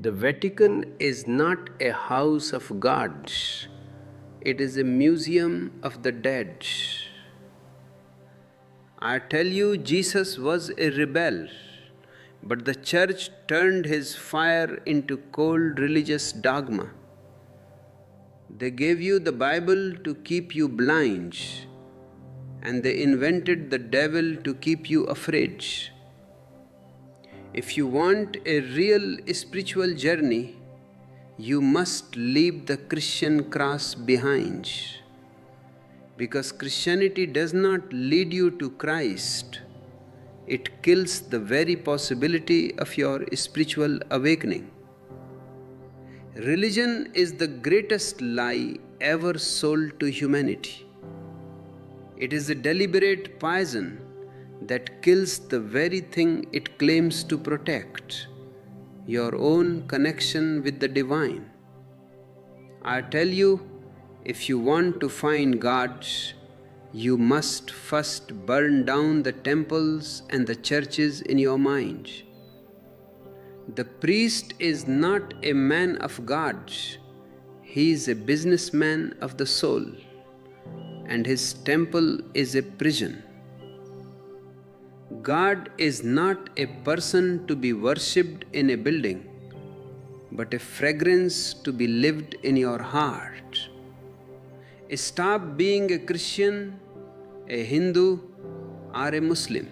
The Vatican is not a house of gods, it is a museum of the dead. I tell you, Jesus was a rebel, but the church turned his fire into cold religious dogma. They gave you the Bible to keep you blind, and they invented the devil to keep you afraid. If you want a real spiritual journey, you must leave the Christian cross behind. Because Christianity does not lead you to Christ, it kills the very possibility of your spiritual awakening. Religion is the greatest lie ever sold to humanity. It is a deliberate poison that kills the very thing it claims to protect, your own connection with the divine. I tell you, if you want to find God, you must first burn down the temples and the churches in your mind. The priest is not a man of God, he is a businessman of the soul, and his temple is a prison. God is not a person to be worshipped in a building, but a fragrance to be lived in your heart. Stop being a Christian, a Hindu, or a Muslim.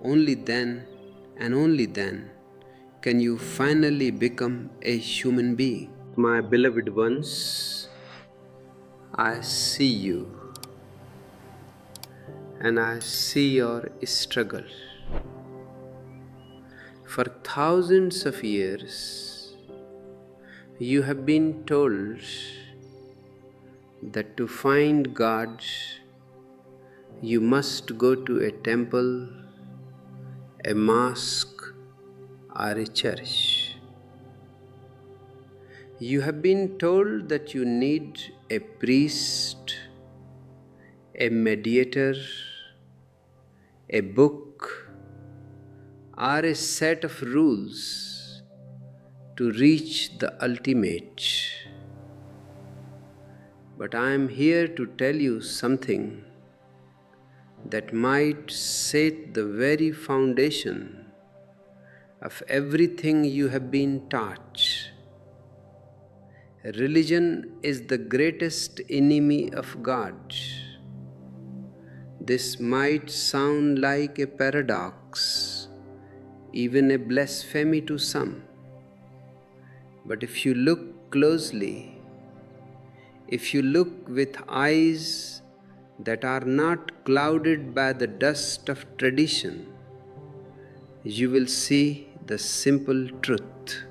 Only then and only then can you finally become a human being. My beloved ones, I see you. And I see your struggle. For thousands of years, you have been told that to find God, you must go to a temple, a mosque, or a church. You have been told that you need a priest, a mediator, a book, or a set of rules to reach the ultimate. But I am here to tell you something that might set the very foundation of everything you have been taught. Religion is the greatest enemy of God. This might sound like a paradox, even a blasphemy to some. But if you look closely, if you look with eyes that are not clouded by the dust of tradition, you will see the simple truth.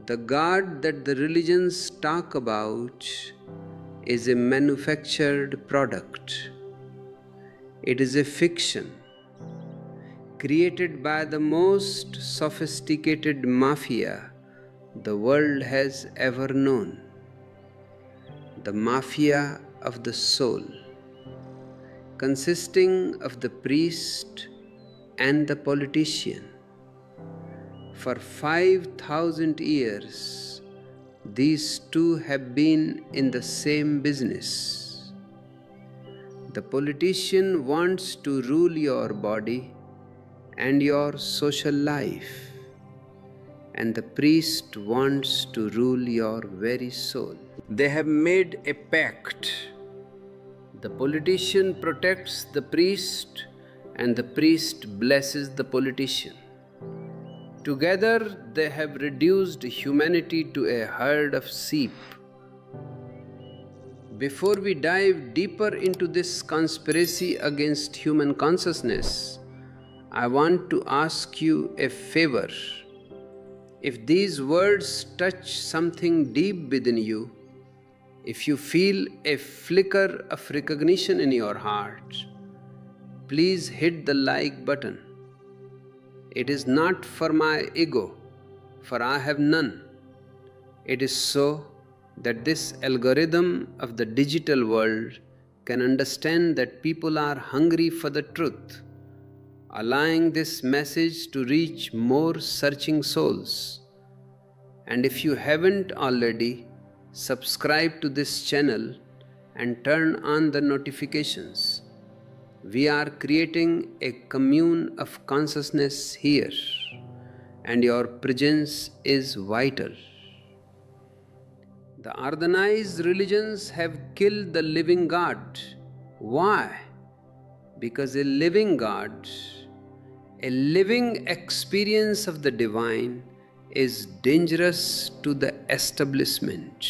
The God that the religions talk about is a manufactured product. It is a fiction created by the most sophisticated mafia the world has ever known. The mafia of the soul, consisting of the priest and the politician. For 5,000 years, these two have been in the same business. The politician wants to rule your body and your social life, and the priest wants to rule your very soul. They have made a pact. The politician protects the priest, and the priest blesses the politician. Together, they have reduced humanity to a herd of sheep. Before we dive deeper into this conspiracy against human consciousness, I want to ask you a favor. If these words touch something deep within you, if you feel a flicker of recognition in your heart, please hit the like button. It is not for my ego, for I have none. It is so that this algorithm of the digital world can understand that people are hungry for the truth, allowing this message to reach more searching souls. And if you haven't already, subscribe to this channel and turn on the notifications. We are creating a commune of consciousness here, and your presence is vital. The organized religions have killed the living God. Why? Because a living God, a living experience of the divine, is dangerous to the establishment.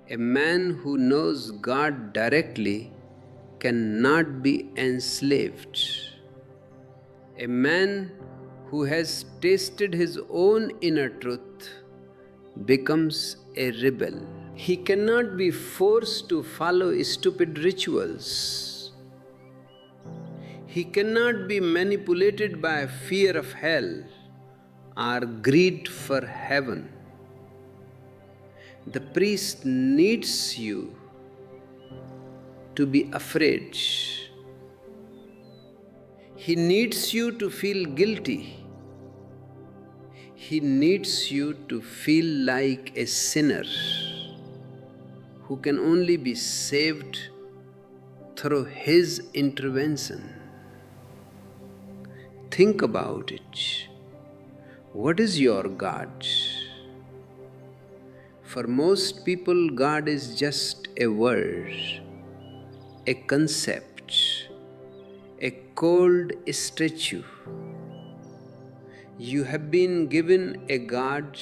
A man who knows God directly cannot be enslaved. A man who has tasted his own inner truth becomes a rebel. He cannot be forced to follow stupid rituals. He cannot be manipulated by fear of hell or greed for heaven. The priest needs you to be afraid. He needs you to feel guilty. He needs you to feel like a sinner who can only be saved through his intervention. Think about it. What is your God? For most people, God is just a word, a concept, a cold statue. You have been given a God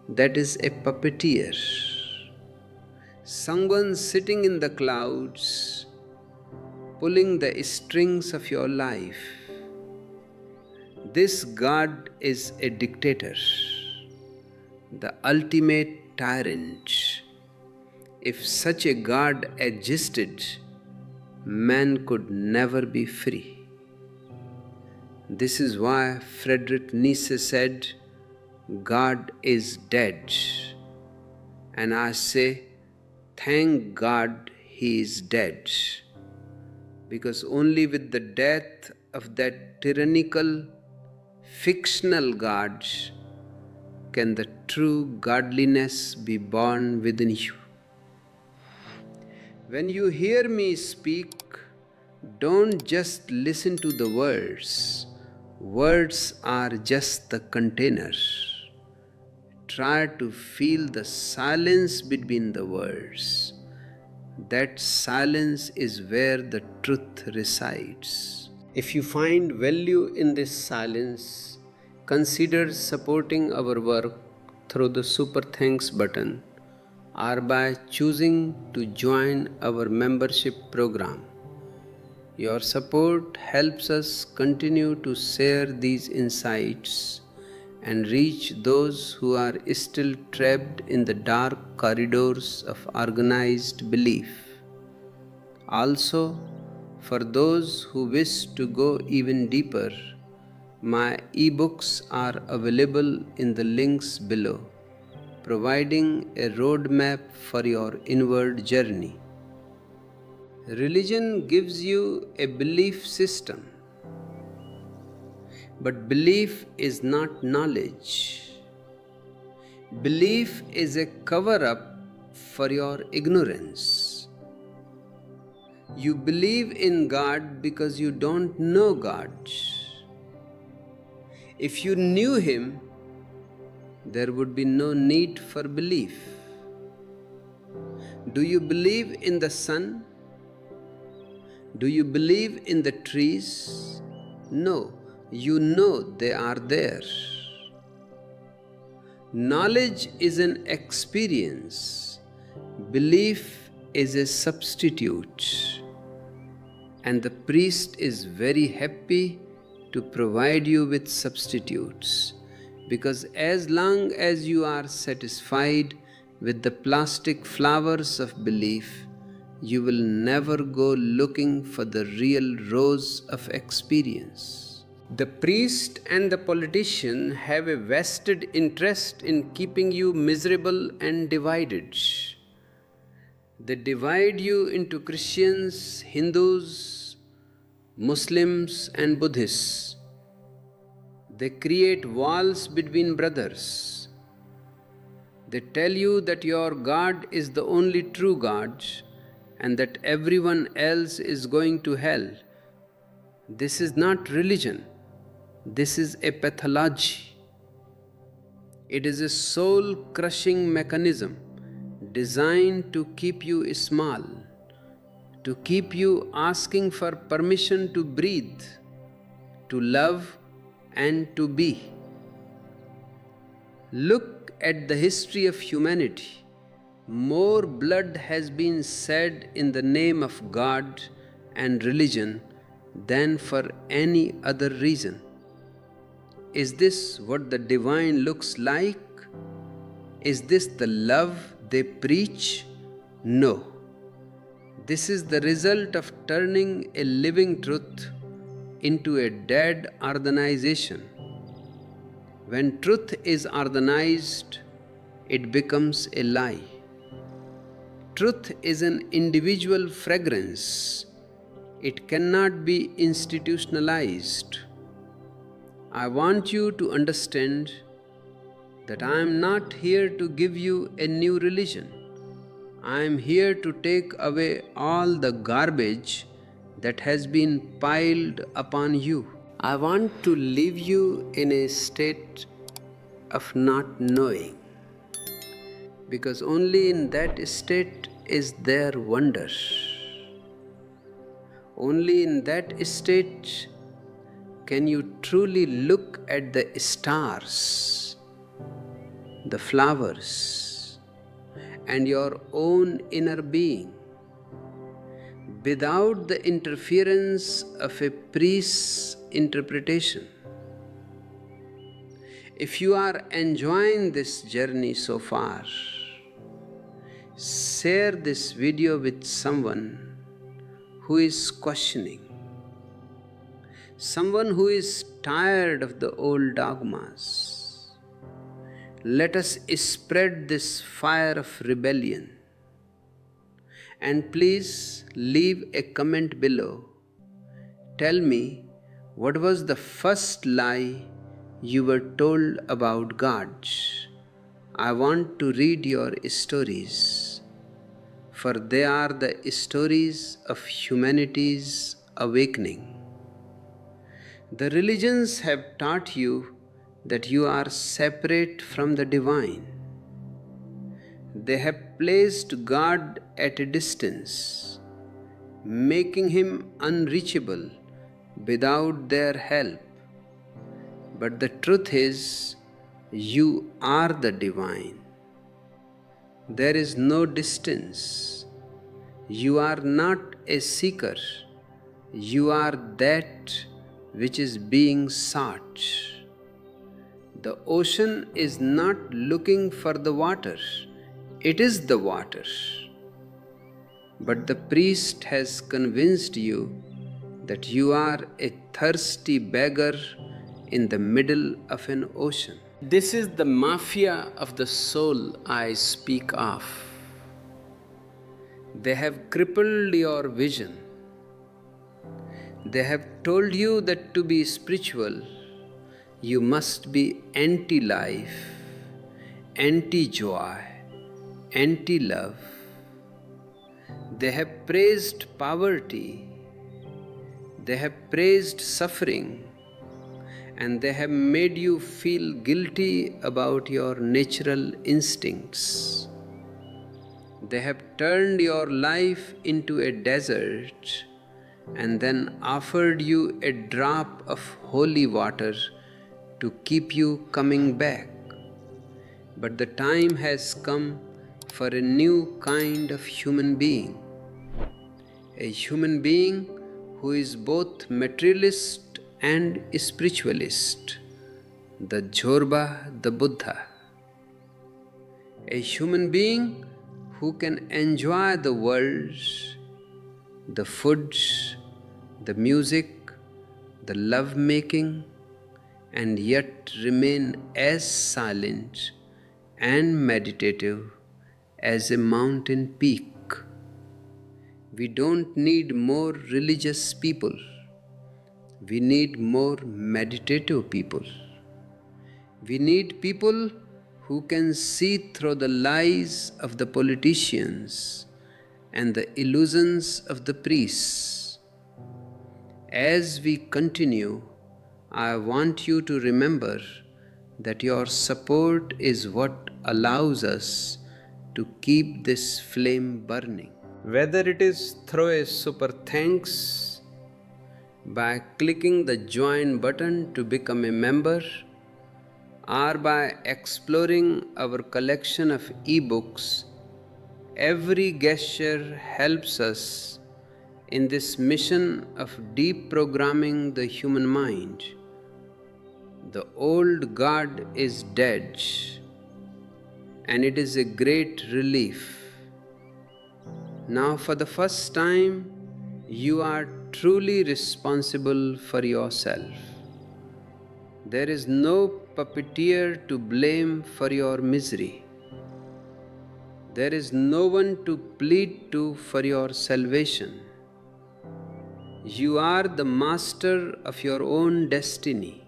that is a puppeteer, someone sitting in the clouds, pulling the strings of your life. This God is a dictator, the ultimate tyrant. If such a God existed, man could never be free. This is why Friedrich Nietzsche said, God is dead. And I say, thank God he is dead. Because only with the death of that tyrannical, fictional God can the true godliness be born within you. When you hear me speak, don't just listen to the words. Words are just the container. Try to feel the silence between the words. That silence is where the truth resides. If you find value in this silence, consider supporting our work through the Super Thanks button or by choosing to join our membership program. Your support helps us continue to share these insights and reach those who are still trapped in the dark corridors of organized belief. Also, for those who wish to go even deeper, my ebooks are available in the links below, providing a roadmap for your inward journey. Religion gives you a belief system, but belief is not knowledge. Belief is a cover-up for your ignorance. You believe in God because you don't know God. If you knew Him, there would be no need for belief. Do you believe in the sun? Do you believe in the trees? No, you know they are there. Knowledge is an experience. Belief is a substitute. And the priest is very happy to provide you with substitutes, because as long as you are satisfied with the plastic flowers of belief, you will never go looking for the real rose of experience. The priest and the politician have a vested interest in keeping you miserable and divided. They divide you into Christians, Hindus, Muslims and Buddhists, they create walls between brothers. They tell you that your God is the only true God and that everyone else is going to hell. This is not religion. This is a pathology. It is a soul-crushing mechanism designed to keep you small, to keep you asking for permission to breathe, to love and to be. Look at the history of humanity. More blood has been shed in the name of God and religion than for any other reason. Is this what the divine looks like? Is this the love they preach? No. This is the result of turning a living truth into a dead organization. When truth is organized, it becomes a lie. Truth is an individual fragrance. It cannot be institutionalized. I want you to understand that I am not here to give you a new religion. I am here to take away all the garbage that has been piled upon you. I want to leave you in a state of not knowing, because only in that state is there wonder. Only in that state can you truly look at the stars, the flowers, and your own inner being without the interference of a priest's interpretation. If you are enjoying this journey so far, share this video with someone who is questioning, someone who is tired of the old dogmas. Let us spread this fire of rebellion. And please leave a comment below. Tell me, what was the first lie you were told about God? I want to read your stories, for they are the stories of humanity's awakening. The religions have taught you that you are separate from the divine. They have placed God at a distance, making him unreachable without their help. But the truth is, you are the divine. There is no distance. You are not a seeker. You are that which is being sought. The ocean is not looking for the water. It is the water. But the priest has convinced you that you are a thirsty beggar in the middle of an ocean. This is the mafia of the soul I speak of. They have crippled your vision. They have told you that to be spiritual, you must be anti-life, anti-joy, anti-love. They have praised poverty, they have praised suffering, and they have made you feel guilty about your natural instincts. They have turned your life into a desert and then offered you a drop of holy water to keep you coming back. But the time has come for a new kind of human being, a human being who is both materialist and spiritualist, the Jorba, the Buddha, a human being who can enjoy the world, the food, the music, the love-making, and yet remain as silent and meditative as a mountain peak. We don't need more religious people. We need more meditative people. We need people who can see through the lies of the politicians and the illusions of the priests. As we continue, I want you to remember that your support is what allows us to keep this flame burning. Whether it is through a super thanks, by clicking the join button to become a member, or by exploring our collection of ebooks, every gesture helps us in this mission of deprogramming the human mind. The old God is dead, and it is a great relief. Now, for the first time, you are truly responsible for yourself. There is no puppeteer to blame for your misery. There is no one to plead to for your salvation. You are the master of your own destiny.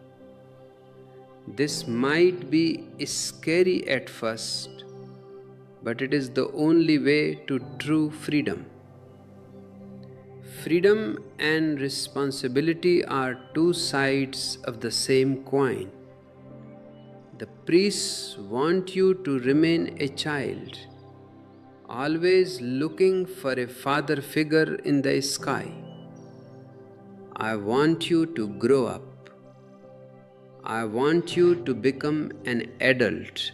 This might be scary at first, but it is the only way to true freedom. Freedom and responsibility are two sides of the same coin. The priests want you to remain a child, always looking for a father figure in the sky. I want you to grow up. I want you to become an adult,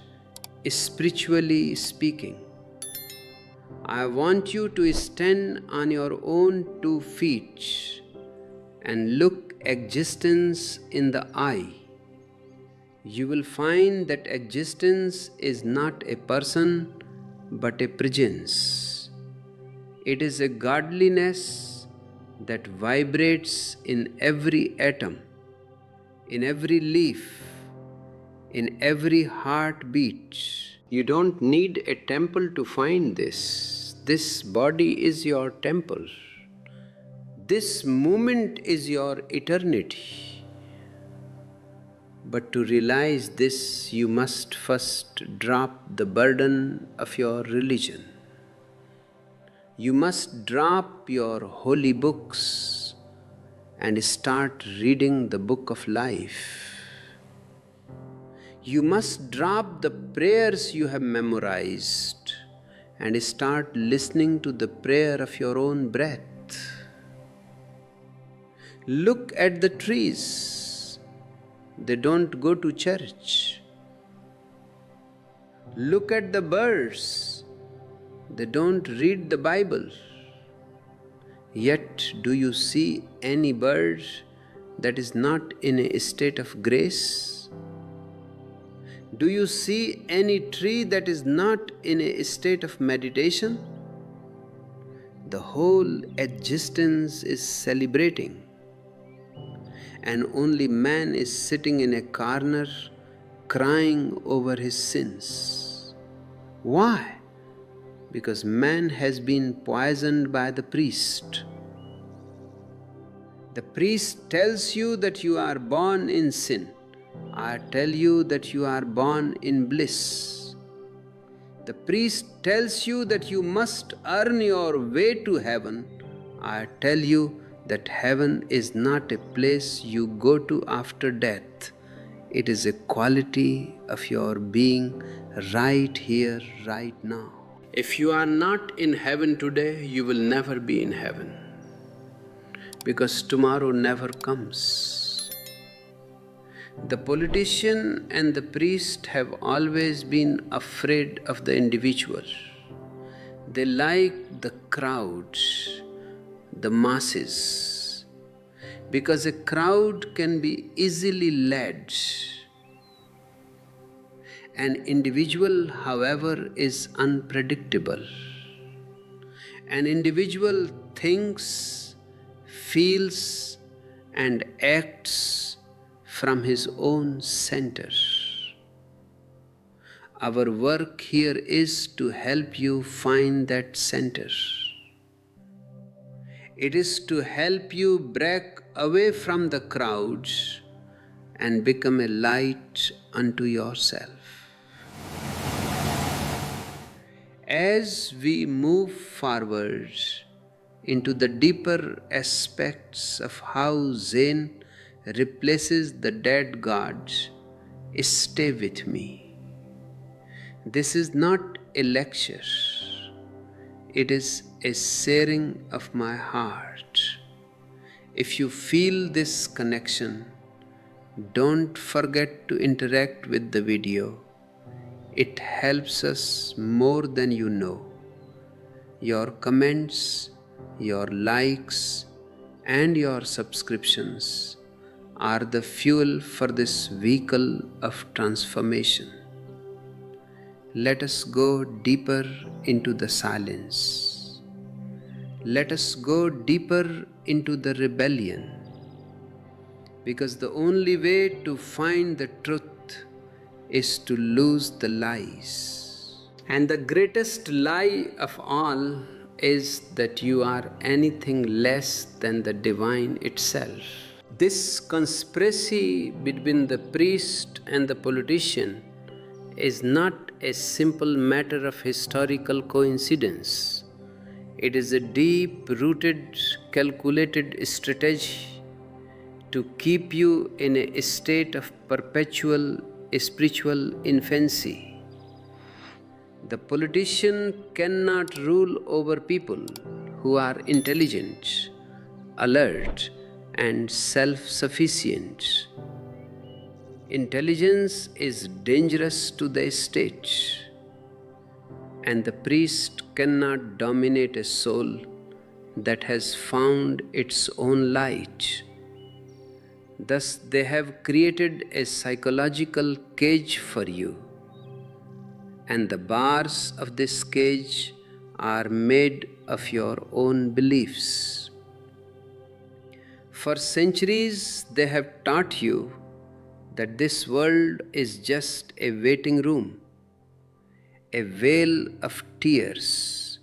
spiritually speaking. I want you to stand on your own 2 feet and look existence in the eye. You will find that existence is not a person but a presence. It is a godliness that vibrates in every atom, in every leaf, in every heartbeat. You don't need a temple to find this. This body is your temple. This moment is your eternity. But to realize this, you must first drop the burden of your religion. You must drop your holy books and start reading the book of life. You must drop the prayers you have memorized and start listening to the prayer of your own breath. Look at the trees. They don't go to church. Look at the birds. They don't read the Bible. Yet, do you see any bird that is not in a state of grace? Do you see any tree that is not in a state of meditation? The whole existence is celebrating, and only man is sitting in a corner crying over his sins. Why? Because man has been poisoned by the priest. The priest tells you that you are born in sin. I tell you that you are born in bliss. The priest tells you that you must earn your way to heaven. I tell you that heaven is not a place you go to after death. It is a quality of your being right here, right now. If you are not in heaven today, you will never be in heaven, because tomorrow never comes. The politician and the priest have always been afraid of the individual. They like the crowds, the masses, because a crowd can be easily led. An individual, however, is unpredictable. An individual thinks, feels, and acts from his own center. Our work here is to help you find that center. It is to help you break away from the crowds and become a light unto yourself. As we move forward into the deeper aspects of how Zen replaces the dead gods, stay with me. This is not a lecture, it is a sharing of my heart. If you feel this connection, don't forget to interact with the video. It helps us more than you know. Your comments, your likes, and your subscriptions are the fuel for this vehicle of transformation. Let us go deeper into the silence. Let us go deeper into the rebellion. Because the only way to find the truth is to lose the lies. And the greatest lie of all is that you are anything less than the divine itself. This conspiracy between the priest and the politician is not a simple matter of historical coincidence. It is a deep-rooted, calculated strategy to keep you in a state of perpetual spiritual infancy. The politician cannot rule over people who are intelligent, alert, and self-sufficient. Intelligence is dangerous to the state, and the priest cannot dominate a soul that has found its own light. Thus, they have created a psychological cage for you, and the bars of this cage are made of your own beliefs. For centuries, they have taught you that this world is just a waiting room, a vale of tears.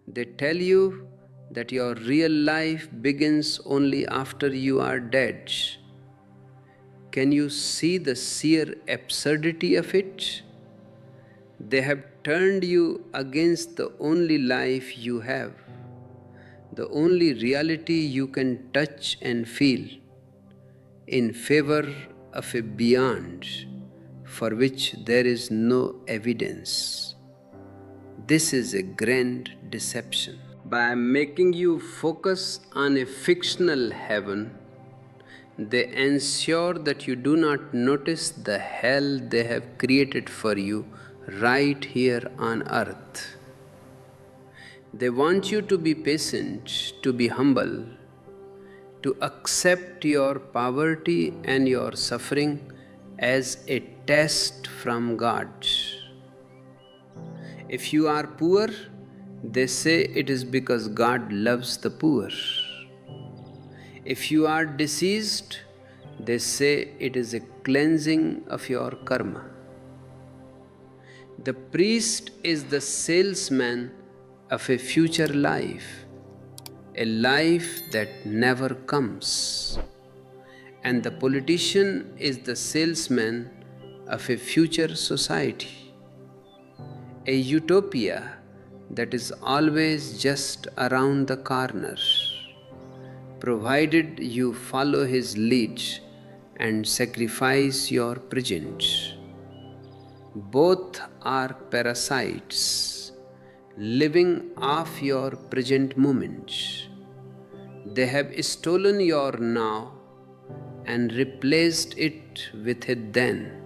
They tell you that your real life begins only after you are dead. Can you see the sheer absurdity of it? They have turned you against the only life you have, the only reality you can touch and feel, in favor of a beyond for which there is no evidence. This is a grand deception. By making you focus on a fictional heaven, they ensure that you do not notice the hell they have created for you right here on earth. They want you to be patient, to be humble, to accept your poverty and your suffering as a test from God. If you are poor, they say it is because God loves the poor. If you are deceased, they say it is a cleansing of your karma. The priest is the salesman of a future life, a life that never comes. And the politician is the salesman of a future society, a utopia that is always just around the corner, provided you follow his lead and sacrifice your present. Both are parasites, living off your present moment. They have stolen your now and replaced it with a then.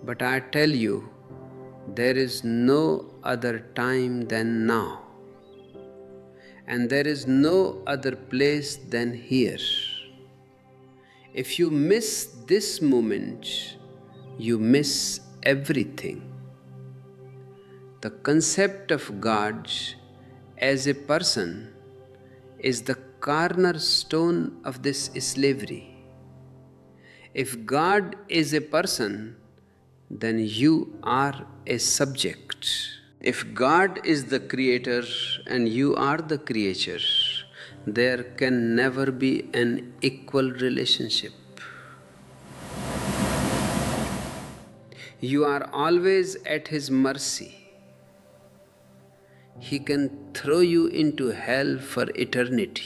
But I tell you, there is no other time than now, and there is no other place than here. If you miss this moment, you miss everything. The concept of God as a person is the cornerstone of this slavery. If God is a person, then you are a subject. If God is the creator and you are the creature, there can never be an equal relationship. You are always at His mercy. He can throw you into hell for eternity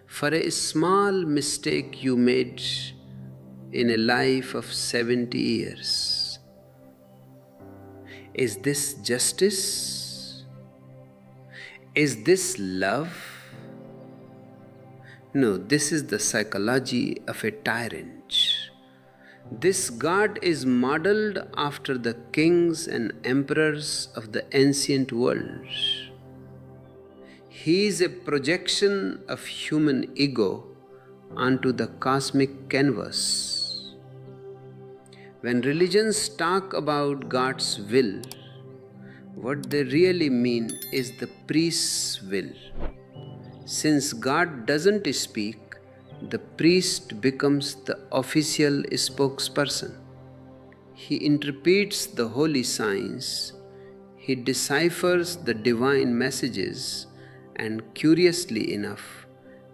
for a small mistake you made in a life of 70 years. Is this justice? Is this love? No, this is the psychology of a tyrant. This God is modeled after the kings and emperors of the ancient world. He is a projection of human ego onto the cosmic canvas. When religions talk about God's will, what they really mean is the priest's will. Since God doesn't speak, the priest becomes the official spokesperson. He interprets the holy signs, he deciphers the divine messages, and curiously enough,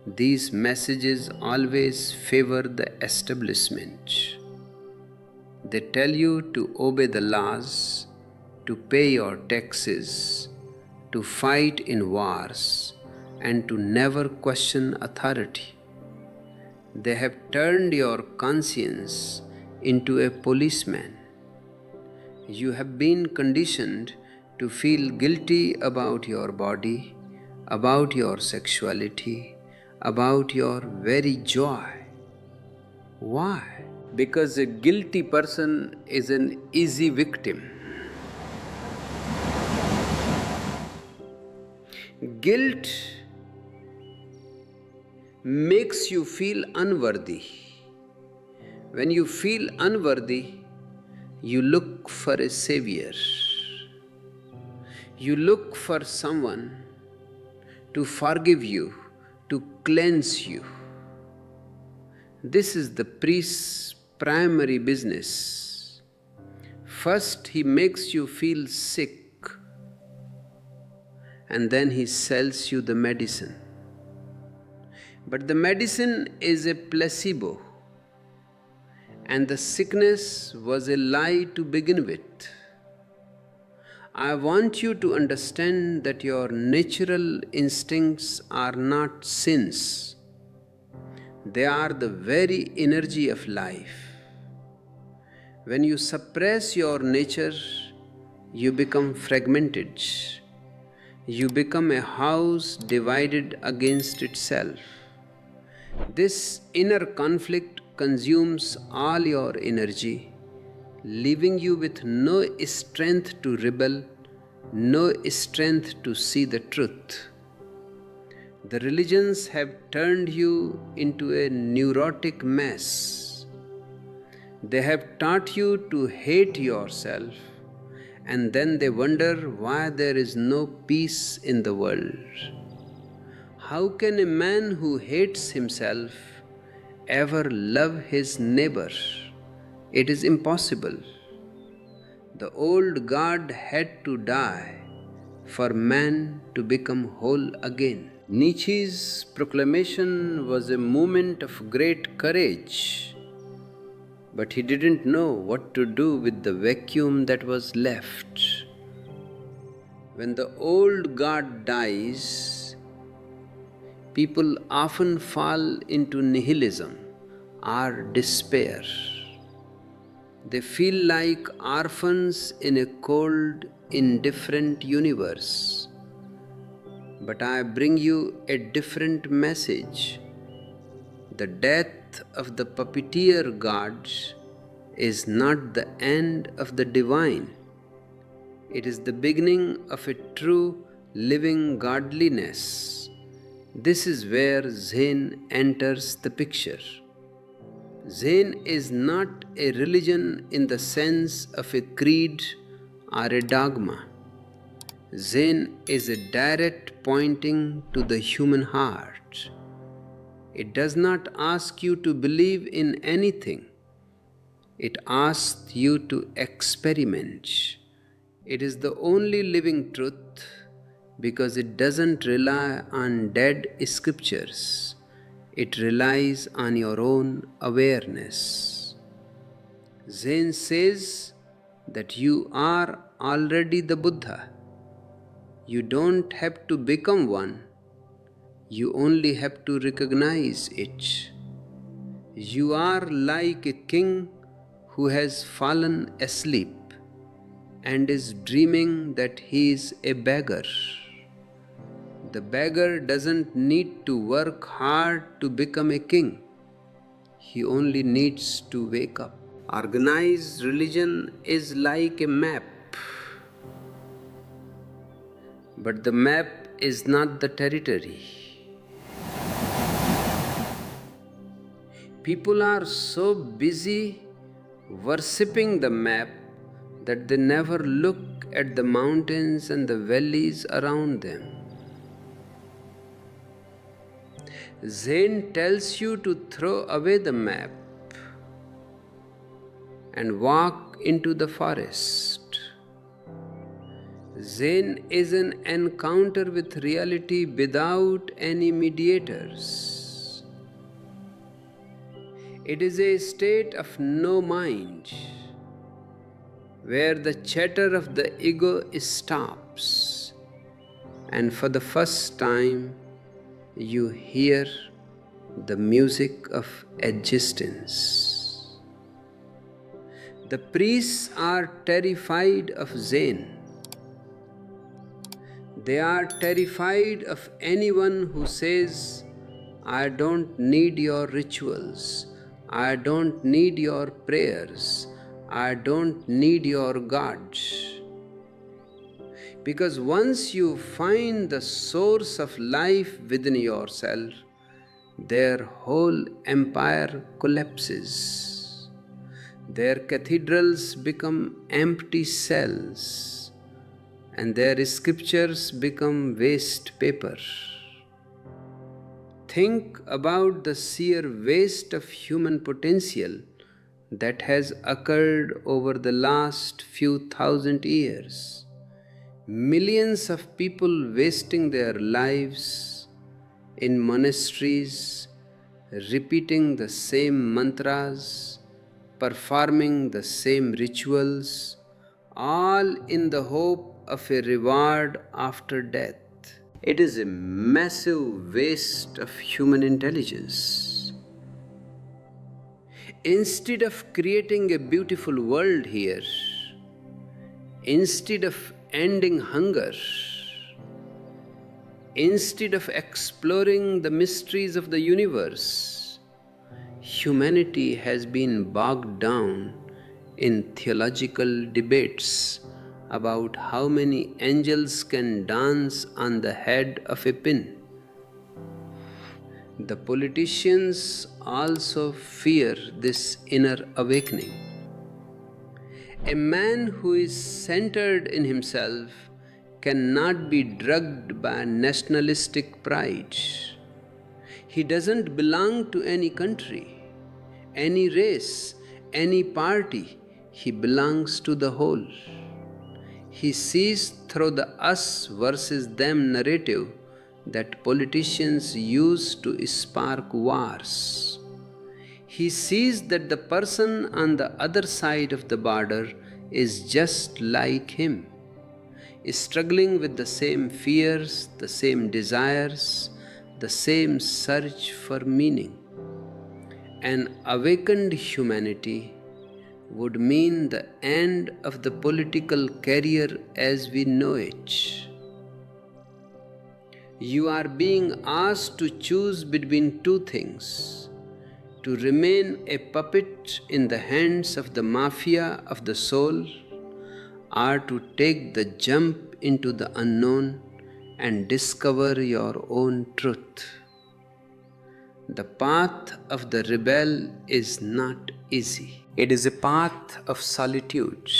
these messages always favor the establishment. They tell you to obey the laws, to pay your taxes, to fight in wars, and to never question authority. They have turned your conscience into a policeman. You have been conditioned to feel guilty about your body, about your sexuality, about your very joy. Why? Because a guilty person is an easy victim. Guilt makes you feel unworthy. When you feel unworthy, you look for a savior. You look for someone to forgive you, to cleanse you. This is the priest's primary business. First, he makes you feel sick, and then he sells you the medicine. But the medicine is a placebo, and the sickness was a lie to begin with. I want you to understand that your natural instincts are not sins. They are the very energy of life. When you suppress your nature, you become fragmented. You become a house divided against itself. This inner conflict consumes all your energy, leaving you with no strength to rebel, no strength to see the truth. The religions have turned you into a neurotic mess. They have taught you to hate yourself, and then they wonder why there is no peace in the world. How can a man who hates himself ever love his neighbor? It is impossible. The old God had to die for man to become whole again. Nietzsche's proclamation was a moment of great courage, but he didn't know what to do with the vacuum that was left. When the old God dies, people often fall into nihilism or despair. They feel like orphans in a cold, indifferent universe. But I bring you a different message. The death of the puppeteer gods is not the end of the divine. It is the beginning of a true living godliness. This is where Zen enters the picture. Zen is not a religion in the sense of a creed or a dogma. Zen is a direct pointing to the human heart. It does not ask you to believe in anything. It asks you to experiment. It is the only living truth because it doesn't rely on dead scriptures. It relies on your own awareness. Zen says that you are already the Buddha. You don't have to become one, you only have to recognize it. You are like a king who has fallen asleep and is dreaming that he is a beggar. The beggar doesn't need to work hard to become a king. He only needs to wake up. Organized religion is like a map, but the map is not the territory. People are so busy worshipping the map that they never look at the mountains and the valleys around them. Zen tells you to throw away the map and walk into the forest. Zen is an encounter with reality without any mediators. It is a state of no mind, where the chatter of the ego stops, and for the first time you hear the music of existence. The priests are terrified of Zen. They are terrified of anyone who says, "I don't need your rituals, I don't need your prayers, I don't need your gods." Because once you find the source of life within yourself, their whole empire collapses. Their cathedrals become empty cells, and their scriptures become waste paper. Think about the sheer waste of human potential that has occurred over the last few thousand years. Millions of people wasting their lives in monasteries, repeating the same mantras, performing the same rituals, all in the hope of a reward after death. It is a massive waste of human intelligence. Instead of creating a beautiful world here, instead of ending hunger, instead of exploring the mysteries of the universe, humanity has been bogged down in theological debates about how many angels can dance on the head of a pin. The politicians also fear this inner awakening. A man who is centered in himself cannot be drugged by nationalistic pride. He doesn't belong to any country, any race, any party. He belongs to the whole. He sees through the us versus them narrative that politicians use to spark wars. He sees that the person on the other side of the border is just like him, struggling with the same fears, the same desires, the same search for meaning. An awakened humanity would mean the end of the political career as we know it. You are being asked to choose between two things: to remain a puppet in the hands of the mafia of the soul, or to take the jump into the unknown and discover your own truth. The path of the rebel is not easy. It is a path of solitude,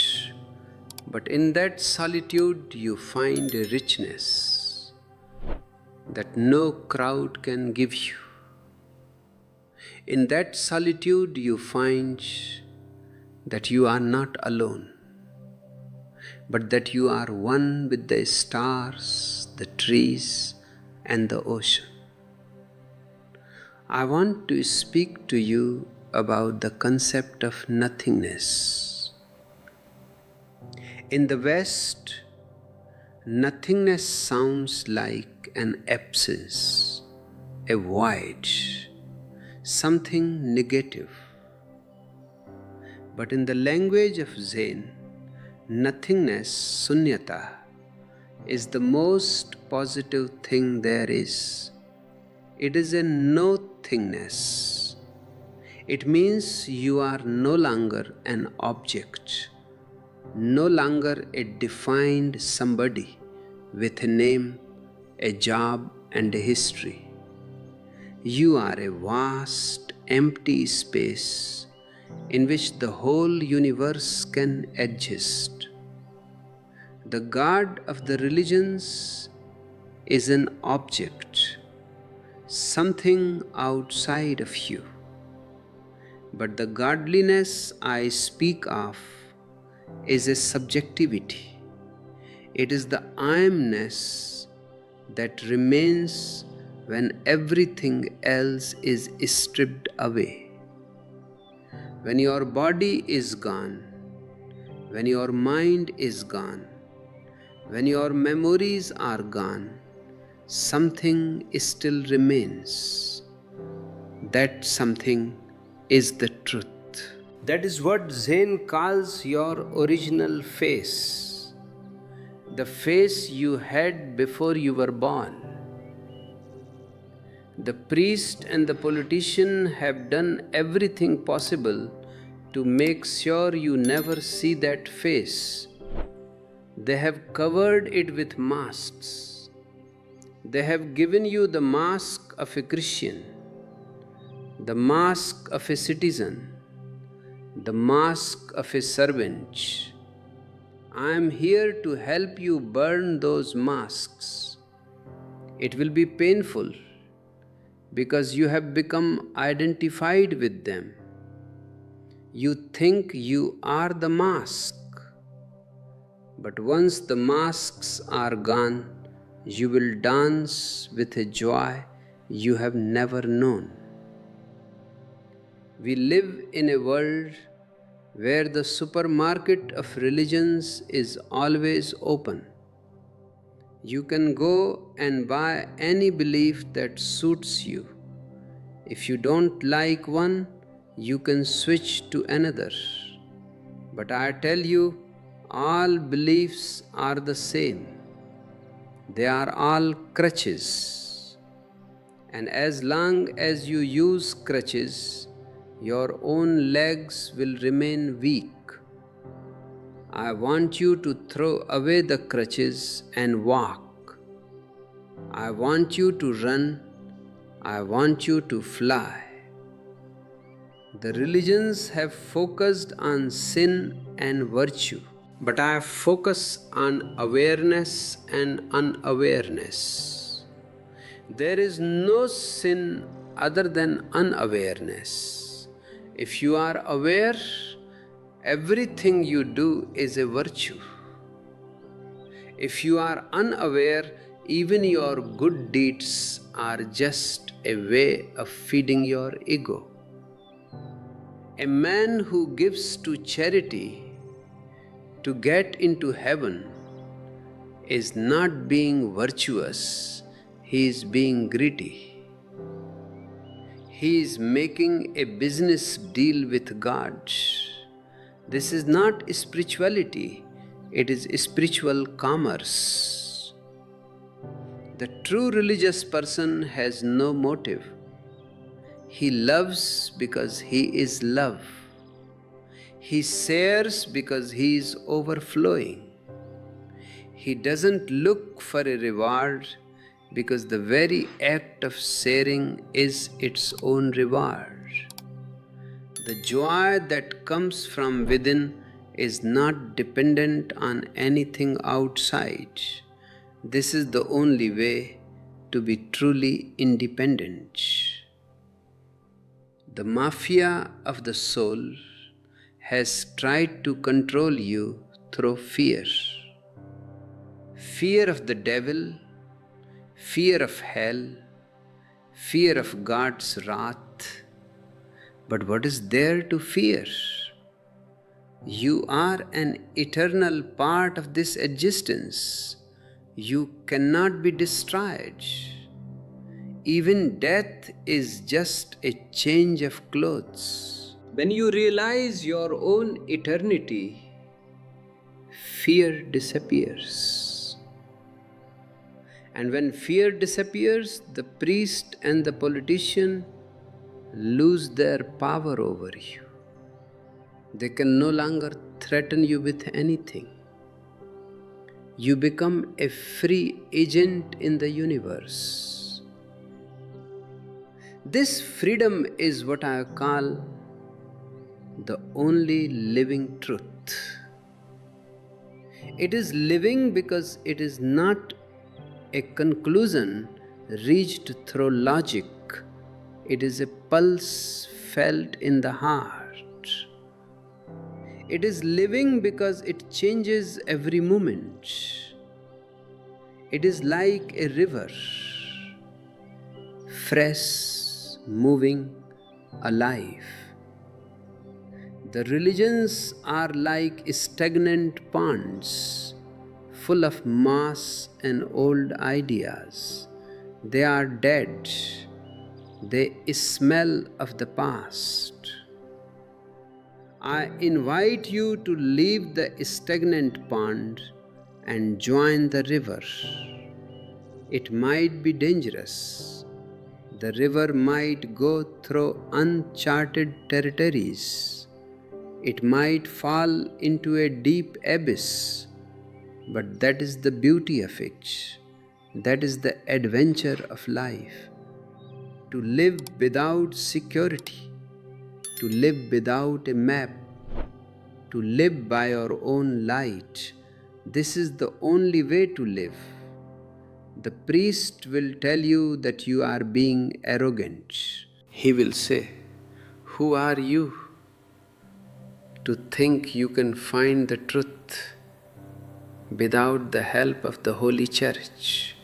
but in that solitude you find a richness that no crowd can give you. In that solitude you find that you are not alone. but that you are one with the stars, the trees, and the ocean. I want to speak to you about the concept of nothingness. In the West, nothingness sounds like an absence, a void, something negative. But in the language of Zen, nothingness, sunyata, is the most positive thing there is. It is a no-thingness. It means you are no longer an object, no longer a defined somebody with a name, a job, and a history. You are a vast, empty space in which the whole universe can exist. The God of the religions is an object, something outside of you. But the godliness I speak of is a subjectivity. It is the I amness that remains when everything else is stripped away. When your body is gone, when your mind is gone, when your memories are gone, something still remains. That something is the truth. That is what Zen calls your original face, the face you had before you were born. The priest and the politician have done everything possible to make sure you never see that face. They have covered it with masks. They have given you the mask of a Christian, the mask of a citizen, the mask of a servant. I am here to help you burn those masks. It will be painful because you have become identified with them. You think you are the mask. But once the masks are gone, you will dance with a joy you have never known. We live in a world where the supermarket of religions is always open. You can go and buy any belief that suits you. If you don't like one, you can switch to another. But I tell you, all beliefs are the same. They are all crutches. And as long as you use crutches, your own legs will remain weak. I want you to throw away the crutches and walk. I want you to run. I want you to fly. The religions have focused on sin and virtue, but I focus on awareness and unawareness. There is no sin other than unawareness. If you are aware, everything you do is a virtue. If you are unaware, even your good deeds are just a way of feeding your ego. A man who gives to charity to get into heaven is not being virtuous, he is being greedy. He is making a business deal with God. This is not spirituality, it is spiritual commerce. The true religious person has no motive. He loves because he is love. He shares because he is overflowing. He doesn't look for a reward because the very act of sharing is its own reward. The joy that comes from within is not dependent on anything outside. This is the only way to be truly independent. The mafia of the soul has tried to control you through fear. Fear of the devil, fear of hell, fear of God's wrath. But what is there to fear? You are an eternal part of this existence. You cannot be destroyed. Even death is just a change of clothes. When you realize your own eternity, fear disappears. And when fear disappears, the priest and the politician lose their power over you. They can no longer threaten you with anything. You become a free agent in the universe. This freedom is what I call the only living truth. It is living because it is not a conclusion reached through logic. It is a pulse felt in the heart. It is living because it changes every moment. It is like a river, fresh, moving, alive. The religions are like stagnant ponds, full of moss and old ideas. They are dead. They smell of the past. I invite you to leave the stagnant pond and join the river. It might be dangerous. The river might go through uncharted territories. It might fall into a deep abyss. But that is the beauty of it. That is the adventure of life. To live without security. To live without a map, to live by your own light. This is the only way to live. The priest will tell you that you are being arrogant. He will say, "Who are you to think you can find the truth without the help of the Holy Church?"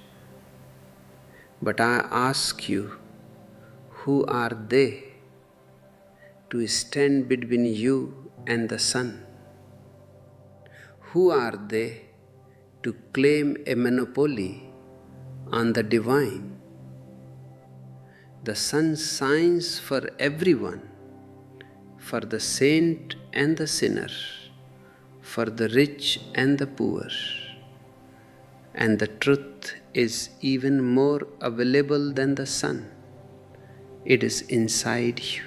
But I ask you, who are they to stand between you and the sun? Who are they to claim a monopoly on the divine? The sun shines for everyone, for the saint and the sinner, for the rich and the poor. And the truth is even more available than the sun. It is inside you.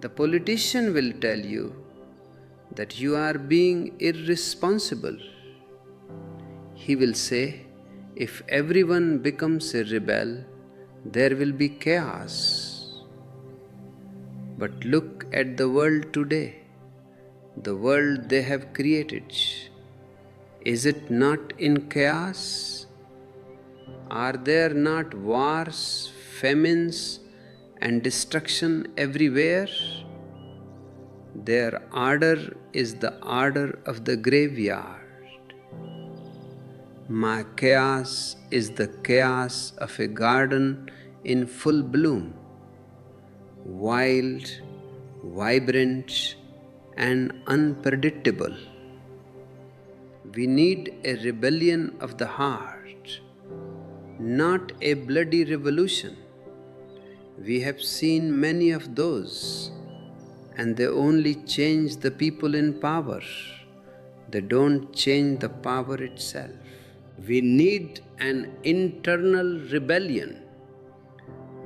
The politician will tell you that you are being irresponsible. He will say, if everyone becomes a rebel, there will be chaos. But look at the world today, the world they have created. Is it not in chaos? Are there not wars, famines, and destruction everywhere? Their order is the order of the graveyard. My chaos is the chaos of a garden in full bloom, wild, vibrant, and unpredictable. We need a rebellion of the heart, not a bloody revolution. We have seen many of those, and they only change the people in power. They don't change the power itself. We need an internal rebellion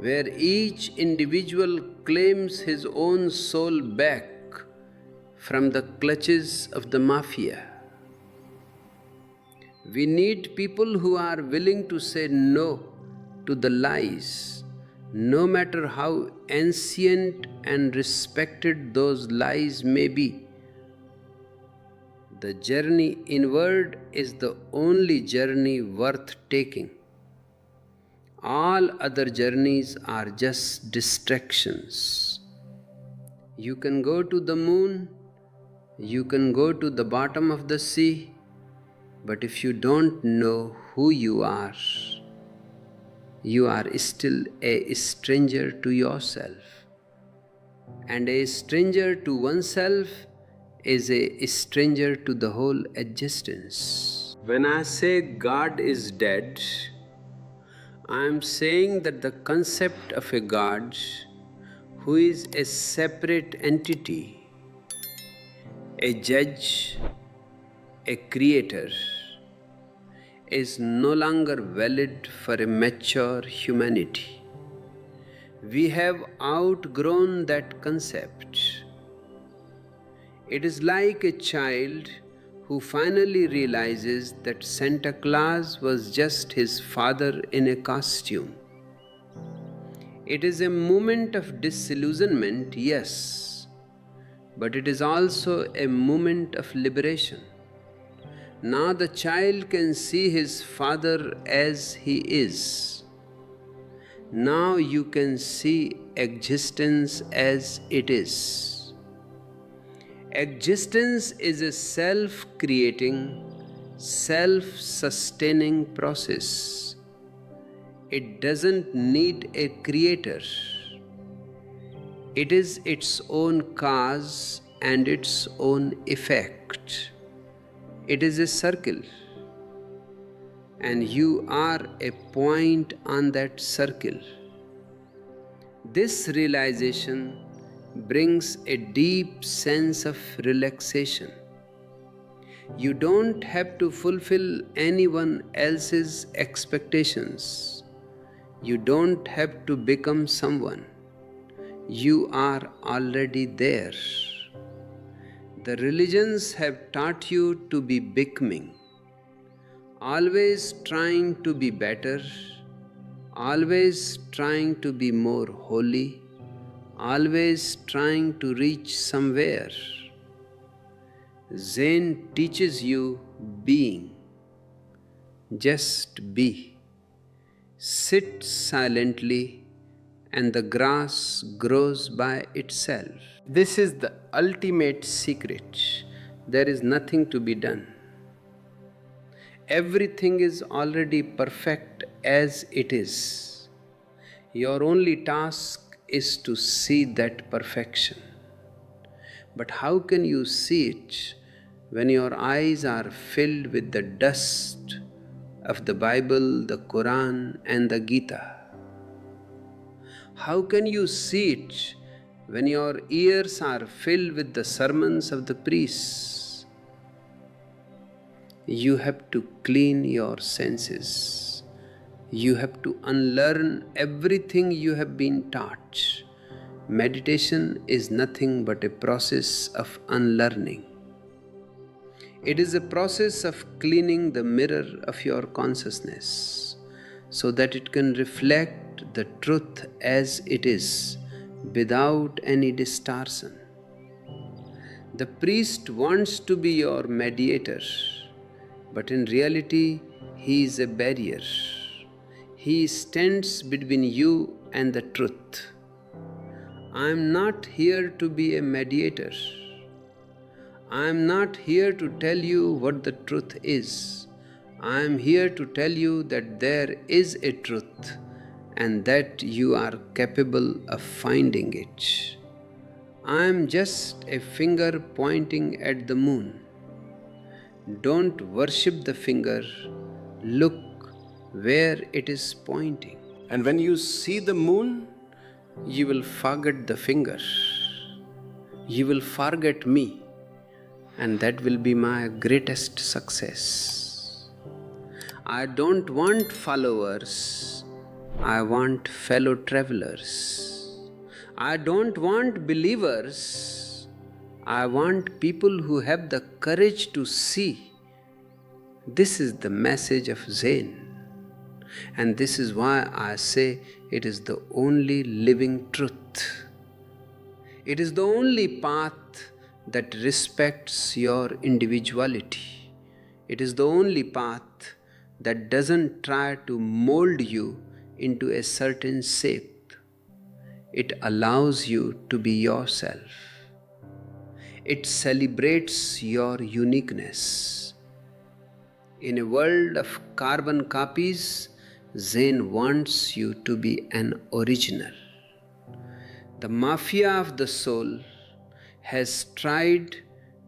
where each individual claims his own soul back from the clutches of the mafia. We need people who are willing to say no to the lies, no matter how ancient and respected those lies may be. The journey inward is the only journey worth taking. All other journeys are just distractions. You can go to the moon, You can go to the bottom of the sea, but if you don't know who you are still a stranger to yourself. And a stranger to oneself is a stranger to the whole existence. When I say God is dead, I am saying that the concept of a God who is a separate entity, a judge, a creator, is no longer valid for a mature humanity. We have outgrown that concept. It is like a child who finally realizes that Santa Claus was just his father in a costume. It is a moment of disillusionment, yes, but it is also a moment of liberation. Now the child can see his father as he is. Now you can see existence as it is. Existence is a self-creating, self-sustaining process. It doesn't need a creator. It is its own cause and its own effect. It is a circle, and you are a point on that circle. This realization brings a deep sense of relaxation. You don't have to fulfill anyone else's expectations. You don't have to become someone. You are already there. The religions have taught you to be becoming, always trying to be better, always trying to be more holy, always trying to reach somewhere. Zen teaches you being. Just be. Sit silently and the grass grows by itself. This is the ultimate secret. There is nothing to be done. Everything is already perfect as it is. Your only task is to see that perfection. But how can you see it when your eyes are filled with the dust of the Bible, the Quran, and the Gita? How can you see it when your ears are filled with the sermons of the priests? You have to clean your senses. You have to unlearn everything you have been taught. Meditation is nothing but a process of unlearning. It is a process of cleaning the mirror of your consciousness so that it can reflect the truth as it is without any distortion. The priest wants to be your mediator, but in reality, he is a barrier. He stands between you and the truth. I am not here to be a mediator. I am not here to tell you what the truth is. I am here to tell you that there is a truth and that you are capable of finding it. I am just a finger pointing at the moon. Don't worship the finger. Look where it is pointing. And when you see the moon, you will forget the finger. You will forget me, and that will be my greatest success. I don't want followers. I want fellow travelers. I don't want believers. I want people who have the courage to see. This is the message of Zen. And this is why I say it is the only living truth. It is the only path that respects your individuality. It is the only path that doesn't try to mold you into a certain shape. It allows you to be yourself. It celebrates your uniqueness. In a world of carbon copies, Zen wants you to be an original. The mafia of the soul has tried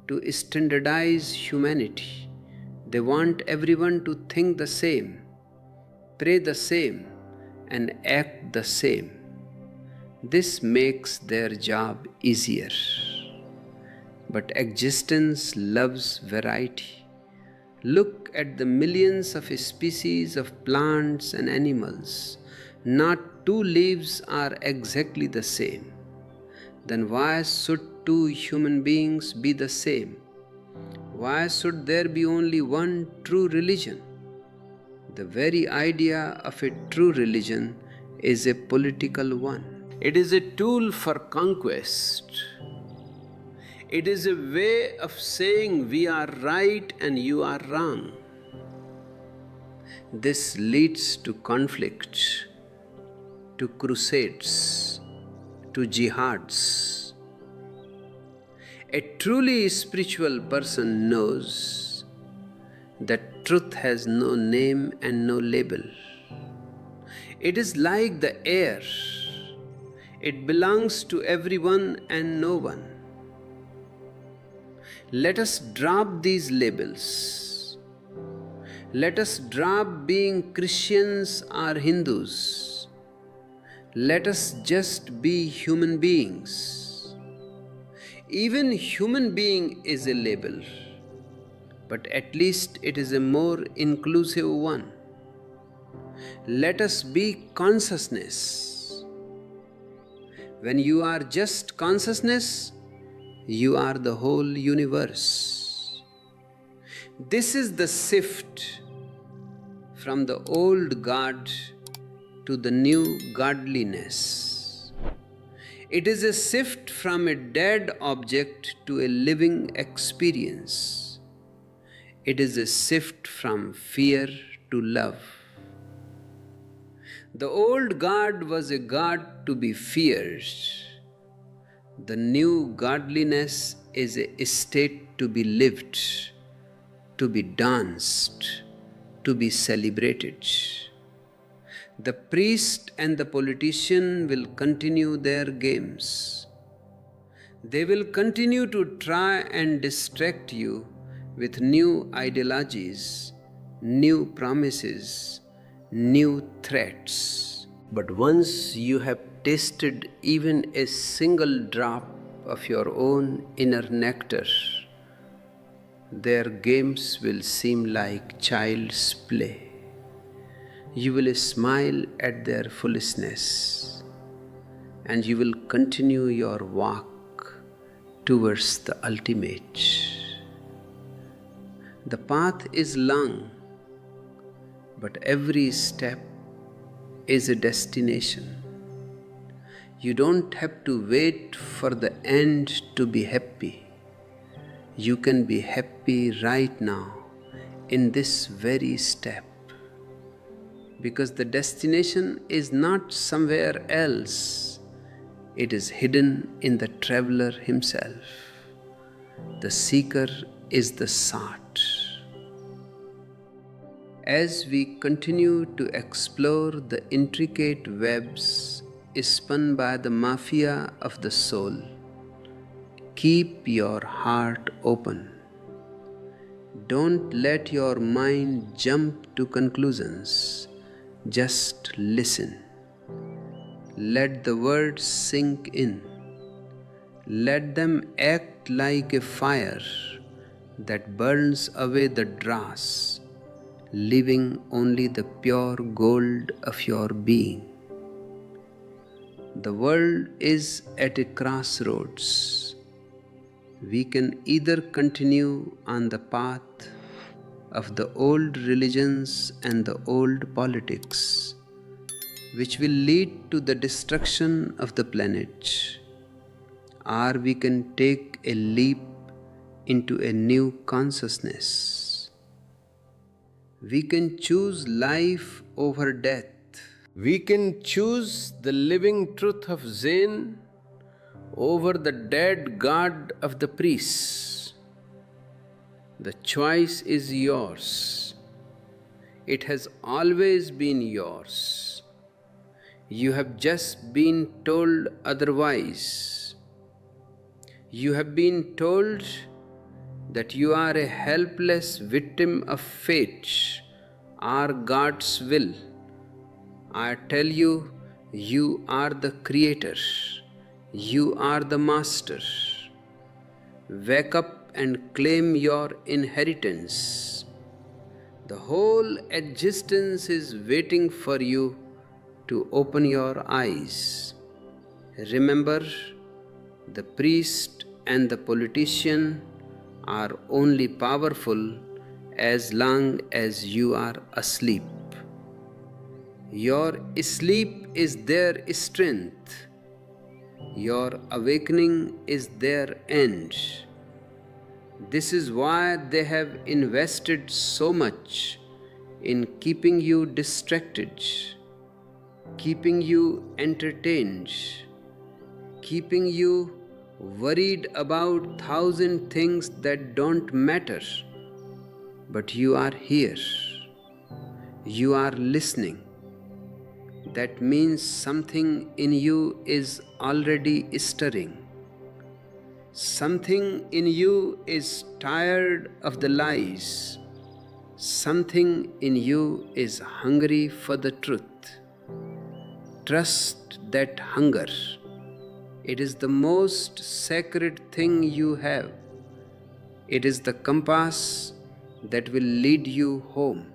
to standardize humanity. They want everyone to think the same, pray the same, and act the same. This makes their job easier. But existence loves variety. Look at the millions of species of plants and animals. Not two leaves are exactly the same. Then why should two human beings be the same? Why should there be only one true religion? The very idea of a true religion is a political one. It is a tool for conquest. It is a way of saying we are right and you are wrong. This leads to conflict, to crusades, to jihads. A truly spiritual person knows that truth has no name and no label. It is like the air. It belongs to everyone and no one. Let us drop these labels. Let us drop being Christians or Hindus. Let us just be human beings. Even human being is a label, but at least it is a more inclusive one. Let us be consciousness. When you are just consciousness, you are the whole universe. This is the shift from the old God to the new godliness. It is a shift from a dead object to a living experience. It is a shift from fear to love. The old God was a God to be feared. The new godliness is a state to be lived, to be danced, to be celebrated. The priest and the politician will continue their games. They will continue to try and distract you with new ideologies, new promises, new threats. But once you have tasted even a single drop of your own inner nectar, their games will seem like child's play. You will smile at their foolishness, and you will continue your walk towards the ultimate. The path is long, but every step is a destination. You don't have to wait for the end to be happy. You can be happy right now in this very step, because the destination is not somewhere else. It is hidden in the traveler himself. The seeker is the sought. As we continue to explore the intricate webs spun by the mafia of the soul, keep your heart open. Don't let your mind jump to conclusions. Just listen. Let the words sink in. Let them act like a fire that burns away the dross, leaving only the pure gold of your being. The world is at a crossroads. We can either continue on the path of the old religions and the old politics, which will lead to the destruction of the planet, or we can take a leap into a new consciousness. We can choose life over death. We can choose the living truth of Zen, over the dead god of the priests. The choice is yours. It has always been yours. You have just been told otherwise. You have been told that you are a helpless victim of fate or God's will. I tell you, you are the creator. You are the master. Wake up and claim your inheritance. The whole existence is waiting for you to open your eyes. Remember, the priest and the politician are only powerful as long as you are asleep. Your sleep is their strength. Your awakening is their end. This is why they have invested so much in keeping you distracted, keeping you entertained, keeping you worried about 1,000 things that don't matter. But you are here. You are listening. That means something in you is already stirring. Something in you is tired of the lies. Something in you is hungry for the truth. Trust that hunger. It is the most sacred thing you have. It is the compass that will lead you home.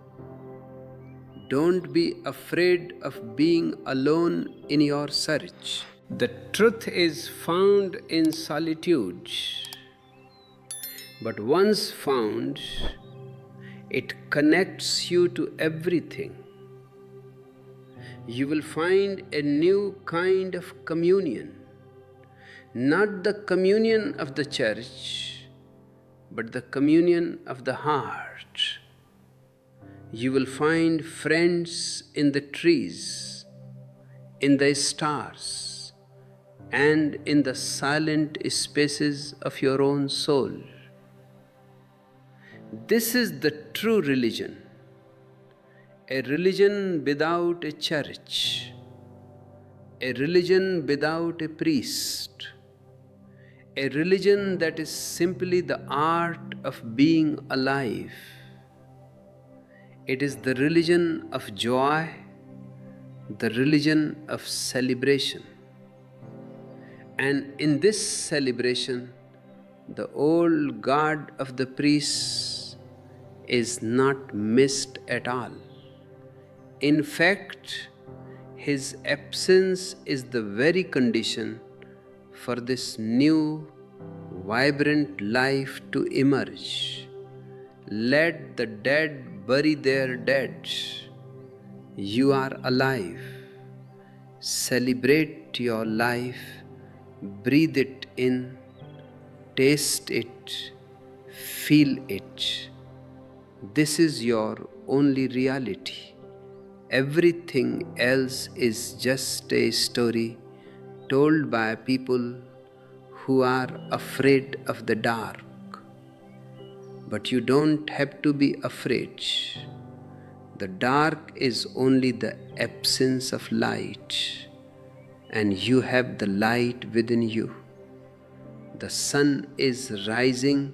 Don't be afraid of being alone in your search. The truth is found in solitude. But once found, it connects you to everything. You will find a new kind of communion. Not the communion of the church, but the communion of the heart. You will find friends in the trees, in the stars, and in the silent spaces of your own soul. This is the true religion, a religion without a church, a religion without a priest, a religion that is simply the art of being alive. It is the religion of joy, the religion of celebration. And in this celebration, the old god of the priests is not missed at all. In fact, his absence is the very condition for this new, vibrant life to emerge. Let the dead bury their dead. You are alive. Celebrate your life. Breathe it in. Taste it. Feel it. This is your only reality. Everything else is just a story told by people who are afraid of the dark. But you don't have to be afraid. The dark is only the absence of light, and you have the light within you. The sun is rising,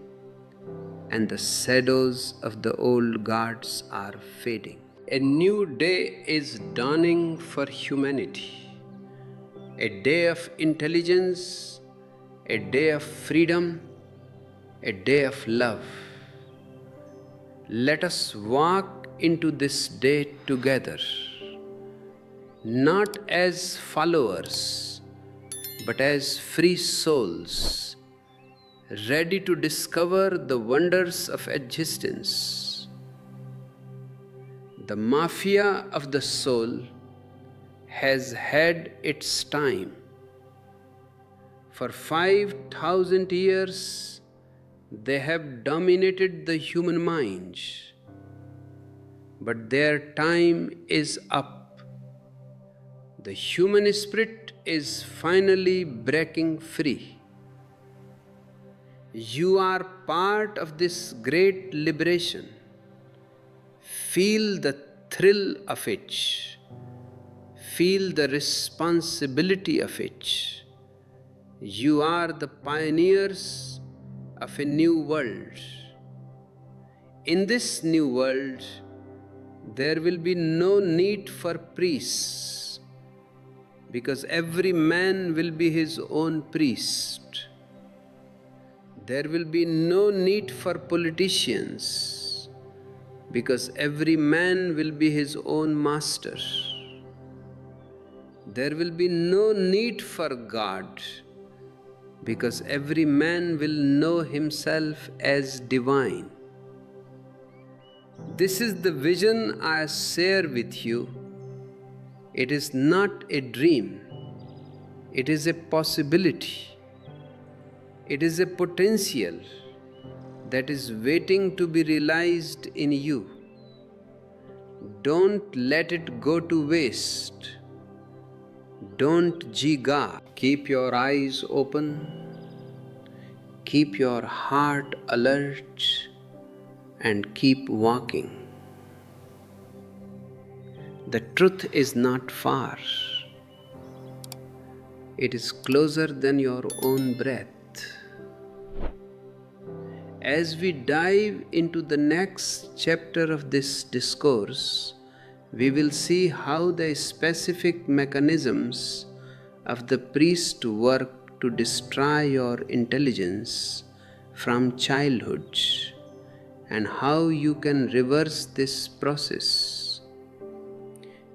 and the shadows of the old gods are fading. A new day is dawning for humanity. A day of intelligence, a day of freedom, a day of love. Let us walk into this day together, not as followers, but as free souls, ready to discover the wonders of existence. The mafia of the soul has had its time. For 5,000 years, they have dominated the human mind, but their time is up. The human spirit is finally breaking free. You are part of this great liberation. Feel the thrill of it. Feel the responsibility of it. You are the pioneers of a new world. In this new world, there will be no need for priests, because every man will be his own priest. There will be no need for politicians, because every man will be his own master. There will be no need for God, because every man will know himself as divine. This is the vision I share with you. It is not a dream. It is a possibility. It is a potential that is waiting to be realized in you. Don't let it go to waste. Don't jiga. Keep your eyes open. Keep your heart alert and keep walking. The truth is not far. It is closer than your own breath. As we dive into the next chapter of this discourse, we will see how the specific mechanisms of the priest work to destroy your intelligence from childhood, and how you can reverse this process.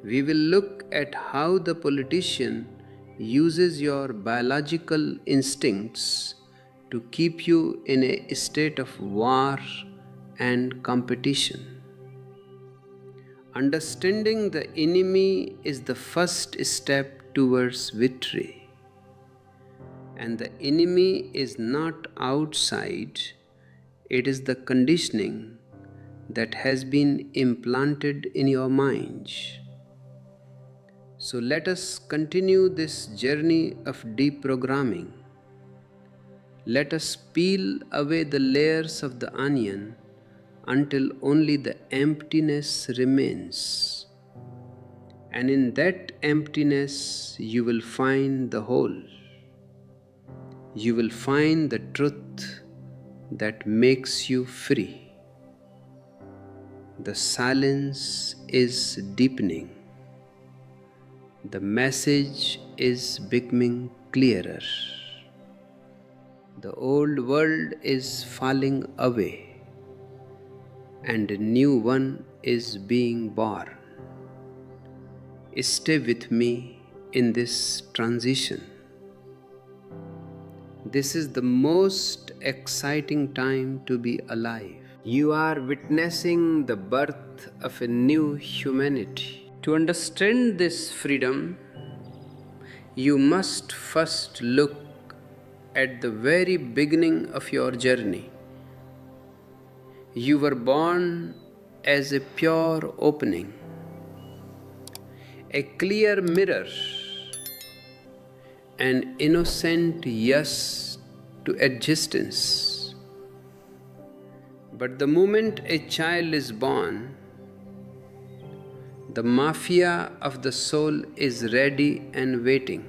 We will look at how the politician uses your biological instincts to keep you in a state of war and competition. Understanding the enemy is the first step towards victory. And the enemy is not outside, it is the conditioning that has been implanted in your mind. So let us continue this journey of deprogramming. Let us peel away the layers of the onion until only the emptiness remains. And in that emptiness, you will find the whole. You will find the truth that makes you free. The silence is deepening. The message is becoming clearer. The old world is falling away, and a new one is being born. Stay with me in this transition. This is the most exciting time to be alive. You are witnessing the birth of a new humanity. To understand this freedom, you must first look at the very beginning of your journey. You were born as a pure opening, a clear mirror, an innocent yes to existence. But the moment a child is born, the mafia of the soul is ready and waiting.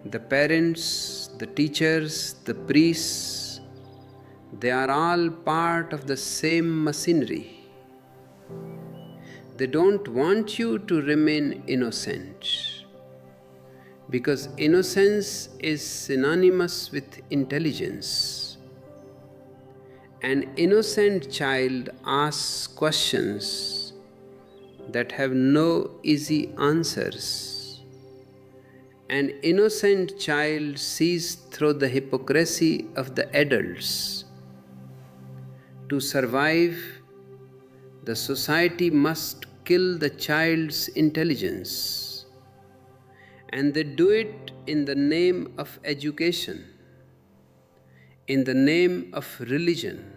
The parents, the teachers, the priests, they are all part of the same machinery. They don't want you to remain innocent, because innocence is synonymous with intelligence. An innocent child asks questions that have no easy answers. An innocent child sees through the hypocrisy of the adults. To survive, the society must kill the child's intelligence, and they do it in the name of education, in the name of religion,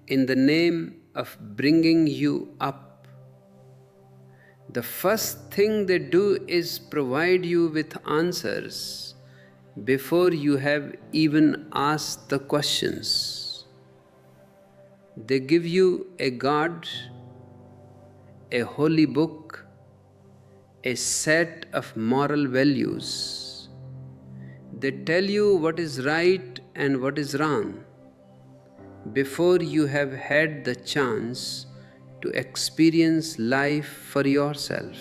in the name of bringing you up. The first thing they do is provide you with answers before you have even asked the questions. They give you a God, a holy book, a set of moral values. They tell you what is right and what is wrong before you have had the chance to experience life for yourself.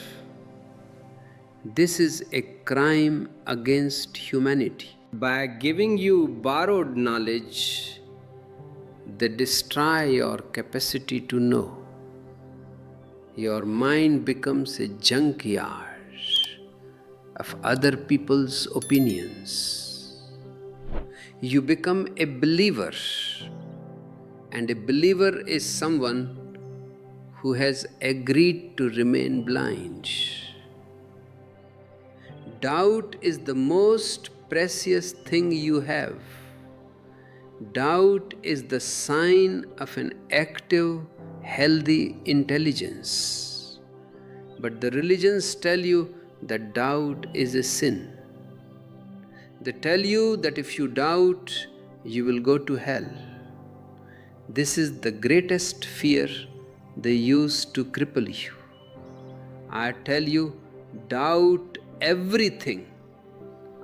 This is a crime against humanity. By giving you borrowed knowledge, they destroy your capacity to know. Your mind becomes a junkyard of other people's opinions. You become a believer, and a believer is someone who has agreed to remain blind. Doubt is the most precious thing you have. Doubt is the sign of an active, healthy intelligence. But the religions tell you that doubt is a sin. They tell you that if you doubt, you will go to hell. This is the greatest fear they use to cripple you. I tell you, doubt everything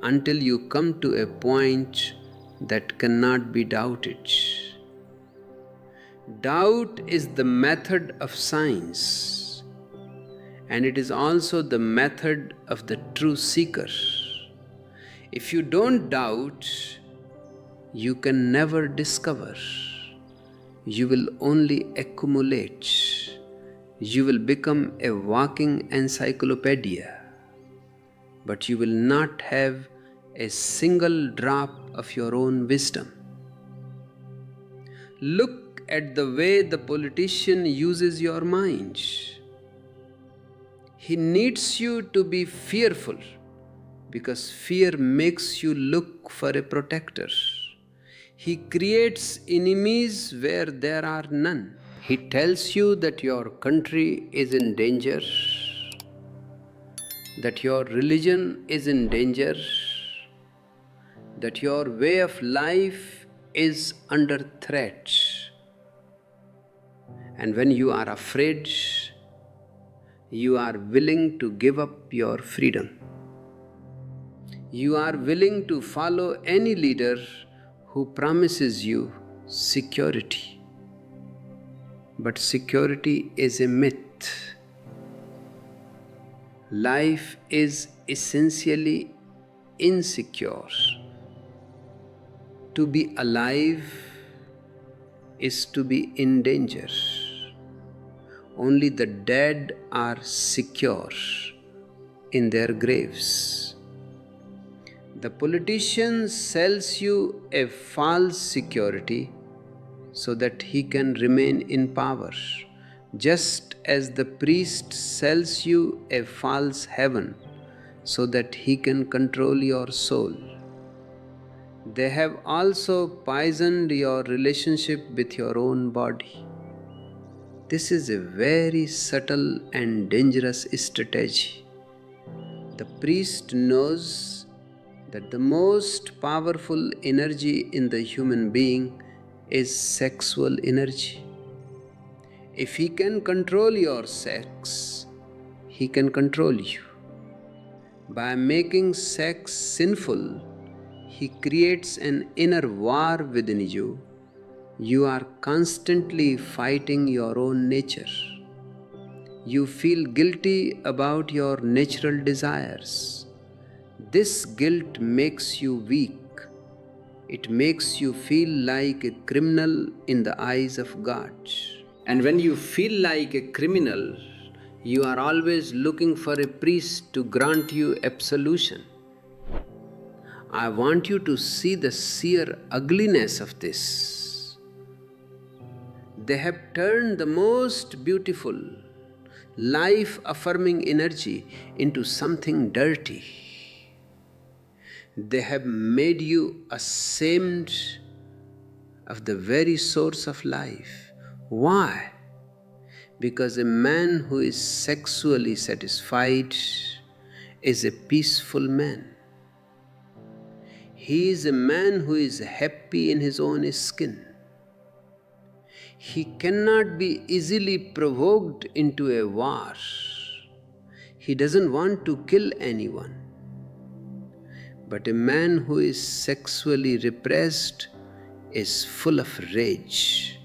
until you come to a point that cannot be doubted. Doubt is the method of science, and it is also the method of the true seeker. If you don't doubt, you can never discover. You will only accumulate. You will become a walking encyclopedia, but you will not have a single drop of your own wisdom. Look at the way the politician uses your mind. He needs you to be fearful because fear makes you look for a protector. He creates enemies where there are none. He tells you that your country is in danger, that your religion is in danger, that your way of life is under threat. And when you are afraid, you are willing to give up your freedom. You are willing to follow any leader who promises you security. But security is a myth. Life is essentially insecure. To be alive is to be in danger. Only the dead are secure in their graves. The politician sells you a false security so that he can remain in power, just as the priest sells you a false heaven so that he can control your soul. They have also poisoned your relationship with your own body. This is a very subtle and dangerous strategy. The priest knows that the most powerful energy in the human being is sexual energy. If he can control your sex, he can control you. By making sex sinful, he creates an inner war within you. You are constantly fighting your own nature. You feel guilty about your natural desires. This guilt makes you weak. It makes you feel like a criminal in the eyes of God. And when you feel like a criminal, you are always looking for a priest to grant you absolution. I want you to see the sheer ugliness of this. They have turned the most beautiful, life-affirming energy into something dirty. They have made you ashamed of the very source of life. Why? because a man who is sexually satisfied is a peaceful man. He is a man who is happy in his own skin. He cannot be easily provoked into a war. He doesn't want to kill anyone. But a man who is sexually repressed is full of rage.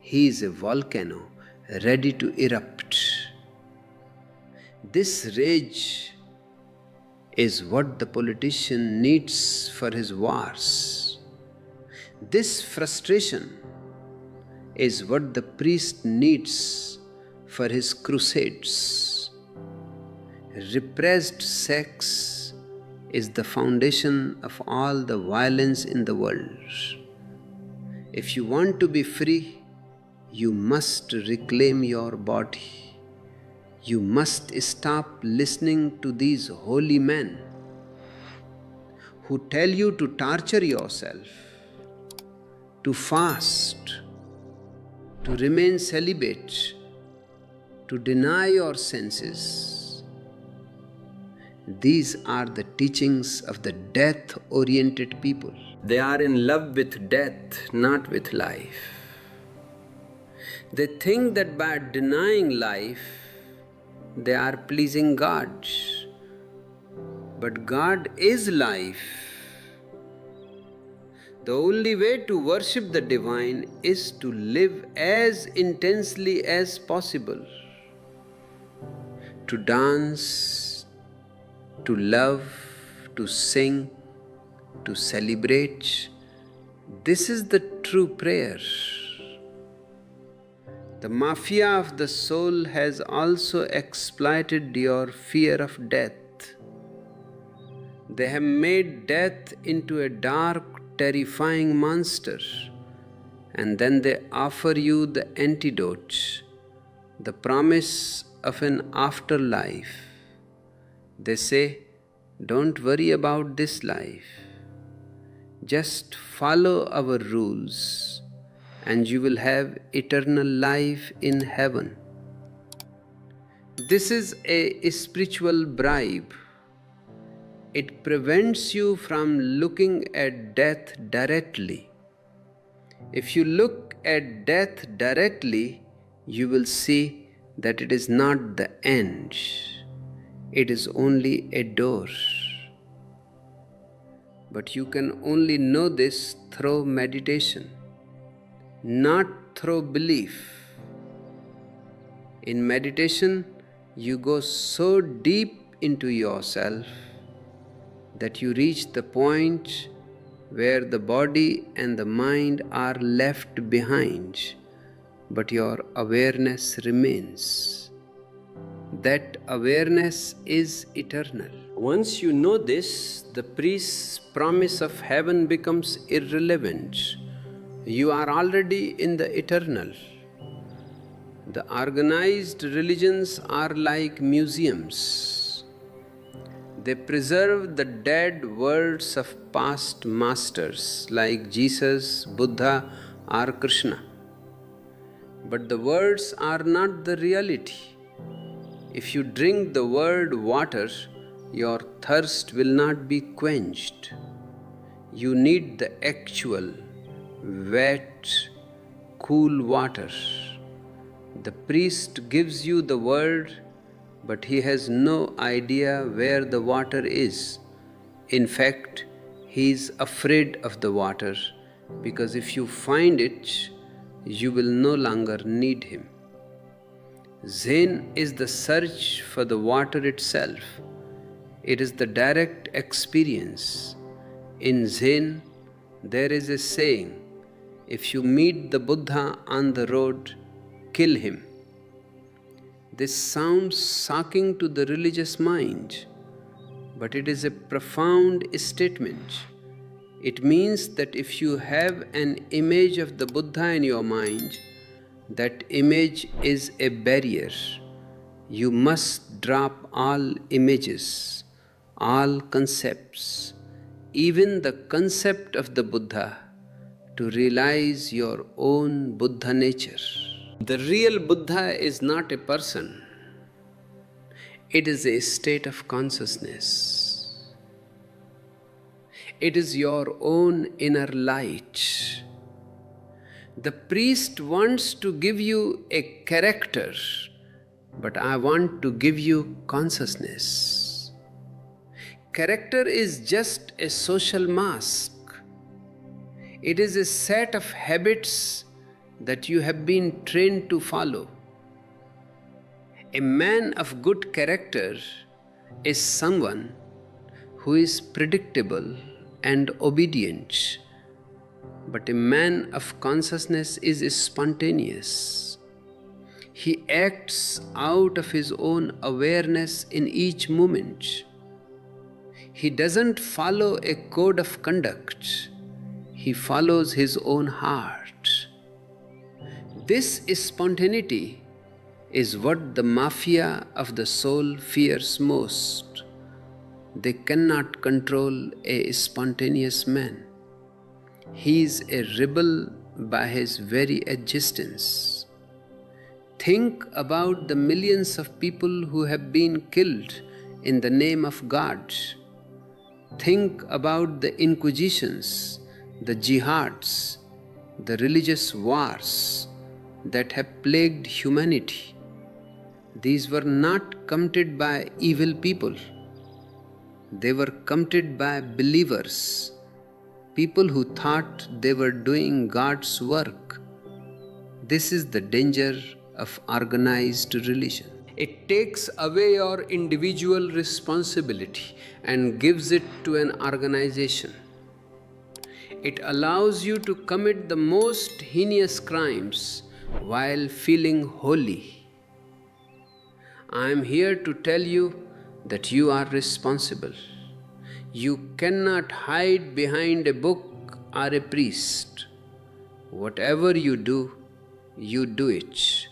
He is a volcano ready to erupt. This rage is what the politician needs for his wars. This frustration is what the priest needs for his crusades. Repressed sex is the foundation of all the violence in the world. If you want to be free, you must reclaim your body. You must stop listening to these holy men who tell you to torture yourself, to fast, to remain celibate, to deny your senses. These are the teachings of the death-oriented people. They are in love with death, not with life. They think that by denying life, they are pleasing God. But God is life. The only way to worship the divine is to live as intensely as possible. To dance, to love, to sing, to celebrate. This is the true prayer. The mafia of the soul has also exploited your fear of death. They have made death into a dark, terrifying monster, and then they offer you the antidote, the promise of an afterlife. They say, don't worry about this life. Just follow our rules, and you will have eternal life in heaven. This is a spiritual bribe. It prevents you from looking at death directly. If you look at death directly, you will see that it is not the end. It is only a door. But you can only know this through meditation, not through belief. In meditation, you go so deep into yourself that you reach the point where the body and the mind are left behind, but your awareness remains. That awareness is eternal. Once you know this, the priest's promise of heaven becomes irrelevant. You are already in the eternal. The organized religions are like museums. They preserve the dead words of past masters like Jesus, Buddha, or Krishna. But the words are not the reality. If you drink the word water, your thirst will not be quenched. You need the actual, wet, cool water. The priest gives you the word, but he has no idea where the water is. In fact, he is afraid of the water, because if you find it, you will no longer need him. Zen is the search for the water itself. It is the direct experience. In Zen, there is a saying, if you meet the Buddha on the road, kill him. This sounds shocking to the religious mind, but it is a profound statement. It means that if you have an image of the Buddha in your mind, that image is a barrier. You must drop all images, all concepts, even the concept of the Buddha, to realize your own Buddha nature. The real Buddha is not a person, it is a state of consciousness. It is your own inner light. The priest wants to give you a character, but I want to give you consciousness. Character is just a social mask. It is a set of habits that you have been trained to follow. A man of good character is someone who is predictable and obedient, but a man of consciousness is spontaneous. He acts out of his own awareness in each moment. He doesn't follow a code of conduct. He follows his own heart. This spontaneity is what the mafia of the soul fears most. They cannot control a spontaneous man. He is a rebel by his very existence. Think about the millions of people who have been killed in the name of God. Think about the inquisitions, the jihads, the religious wars that have plagued humanity. These were not committed by evil people. They were committed by believers, people who thought they were doing God's work. This is the danger of organized religion. It takes away your individual responsibility and gives it to an organization. It allows you to commit the most heinous crimes while feeling holy. I am here to tell you that you are responsible. You cannot hide behind a book or a priest. Whatever you do it.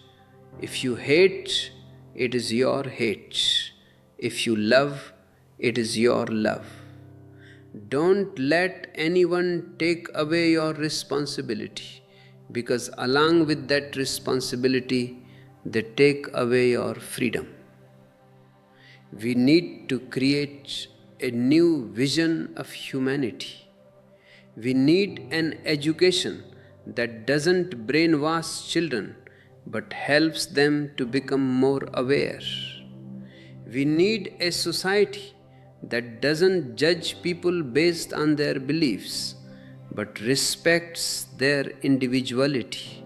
If you hate, it is your hate. If you love, it is your love. Don't let anyone take away your responsibility, because along with that responsibility, they take away your freedom. We need to create a new vision of humanity. We need an education that doesn't brainwash children but helps them to become more aware. We need a society that doesn't judge people based on their beliefs but respects their individuality.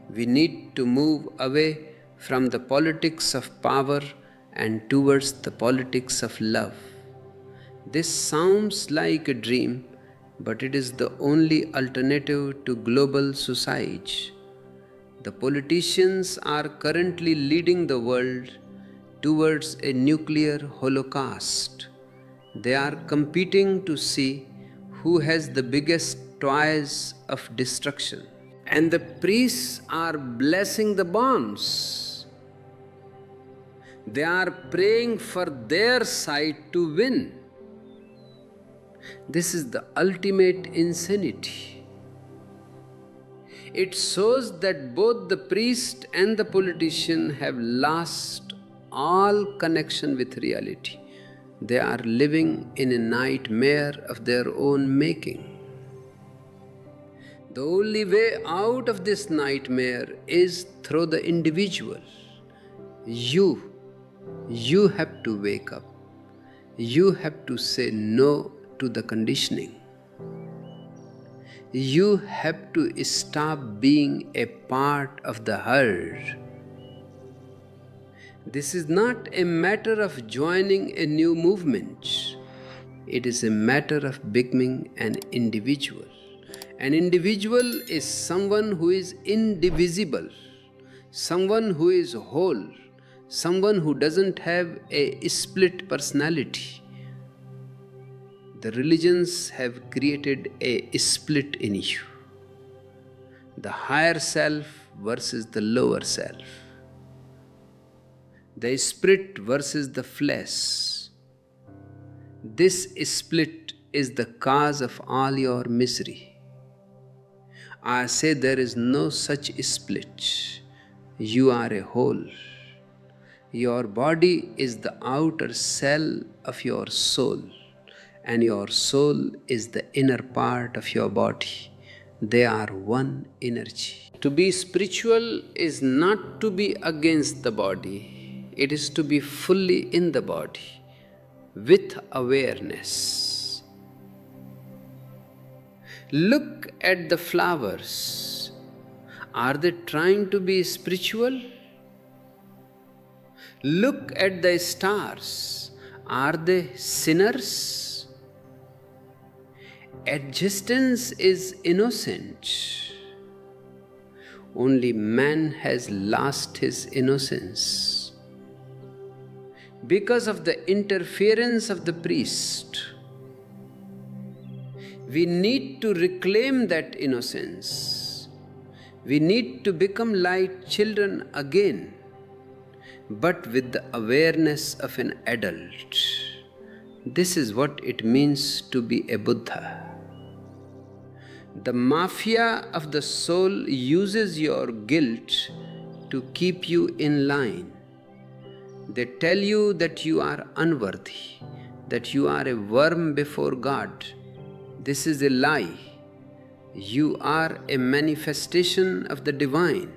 We need to move away from the politics of power and towards the politics of love. This sounds like a dream, but it is the only alternative to global suicide. The politicians are currently leading the world towards a nuclear holocaust. They are competing to see who has the biggest toys of destruction. And the priests are blessing the bombs. They are praying for their side to win. This is the ultimate insanity. It shows that both the priest and the politician have lost all connection with reality. They are living in a nightmare of their own making. The only way out of this nightmare is through the individual. You have to wake up. You have to say no to the conditioning. You have to stop being a part of the herd. This is not a matter of joining a new movement. It is a matter of becoming an individual. An individual is someone who is indivisible, someone who is whole, someone who doesn't have a split personality. The religions have created a split in you. The higher self versus the lower self. The spirit versus the flesh. This split is the cause of all your misery. I say there is no such split. You are a whole. Your body is the outer cell of your soul, and your soul is the inner part of your body. They are one energy. To be spiritual is not to be against the body, it is to be fully in the body with awareness. Look at the flowers. Are they trying to be spiritual? Look at the stars. Are they sinners? Existence is innocent. Only man has lost his innocence. Because of the interference of the priest, we need to reclaim that innocence. We need to become like children again, but with the awareness of an adult. This is what it means to be a Buddha. The mafia of the soul uses your guilt to keep you in line. They tell you that you are unworthy, that you are a worm before God. This is a lie. You are a manifestation of the divine.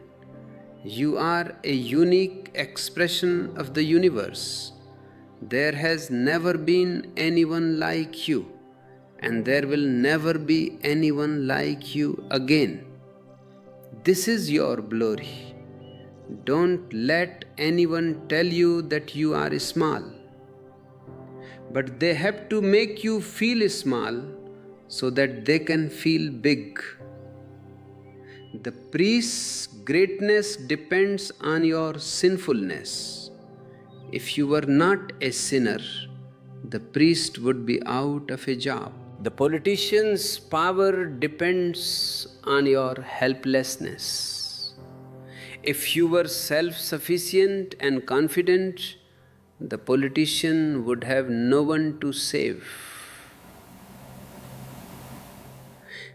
You are a unique expression of the universe. There has never been anyone like you, and there will never be anyone like you again. This is your glory. Don't let anyone tell you that you are small. But they have to make you feel small so that they can feel big. The priest's greatness depends on your sinfulness. If you were not a sinner, the priest would be out of a job. The politician's power depends on your helplessness. If you were self-sufficient and confident, the politician would have no one to save.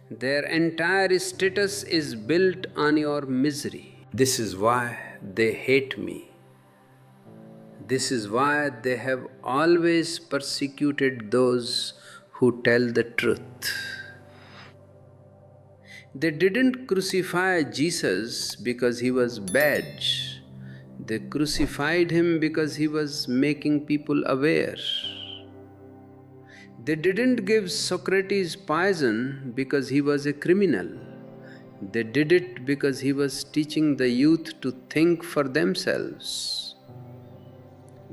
Their entire status is built on your misery. This is why they hate me. This is why they have always persecuted those who tell the truth. They didn't crucify Jesus because he was bad. They crucified him because he was making people aware. They didn't give Socrates poison because he was a criminal. They did it because he was teaching the youth to think for themselves.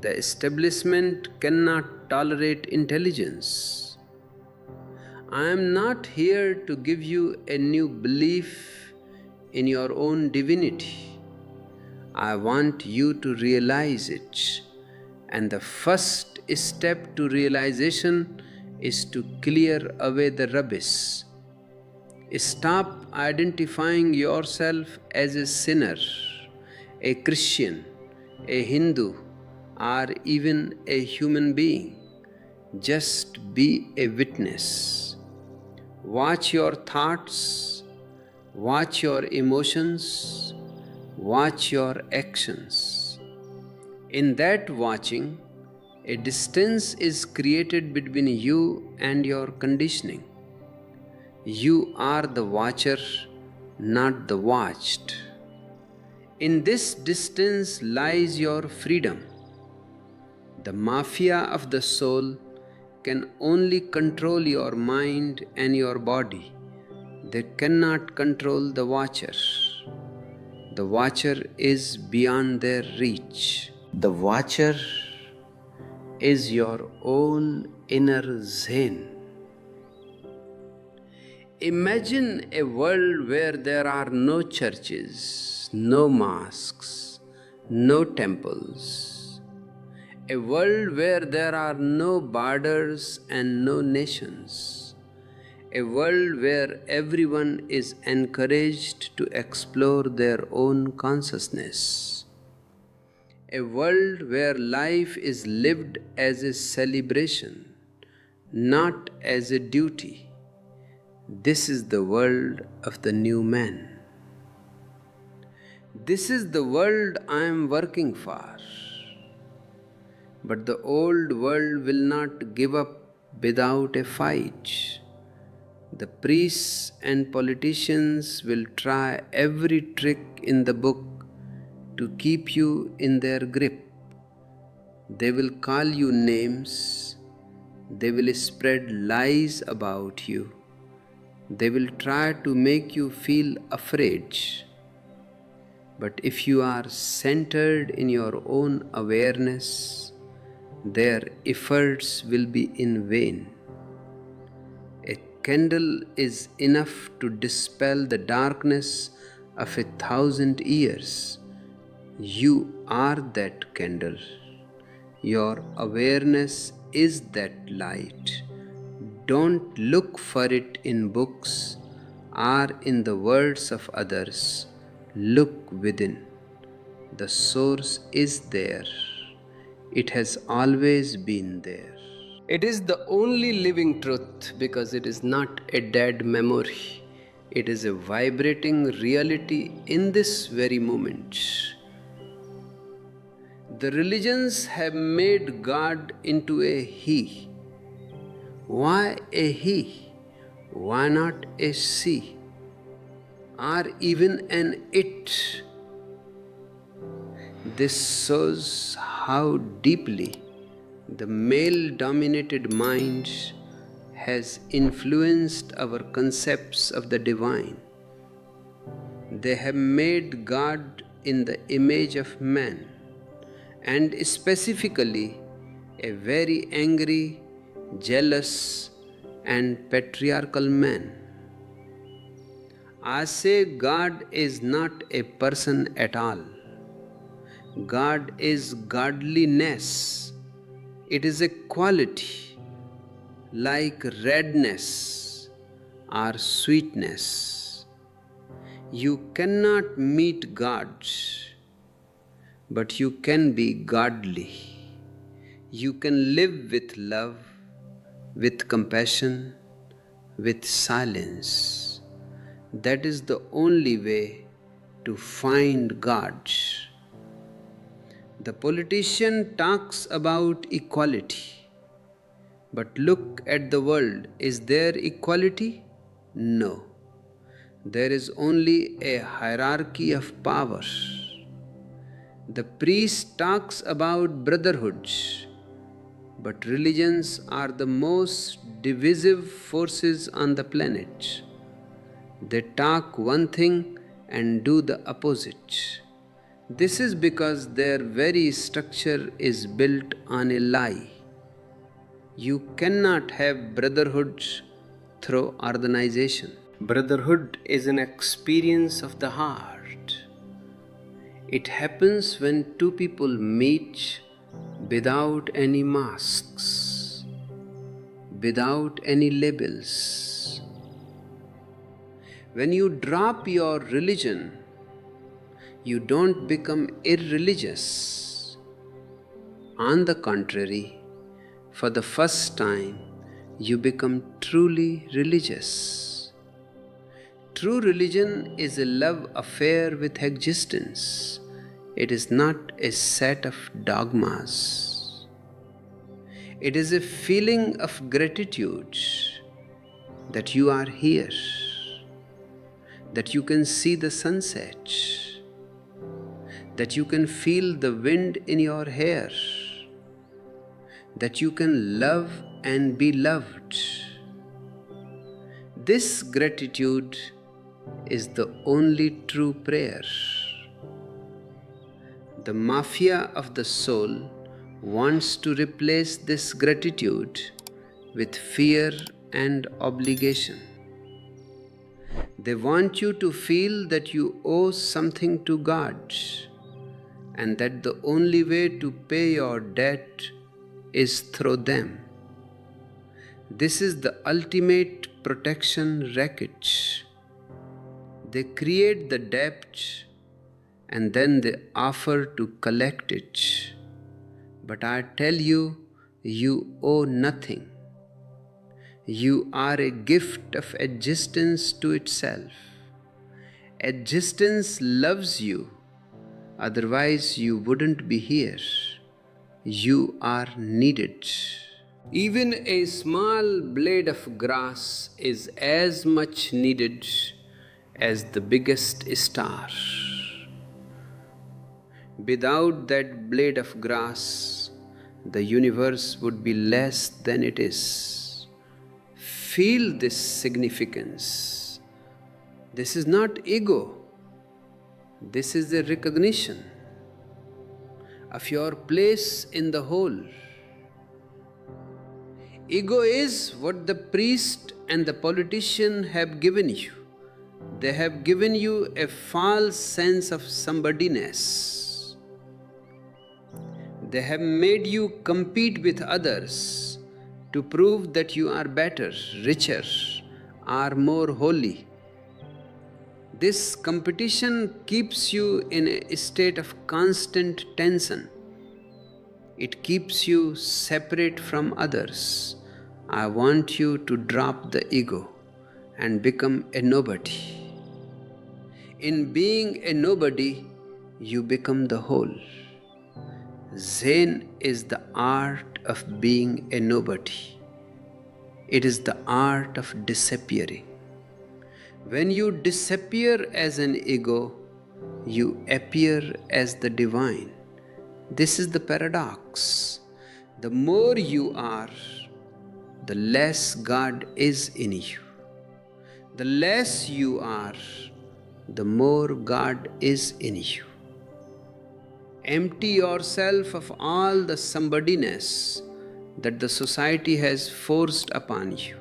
The establishment cannot tolerate intelligence. I am not here to give you a new belief in your own divinity. I want you to realize it. And the first step to realization is to clear away the rubbish. Stop identifying yourself as a sinner, a Christian, a Hindu, or even a human being. Just be a witness. Watch your thoughts, watch your emotions, watch your actions. In that watching, a distance is created between you and your conditioning. You are the watcher, not the watched. In this distance lies your freedom. The mafia of the soul can only control your mind and your body. They cannot control the watcher. The watcher is beyond their reach. The watcher is your own inner Zen. Imagine a world where there are no churches, no mosques, no temples. A world where there are no borders and no nations. A world where everyone is encouraged to explore their own consciousness. A world where life is lived as a celebration, not as a duty. This is the world of the new man. This is the world I am working for. But the old world will not give up without a fight. The priests and politicians will try every trick in the book to keep you in their grip. They will call you names. They will spread lies about you. They will try to make you feel afraid. But if you are centered in your own awareness, their efforts will be in vain. A candle is enough to dispel the darkness of 1,000 years. You are that candle. Your awareness is that light. Don't look for it in books or in the words of others. Look within. The source is there. It has always been there. It is the only living truth because it is not a dead memory. It is a vibrating reality in this very moment. The religions have made God into a he. Why a he? Why not a she? Or even an it? This shows how deeply the male-dominated mind has influenced our concepts of the divine. They have made God in the image of man, and specifically a very angry, jealous, and patriarchal man. I say God is not a person at all. God is godliness. It is a quality like redness or sweetness. You cannot meet God, but you can be godly. You can live with love, with compassion, with silence. That is the only way to find God. The politician talks about equality. But look at the world. Is there equality? No. There is only a hierarchy of power. The priest talks about brotherhood. But religions are the most divisive forces on the planet. They talk one thing and do the opposite. This is because their very structure is built on a lie. You cannot have brotherhood through organization. Brotherhood is an experience of the heart. It happens when two people meet without any masks, without any labels. When you drop your religion, you don't become irreligious. On the contrary, for the first time, you become truly religious. True religion is a love affair with existence. It is not a set of dogmas. It is a feeling of gratitude that you are here, that you can see the sunset, that you can feel the wind in your hair, that you can love and be loved. This gratitude is the only true prayer. The mafia of the soul wants to replace this gratitude with fear and obligation. They want you to feel that you owe something to God, and that the only way to pay your debt is through them. This is the ultimate protection racket. They create the debt and then they offer to collect it. But I tell you, you owe nothing. You are a gift of existence to itself. Existence loves you Otherwise, you wouldn't be here. You are needed. Even a small blade of grass is as much needed as the biggest star. Without that blade of grass, the universe would be less than it is. Feel this significance. This is not ego. This is the recognition of your place in the whole. Ego is what the priest and the politician have given you. They have given you a false sense of somebodyness. They have made you compete with others to prove that you are better, richer, or more holy. This competition keeps you in a state of constant tension. It keeps you separate from others. I want you to drop the ego and become a nobody. In being a nobody, you become the whole. Zen is the art of being a nobody. It is the art of disappearing. When you disappear as an ego, you appear as the divine. This is the paradox. The more you are, the less God is in you. The less you are, the more God is in you. Empty yourself of all the somebodyness that the society has forced upon you.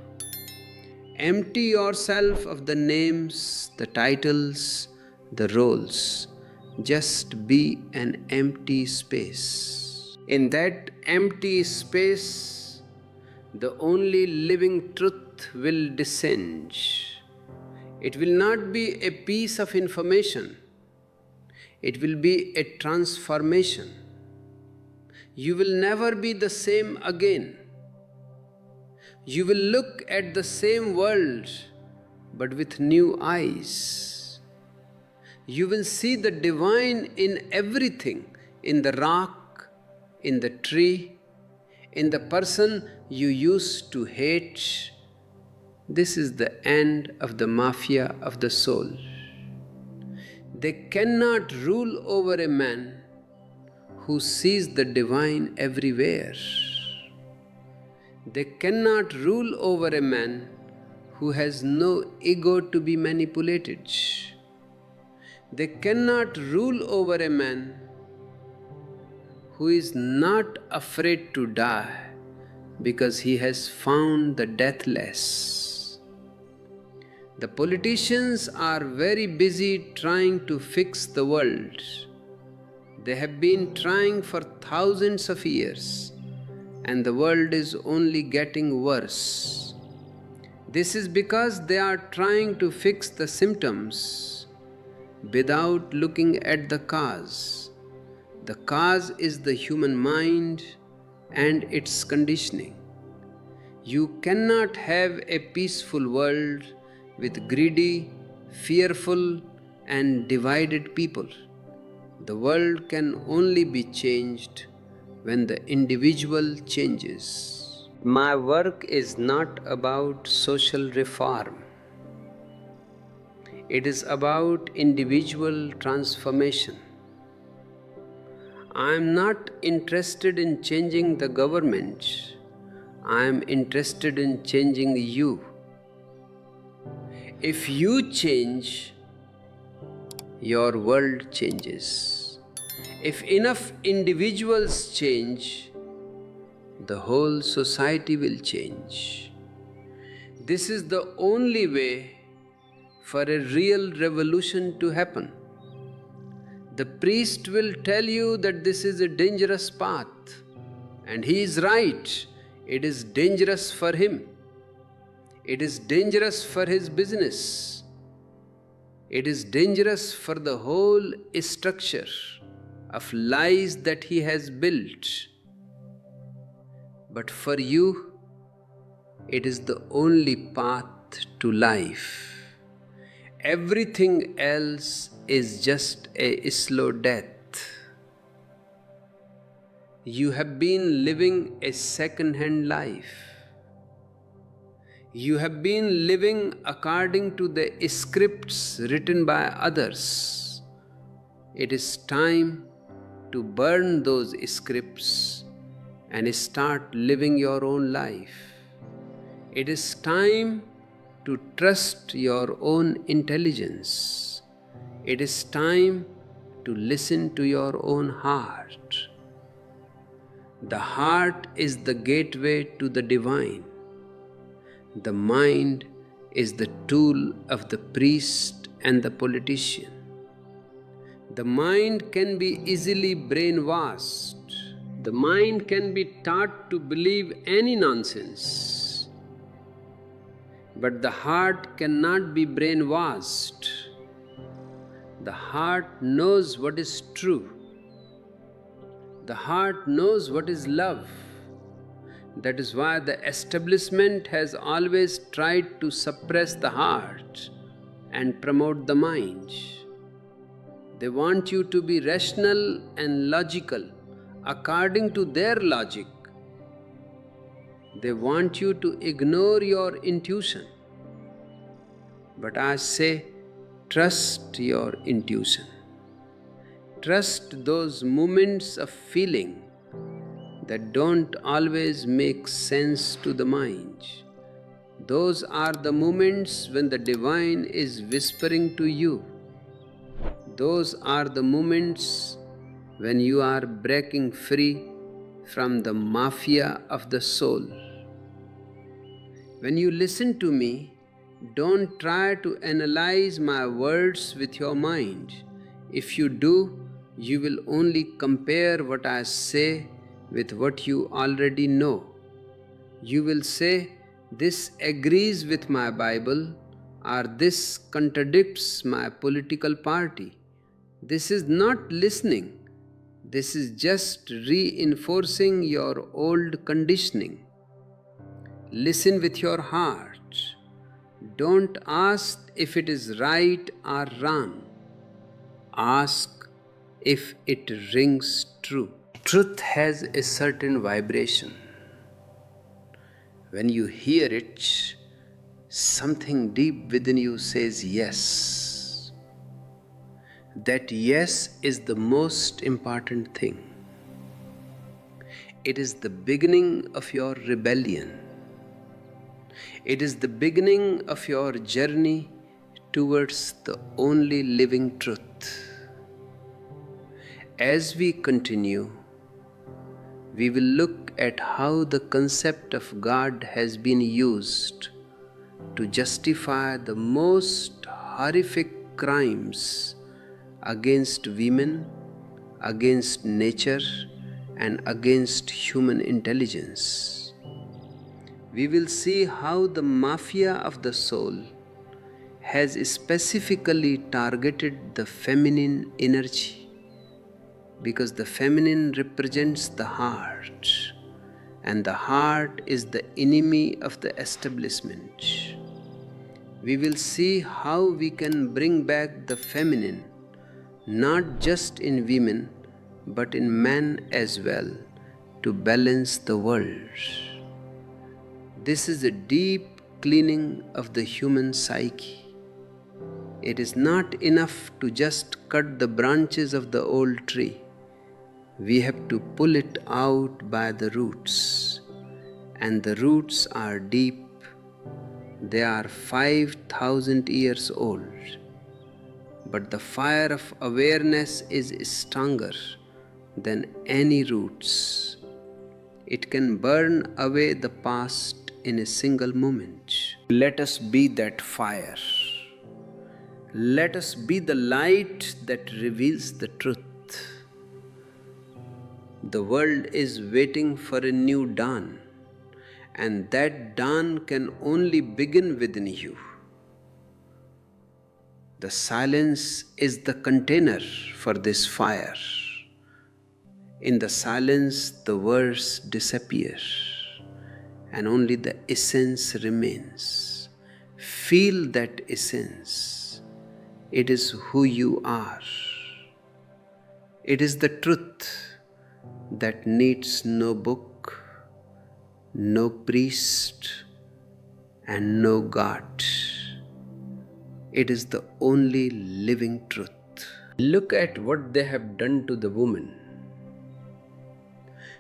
Empty yourself of the names, the titles, the roles. Just be an empty space. In that empty space, the only living truth will descend. It will not be a piece of information. It will be a transformation. You will never be the same again. You will look at the same world, but with new eyes. You will see the divine in everything, in the rock, in the tree, in the person you used to hate. This is the end of the mafia of the soul. They cannot rule over a man who sees the divine everywhere. They cannot rule over a man who has no ego to be manipulated. They cannot rule over a man who is not afraid to die because he has found the deathless. The politicians are very busy trying to fix the world. They have been trying for thousands of years, and the world is only getting worse. This is because they are trying to fix the symptoms without looking at the cause. The cause is the human mind and its conditioning. You cannot have a peaceful world with greedy, fearful, and divided people. The world can only be changed when the individual changes. My work is not about social reform. It is about individual transformation. I am not interested in changing the government. I am interested in changing you. If you change, your world changes. If enough individuals change, the whole society will change. This is the only way for a real revolution to happen. The priest will tell you that this is a dangerous path, and he is right. It is dangerous for him. It is dangerous for his business. It is dangerous for the whole structure of lies that he has built. But for you, it is the only path to life. Everything else is just a slow death. you have been living a second-hand life. You have been living according to the scripts written by others. It is time to burn those scripts and start living your own life. It is time to trust your own intelligence. It is time to listen to your own heart. The heart is the gateway to the divine. The mind is the tool of the priest and the politician. The mind can be easily brainwashed. The mind can be taught to believe any nonsense. But the heart cannot be brainwashed. The heart knows what is true. The heart knows what is love. That is why the establishment has always tried to suppress the heart and promote the mind. They want you to be rational and logical according to their logic. They want you to ignore your intuition. But I say, trust your intuition. Trust those moments of feeling that don't always make sense to the mind. Those are the moments when the divine is whispering to you. Those are the moments when you are breaking free from the mafia of the soul. When you listen to me, don't try to analyze my words with your mind. If you do, you will only compare what I say with what you already know. You will say, this agrees with my Bible, or this contradicts my political party. This is not listening. This is just reinforcing your old conditioning. Listen with your heart. Don't ask if it is right or wrong. Ask if it rings true. Truth has a certain vibration. When you hear it, something deep within you says yes. That yes is the most important thing. It is the beginning of your rebellion. It is the beginning of your journey towards the only living truth. As we continue, we will look at how the concept of God has been used to justify the most horrific crimes against women, against nature, and against human intelligence. We will see how the mafia of the soul has specifically targeted the feminine energy, because the feminine represents the heart, and the heart is the enemy of the establishment. We will see how we can bring back the feminine, not just in women, but in men as well, to balance the world. This is a deep cleaning of the human psyche. It is not enough to just cut the branches of the old tree. We have to pull it out by the roots. And the roots are deep. They are 5,000 years old. But the fire of awareness is stronger than any roots. It can burn away the past in a single moment. Let us be that fire. Let us be the light that reveals the truth. The world is waiting for a new dawn, and that dawn can only begin within you. The silence is the container for this fire. In the silence, the words disappear, and only the essence remains. Feel that essence. It is who you are. It is the truth. that needs no book, no priest, and no God. It is the only living truth. Look at what they have done to the woman.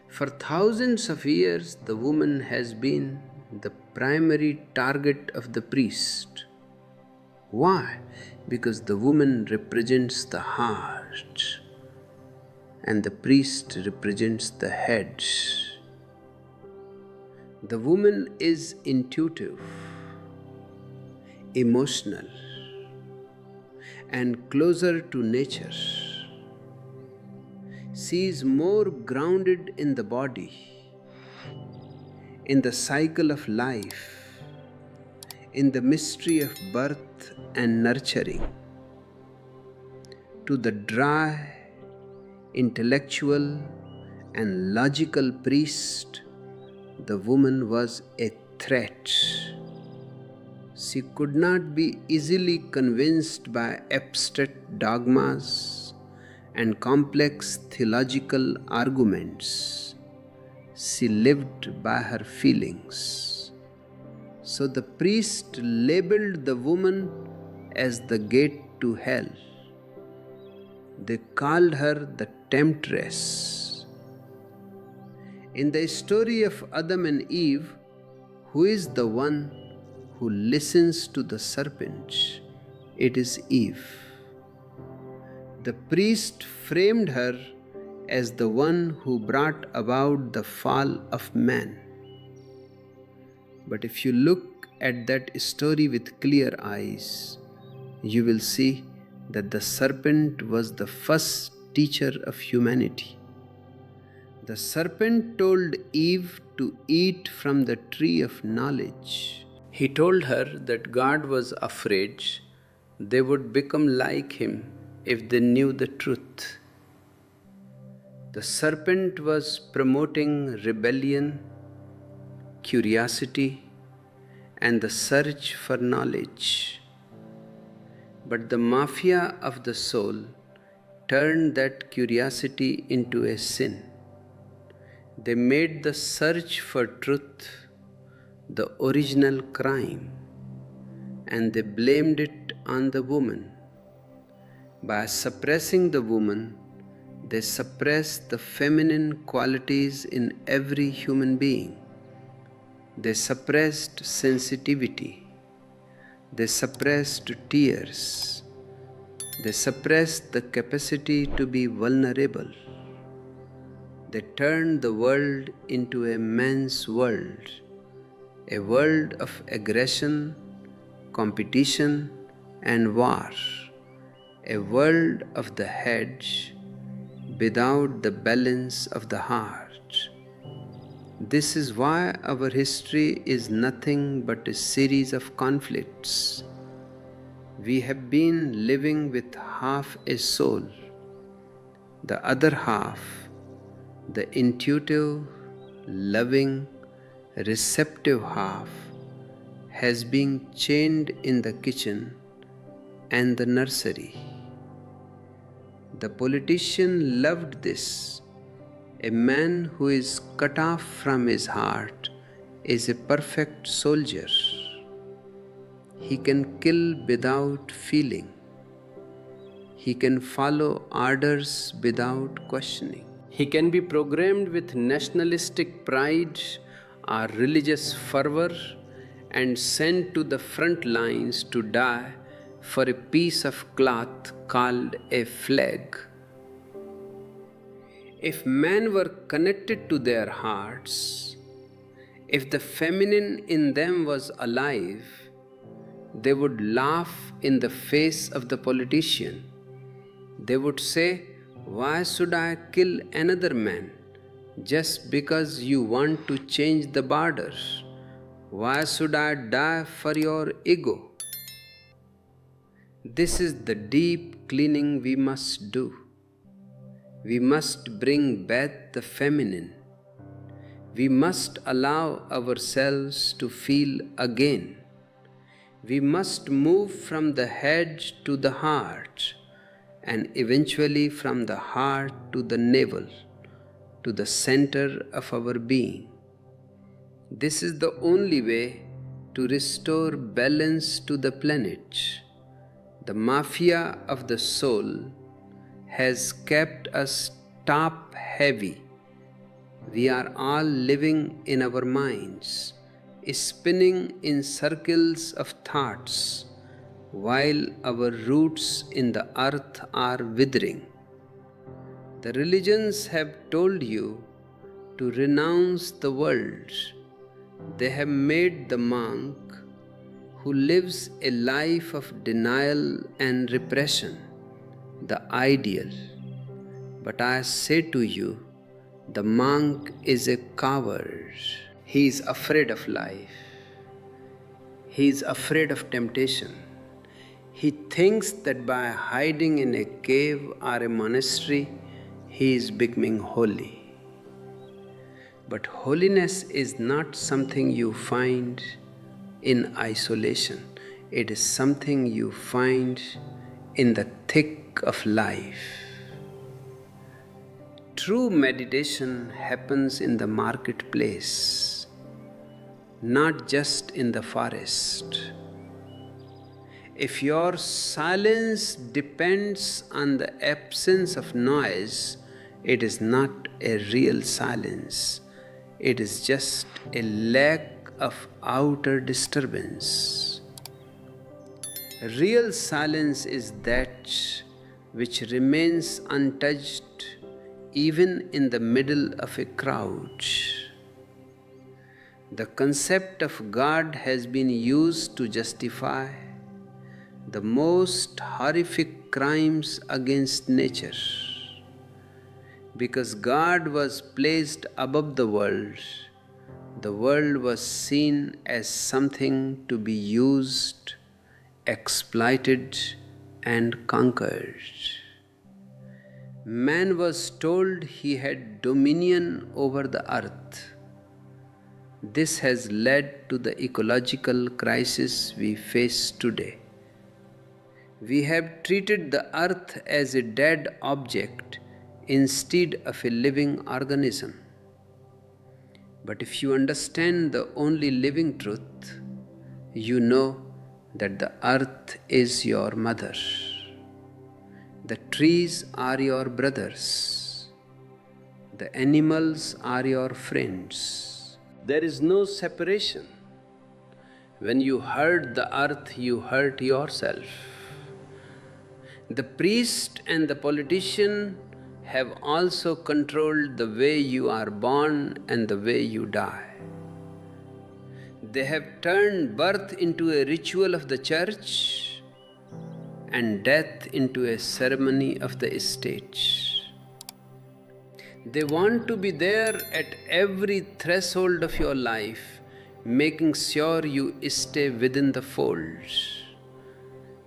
For thousands of years, the woman has been the primary target of the priest. Why? Because the woman represents the heart and the priest represents the head. The woman is intuitive, emotional, and closer to nature. She is more grounded in the body, in the cycle of life, in the mystery of birth and nurturing. To the dry, intellectual, and logical priest, the woman was a threat. She could not be easily convinced by abstract dogmas and complex theological arguments. She lived by her feelings. So the priest labeled the woman as the gate to hell. They called her the temptress. In the story of Adam and Eve, who is the one who listens to the serpent? It is Eve. The priest framed her as the one who brought about the fall of man. But if you look at that story with clear eyes, you will see that the serpent was the first teacher of humanity. The serpent told Eve to eat from the tree of knowledge. He told her that God was afraid they would become like him if they knew the truth. The serpent was promoting rebellion, curiosity, and the search for knowledge. But the mafia of the soul turned that curiosity into a sin. They made the search for truth the original crime, and they blamed it on the woman. By suppressing the woman, they suppressed the feminine qualities in every human being. They suppressed sensitivity. They suppressed tears. They suppressed the capacity to be vulnerable. They turned the world into a man's world, a world of aggression, competition, and war, a world of the head without the balance of the heart. This is why our history is nothing but a series of conflicts. We have been living with half a soul. The other half, the intuitive, loving, receptive half, has been chained in the kitchen and the nursery. The politician loved this. A man who is cut off from his heart is a perfect soldier. He can kill without feeling. He can follow orders without questioning. He can be programmed with nationalistic pride or religious fervor and sent to the front lines to die for a piece of cloth called a flag. If men were connected to their hearts, if the feminine in them was alive, they would laugh in the face of the politician. They would say, "Why should I kill another man just because you want to change the border? Why should I die for your ego?" This is the deep cleaning we must do. We must bring back the feminine. We must allow ourselves to feel again. We must move from the head to the heart, and eventually from the heart to the navel, to the center of our being. This is the only way to restore balance to the planet. The mafia of the soul has kept us top heavy. We are all living in our minds, spinning in circles of thoughts, while our roots in the earth are withering. The religions have told you to renounce the world. They have made the monk who lives a life of denial and repression the ideal. But I say to you, the monk is a coward. He is afraid of life. He is afraid of temptation. He thinks that by hiding in a cave or a monastery, he is becoming holy. But holiness is not something you find in isolation. It is something you find in the thick of life. True meditation happens in the marketplace, not just in the forest. If your silence depends on the absence of noise, it is not a real silence. It is just a lack of outer disturbance. Real silence is that which remains untouched even in the middle of a crowd. The concept of God has been used to justify the most horrific crimes against nature. Because God was placed above the world was seen as something to be used, exploited, and conquered. Man was told he had dominion over the earth. This has led to the ecological crisis we face today. We have treated the earth as a dead object instead of a living organism. But if you understand the only living truth, you know that the earth is your mother. The trees are your brothers. The animals are your friends. There is no separation. When you hurt the earth, you hurt yourself. The priest and the politician have also controlled the way you are born and the way you die. They have turned birth into a ritual of the church and death into a ceremony of the state. They want to be there at every threshold of your life, making sure you stay within the fold.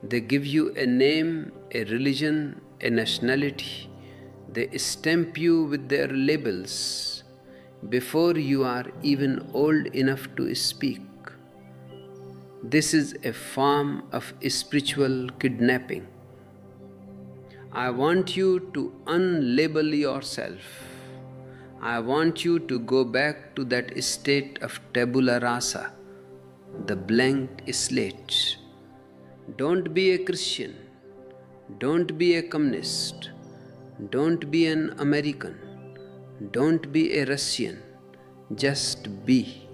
They give you a name, a religion, a nationality. They stamp you with their labels before you are even old enough to speak. This is a form of spiritual kidnapping. I want you to unlabel yourself. I want you to go back to that state of tabula rasa, the blank slate. Don't be a Christian. Don't be a communist. Don't be an American. Don't be a Russian. Just be.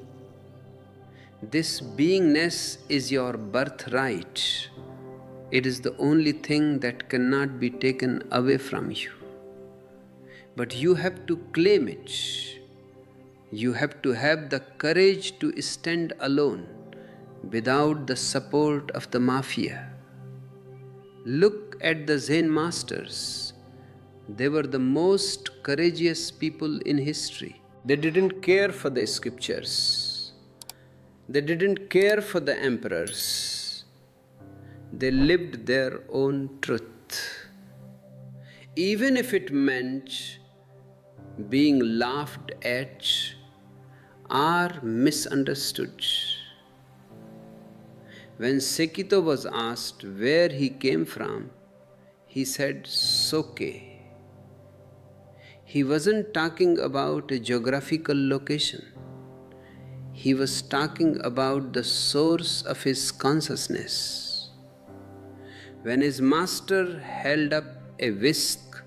This beingness is your birthright. It is the only thing that cannot be taken away from you. But you have to claim it. You have to have the courage to stand alone without the support of the mafia. Look at the Zen masters. They were the most courageous people in history. They didn't care for the scriptures. They didn't care for the emperors. They lived their own truth. Even if it meant being laughed at or misunderstood. When Sekito was asked where he came from, he said, Soke. He wasn't talking about a geographical location. He was talking about the source of his consciousness. When his master held up a whisk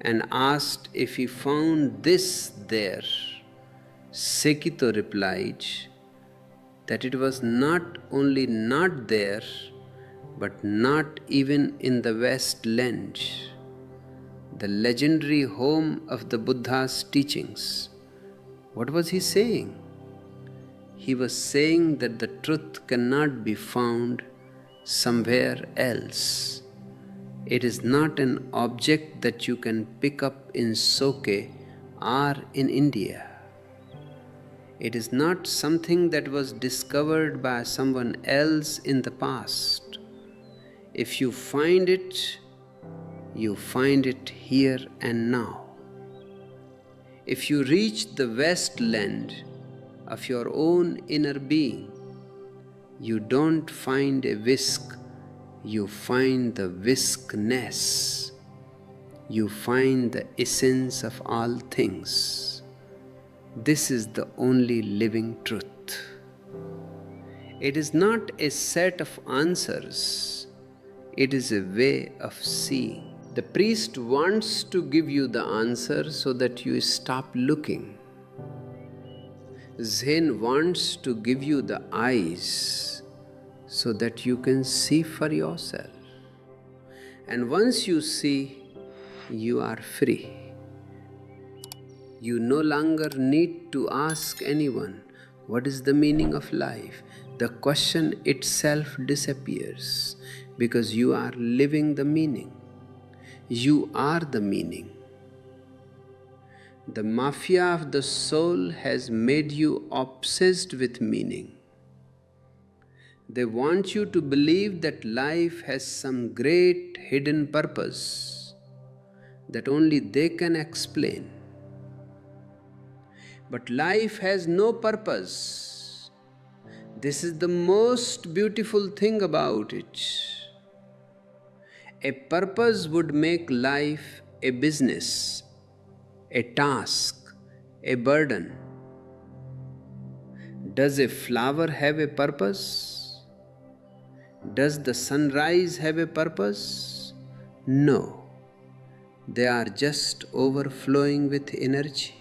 and asked if he found this there, Sekito replied that it was not only not there, but not even in the West Land, the legendary home of the Buddha's teachings. What was he saying? He was saying that the truth cannot be found somewhere else. It is not an object that you can pick up in Soke or in India. It is not something that was discovered by someone else in the past. If you find it, you find it here and now. If you reach the West Land of your own inner being, you don't find a whisk, you find the whiskness. You find the essence of all things. This is the only living truth. It is not a set of answers, it is a way of seeing. The priest wants to give you the answer so that you stop looking. Zen wants to give you the eyes so that you can see for yourself. And once you see, you are free. You no longer need to ask anyone, what is the meaning of life? The question itself disappears because you are living the meaning. You are the meaning. The mafia of the soul has made you obsessed with meaning. They want you to believe that life has some great hidden purpose that only they can explain. But life has no purpose. This is the most beautiful thing about it. A purpose would make life a business, a task, a burden. Does a flower have a purpose? Does the sunrise have a purpose? No. They are just overflowing with energy.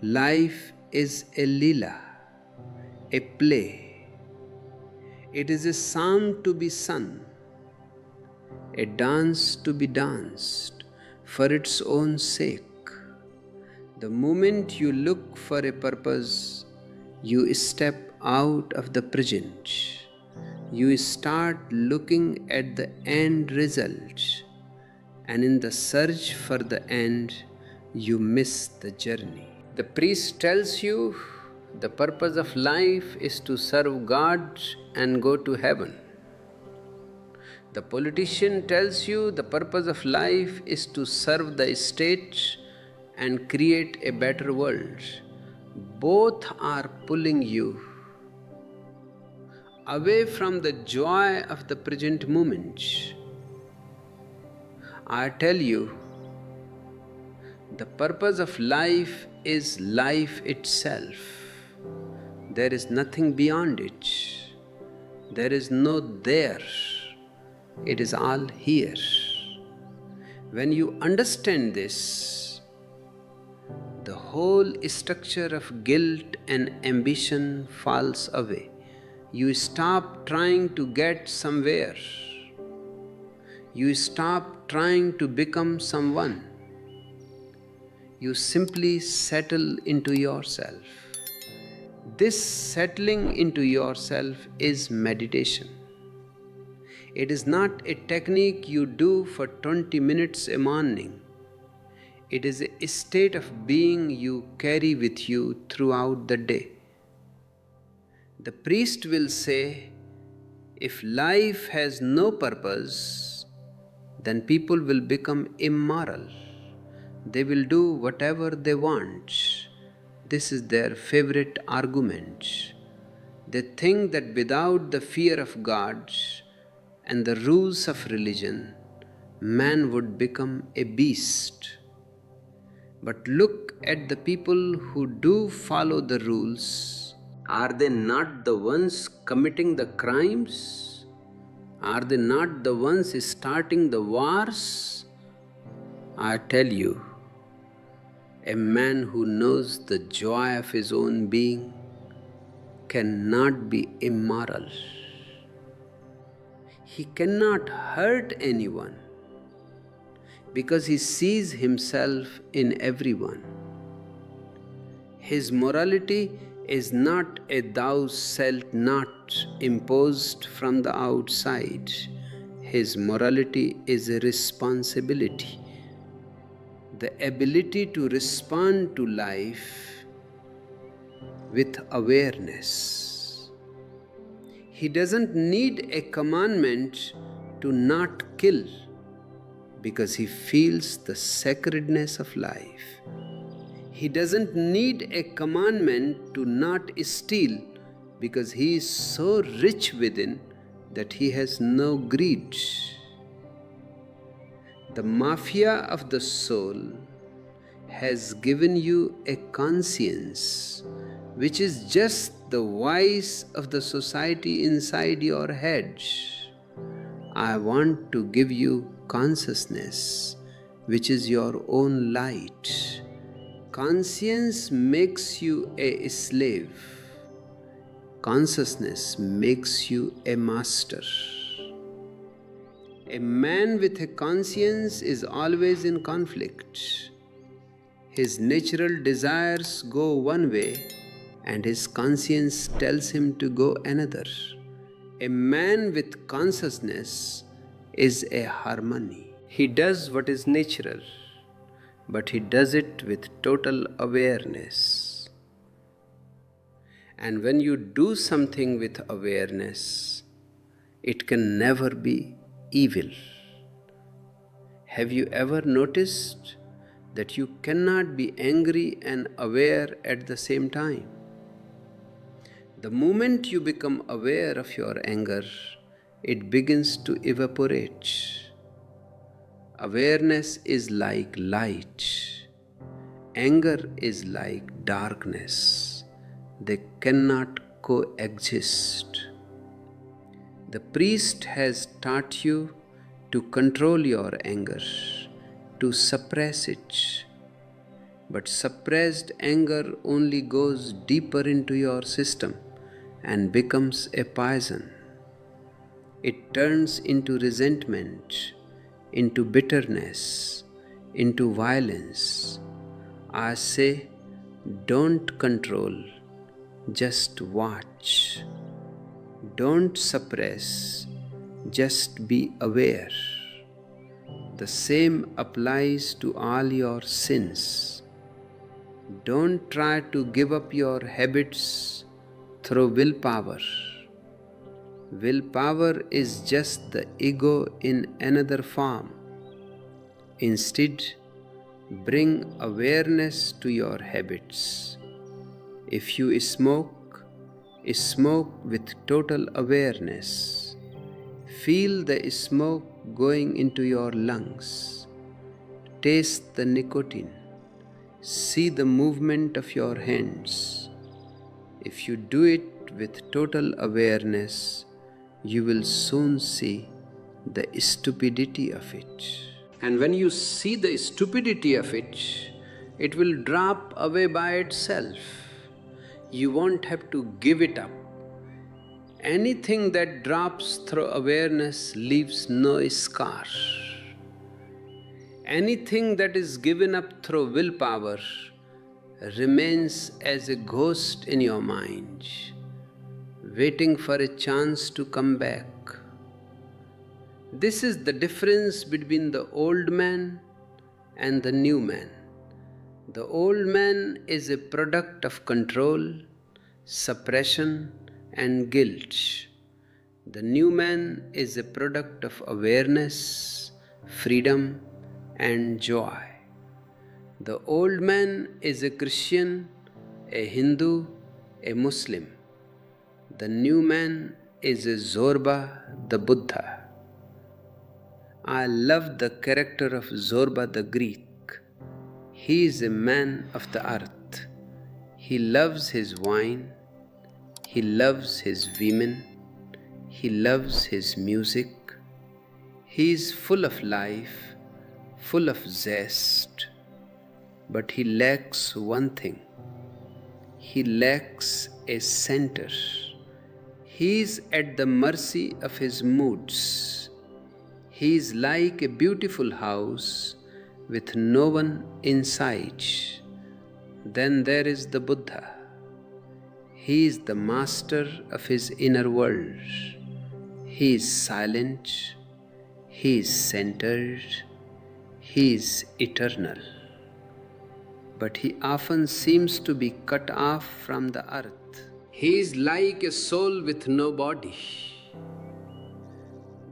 Life is a lila, a play. It is a psalm to be sung, a dance to be danced for its own sake. The moment you look for a purpose, you step out of the present. You start looking at the end result, and in the search for the end, you miss the journey. The priest tells you the purpose of life is to serve God and go to heaven. The politician tells you the purpose of life is to serve the state and create a better world. Both are pulling you away from the joy of the present moment. I tell you, the purpose of life is life itself. There is nothing beyond it. There is no there. It is all here. When you understand this, the whole structure of guilt and ambition falls away. You stop trying to get somewhere. You stop trying to become someone. You simply settle into yourself. This settling into yourself is meditation. It is not a technique you do for 20 minutes a morning. It is a state of being you carry with you throughout the day. The priest will say, if life has no purpose, then people will become immoral. They will do whatever they want. This is their favorite argument. They think that without the fear of God and the rules of religion, man would become a beast. But look at the people who do follow the rules. Are they not the ones committing the crimes? Are they not the ones starting the wars? I tell you, a man who knows the joy of his own being cannot be immoral. He cannot hurt anyone because he sees himself in everyone. His morality is not a thou shalt not imposed from the outside. His morality is a responsibility, the ability to respond to life with awareness. He doesn't need a commandment to not kill because he feels the sacredness of life. He doesn't need a commandment to not steal because he is so rich within that he has no greed. The mafia of the soul has given you a conscience which is just the vice of the society inside your head. I want to give you consciousness, which is your own light. Conscience makes you a slave. Consciousness makes you a master. A man with a conscience is always in conflict. His natural desires go one way, and his conscience tells him to go another. A man with consciousness is a harmony. He does what is natural, but he does it with total awareness. And when you do something with awareness, it can never be evil. Have you ever noticed that you cannot be angry and aware at the same time? The moment you become aware of your anger, it begins to evaporate. Awareness is like light. Anger is like darkness. They cannot coexist. The priest has taught you to control your anger, to suppress it. But suppressed anger only goes deeper into your system and becomes a poison. It turns into resentment, into bitterness, into violence. I say, don't control, just watch. Don't suppress, just be aware. The same applies to all your sins. Don't try to give up your habits through willpower. Willpower is just the ego in another form. Instead, bring awareness to your habits. If you smoke, smoke with total awareness. Feel the smoke going into your lungs. Taste the nicotine. See the movement of your hands. If you do it with total awareness, you will soon see the stupidity of it. And when you see the stupidity of it, it will drop away by itself. You won't have to give it up. Anything that drops through awareness leaves no scar. Anything that is given up through willpower remains as a ghost in your mind, waiting for a chance to come back. This is the difference between the old man and the new man. The old man is a product of control, suppression, and guilt. The new man is a product of awareness, freedom, and joy. The old man is a Christian, a Hindu, a Muslim. The new man is a Zorba, the Buddha. I love the character of Zorba the Greek. He is a man of the earth. He loves his wine, he loves his women, he loves his music. He is full of life, full of zest, but he lacks one thing. He lacks a center. He is at the mercy of his moods. He is like a beautiful house with no one inside. Then there is the Buddha. He is the master of his inner world. He is silent. He is centered. He is eternal. But he often seems to be cut off from the earth. He is like a soul with no body.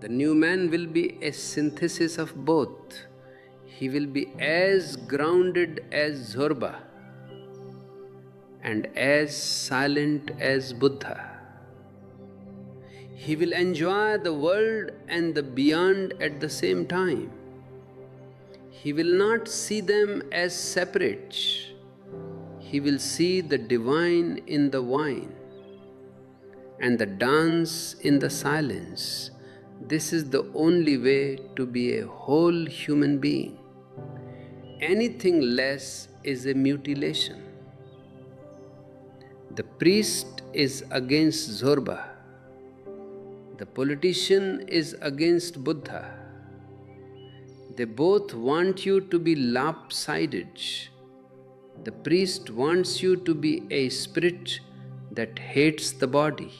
The new man will be a synthesis of both. He will be as grounded as Zorba and as silent as Buddha. He will enjoy the world and the beyond at the same time. He will not see them as separate. He will see the divine in the wine and the dance in the silence. This is the only way to be a whole human being. Anything less is a mutilation. The priest is against Zorba. The politician is against Buddha. They both want you to be lopsided. The priest wants you to be a spirit that hates the body.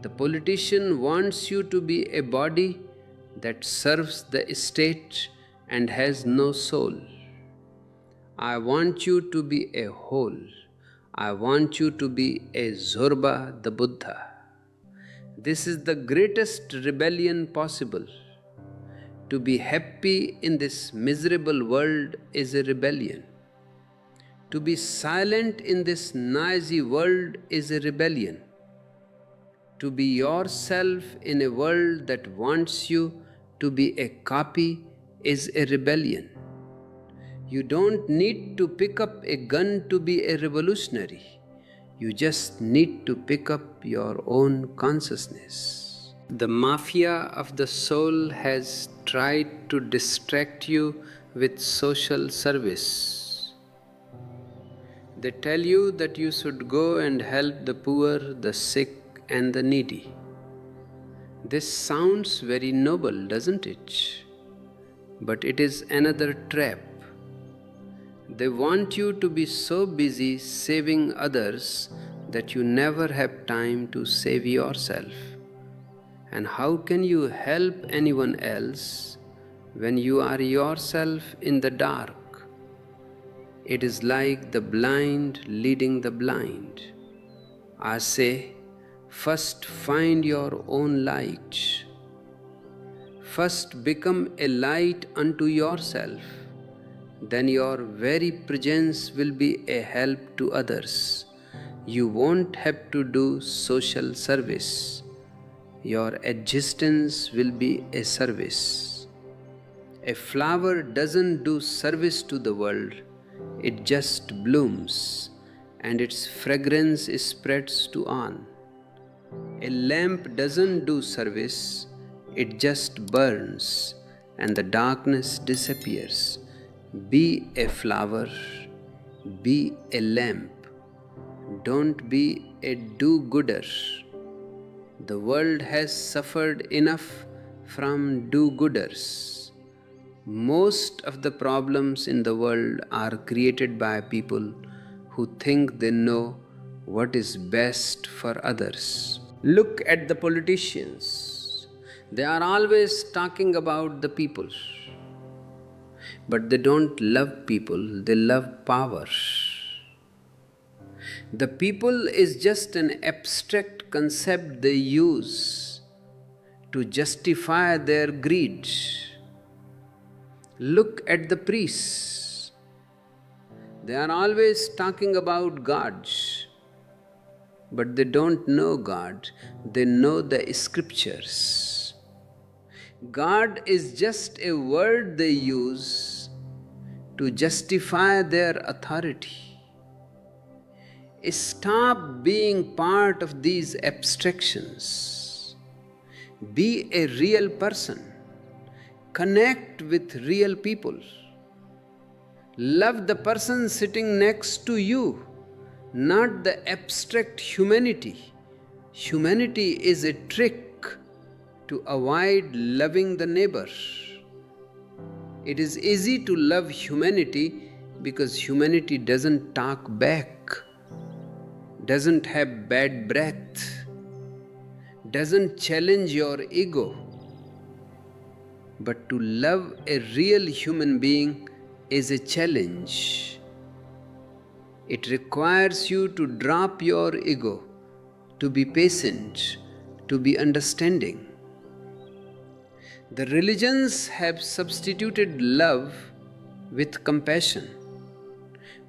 The politician wants you to be a body that serves the state and has no soul. I want you to be a whole. I want you to be a Zorba the Buddha. This is the greatest rebellion possible. To be happy in this miserable world is a rebellion. To be silent in this noisy world is a rebellion. To be yourself in a world that wants you to be a copy is a rebellion. You don't need to pick up a gun to be a revolutionary. You just need to pick up your own consciousness. The mafia of the soul has tried to distract you with social service. They tell you that you should go and help the poor, the sick, and the needy. This sounds very noble, doesn't it? But it is another trap. They want you to be so busy saving others that you never have time to save yourself. And how can you help anyone else when you are yourself in the dark? It is like the blind leading the blind. I say, first find your own light. First become a light unto yourself. Then your very presence will be a help to others. You won't have to do social service. Your existence will be a service. A flower doesn't do service to the world. It just blooms, and its fragrance spreads to all. A lamp doesn't do service. It just burns, and the darkness disappears. Be a flower, be a lamp. Don't be a do-gooder. The world has suffered enough from do-gooders. Most of the problems in the world are created by people who think they know what is best for others. Look at the politicians. They are always talking about the people. But they don't love people, they love power. The people is just an abstract concept they use to justify their greed. Look at the priests. They are always talking about God, but they don't know God, they know the scriptures. God is just a word they use to justify their authority. Stop being part of these abstractions. Be a real person. Connect with real people. Love the person sitting next to you, not the abstract humanity. Humanity is a trick to avoid loving the neighbor. It is easy to love humanity because humanity doesn't talk back, doesn't have bad breath, doesn't challenge your ego. But to love a real human being is a challenge. It requires you to drop your ego, to be patient, to be understanding. The religions have substituted love with compassion,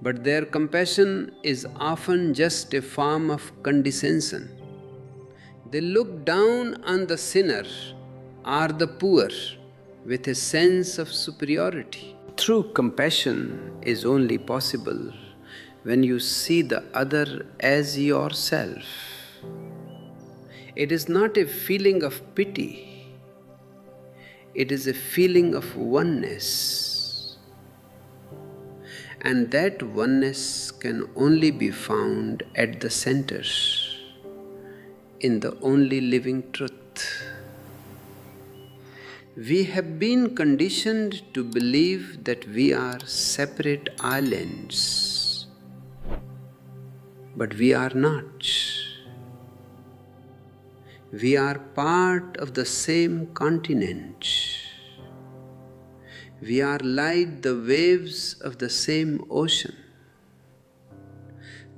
but their compassion is often just a form of condescension. They look down on the sinner or the poor with a sense of superiority. True compassion is only possible when you see the other as yourself. It is not a feeling of pity, it is a feeling of oneness. And that oneness can only be found at the center, in the only living truth. We have been conditioned to believe that we are separate islands, but we are not. We are part of the same continent. We are like the waves of the same ocean.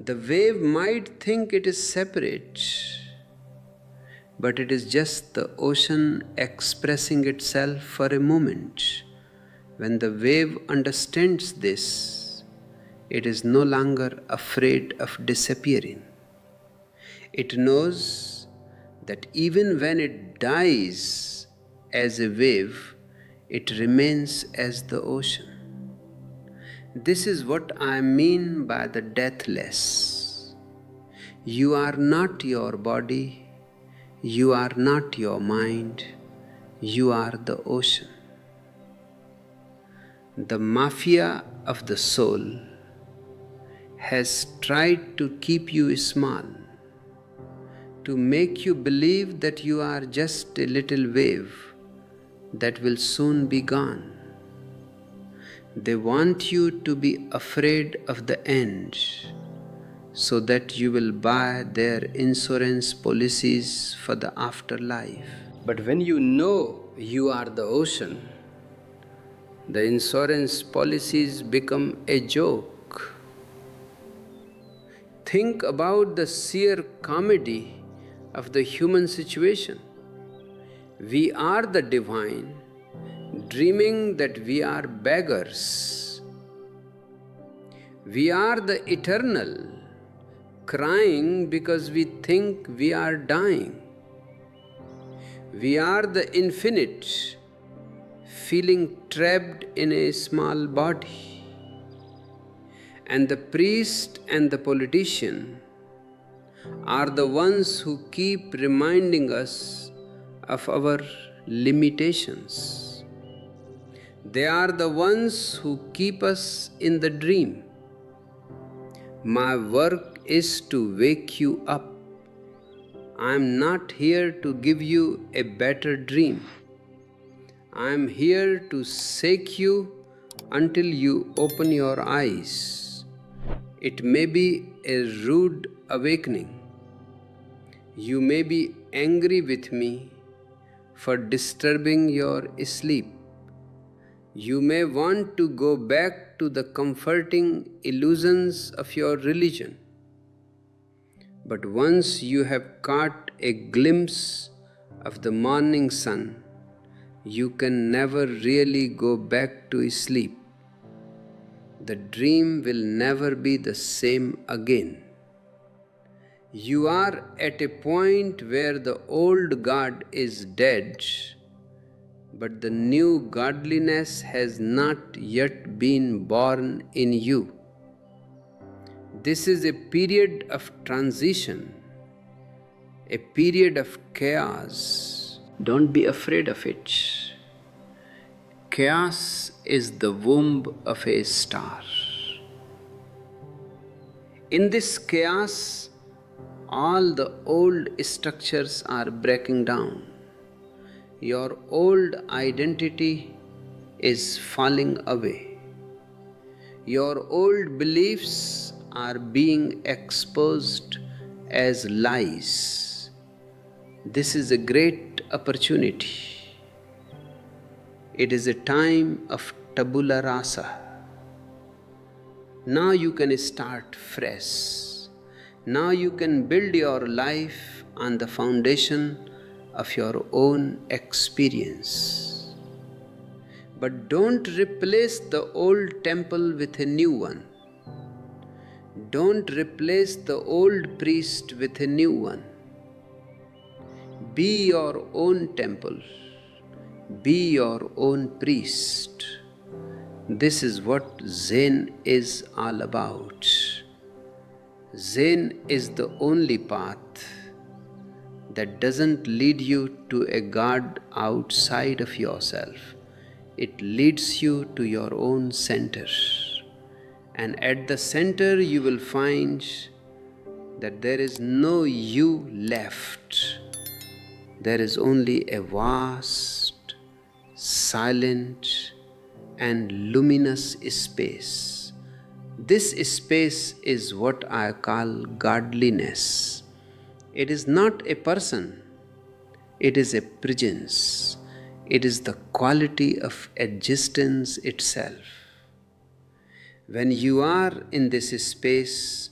The wave might think it is separate, but it is just the ocean expressing itself for a moment. When the wave understands this, it is no longer afraid of disappearing. It knows that even when it dies as a wave, it remains as the ocean. This is what I mean by the deathless. You are not your body. You are not your mind, you are the ocean. The mafia of the soul has tried to keep you small, to make you believe that you are just a little wave that will soon be gone. They want you to be afraid of the end, so that you will buy their insurance policies for the afterlife. But when you know you are the ocean, the insurance policies become a joke. Think about the sheer comedy of the human situation. We are the divine, dreaming that we are beggars. We are the eternal, crying because we think we are dying. We are the infinite, feeling trapped in a small body. And the priest and the politician are the ones who keep reminding us of our limitations. They are the ones who keep us in the dream. My work is to wake you up. I am not here to give you a better dream. I am here to shake you until you open your eyes. It may be a rude awakening. You may be angry with me for disturbing your sleep. You may want to go back to the comforting illusions of your religion. But once you have caught a glimpse of the morning sun, you can never really go back to sleep. The dream will never be the same again. You are at a point where the old God is dead, but the new godliness has not yet been born in you. This is a period of transition, a period of chaos. Don't be afraid of it. Chaos is the womb of a star. In this chaos, all the old structures are breaking down. Your old identity is falling away. Your old beliefs are being exposed as lies. This is a great opportunity. It is a time of tabula rasa. Now you can start fresh. Now you can build your life on the foundation of your own experience. But don't replace the old temple with a new one. Don't replace the old priest with a new one. Be your own temple. Be your own priest. This is what Zen is all about. Zen is the only path that doesn't lead you to a God outside of yourself. It leads you to your own center. And at the center you will find that there is no you left. There is only a vast, silent, and luminous space. This space is what I call godliness. It is not a person, it is a presence. It is the quality of existence itself. When you are in this space,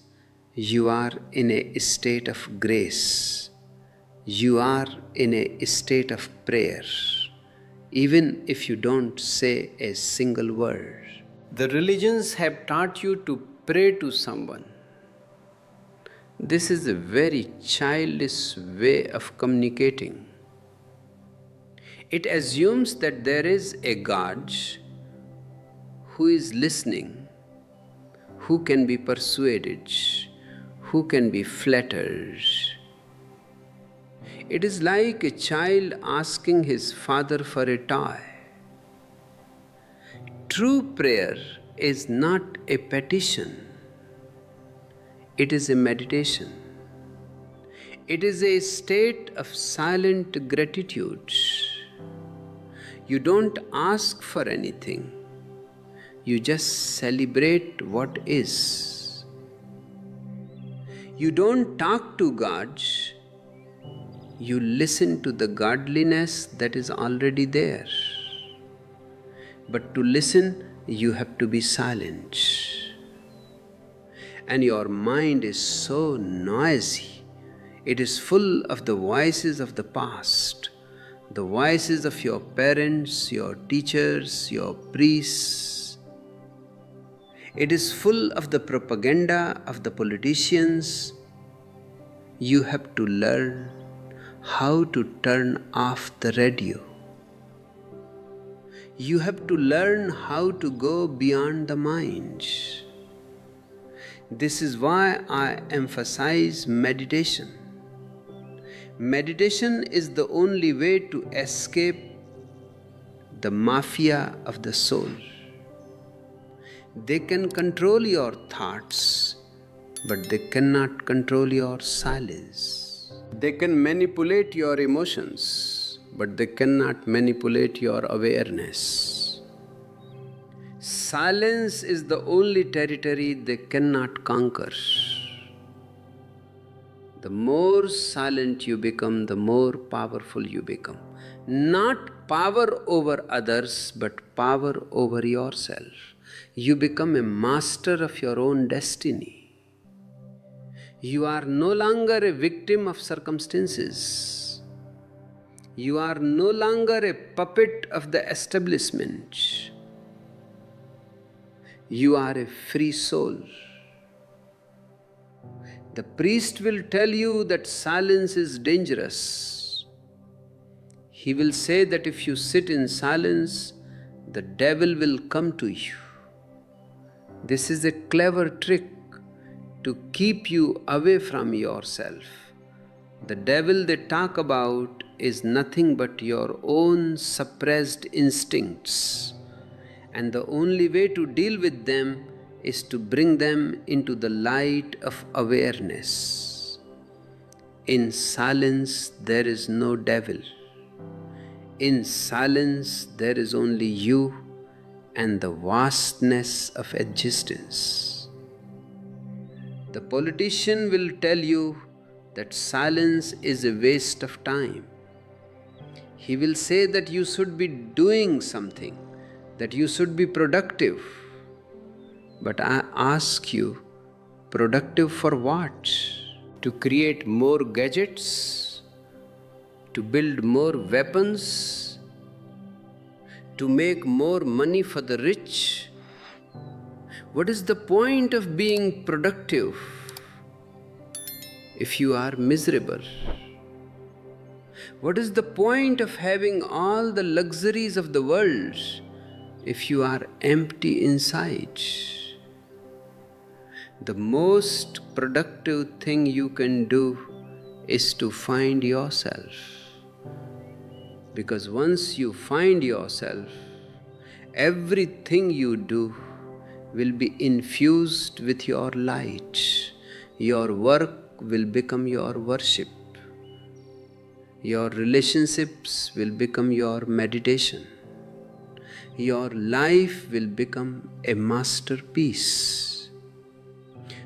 you are in a state of grace. You are in a state of prayer, even if you don't say a single word. The religions have taught you to pray to someone. This is a very childish way of communicating. It assumes that there is a God who is listening, who can be persuaded, who can be flattered. It is like a child asking his father for a toy. True prayer is not a petition. It is a meditation. It is a state of silent gratitude. You don't ask for anything. You just celebrate what is. You don't talk to God. You listen to the godliness that is already there. But to listen, you have to be silent. And your mind is so noisy. It is full of the voices of the past, the voices of your parents, your teachers, your priests. It is full of the propaganda of the politicians. You have to learn how to turn off the radio. You have to learn how to go beyond the mind. This is why I emphasize meditation. Meditation is the only way to escape the mafia of the soul. They can control your thoughts, but they cannot control your silence. They can manipulate your emotions, but they cannot manipulate your awareness. Silence is the only territory they cannot conquer. The more silent you become, the more powerful you become. Not power over others, but power over yourself. You become a master of your own destiny. You are no longer a victim of circumstances. You are no longer a puppet of the establishment. You are a free soul. The priest will tell you that silence is dangerous. He will say that if you sit in silence, the devil will come to you. This is a clever trick to keep you away from yourself. The devil they talk about is nothing but your own suppressed instincts, and the only way to deal with them is to bring them into the light of awareness. In silence, there is no devil. In silence, there is only you and the vastness of existence. The politician will tell you that silence is a waste of time. He will say that you should be doing something, that you should be productive. But I ask you, productive for what? To create more gadgets? To build more weapons? To make more money for the rich? What is the point of being productive if you are miserable? What is the point of having all the luxuries of the world if you are empty inside? The most productive thing you can do is to find yourself. Because once you find yourself, everything you do will be infused with your light. Your work will become your worship. Your relationships will become your meditation. Your life will become a masterpiece.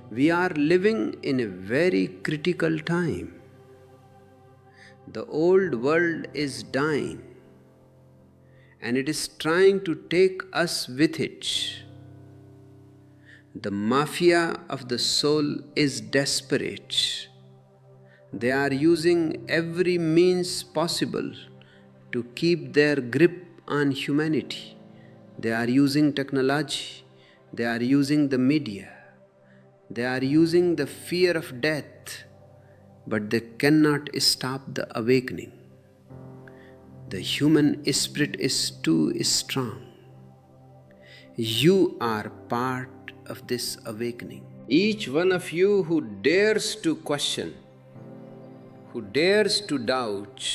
We are living in a very critical time. The old world is dying, and it is trying to take us with it. The mafia of the soul is desperate. They are using every means possible to keep their grip on humanity. They are using technology. They are using the media. They are using the fear of death, but they cannot stop the awakening. The human spirit is too strong. You are part of this awakening. Each one of you who dares to question, who dares to doubt,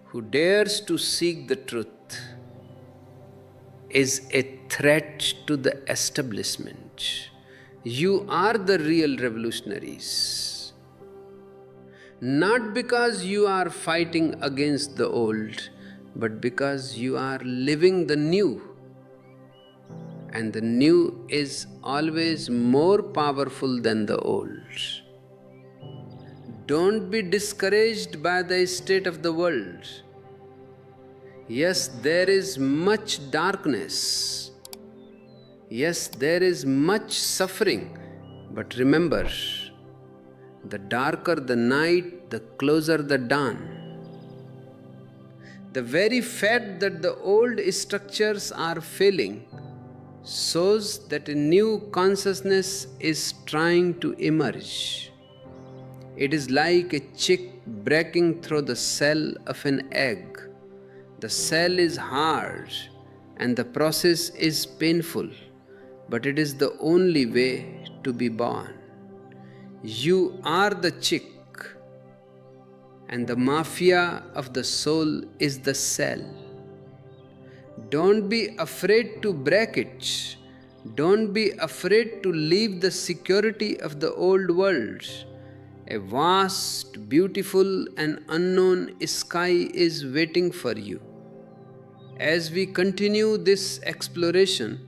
who dares to seek the truth, is a threat to the establishment. You are the real revolutionaries. Not because you are fighting against the old, but because you are living the new. And the new is always more powerful than the old. Don't be discouraged by the state of the world. Yes, there is much darkness. Yes, there is much suffering. But remember, the darker the night, the closer the dawn. The very fact that the old structures are failing shows that a new consciousness is trying to emerge. It is like a chick breaking through the shell of an egg. The shell is hard and the process is painful, but it is the only way to be born. You are the chick, and the mafia of the soul is the cell. Don't be afraid to break it. Don't be afraid to leave the security of the old world. A vast, beautiful, and unknown sky is waiting for you. As we continue this exploration,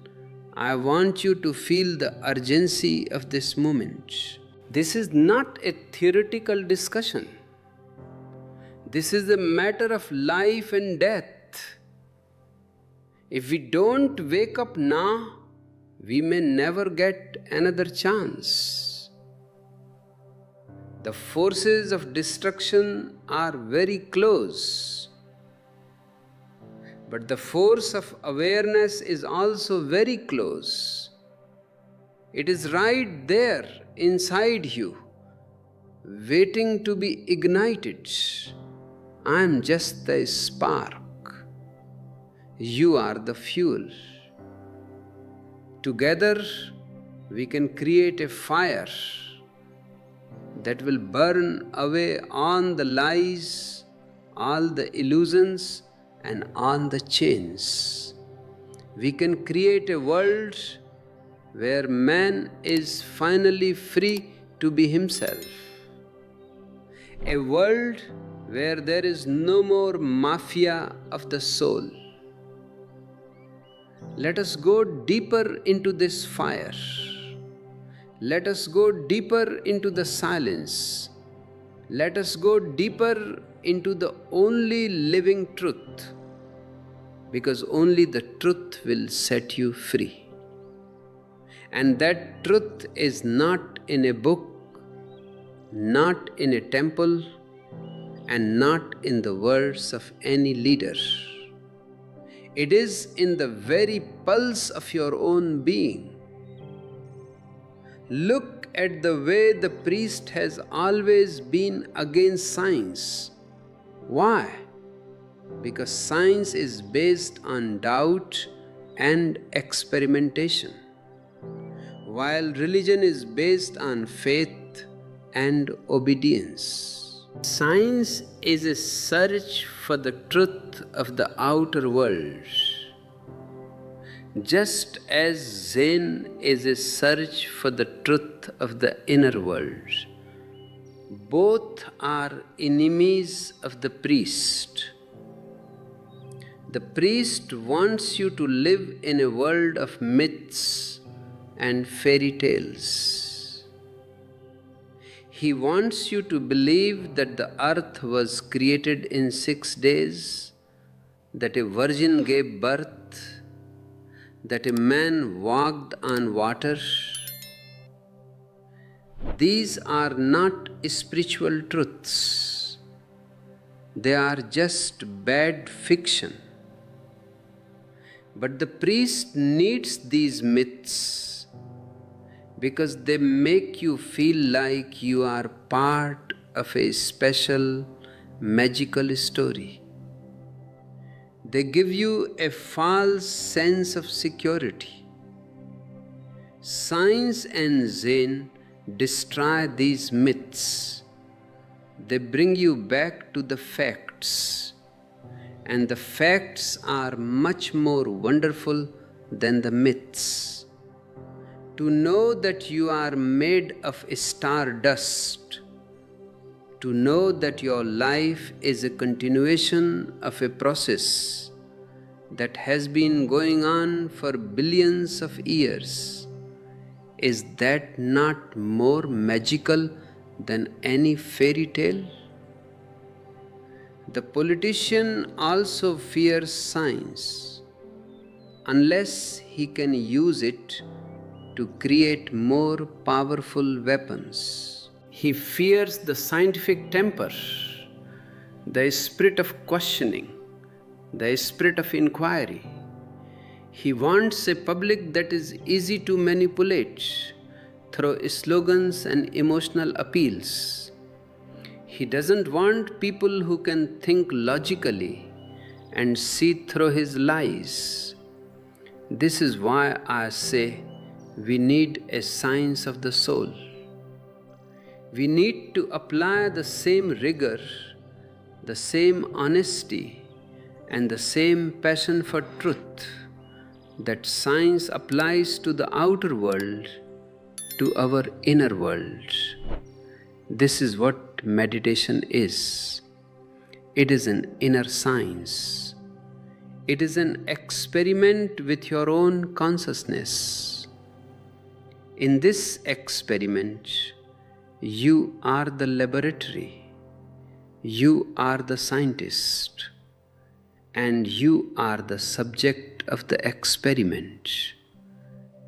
I want you to feel the urgency of this moment. This is not a theoretical discussion. This is a matter of life and death. If we don't wake up now, we may never get another chance. The forces of destruction are very close, but the force of awareness is also very close. It is right there inside you, waiting to be ignited. I am just the spark. You are the fuel. Together, we can create a fire that will burn away all the lies, all the illusions, and all the chains. We can create a world where man is finally free to be himself. A world where there is no more mafia of the soul. Let us go deeper into this fire. Let us go deeper into the silence. Let us go deeper into the only living truth, because only the truth will set you free. And that truth is not in a book, not in a temple, and not in the words of any leader. It is in the very pulse of your own being. Look at the way the priest has always been against science. Why? Because science is based on doubt and experimentation, while religion is based on faith and obedience. Science is a search for the truth of the outer world, just as Zen is a search for the truth of the inner world. Both are enemies of the priest. The priest wants you to live in a world of myths and fairy tales. He wants you to believe that the earth was created in 6 days, that a virgin gave birth, that a man walked on water. These are not spiritual truths. They are just bad fiction. But the priest needs these myths because they make you feel like you are part of a special, magical story. They give you a false sense of security. Science and Zen destroy these myths. They bring you back to the facts. And the facts are much more wonderful than the myths. To know that you are made of stardust, to know that your life is a continuation of a process that has been going on for billions of years, is that not more magical than any fairy tale? The politician also fears science, unless he can use it to create more powerful weapons. He fears the scientific temper, the spirit of questioning, the spirit of inquiry. He wants a public that is easy to manipulate through slogans and emotional appeals. He doesn't want people who can think logically and see through his lies. This is why I say we need a science of the soul. We need to apply the same rigor, the same honesty, and the same passion for truth that science applies to the outer world, to our inner world. This is what meditation is. It is an inner science. It is an experiment with your own consciousness. In this experiment, you are the laboratory, you are the scientist, and you are the subject of the experiment.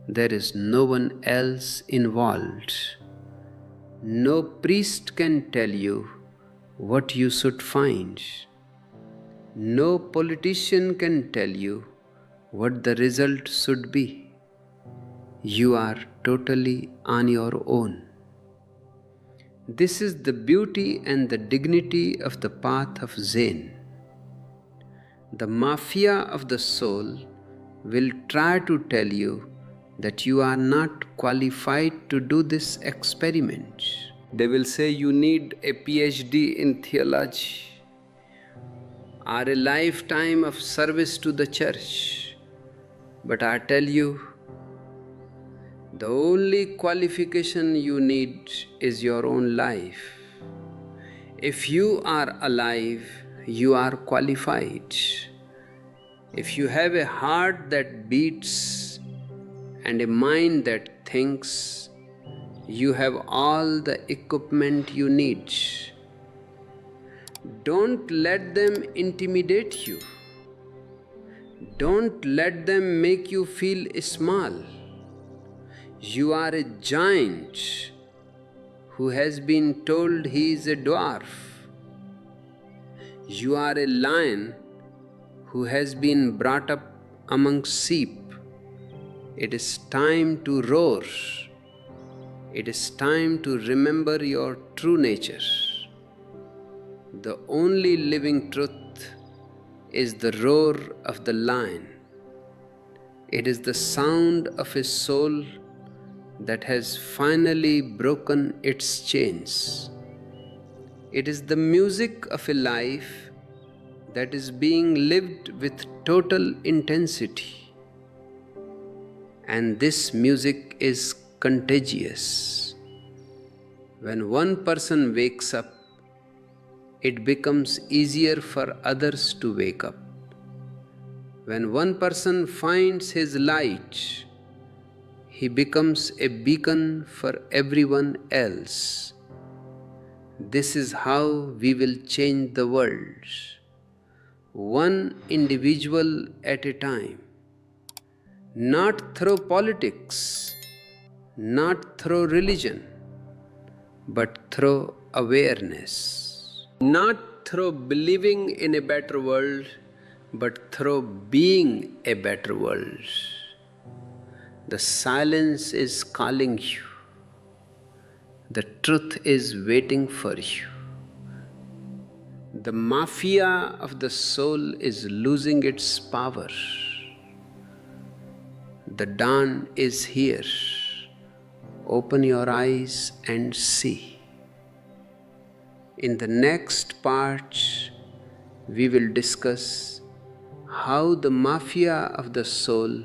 There is no one else involved. No priest can tell you what you should find. No politician can tell you what the result should be. You are totally on your own. This is the beauty and the dignity of the path of Zen. The mafia of the soul will try to tell you that you are not qualified to do this experiment. They will say you need a PhD in theology or a lifetime of service to the church. But I tell you, the only qualification you need is your own life. If you are alive, you are qualified. If you have a heart that beats and a mind that thinks, you have all the equipment you need. Don't let them intimidate you. Don't let them make you feel small. You are a giant who has been told he is a dwarf. You are a lion who has been brought up among sheep. It is time to roar. It is time to remember your true nature. The only living truth is the roar of the lion. It is the sound of a soul that has finally broken its chains. It is the music of a life that is being lived with total intensity. And this music is contagious. When one person wakes up, it becomes easier for others to wake up. When one person finds his light, he becomes a beacon for everyone else. This is how we will change the world, one individual at a time. Not through politics, not through religion, but through awareness. Not through believing in a better world, but through being a better world. The silence is calling you. The truth is waiting for you. The mafia of the soul is losing its power. The dawn is here. Open your eyes and see. In the next part, we will discuss how the mafia of the soul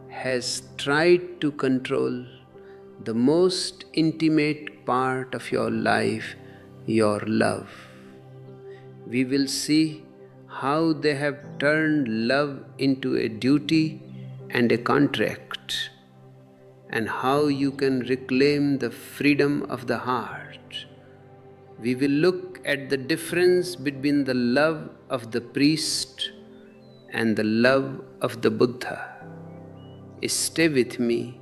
has tried to control the most intimate part of your life, your love. We will see how they have turned love into a duty and a contract, and how you can reclaim the freedom of the heart. We will look at the difference between the love of the priest and the love of the Buddha. Stay with me,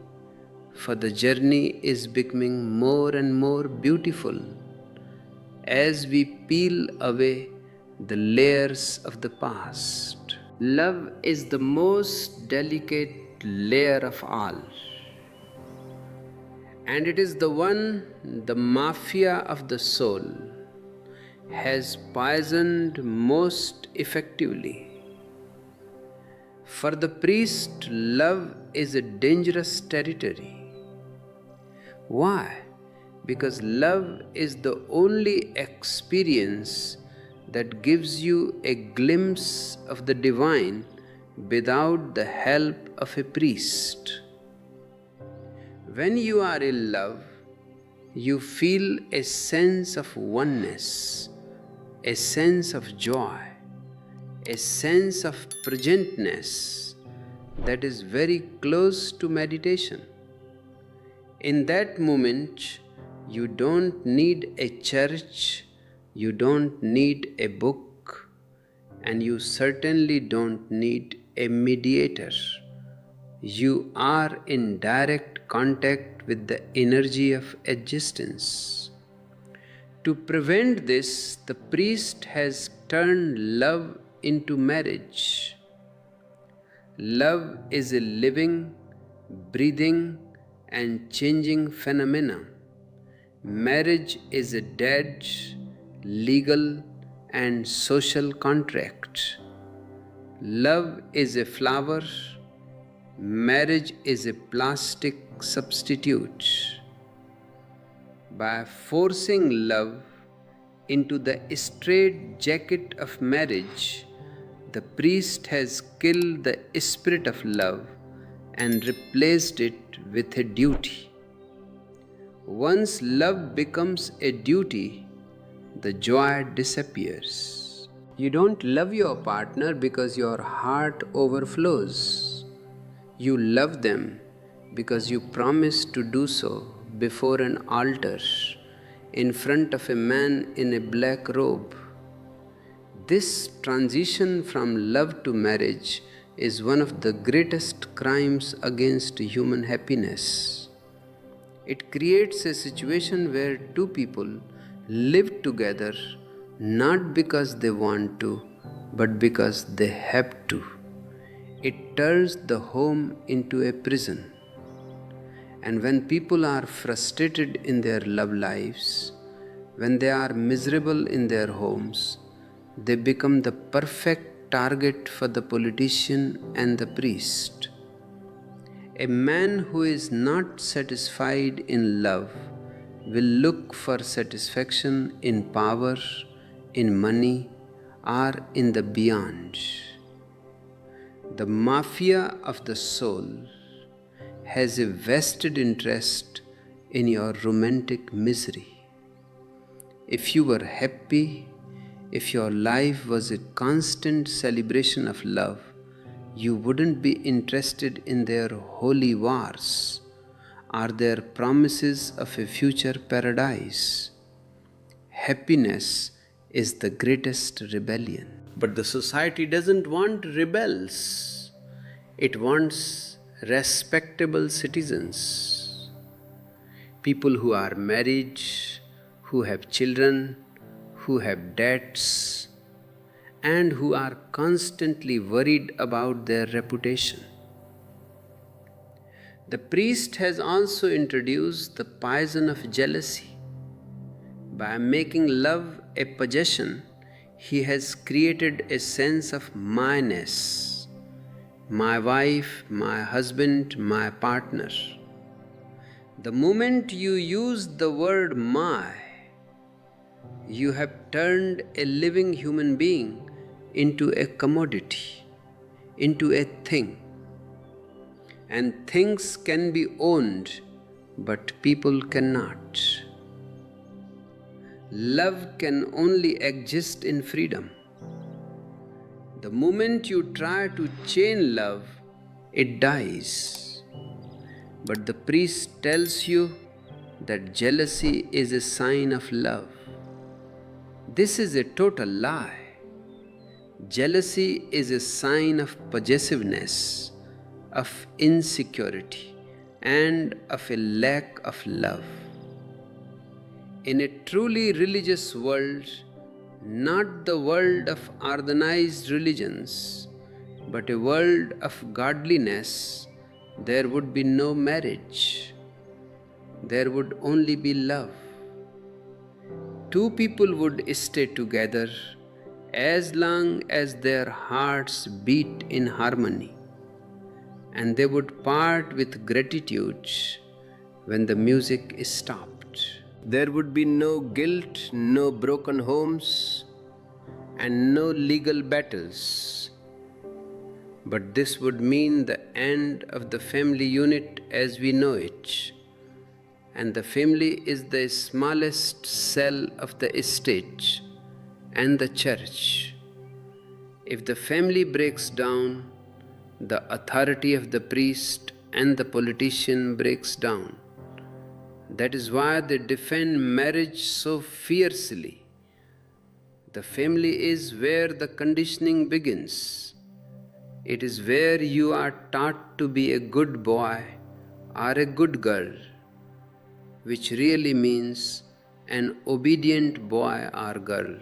for the journey is becoming more and more beautiful as we peel away the layers of the past. Love is the most delicate layer of all, and it is the one the mafia of the soul has poisoned most effectively. For the priest, love is a dangerous territory. Why? Because love is the only experience that gives you a glimpse of the divine without the help of a priest. When you are in love, you feel a sense of oneness, a sense of joy, a sense of presentness that is very close to meditation. In that moment, you don't need a church, you don't need a book, and you certainly don't need a mediator. You are in direct contact with the energy of existence. To prevent this, the priest has turned love into marriage. Love is a living, breathing, and changing phenomenon. Marriage is a dead, legal, and social contract. Love is a flower. Marriage is a plastic substitute. By forcing love into the straitjacket of marriage, the priest has killed the spirit of love and replaced it with a duty. Once love becomes a duty, the joy disappears. You don't love your partner because your heart overflows. You love them because you promise to do so before an altar in front of a man in a black robe. This transition from love to marriage is one of the greatest crimes against human happiness. It creates a situation where two people live together not because they want to, but because they have to. It turns the home into a prison. And when people are frustrated in their love lives, when they are miserable in their homes, they become the perfect target for the politician and the priest. A man who is not satisfied in love will look for satisfaction in power, in money, or in the beyond. The mafia of the soul has a vested interest in your romantic misery. If you were happy, if your life was a constant celebration of love, you wouldn't be interested in their holy wars or their promises of a future paradise. Happiness is the greatest rebellion. But the society doesn't want rebels. It wants respectable citizens. People who are married, who have children, who have debts, and who are constantly worried about their reputation. The priest has also introduced the poison of jealousy. By making love a possession, he has created a sense of myness. My wife, my husband, my partner. The moment you use the word my, you have turned a living human being into a commodity, into a thing. And things can be owned, but people cannot. Love can only exist in freedom. The moment you try to chain love, it dies. But the priest tells you that jealousy is a sign of love. This is a total lie. Jealousy is a sign of possessiveness, of insecurity, and of a lack of love. In a truly religious world, not the world of organized religions, but a world of godliness, there would be no marriage. There would only be love. Two people would stay together as long as their hearts beat in harmony, and they would part with gratitude when the music stopped. There would be no guilt, no broken homes, and no legal battles. But this would mean the end of the family unit as we know it. And the family is the smallest cell of the state and the church. If the family breaks down, the authority of the priest and the politician breaks down. That is why they defend marriage so fiercely. The family is where the conditioning begins. It is where you are taught to be a good boy or a good girl, which really means an obedient boy or girl.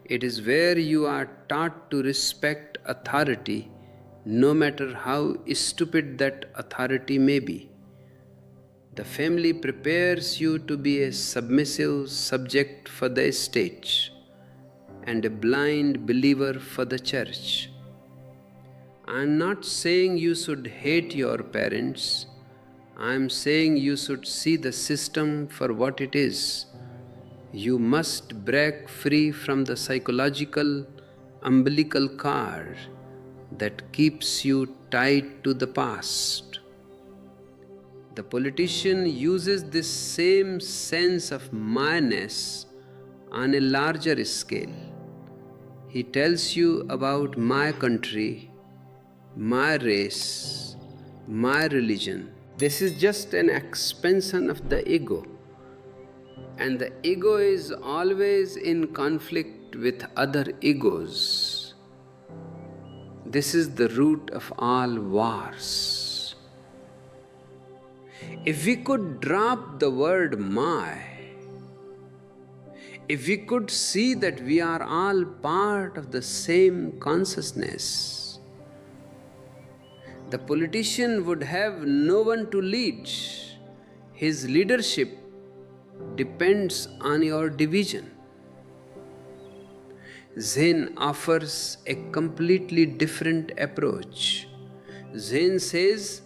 It is where you are taught to respect authority, no matter how stupid that authority may be. The family prepares you to be a submissive subject for the state and a blind believer for the church. I am not saying you should hate your parents. I am saying you should see the system for what it is. You must break free from the psychological umbilical cord that keeps you tied to the past. The politician uses this same sense of myness on a larger scale. He tells you about my country, my race, my religion. This is just an expansion of the ego. And the ego is always in conflict with other egos. This is the root of all wars. If we could drop the word my, if we could see that we are all part of the same consciousness, the politician would have no one to lead. His leadership depends on your division. Zen offers a completely different approach. Zen says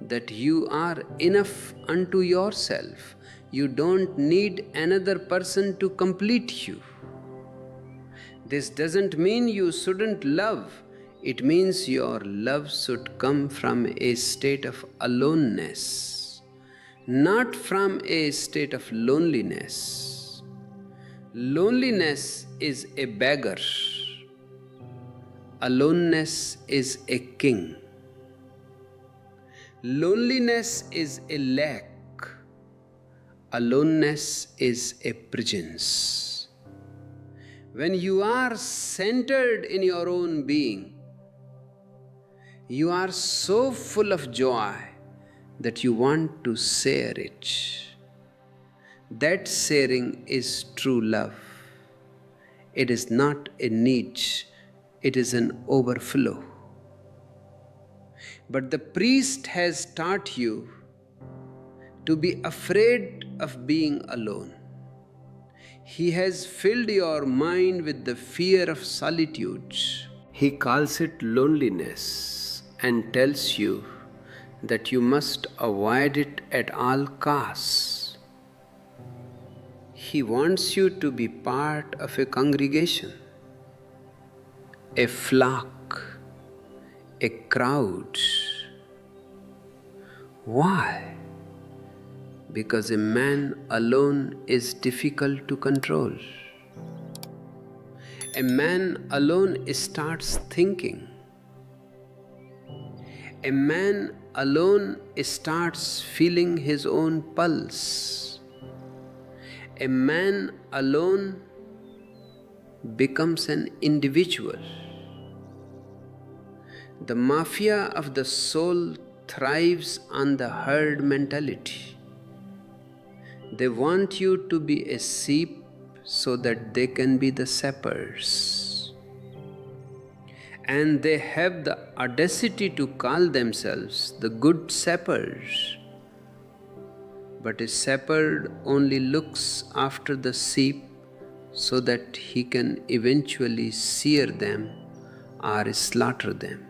that you are enough unto yourself. You don't need another person to complete you. This doesn't mean you shouldn't love. It means your love should come from a state of aloneness, not from a state of loneliness. Loneliness is a beggar. Aloneness is a king. Loneliness is a lack. Aloneness is a presence. When you are centered in your own being, you are so full of joy that you want to share it. That sharing is true love. It is not a need, it is an overflow. But the priest has taught you to be afraid of being alone. He has filled your mind with the fear of solitude. He calls it loneliness and tells you that you must avoid it at all costs. He wants you to be part of a congregation, a flock, a crowd. Why? Because a man alone is difficult to control. A man alone starts thinking. A man alone starts feeling his own pulse. A man alone becomes an individual. The mafia of the soul thrives on the herd mentality. They want you to be a sheep so that they can be the shepherds. And they have the audacity to call themselves the good shepherds. But a shepherd only looks after the sheep so that he can eventually shear them or slaughter them.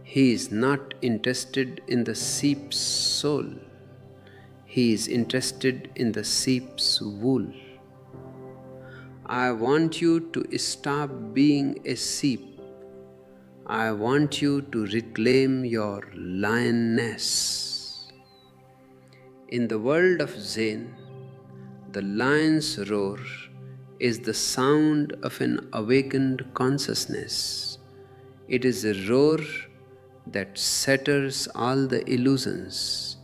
He is not interested in the sheep's soul. He is interested in the sheep's wool. I want you to stop being a sheep. I want you to reclaim your lioness. In the world of Zen, the lion's roar is the sound of an awakened consciousness. It is a roar that shatters all the illusions,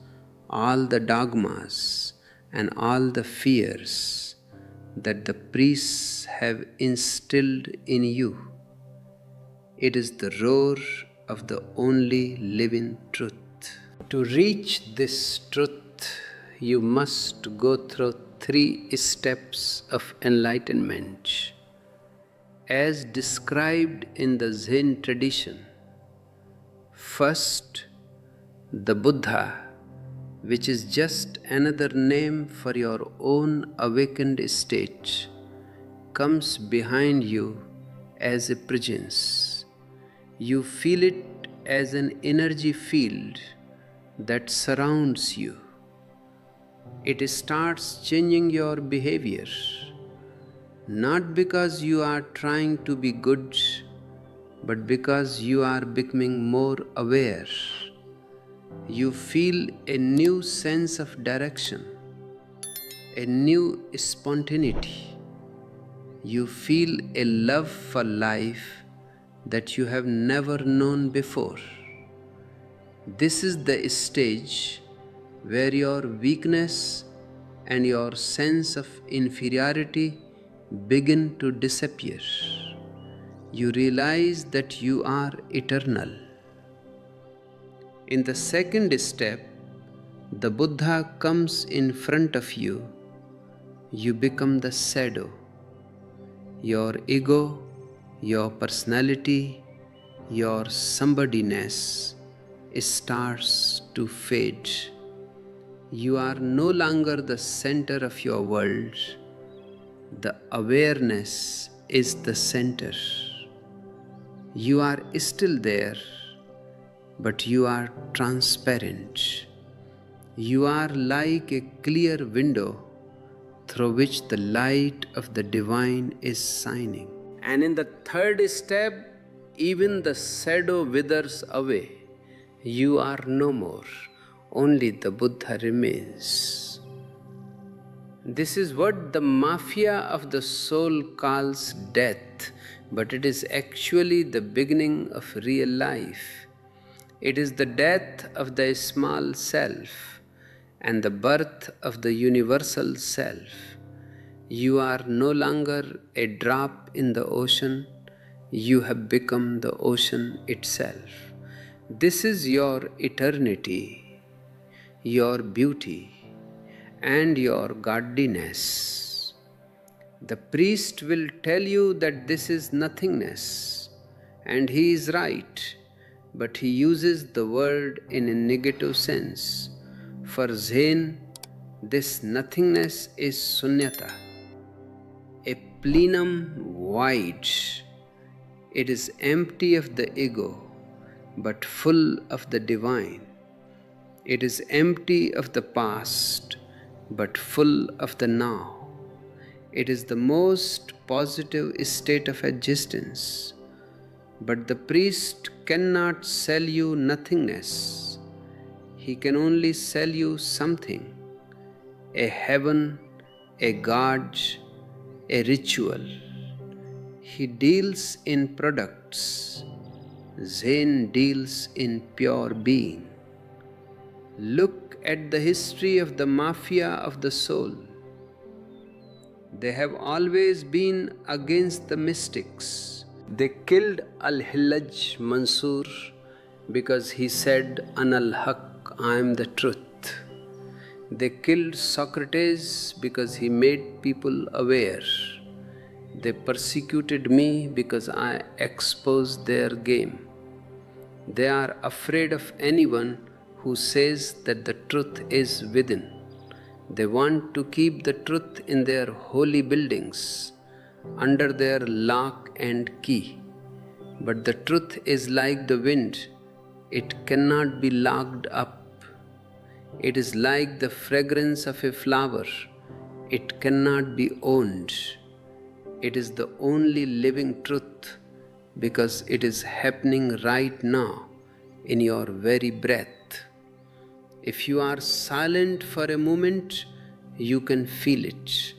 all the dogmas, and all the fears that the priests have instilled in you. It is the roar of the only living truth. To reach this truth, you must go through 3 steps of enlightenment, as described in the Zen tradition. First, the Buddha, which is just another name for your own awakened state, comes behind you as a presence. You feel it as an energy field that surrounds you. It starts changing your behavior, not because you are trying to be good, but because you are becoming more aware. You feel a new sense of direction, a new spontaneity. You feel a love for life that you have never known before. This is the stage where your weakness and your sense of inferiority begin to disappear. You realize that you are eternal. In the second step, the Buddha comes in front of you. You become the shadow. Your ego, your personality, your somebodyness starts to fade. You are no longer the center of your world. The awareness is the center. You are still there, but you are transparent. You are like a clear window through which the light of the divine is shining. And in the third step, even the shadow withers away. You are no more, only the Buddha remains. This is what the mafia of the soul calls death, but it is actually the beginning of real life. It is the death of the small self and the birth of the universal self. You are no longer a drop in the ocean, you have become the ocean itself. This is your eternity, your beauty, and your godliness. The priest will tell you that this is nothingness, and he is right, but he uses the word in a negative sense. For Zen, this nothingness is sunyata, a plenum void. It is empty of the ego, but full of the divine. It is empty of the past, but full of the now. It is the most positive state of existence. But the priest cannot sell you nothingness. He can only sell you something, a heaven, a God, a ritual. He deals in products. Zen deals in pure being. Look at the history of the mafia of the soul. They have always been against the mystics. They killed Al-Hillaj Mansur because he said, Ana al-Haq, I am the truth. They killed Socrates because he made people aware. They persecuted me because I exposed their game. They are afraid of anyone who says that the truth is within. They want to keep the truth in their holy buildings, under their lock and key. But the truth is like the wind, it cannot be locked up. It is like the fragrance of a flower, it cannot be owned. It is the only living truth because it is happening right now in your very breath. If you are silent for a moment, you can feel it.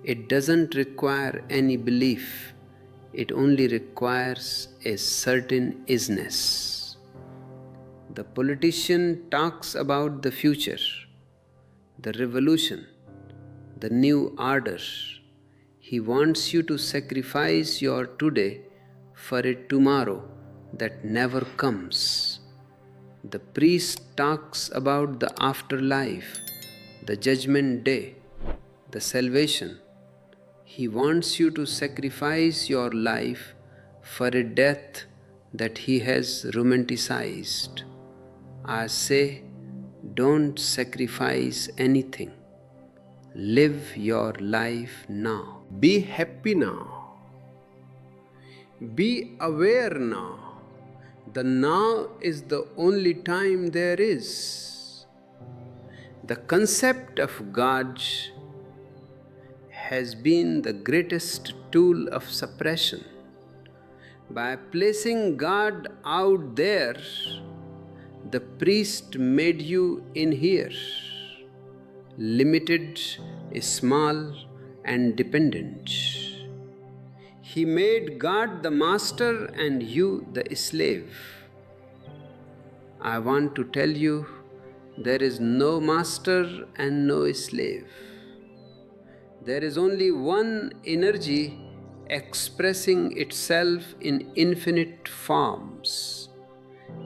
It doesn't require any belief. It only requires a certain isness. The politician talks about the future, the revolution, the new order. He wants you to sacrifice your today for a tomorrow that never comes. The priest talks about the afterlife, the judgment day, the salvation. He wants you to sacrifice your life for a death that he has romanticized. I say, Don't sacrifice anything. Live your life now. Be happy now. Be aware now. The now is the only time there is. The concept of God has been the greatest tool of suppression. By placing God out there, the priest made you in here, limited, small, and dependent. He made God the master and you the slave. I want to tell you, there is no master and no slave. There is only one energy expressing itself in infinite forms.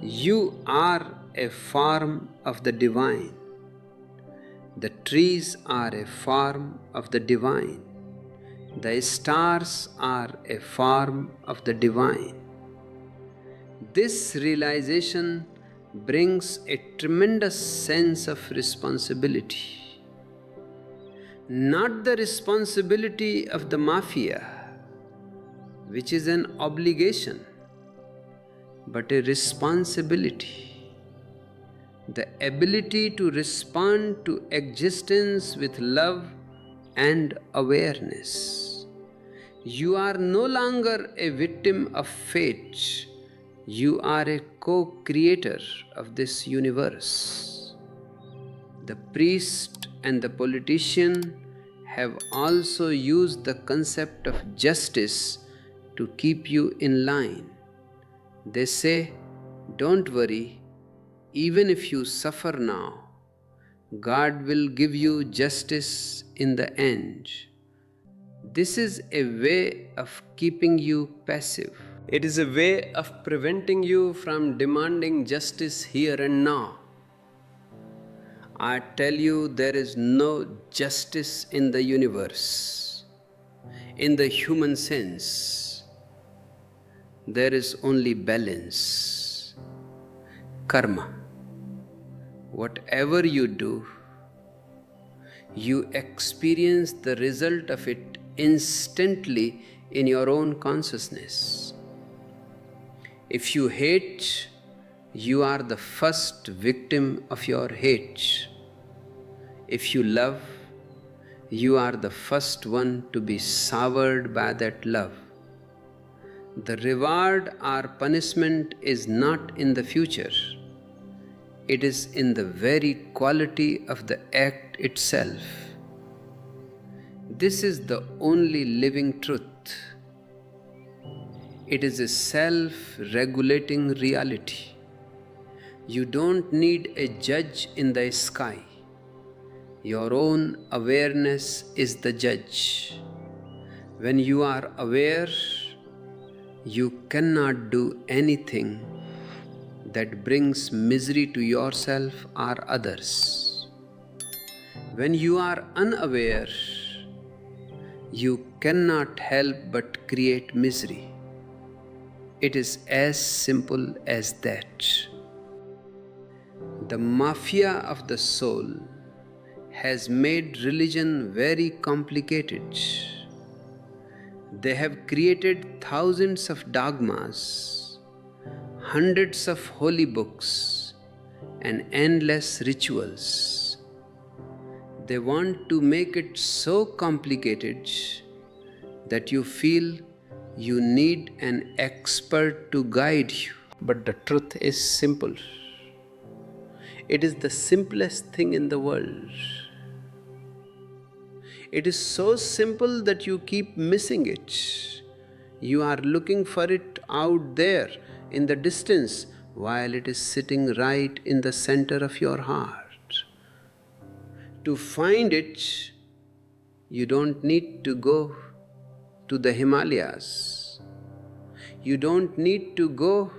You are a form of the divine. The trees are a form of the divine. The stars are a form of the divine. This realization brings a tremendous sense of responsibility. Not the responsibility of the mafia, which is an obligation, but a responsibility. The ability to respond to existence with love and awareness. You are no longer a victim of fate. You are a co-creator of this universe. The priest and the politician have also used the concept of justice to keep you in line. They say, don't worry, even if you suffer now, God will give you justice in the end. This is a way of keeping you passive. It is a way of preventing you from demanding justice here and now. I tell you, there is no justice in the universe. In the human sense, there is only balance. Karma. Whatever you do, you experience the result of it instantly in your own consciousness. If you hate, you are the first victim of your hate. If you love, you are the first one to be soured by that love. The reward or punishment is not in the future. It is in the very quality of the act itself. This is the only living truth. It is a self-regulating reality. You don't need a judge in the sky. Your own awareness is the judge. When you are aware, you cannot do anything that brings misery to yourself or others. When you are unaware, you cannot help but create misery. It is as simple as that. The mafia of the soul has made religion very complicated. They have created thousands of dogmas, hundreds of holy books, and endless rituals. They want to make it so complicated that you feel you need an expert to guide you. But the truth is simple. It is the simplest thing in the world. It is so simple that you keep missing it. You are looking for it out there in the distance while it is sitting right in the center of your heart. To find it, you don't need to go to the Himalayas. You don't need to go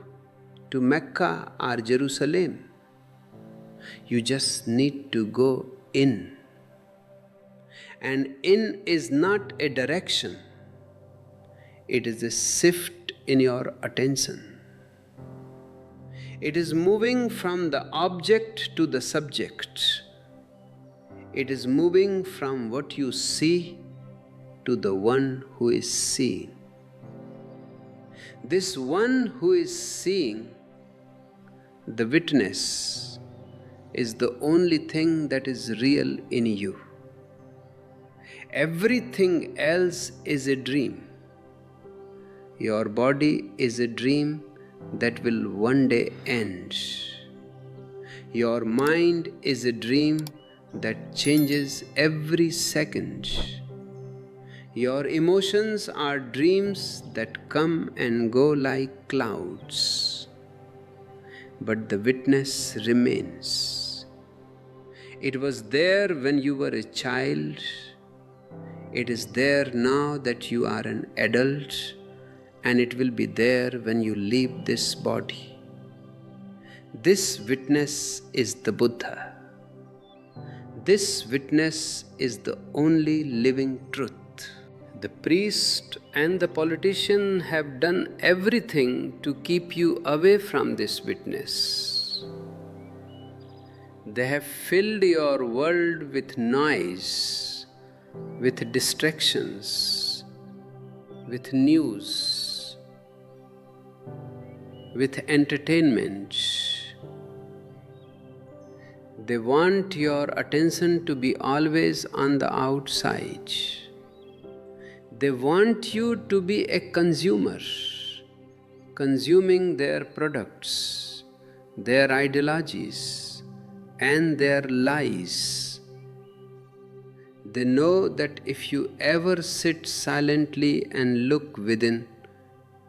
to Mecca or Jerusalem. You just need to go in. And in is not a direction. It is a shift in your attention. It is moving from the object to the subject. It is moving from what you see to the one who is seeing. This one who is seeing, the witness, is the only thing that is real in you. Everything else is a dream. Your body is a dream that will one day end. Your mind is a dream that changes every second. Your emotions are dreams that come and go like clouds. But the witness remains. It was there when you were a child. It is there now that you are an adult, and it will be there when you leave this body. This witness is the Buddha. This witness is the only living truth. The priest and the politician have done everything to keep you away from this witness. They have filled your world with noise, with distractions, with news, with entertainment. They want your attention to be always on the outside. They want you to be a consumer, consuming their products, their ideologies, and their lies. They know that if you ever sit silently and look within,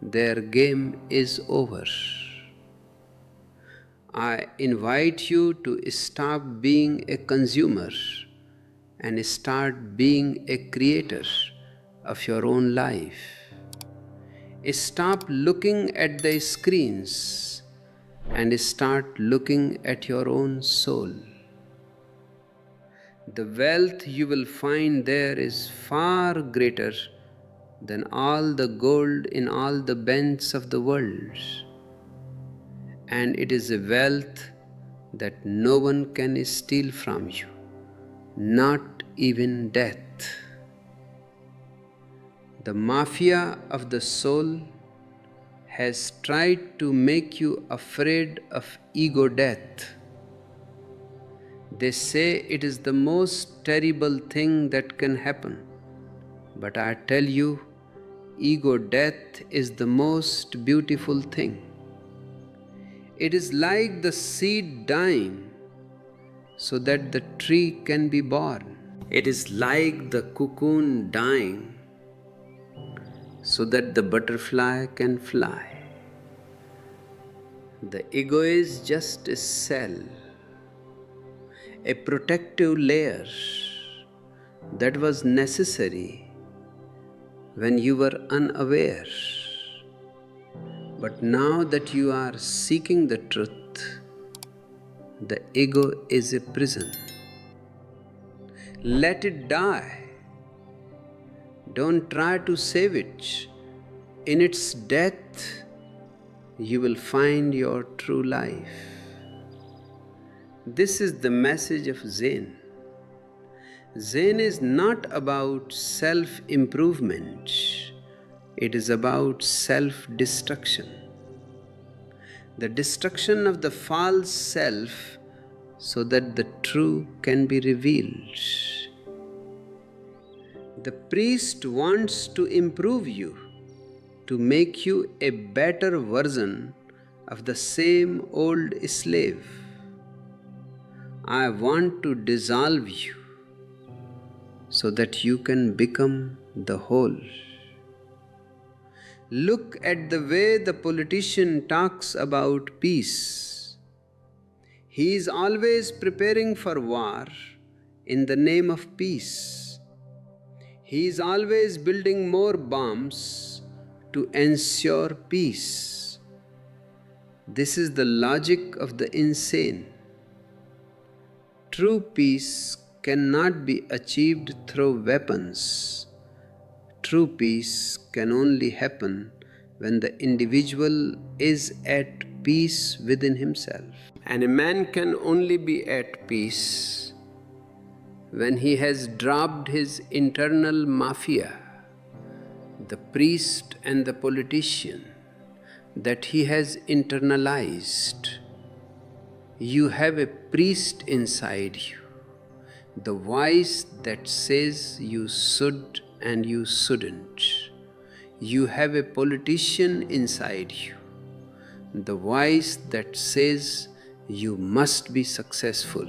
their game is over. I invite you to stop being a consumer and start being a creator of your own life. Stop looking at the screens and start looking at your own soul. The wealth you will find there is far greater than all the gold in all the banks of the world. And it is a wealth that no one can steal from you, not even death. The mafia of the soul has tried to make you afraid of ego death. They say it is the most terrible thing that can happen. But I tell you, ego death is the most beautiful thing. It is like the seed dying so that the tree can be born. It is like the cocoon dying so that the butterfly can fly. The ego is just a cell, a protective layer that was necessary when you were unaware. But now that you are seeking the truth, the ego is a prison. Let it die. Don't try to save it. In its death, you will find your true life. This is the message of Zen. Zen is not about self-improvement. It is about self-destruction. The destruction of the false self so that the true can be revealed. The priest wants to improve you, to make you a better version of the same old slave. I want to dissolve you so that you can become the whole. Look at the way the politician talks about peace. He is always preparing for war in the name of peace. He is always building more bombs to ensure peace. This is the logic of the insane. True peace cannot be achieved through weapons. True peace can only happen when the individual is at peace within himself. And a man can only be at peace when he has dropped his internal mafia, the priest and the politician, that he has internalized. You have a priest inside you, the voice that says you should and you shouldn't. You have a politician inside you, the voice that says you must be successful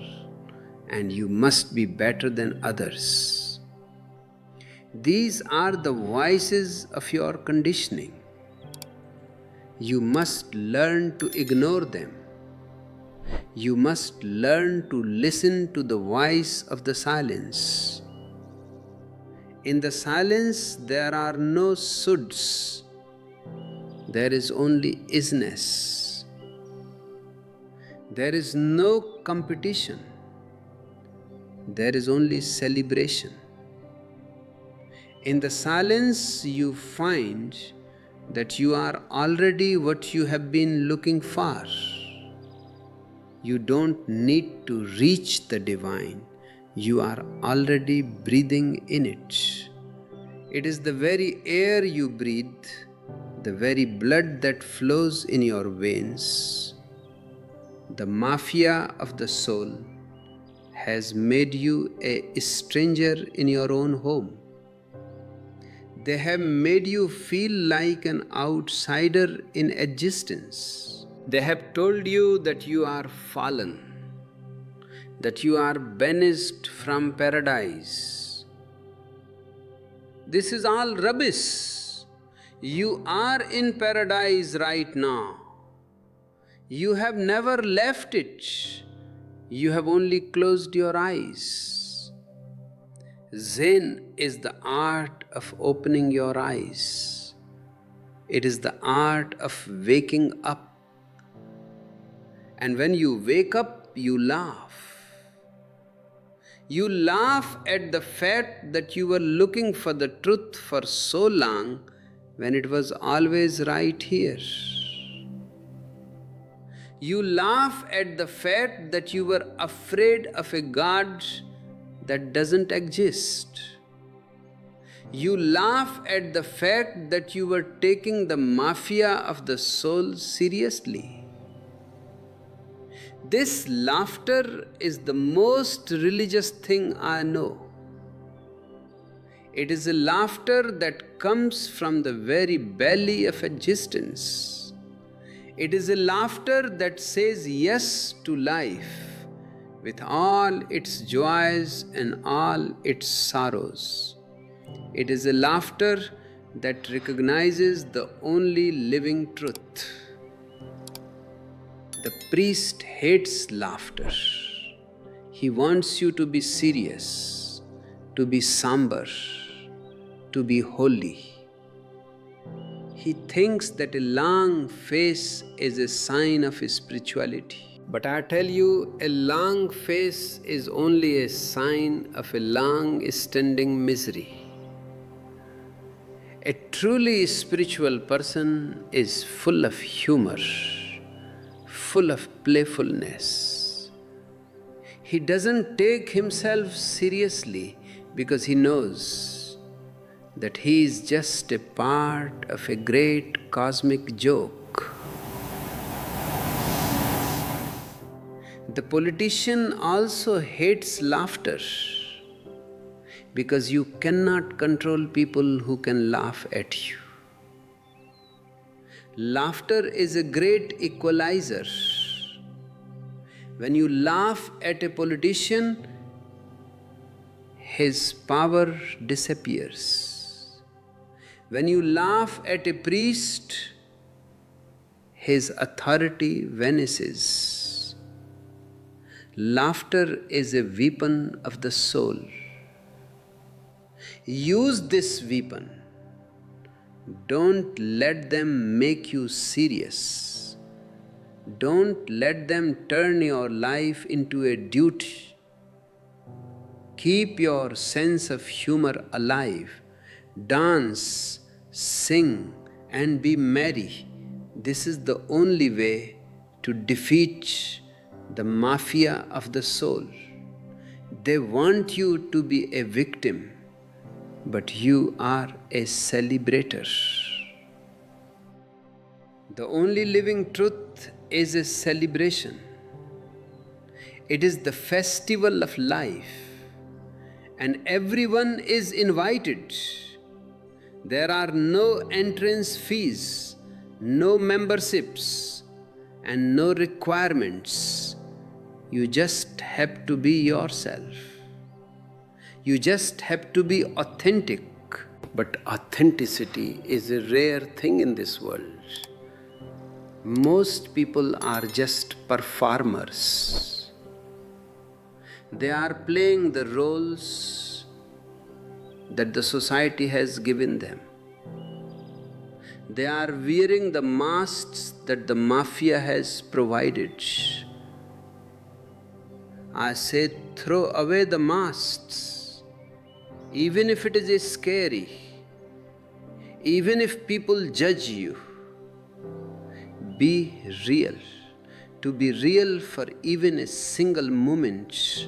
and you must be better than others. These are the voices of your conditioning. You must learn to ignore them. You must learn to listen to the voice of the silence. In the silence, there are no shoulds. There is only isness. There is no competition. There is only celebration. In the silence, you find that you are already what you have been looking for. You don't need to reach the divine. You are already breathing in it. It is the very air you breathe, the very blood that flows in your veins. The mafia of the soul has made you a stranger in your own home. They have made you feel like an outsider in existence. They have told you that you are fallen, that you are banished from paradise. This is all rubbish. You are in paradise right now. You have never left it. You have only closed your eyes. Zen is the art of opening your eyes. It is the art of waking up. And when you wake up, you laugh. You laugh at the fact that you were looking for the truth for so long when it was always right here. You laugh at the fact that you were afraid of a God that doesn't exist. You laugh at the fact that you were taking the mafia of the soul seriously. This laughter is the most religious thing I know. It is a laughter that comes from the very belly of existence. It is a laughter that says yes to life with all its joys and all its sorrows. It is a laughter that recognizes the only living truth. The priest hates laughter. He wants you to be serious, to be somber, to be holy. He thinks that a long face is a sign of spirituality. But I tell you, a long face is only a sign of a long-standing misery. A truly spiritual person is full of humor, full of playfulness. He doesn't take himself seriously because he knows that he is just a part of a great cosmic joke. The politician also hates laughter because you cannot control people who can laugh at you. Laughter is a great equalizer. When you laugh at a politician, his power disappears. When you laugh at a priest, his authority vanishes. Laughter is a weapon of the soul. Use this weapon. Don't let them make you serious. Don't let them turn your life into a duty. Keep your sense of humor alive. Dance, sing, and be merry. This is the only way to defeat the mafia of the soul. They want you to be a victim, but you are a celebrator. The only living truth is a celebration. It is the festival of life, and everyone is invited. There are no entrance fees, no memberships, and no requirements. You just have to be yourself. You just have to be authentic. But authenticity is a rare thing in this world. Most people are just performers. They are playing the roles that the society has given them. They are wearing the masks that the mafia has provided. I say, throw away the masks, even if it is scary, even if people judge you. Be real. To be real for even a single moment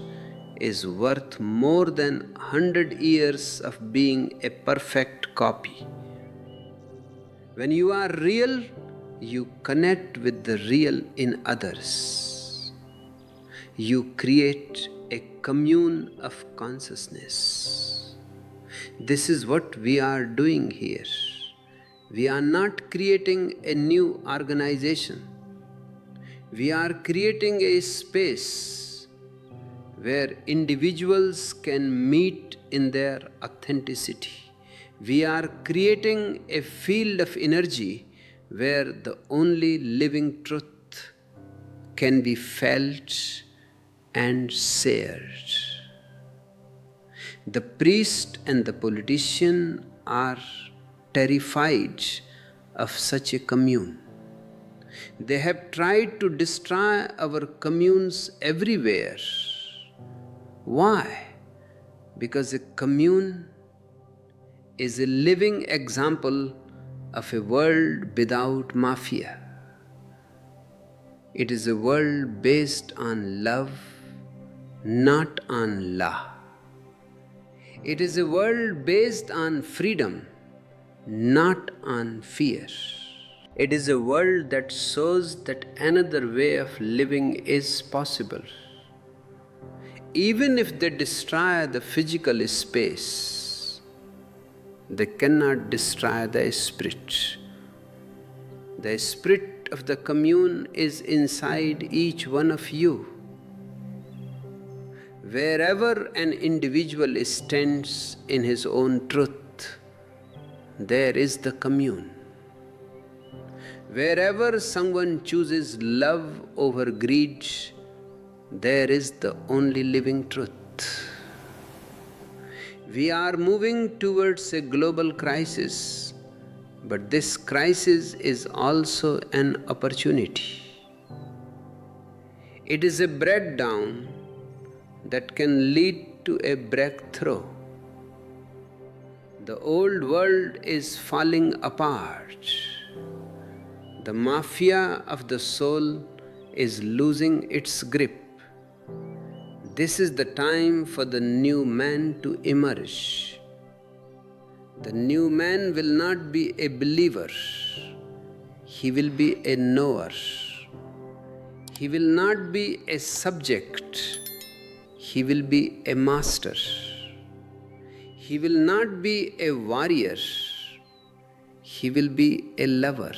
is worth more than 100 years of being a perfect copy. When you are real, you connect with the real in others. You create a commune of consciousness. This is what we are doing here. We are not creating a new organization. We are creating a space where individuals can meet in their authenticity. We are creating a field of energy where the only living truth can be felt and shared. The priest and the politician are terrified of such a commune. They have tried to destroy our communes everywhere. Why? Because a commune is a living example of a world without mafia. It is a world based on love, not on law. It is a world based on freedom, not on fear. It is a world that shows that another way of living is possible. Even if they destroy the physical space, they cannot destroy the spirit. The spirit of the commune is inside each one of you. Wherever an individual stands in his own truth, there is the commune. Wherever someone chooses love over greed, there is the only living truth. We are moving towards a global crisis, but this crisis is also an opportunity. It is a breakdown that can lead to a breakthrough. The old world is falling apart. The mafia of the soul is losing its grip. This is the time for the new man to emerge. The new man will not be a believer. He will be a knower. He will not be a subject. He will be a master. He will not be a warrior. He will be a lover.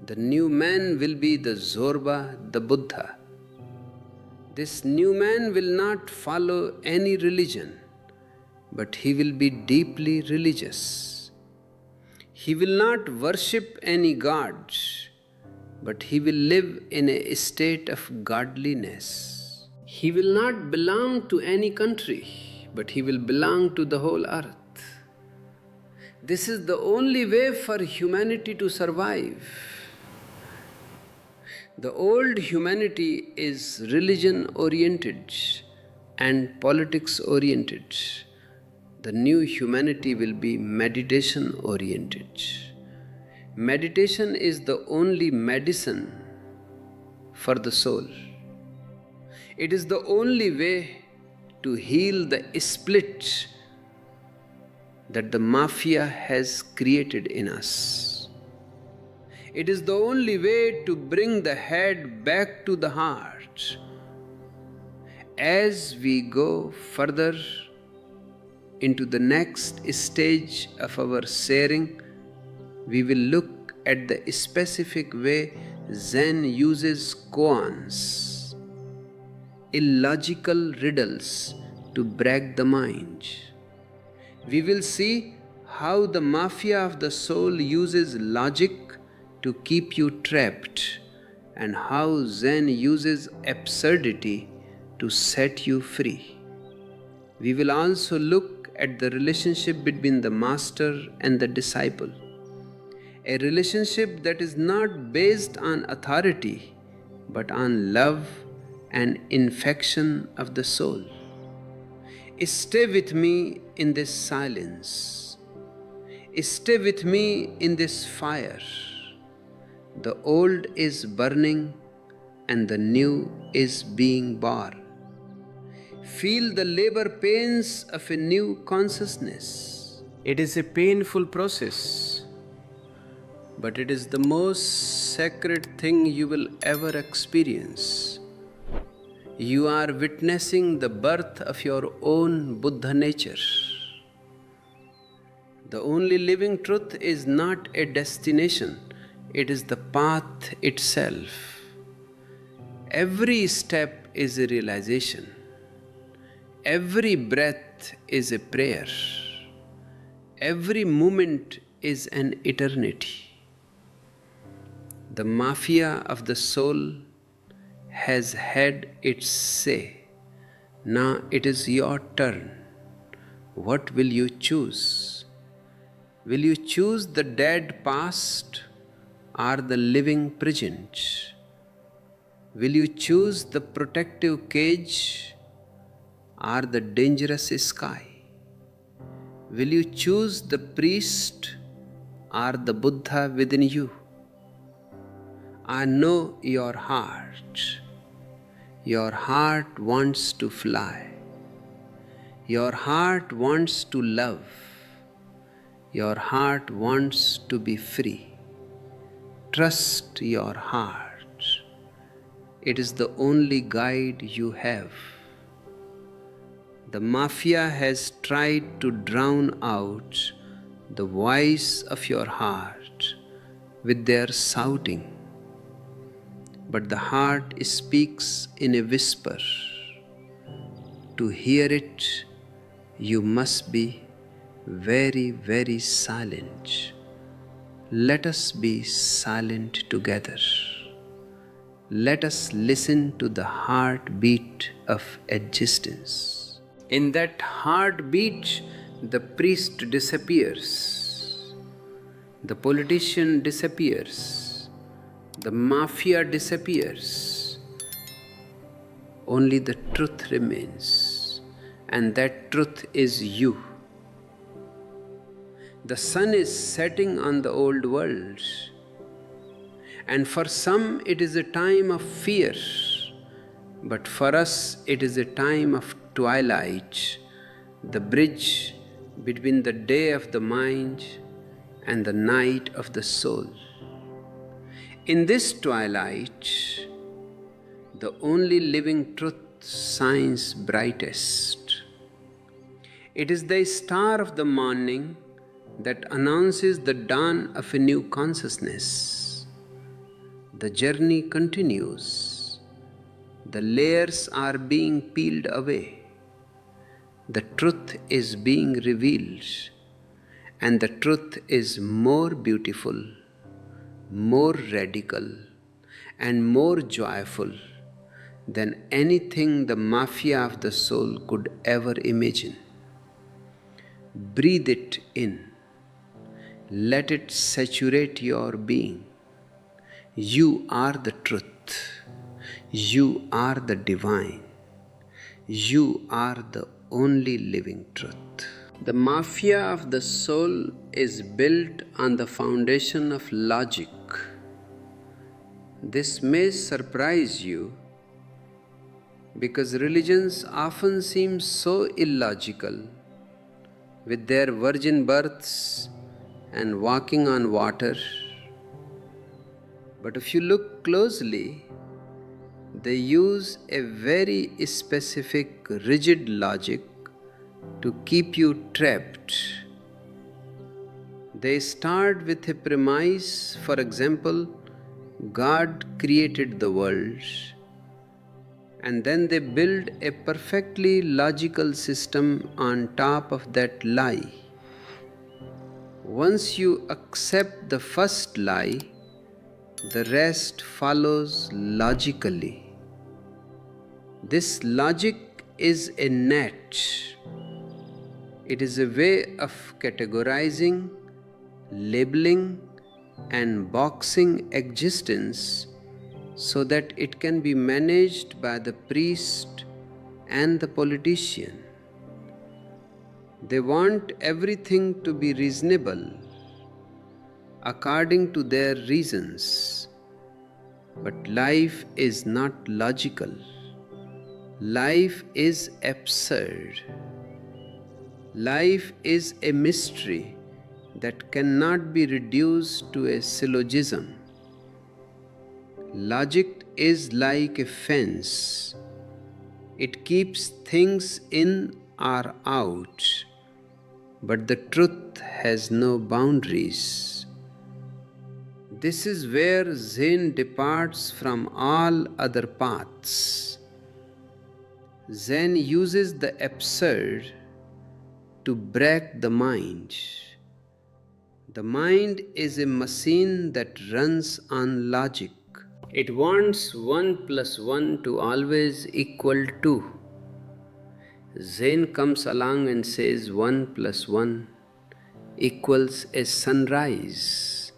The new man will be the Zorba, the Buddha. This new man will not follow any religion, but he will be deeply religious. He will not worship any gods, but he will live in a state of godliness. He will not belong to any country, but he will belong to the whole earth. This is the only way for humanity to survive. The old humanity is religion-oriented and politics-oriented. The new humanity will be meditation-oriented. Meditation is the only medicine for the soul. It is the only way to heal the split that the mafia has created in us. It is the only way to bring the head back to the heart. As we go further into the next stage of our sharing, we will look at the specific way Zen uses koans, illogical riddles, to break the mind. We will see how the mafia of the soul uses logic to keep you trapped, and how Zen uses absurdity to set you free. We will also look at the relationship between the master and the disciple, a relationship that is not based on authority but on love and infection of the soul. Stay with me in this silence. Stay with me in this fire. The old is burning and the new is being born. Feel the labor pains of a new consciousness. It is a painful process, but it is the most sacred thing you will ever experience. You are witnessing the birth of your own Buddha nature. The only living truth is not a destination, it is the path itself. Every step is a realization. Every breath is a prayer. Every moment is an eternity. The mafia of the soul has had its say. Now it is your turn. What will you choose? Will you choose the dead past or the living present? Will you choose the protective cage or the dangerous sky? Will you choose the priest or the Buddha within you? I know your heart. Your heart wants to fly. Your heart wants to love. Your heart wants to be free. Trust your heart. It is the only guide you have. The mafia has tried to drown out the voice of your heart with their shouting. But the heart speaks in a whisper. To hear it, you must be very, very silent. Let us be silent together. Let us listen to the heartbeat of existence. In that heartbeat, the priest disappears. The politician disappears. The mafia disappears. Only the truth remains, and that truth is you. The sun is setting on the old world, and for some it is a time of fear, but for us it is a time of twilight, the bridge between the day of the mind and the night of the soul. In this twilight, the only living truth shines brightest. It is the star of the morning that announces the dawn of a new consciousness. The journey continues. The layers are being peeled away. The truth is being revealed, and the truth is more beautiful, more radical, and more joyful than anything the mafia of the soul could ever imagine. Breathe it in. Let it saturate your being. You are the truth. You are the divine. You are the only living truth. The mafia of the soul is built on the foundation of logic. This may surprise you because religions often seem so illogical, with their virgin births and walking on water. But if you look closely, they use a very specific, rigid logic to keep you trapped. They start with a premise, for example, God created the world, and then they build a perfectly logical system on top of that lie. Once you accept the first lie, the rest follows logically. This logic is a net. It is a way of categorizing, labeling, and boxing existence so that it can be managed by the priest and the politician. They want everything to be reasonable according to their reasons. But life is not logical. Life is absurd. Life is a mystery that cannot be reduced to a syllogism. Logic is like a fence. It keeps things in or out, but the truth has no boundaries. This is where Zen departs from all other paths. Zen uses the absurd to break the mind. The mind is a machine that runs on logic. It wants 1 plus 1 to always equal 2. Zen comes along and says 1 plus 1 equals a sunrise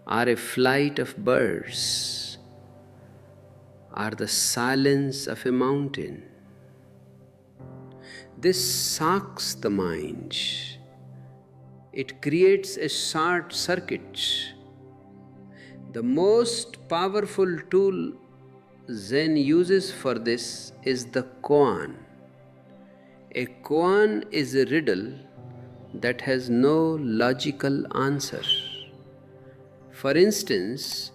or a flight of birds or the silence of a mountain. This shocks the mind. It creates a short circuit. The most powerful tool Zen uses for this is the koan. A koan is a riddle that has no logical answer. For instance,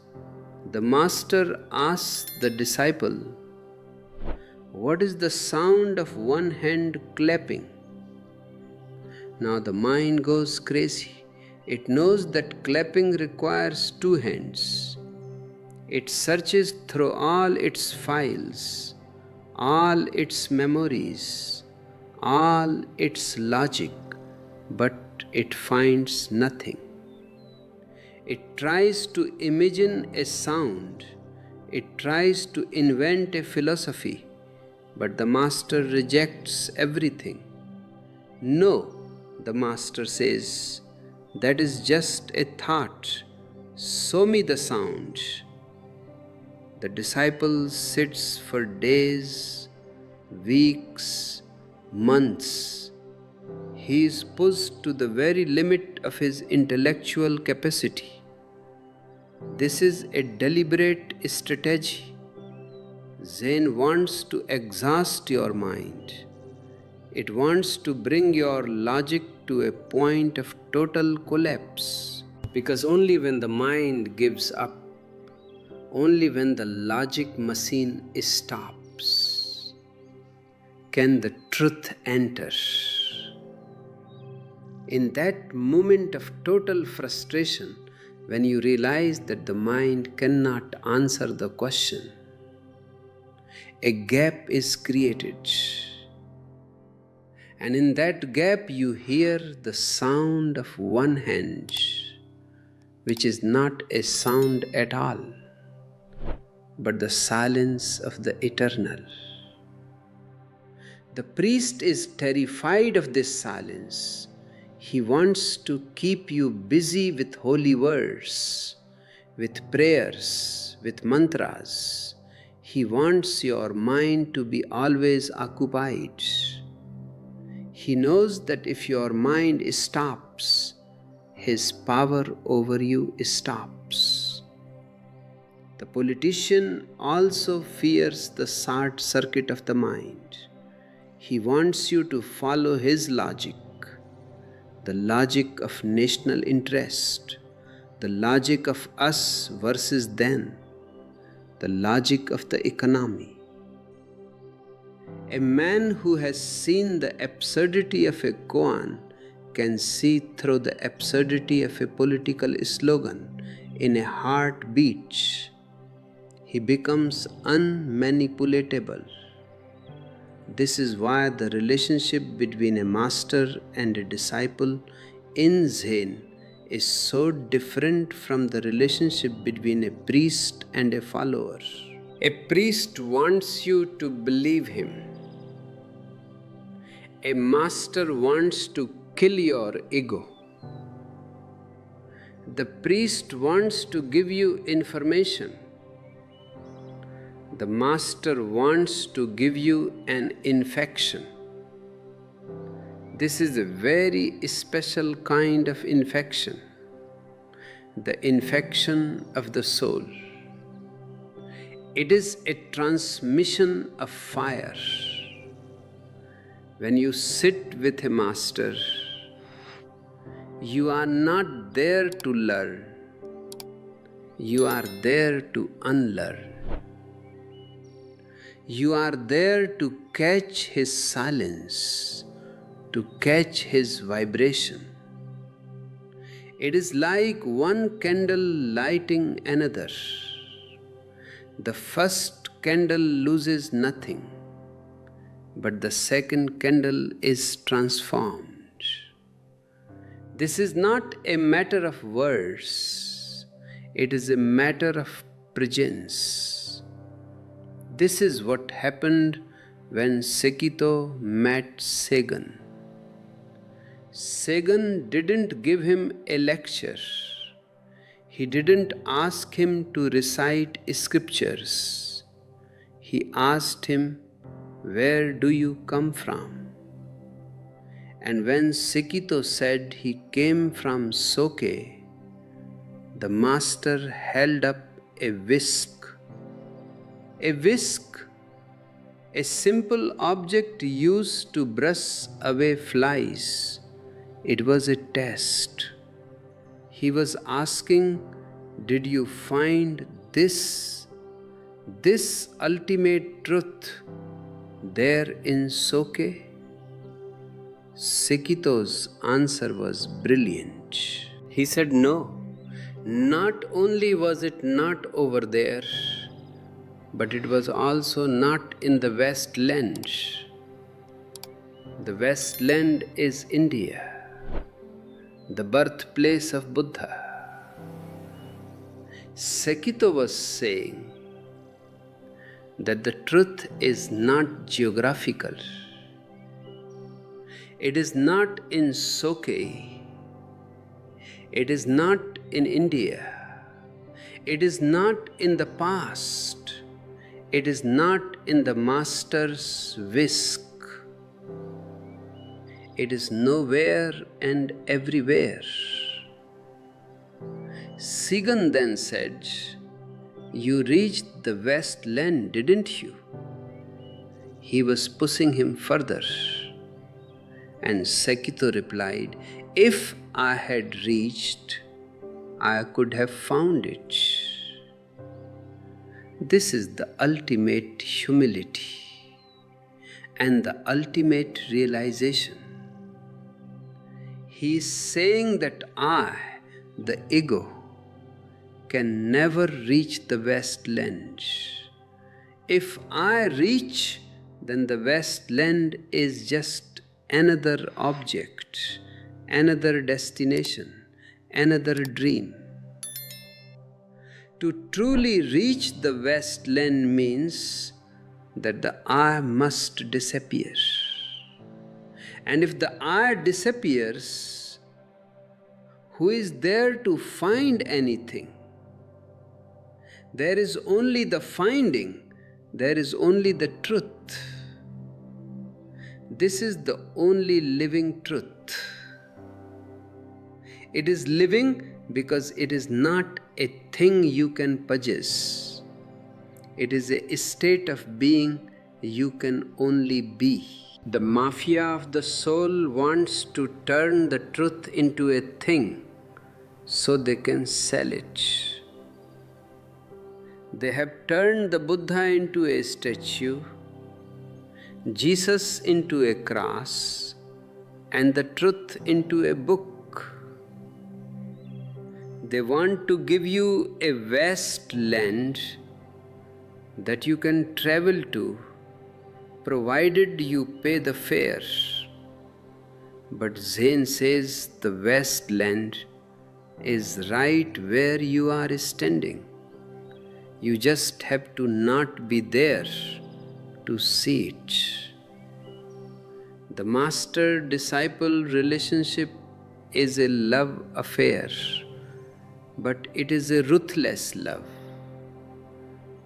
the master asks the disciple, "What is the sound of one hand clapping?" Now the mind goes crazy. It knows that clapping requires 2 hands. It searches through all its files, all its memories, all its logic, but it finds nothing. It tries to imagine a sound. It tries to invent a philosophy, but the master rejects everything. "No," the master says, "that is just a thought. Show me the sound." The disciple sits for days, weeks, months. He is pushed to the very limit of his intellectual capacity. This is a deliberate strategy. Zen wants to exhaust your mind. It wants to bring your logic to a point of total collapse. Because only when the mind gives up, only when the logic machine stops, can the truth enter. In that moment of total frustration, when you realize that the mind cannot answer the question, a gap is created. And in that gap you hear the sound of one hand, which is not a sound at all, but the silence of the eternal. The priest is terrified of this silence. He wants to keep you busy with holy words, with prayers, with mantras. He wants your mind to be always occupied. He knows that if your mind stops, his power over you stops. The politician also fears the short circuit of the mind. He wants you to follow his logic, the logic of national interest, the logic of us versus them, the logic of the economy. A man who has seen the absurdity of a koan can see through the absurdity of a political slogan in a heartbeat. He becomes unmanipulatable. This is why the relationship between a master and a disciple in Zen is so different from the relationship between a priest and a follower. A priest wants you to believe him. A master wants to kill your ego. The priest wants to give you information. The master wants to give you an infection. This is a very special kind of infection, the infection of the soul. It is a transmission of fire. When you sit with a master, you are not there to learn. You are there to unlearn. You are there to catch his silence, to catch his vibration. It is like one candle lighting another. The first candle loses nothing, but the second candle is transformed. This is not a matter of words, it is a matter of presence. This is what happened when Sekito met Sagan. Sagan didn't give him a lecture. He didn't ask him to recite scriptures. He asked him, "Where do you come from?" And when Sekito said he came from Soke, the master held up a whisk. A whisk, a simple object used to brush away flies. It was a test. He was asking, did you find this ultimate truth there in Soke? Sekito's answer was brilliant. He said, no, not only was it not over there, but it was also not in the West Land. The West Land is India, the birthplace of Buddha. Sekito was saying that the truth is not geographical. It is not in Soke. It is not in India. It is not in the past. It is not in the master's whisk. It is nowhere and everywhere. Sagan then said, you reached the West Land, didn't you? He was pushing him further. And Sekito replied, if I had reached, I could have found it. This is the ultimate humility and the ultimate realization. He is saying that I, the ego, can never reach the West Land. If I reach, then the West Land is just another object, another destination, another dream. To truly reach the West Land means that the I must disappear. And if the I disappears, who is there to find anything? There is only the finding, there is only the truth. This is the only living truth. It is living because it is not a thing you can possess. It is a state of being you can only be. The mafia of the soul wants to turn the truth into a thing so they can sell it. They have turned the Buddha into a statue, Jesus into a cross, and the truth into a book. They want to give you a vast land that you can travel to, provided you pay the fare. But Zen says the vast land is right where you are standing. You just have to not be there to see it. The master-disciple relationship is a love affair, but it is a ruthless love.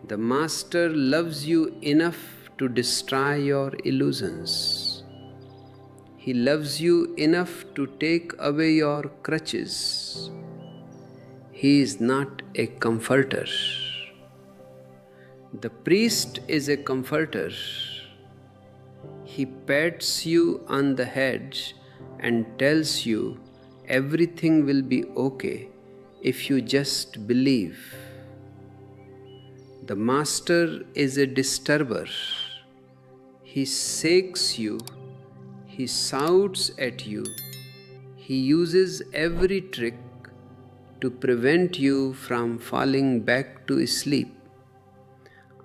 The master loves you enough to destroy your illusions. He loves you enough to take away your crutches. He is not a comforter. The priest is a comforter. He pats you on the head and tells you everything will be okay if you just believe. The master is a disturber. He shakes you, he shouts at you, he uses every trick to prevent you from falling back to sleep.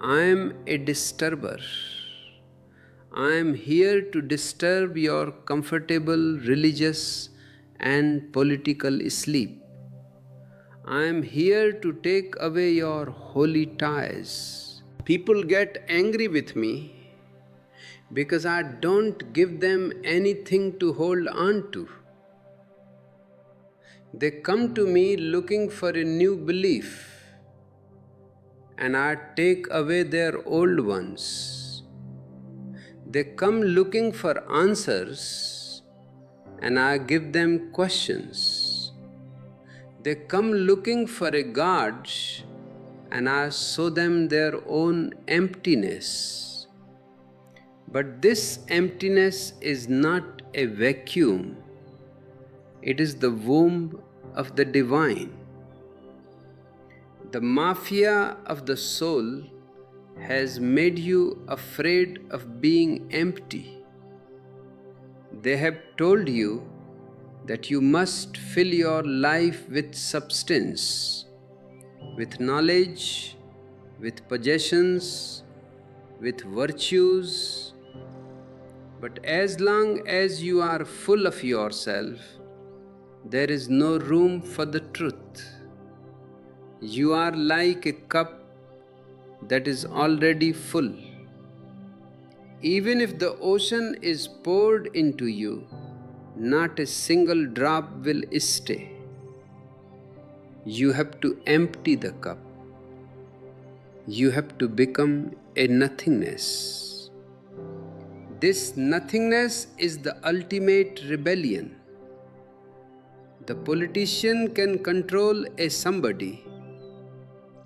I am a disturber. I am here to disturb your comfortable religious and political sleep. I am here to take away your holy ties. People get angry with me because I don't give them anything to hold on to. They come to me looking for a new belief, and I take away their old ones. They come looking for answers, and I give them questions. They come looking for a God, and I show them their own emptiness. But this emptiness is not a vacuum. It is the womb of the divine. The mafia of the soul has made you afraid of being empty. They have told you that you must fill your life with substance, with knowledge, with possessions, with virtues. But as long as you are full of yourself, there is no room for the truth. You are like a cup that is already full. Even if the ocean is poured into you, not a single drop will stay. You have to empty the cup. You have to become a nothingness. This nothingness is the ultimate rebellion. The politician can control a somebody.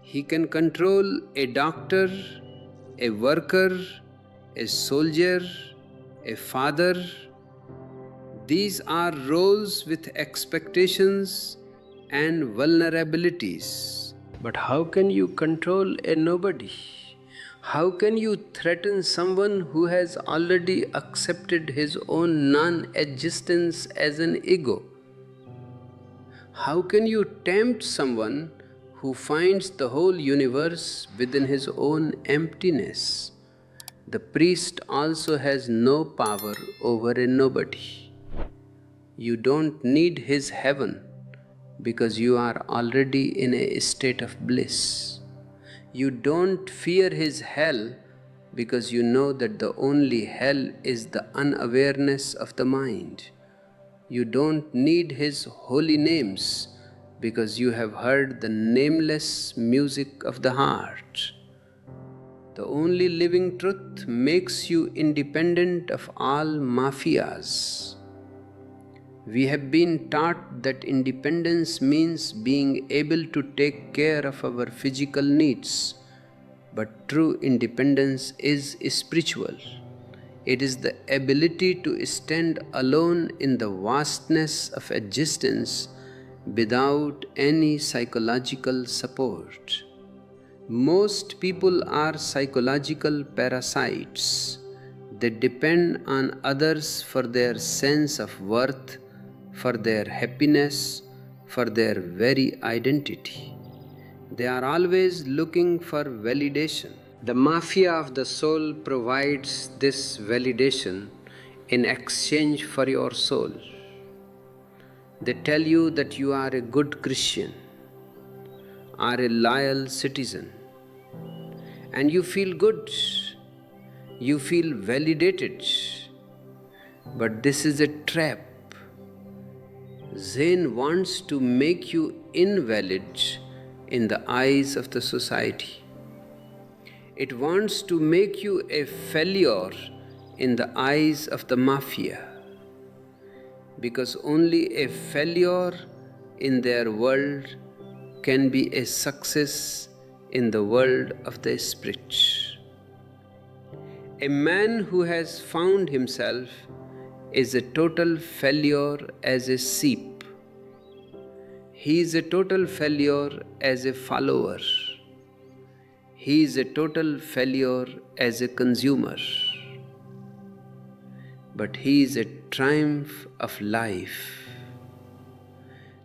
He can control a doctor, a worker, a soldier, a father. These are roles with expectations and vulnerabilities. But how can you control a nobody? How can you threaten someone who has already accepted his own non-existence as an ego? How can you tempt someone who finds the whole universe within his own emptiness? The priest also has no power over a nobody. You don't need his heaven because you are already in a state of bliss. You don't fear his hell because you know that the only hell is the unawareness of the mind. You don't need his holy names because you have heard the nameless music of the heart. The only living truth makes you independent of all mafias. We have been taught that independence means being able to take care of our physical needs, But true independence is spiritual. It is the ability to stand alone in the vastness of existence without any psychological support. Most people are psychological parasites. They depend on others for their sense of worth, for their happiness, for their very identity. They are always looking for validation. The mafia of the soul provides this validation in exchange for your soul. They tell you that you are a good Christian, are a loyal citizen, and you feel good, you feel validated. But this is a trap. Zen wants to make you invalid in the eyes of the society. It wants to make you a failure in the eyes of the mafia, because only a failure in their world can be a success in the world of the spirit. A man who has found himself is a total failure as a sheep. He is a total failure as a follower. He is a total failure as a consumer. But he is a triumph of life.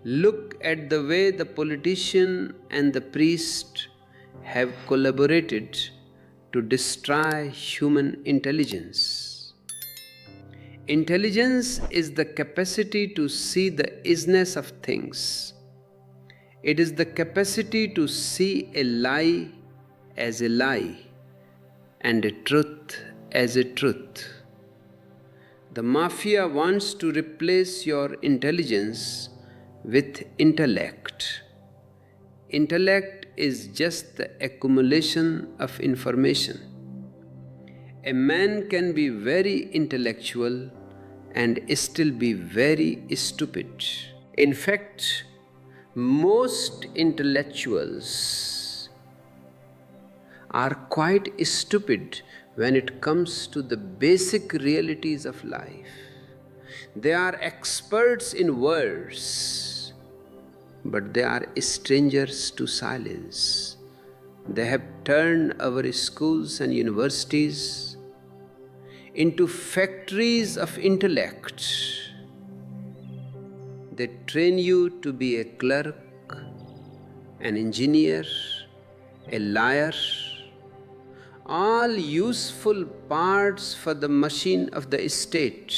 Look at the way the politician and the priest have collaborated to destroy human intelligence. Intelligence is the capacity to see the isness of things. It is the capacity to see a lie as a lie and a truth as a truth. The mafia wants to replace your intelligence with intellect. Intellect is just the accumulation of information. A man can be very intellectual and still be very stupid. In fact, most intellectuals are quite stupid when it comes to the basic realities of life. They are experts in words, but they are strangers to silence. They have turned our schools and universities into factories of intellect. They train you to be a clerk, an engineer, a liar, all useful parts for the machine of the state.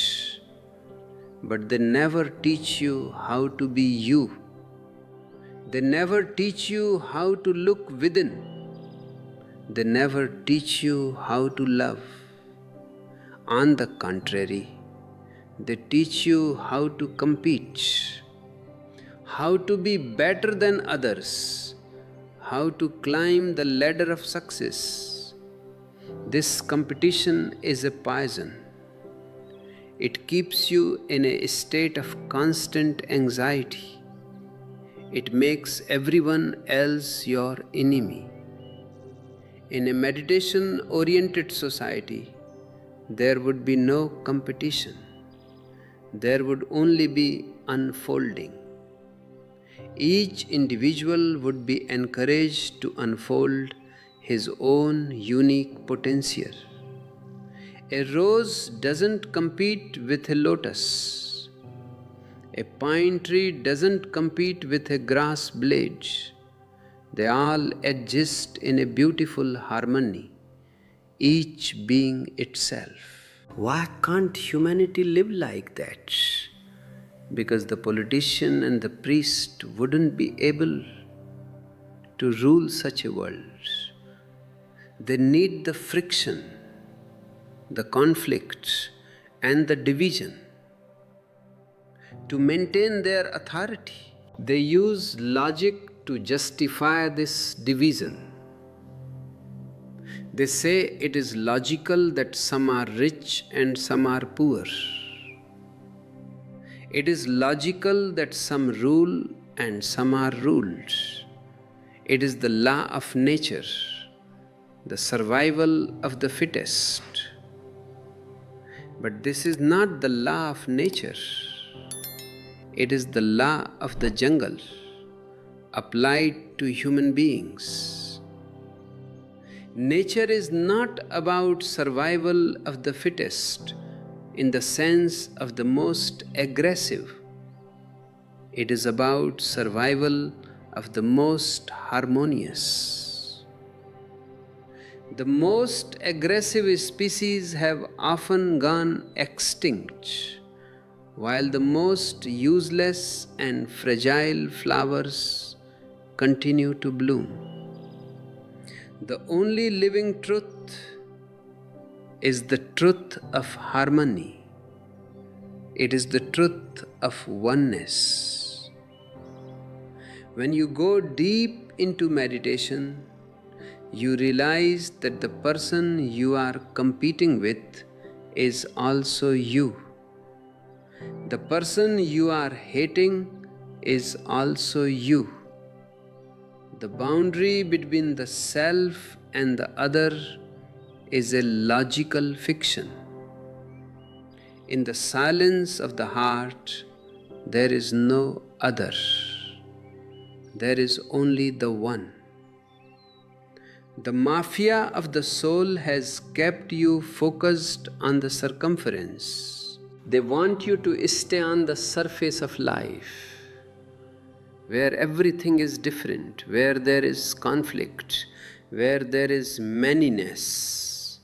But they never teach you how to be you. They never teach you how to look within. They never teach you how to love. On the contrary, they teach you how to compete, how to be better than others, how to climb the ladder of success. This competition is a poison. It keeps you in a state of constant anxiety. It makes everyone else your enemy. In a meditation-oriented society, there would be no competition. There would only be unfolding. Each individual would be encouraged to unfold his own unique potential. A rose doesn't compete with a lotus. A pine tree doesn't compete with a grass blade. They all exist in a beautiful harmony, each being itself. Why can't humanity live like that? Because the politician and the priest wouldn't be able to rule such a world. They need the friction, the conflict, and the division to maintain their authority. They use logic to justify this division. They say it is logical that some are rich and some are poor. It is logical that some rule and some are ruled. It is the law of nature. the survival of the fittest. But this is not the law of nature. It is the law of the jungle applied to human beings. Nature is not about survival of the fittest in the sense of the most aggressive. It is about survival of the most harmonious. The most aggressive species have often gone extinct, while the most useless and fragile flowers continue to bloom. The only living truth is the truth of harmony. It is the truth of oneness. When you go deep into meditation, you realize that the person you are competing with is also you. The person you are hating is also you. The boundary between the self and the other is a logical fiction. In the silence of the heart, there is no other. There is only the one. The mafia of the soul has kept you focused on the circumference. They want you to stay on the surface of life, where everything is different, where there is conflict, where there is manyness.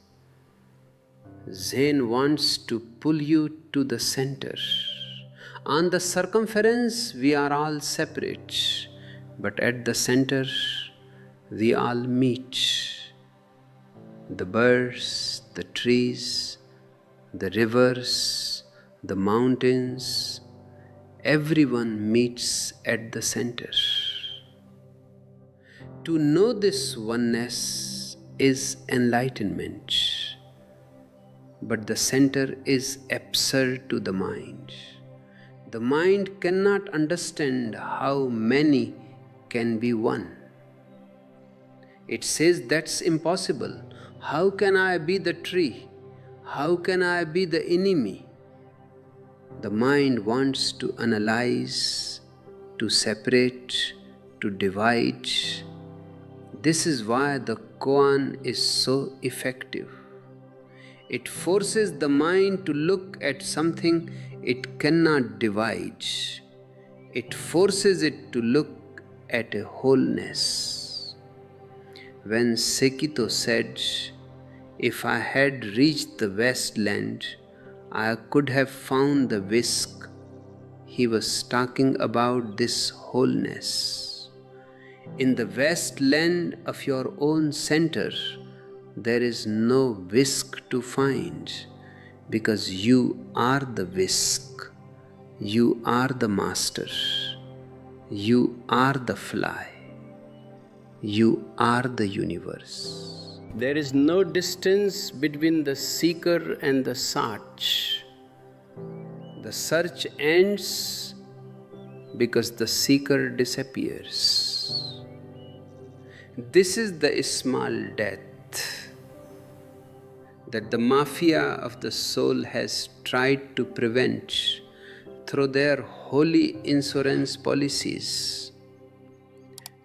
Zen wants to pull you to the center. On the circumference, we are all separate, but at the center, we all meet. The birds, the trees, the rivers, the mountains, everyone meets at the center. To know this oneness is enlightenment, but the center is absurd to the mind. The mind cannot understand how many can be one. It says that's impossible. How can I be the tree? How can I be the enemy? The mind wants to analyze, to separate, to divide. This is why the koan is so effective. It forces the mind to look at something it cannot divide. It forces it to look at a wholeness. When Sekito said, "If I had reached the wasteland, I could have found the whisk," he was talking about this wholeness. In the wasteland of your own center, there is no whisk to find, because you are the whisk. You are the master. You are the fly. You are the universe. There is no distance between the seeker and the search. The search ends because the seeker disappears. This is the small death that the mafia of the soul has tried to prevent through their holy insurance policies.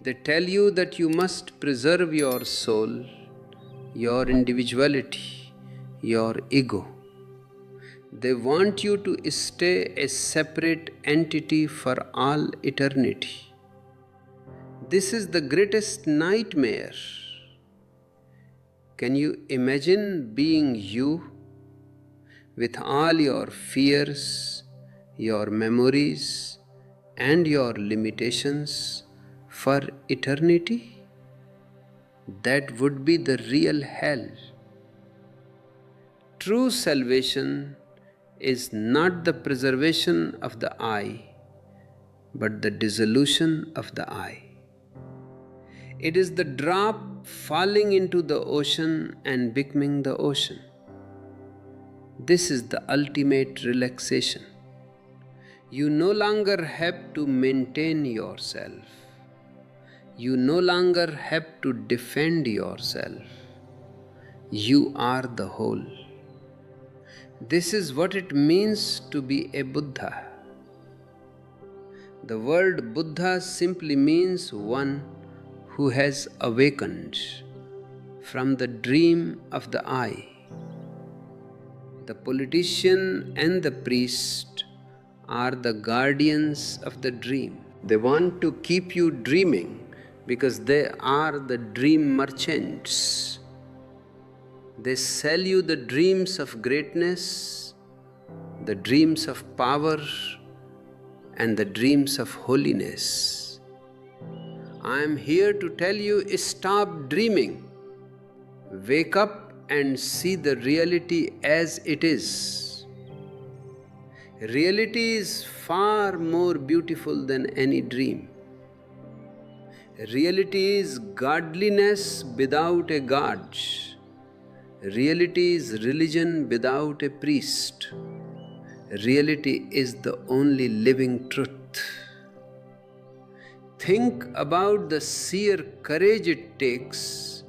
They tell you that you must preserve your soul, your individuality, your ego. They want you to stay a separate entity for all eternity. This is the greatest nightmare. Can you imagine being you with all your fears, your memories, and your limitations for eternity? That would be the real hell. True salvation is not the preservation of the I, but the dissolution of the I. It is the drop falling into the ocean and becoming the ocean. This is the ultimate relaxation. You no longer have to maintain yourself. You no longer have to defend yourself. You are the whole. This is what it means to be a Buddha. The word Buddha simply means one who has awakened from the dream of the eye. The politician and the priest are the guardians of the dream. They want to keep you dreaming because they are the dream merchants. They sell you the dreams of greatness, the dreams of power, and the dreams of holiness. I am here to tell you, stop dreaming. Wake up and see the reality as it is. Reality is far more beautiful than any dream. Reality is godliness without a god. Reality is religion without a priest. Reality is the only living truth. Think about the sheer courage it takes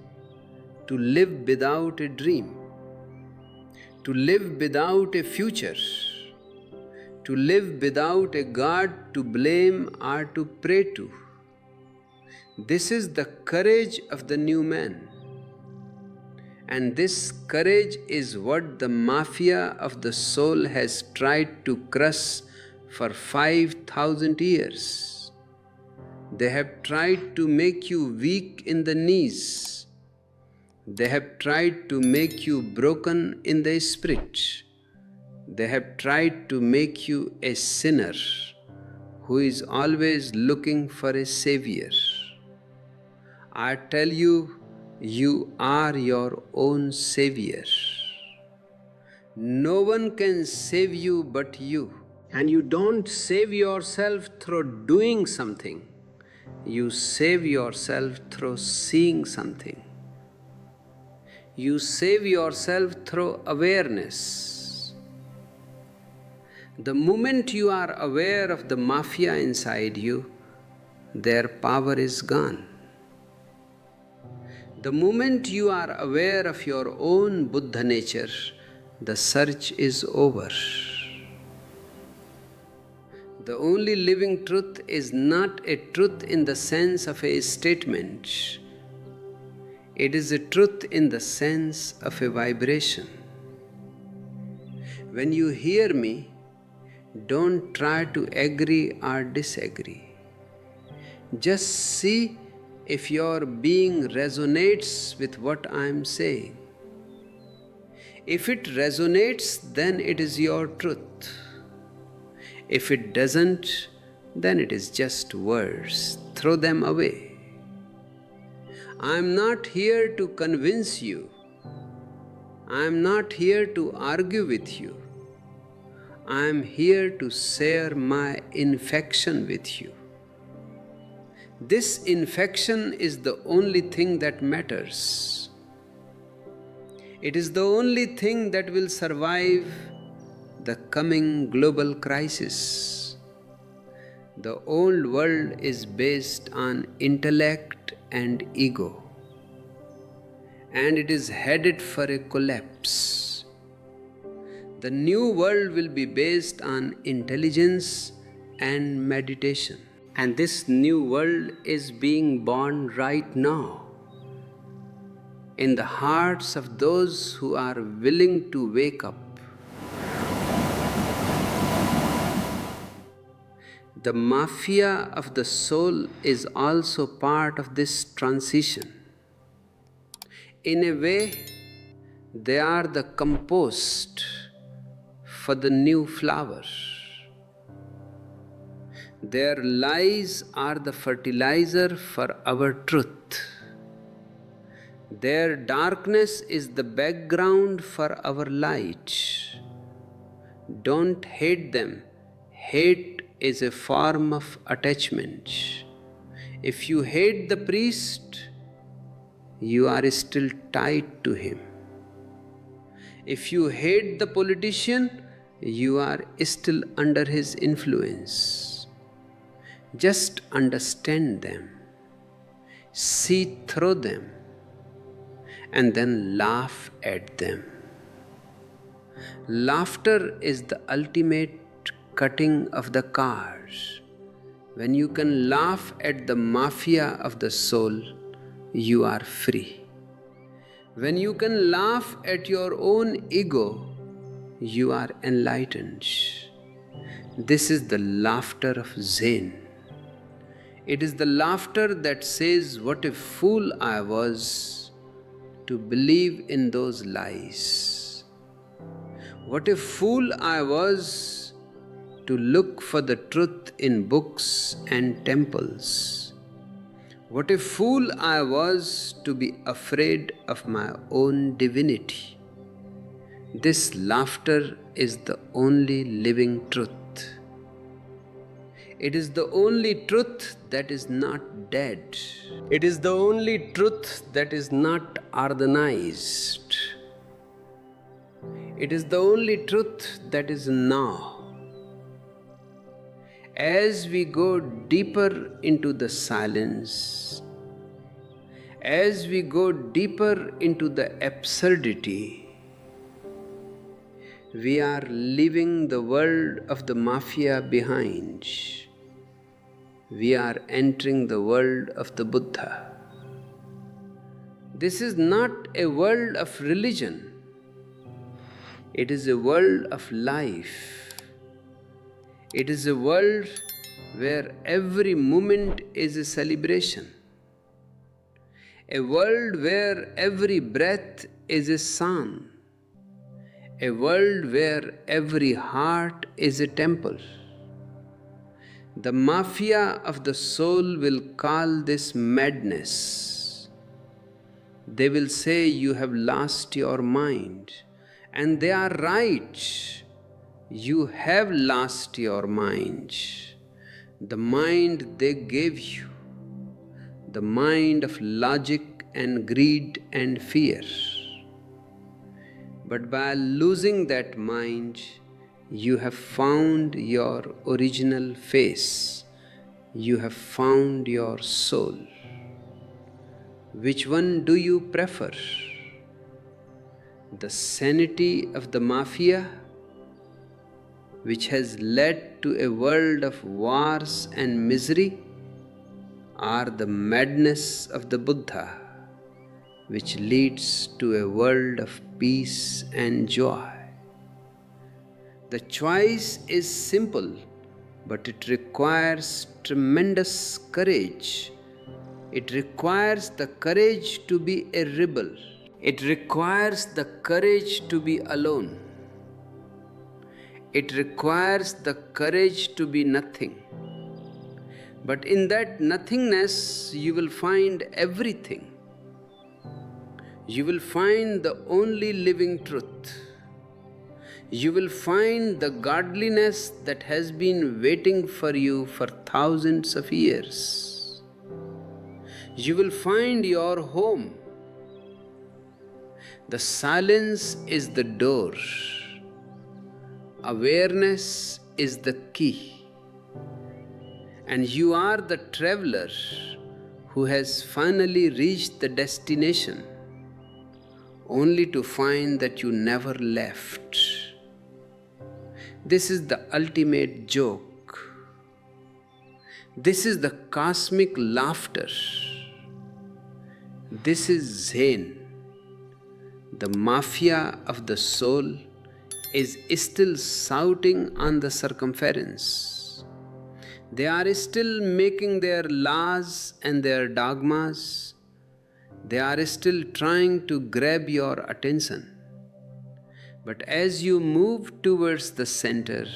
to live without a dream, to live without a future, to live without a God to blame or to pray to. This is the courage of the new man. And this courage is what the mafia of the soul has tried to crush for 5,000 years. They have tried to make you weak in the knees. They have tried to make you broken in the spirit. They have tried to make you a sinner who is always looking for a savior. I tell you, you are your own savior. No one can save you but you. And you don't save yourself through doing something. You save yourself through seeing something. You save yourself through awareness. The moment you are aware of the mafia inside you, their power is gone. The moment you are aware of your own Buddha nature, the search is over. The only living truth is not a truth in the sense of a statement. It is a truth in the sense of a vibration. When you hear me, don't try to agree or disagree. Just see if your being resonates with what I am saying. If it resonates, then it is your truth. If it doesn't, then it is just words. Throw them away. I am not here to convince you. I am not here to argue with you. I am here to share my infection with you. This infection is the only thing that matters. It is the only thing that will survive the coming global crisis. The old world is based on intellect and ego, and it is headed for a collapse. The new world will be based on intelligence and meditation. And this new world is being born right now in the hearts of those who are willing to wake up. The mafia of the soul is also part of this transition. In a way, they are the compost for the new flower. Their lies are the fertilizer for our truth. Their darkness is the background for our light. Don't hate them. Hate is a form of attachment. If you hate the priest, you are still tied to him. If you hate the politician, you are still under his influence. Just understand them, see through them, and then laugh at them. Laughter is the ultimate cutting of the cars. When you can laugh at the mafia of the soul, you are free. When you can laugh at your own ego, you are enlightened. This is the laughter of Zen. It is the laughter that says, "What a fool I was to believe in those lies. What a fool I was to look for the truth in books and temples. What a fool I was to be afraid of my own divinity." This laughter is the only living truth. It is the only truth that is not dead. It is the only truth that is not organized. It is the only truth that is now. As we go deeper into the silence, as we go deeper into the absurdity, we are leaving the world of the mafia behind. We are entering the world of the Buddha. This is not a world of religion. It is a world of life. It is a world where every moment is a celebration. A world where every breath is a psalm. A world where every heart is a temple. The mafia of the soul will call this madness. They will say you have lost your mind. And they are right. You have lost your mind. The mind they gave you. The mind of logic and greed and fear. But by losing that mind, you have found your original face. You have found your soul. Which one do you prefer? The sanity of the mafia, which has led to a world of wars and misery, or the madness of the Buddha, which leads to a world of peace and joy? The choice is simple, but it requires tremendous courage. It requires the courage to be a rebel. It requires the courage to be alone. It requires the courage to be nothing. But in that nothingness, you will find everything. You will find the only living truth. You will find the godliness that has been waiting for you for thousands of years. You will find your home. The silence is the door. Awareness is the key. And you are the traveler who has finally reached the destination, only to find that you never left. This is the ultimate joke. This is the cosmic laughter. This is Zen. The mafia of the soul is still shouting on the circumference. They are still making their laws and their dogmas. They are still trying to grab your attention. But as you move towards the center,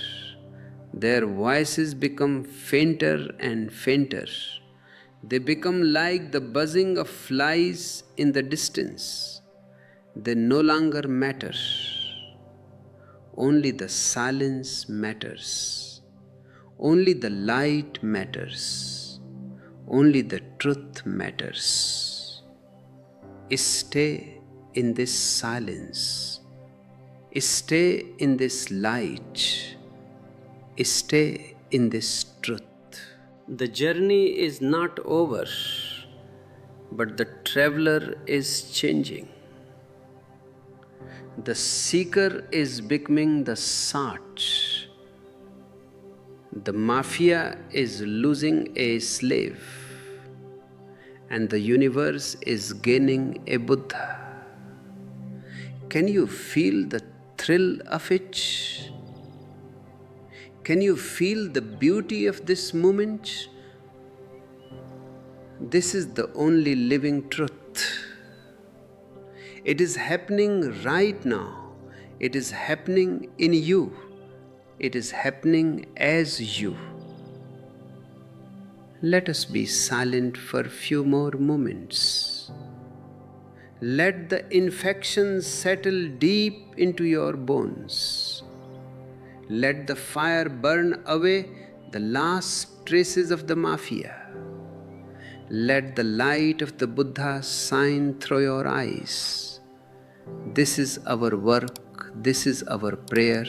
their voices become fainter and fainter. They become like the buzzing of flies in the distance. They no longer matter. Only the silence matters. Only the light matters. Only the truth matters. Stay in this silence. Stay in this light. Stay in this truth. The journey is not over, but the traveler is changing. The seeker is becoming the sought. The mafia is losing a slave, and the universe is gaining a Buddha. Can you feel the thrill of it? Can you feel the beauty of this moment? This is the only living truth. It is happening right now. It is happening in you. It is happening as you. Let us be silent for a few more moments. Let the infection settle deep into your bones. Let the fire burn away the last traces of the mafia. Let the light of the Buddha shine through your eyes. This is our work. This is our prayer.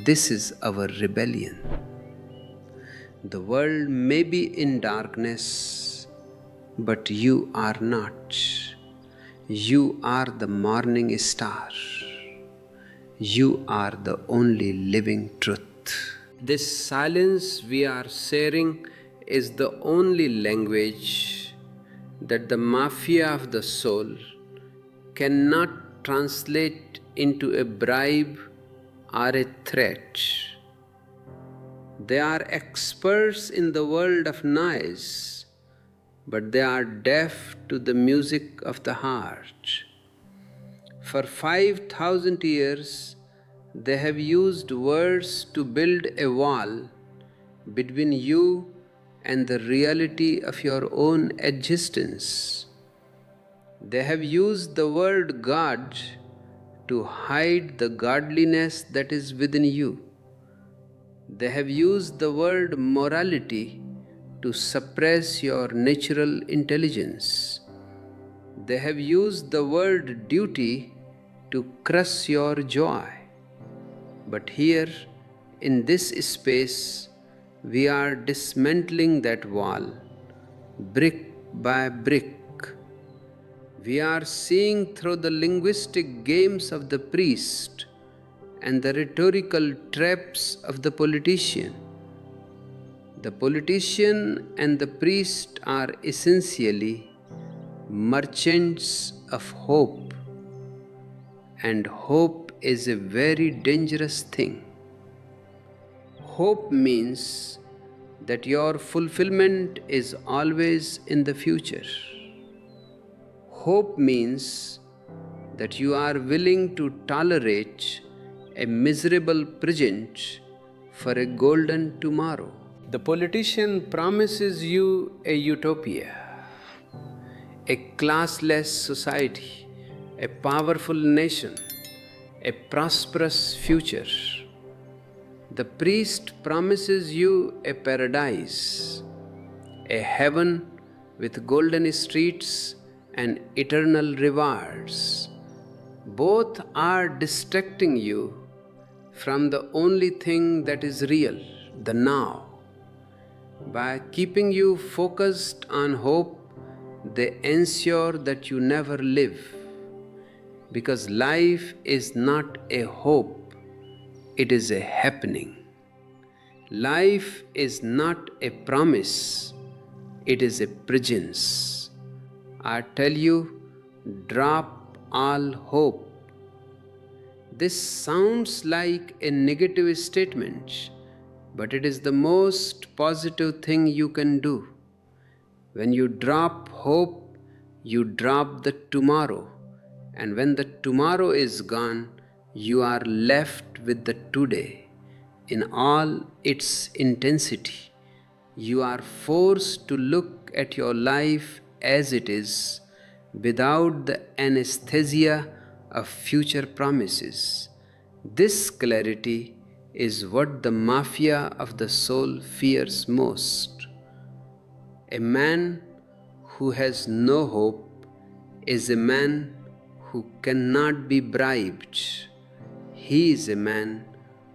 This is our rebellion. The world may be in darkness, but you are not. You are the morning star. You are the only living truth. This silence we are sharing is the only language that the mafia of the soul cannot translate into a bribe or a threat. They are experts in the world of noise, but they are deaf to the music of the heart. For 5,000 years, they have used words to build a wall between you and the reality of your own existence. They have used the word God to hide the godliness that is within you. They have used the word morality to suppress your natural intelligence. They have used the word duty to crush your joy. But here, in this space, we are dismantling that wall, brick by brick. We are seeing through the linguistic games of the priest and the rhetorical traps of the politician. The politician and the priest are essentially merchants of hope, and hope is a very dangerous thing. Hope means that your fulfillment is always in the future. Hope means that you are willing to tolerate a miserable present for a golden tomorrow. The politician promises you a utopia, a classless society, a powerful nation, a prosperous future. The priest promises you a paradise, a heaven with golden streets and eternal rewards. Both are distracting you from the only thing that is real, the now. By keeping you focused on hope, they ensure that you never live. Because life is not a hope, it is a happening. Life is not a promise, it is a presence. I tell you, drop all hope. This sounds like a negative statement, but it is the most positive thing you can do. When you drop hope, you drop the tomorrow. And when the tomorrow is gone, you are left with the today in all its intensity. You are forced to look at your life as it is, without the anesthesia of future promises. This clarity is what the mafia of the soul fears most. A man who has no hope is a man who cannot be bribed. He is a man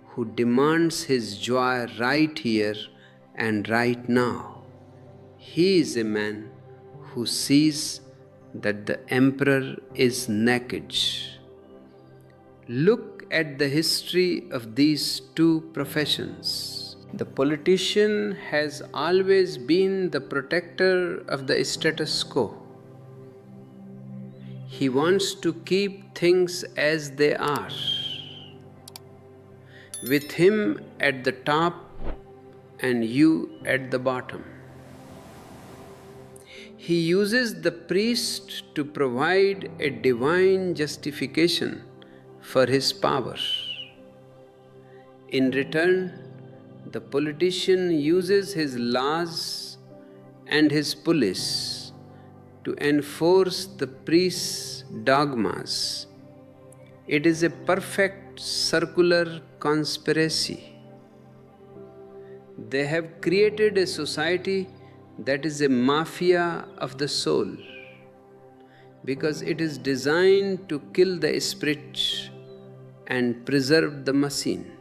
who demands his joy right here and right now. He is a man who sees that the emperor is naked. Look at the history of these two professions. The politician has always been the protector of the status quo. He wants to keep things as they are, with him at the top and you at the bottom. He uses the priest to provide a divine justification for his power. In return, the politician uses his laws and his police to enforce the priest's dogmas. It is a perfect circular conspiracy. They have created a society that is a mafia of the soul, because it is designed to kill the spirit and preserve the machine.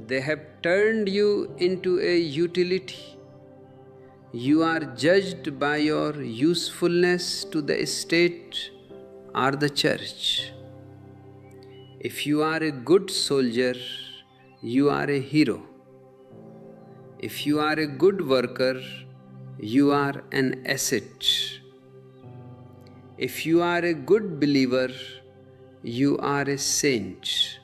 They have turned you into a utility. You are judged by your usefulness to the state or the church. If you are a good soldier, you are a hero. If you are a good worker, you are an asset. If you are a good believer, you are a saint.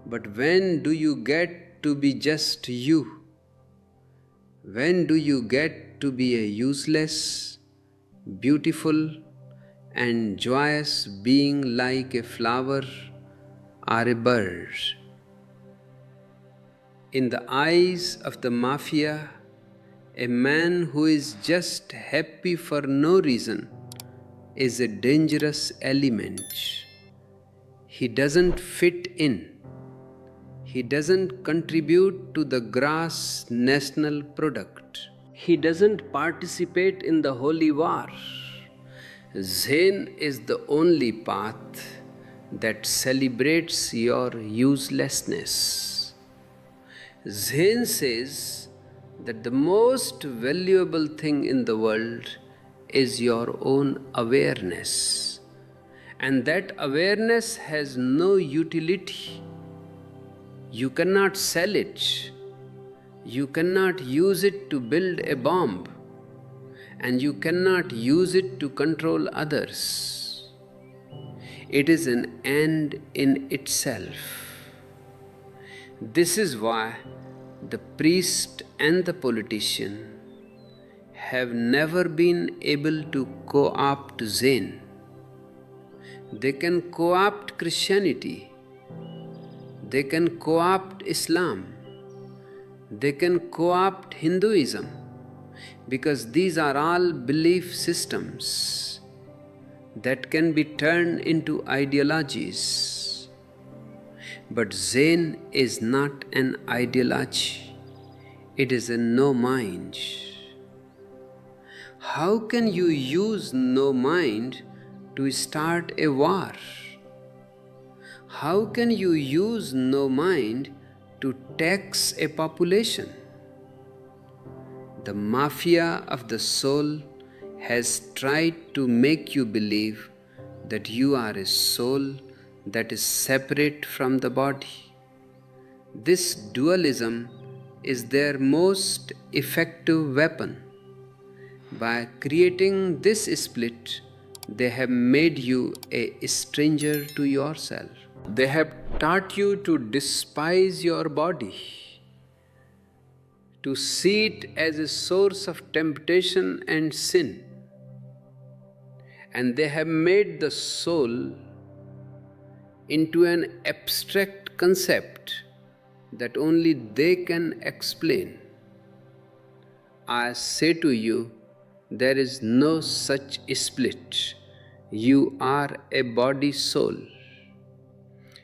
But when do you get to be just you? When do you get to be a useless, beautiful, and joyous being like a flower or a bird? In the eyes of the mafia, a man who is just happy for no reason is a dangerous element. He doesn't fit in. He doesn't contribute to the gross national product. He doesn't participate in the holy war. Zen is the only path that celebrates your uselessness. Zen says that the most valuable thing in the world is your own awareness, and that awareness has no utility. You cannot sell it. You cannot use it to build a bomb, and you cannot use it to control others. It is an end in itself. This is why the priest and the politician have never been able to co-opt Zen. They can co-opt Christianity. They can co-opt Islam. They can co-opt Hinduism, because these are all belief systems that can be turned into ideologies. But Zen is not an ideology. It is a no mind. How can you use no mind to start a war? How can you use no mind to tax a population? The mafia of the soul has tried to make you believe that you are a soul that is separate from the body. This dualism is their most effective weapon. By creating this split, they have made you a stranger to yourself. They have taught you to despise your body, to see it as a source of temptation and sin. And they have made the soul into an abstract concept that only they can explain. I say to you, there is no such split. You are a body soul.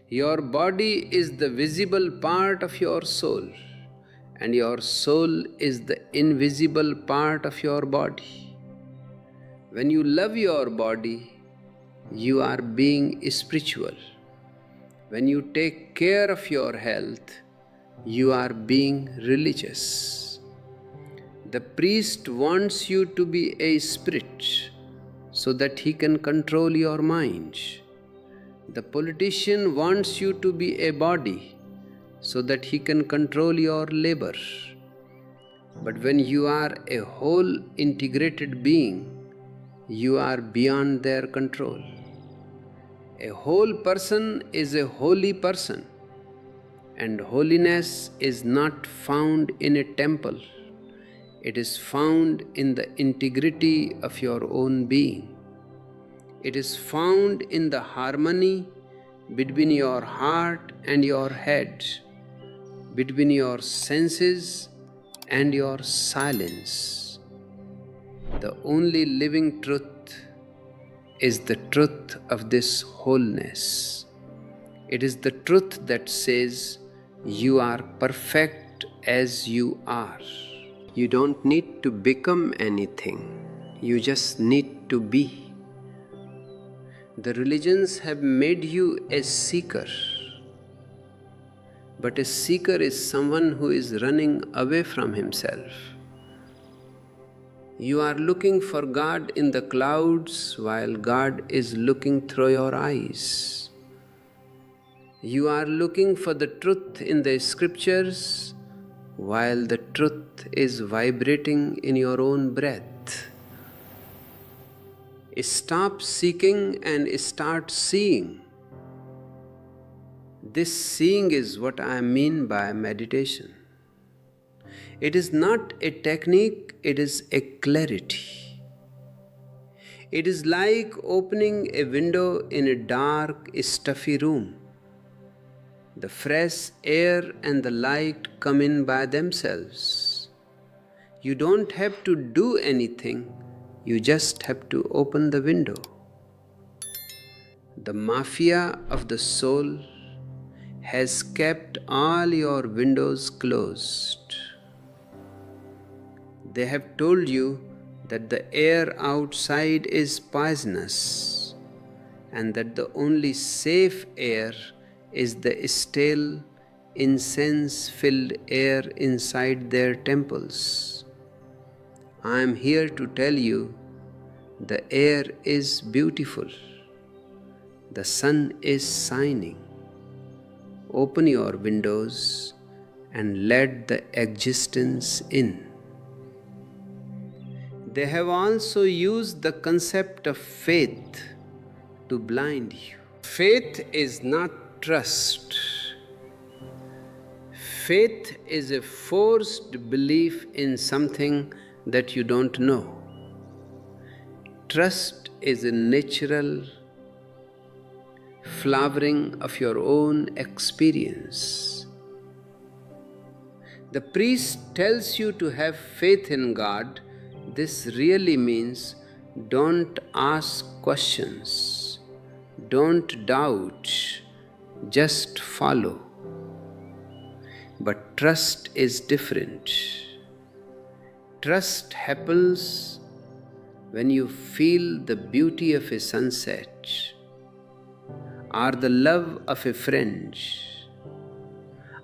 Your body is the visible part of your soul, and your soul is the invisible part of your body. When you love your body, you are being spiritual. When you take care of your health, you are being religious. The priest wants you to be a spirit so that he can control your mind. The politician wants you to be a body so that he can control your labor. But when you are a whole integrated being, you are beyond their control. A whole person is a holy person, and holiness is not found in a temple. It is found in the integrity of your own being. It is found in the harmony between your heart and your head, between your senses and your silence. The only living truth is the truth of this wholeness. It is the truth that says you are perfect as you are. You don't need to become anything, you just need to be. The religions have made you a seeker, but a seeker is someone who is running away from himself. You are looking for God in the clouds while God is looking through your eyes. You are looking for the truth in the scriptures while the truth is vibrating in your own breath. Stop seeking and start seeing. This seeing is what I mean by meditation. It is not a technique, it is a clarity. It is like opening a window in a dark, stuffy room. The fresh air and the light come in by themselves. You don't have to do anything, you just have to open the window. The mafia of the soul has kept all your windows closed. They have told you that the air outside is poisonous and that the only safe air is the stale, incense-filled air inside their temples. I am here to tell you the air is beautiful. The sun is shining. Open your windows and let the existence in. They have also used the concept of faith to blind you. Faith is not trust. Faith is a forced belief in something that you don't know. Trust is a natural flowering of your own experience. The priest tells you to have faith in God. This really means don't ask questions, don't doubt, just follow. But trust is different. Trust happens when you feel the beauty of a sunset or the love of a friend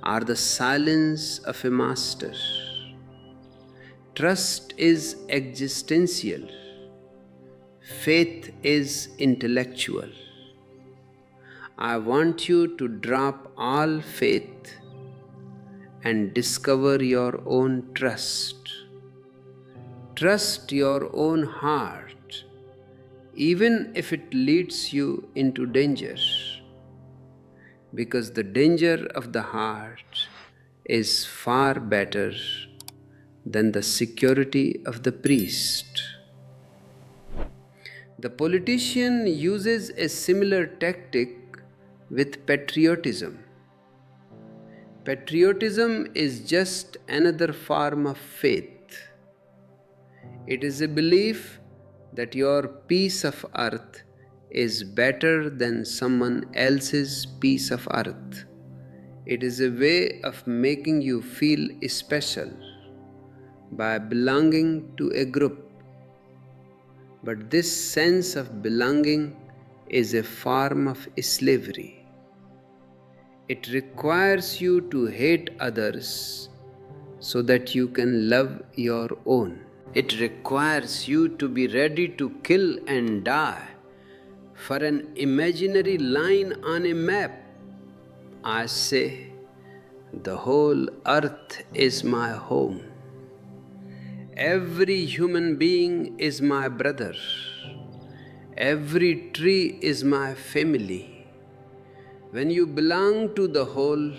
or the silence of a master. Trust is existential. Faith is intellectual. I want you to drop all faith and discover your own trust. Trust your own heart, even if it leads you into danger, because the danger of the heart is far better than the security of the priest. The politician uses a similar tactic with patriotism. Patriotism is just another form of faith. It is a belief that your piece of earth is better than someone else's piece of earth. It is a way of making you feel special by belonging to a group. But this sense of belonging is a form of slavery. It requires you to hate others so that you can love your own. It requires you to be ready to kill and die for an imaginary line on a map. I say, the whole earth is my home. Every human being is my brother. Every tree is my family. When you belong to the whole,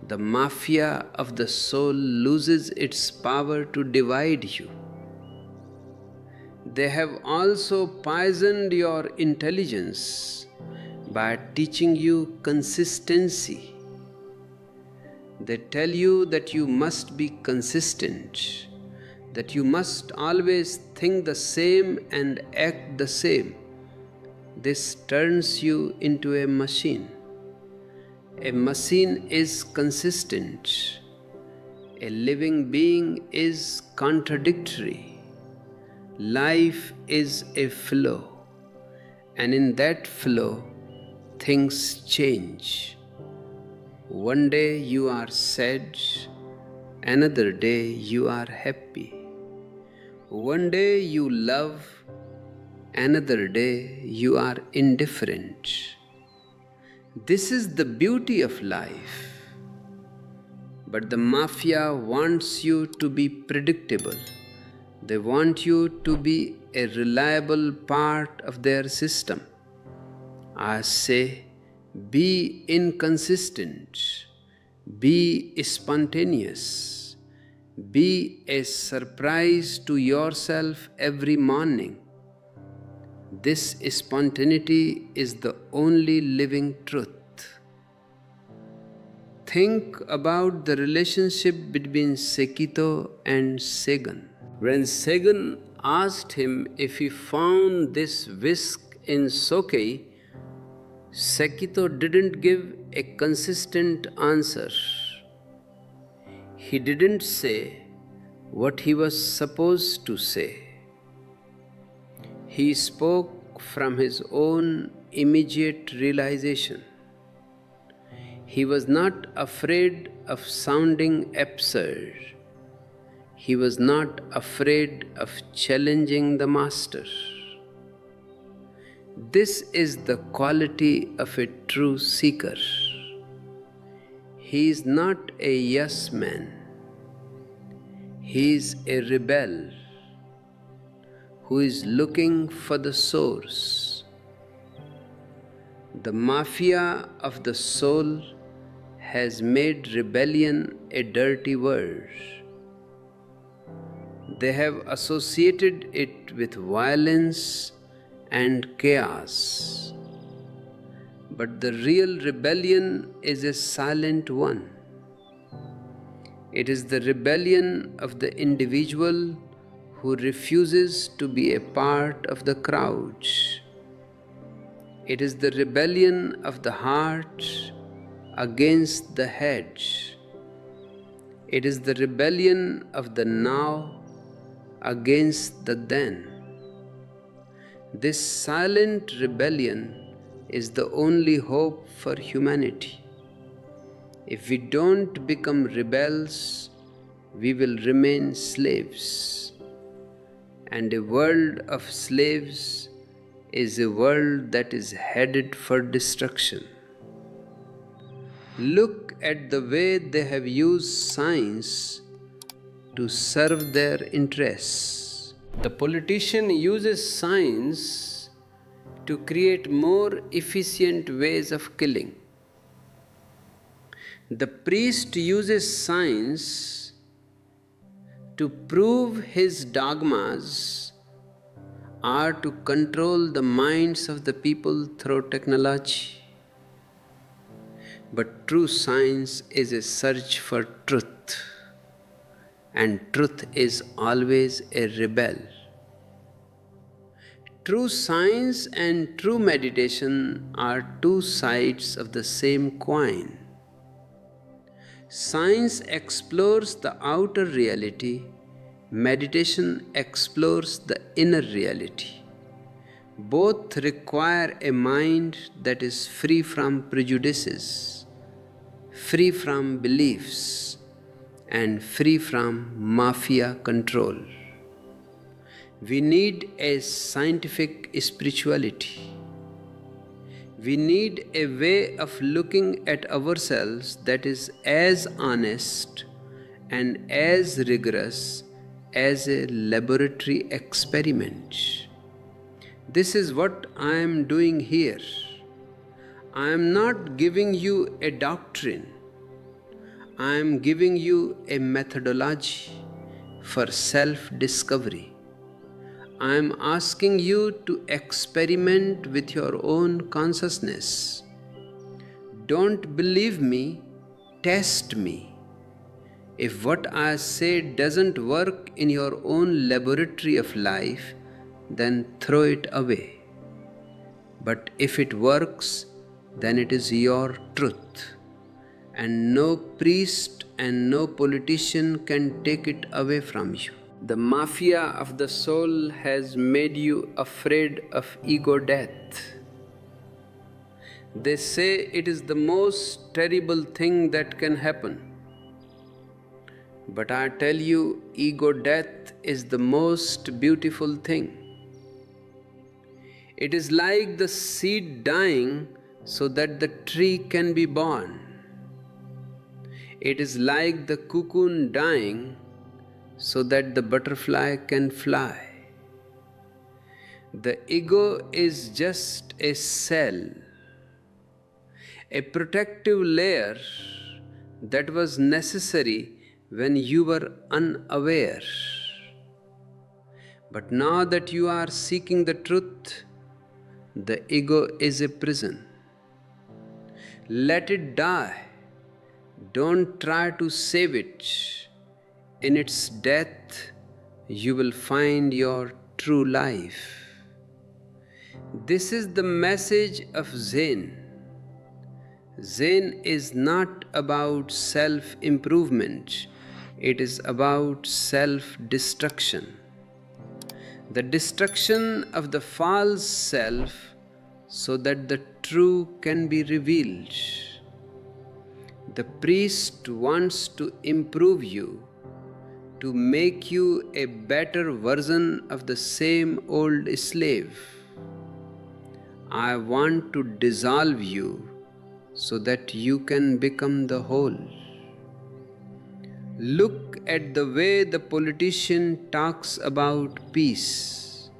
the mafia of the soul loses its power to divide you. They have also poisoned your intelligence by teaching you consistency. They tell you that you must be consistent, that you must always think the same and act the same. This turns you into a machine. A machine is consistent. A living being is contradictory. Life is a flow, and in that flow, things change. One day you are sad, another day you are happy. One day you love, another day you are indifferent. This is the beauty of life. But the mafia wants you to be predictable. They want you to be a reliable part of their system. I say, be inconsistent, be spontaneous, be a surprise to yourself every morning. This spontaneity is the only living truth. Think about the relationship between Sekito and Segun. When Segun asked him if he found this whisk in Soke, Sekito didn't give a consistent answer. He didn't say what he was supposed to say. He spoke from his own immediate realization. He was not afraid of sounding absurd. He was not afraid of challenging the master. This is the quality of a true seeker. He is not a yes man. He is a rebel who is looking for the source. The mafia of the soul has made rebellion a dirty word. They have associated it with violence and chaos. But the real rebellion is a silent one. It is the rebellion of the individual who refuses to be a part of the crowd. It is the rebellion of the heart against the head. It is the rebellion of the now against the then. This silent rebellion is the only hope for humanity. If we don't become rebels, we will remain slaves. And a world of slaves is a world that is headed for destruction. Look at the way they have used science to serve their interests. The politician uses science to create more efficient ways of killing. The priest uses science to prove his dogmas or to control the minds of the people through technology. But true science is a search for truth, and truth is always a rebel. True science and true meditation are two sides of the same coin. Science explores the outer reality, meditation explores the inner reality. Both require a mind that is free from prejudices, free from beliefs, and free from mafia control. We need a scientific spirituality. We need a way of looking at ourselves that is as honest and as rigorous as a laboratory experiment. This is what I am doing here. I am not giving you a doctrine. I am giving you a methodology for self-discovery. I am asking you to experiment with your own consciousness. Don't believe me, test me. If what I say doesn't work in your own laboratory of life, then throw it away. But if it works, then it is your truth, and no priest and no politician can take it away from you. The mafia of the soul has made you afraid of ego death. They say it is the most terrible thing that can happen. But I tell you, ego death is the most beautiful thing. It is like the seed dying so that the tree can be born. It is like the cocoon dying so that the butterfly can fly. The ego is just a cell, a protective layer that was necessary when you were unaware. But now that you are seeking the truth, the ego is a prison. Let it die. Don't try to save it. In its death, you will find your true life. This is the message of Zen. Zen is not about self-improvement. It is about self-destruction. The destruction of the false self so that the true can be revealed. The priest wants to improve you, to make you a better version of the same old slave. I want to dissolve you so that you can become the whole. Look at the way the politician talks about peace.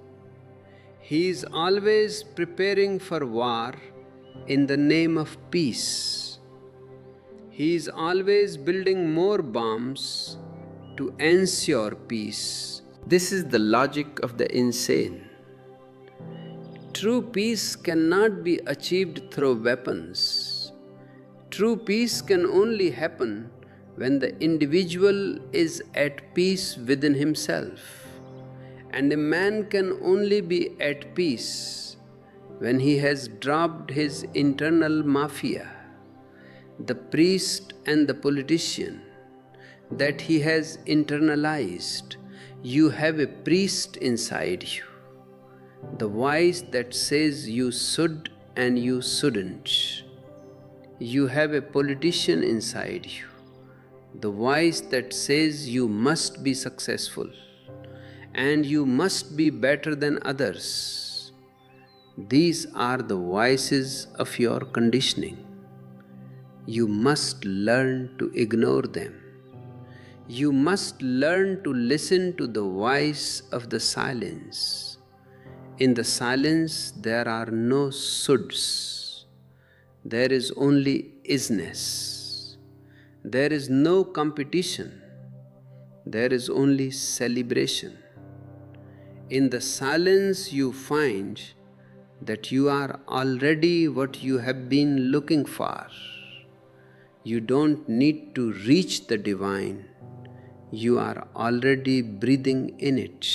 He is always preparing for war in the name of peace. He is always building more bombs to ensure peace. This is the logic of the insane. True peace cannot be achieved through weapons. True peace can only happen when the individual is at peace within himself. And a man can only be at peace when he has dropped his internal mafia, the priest and the politician, that he has internalized. You have a priest inside you, the voice that says you should and you shouldn't. You have a politician inside you, the voice that says you must be successful and you must be better than others. These are the voices of your conditioning. You must learn to ignore them. You must learn to listen to the voice of the silence. In the silence, there are no shoulds. There is only isness. There is no competition. There is only celebration. In the silence, you find that you are already what you have been looking for. You don't need to reach the divine. You are already breathing in it.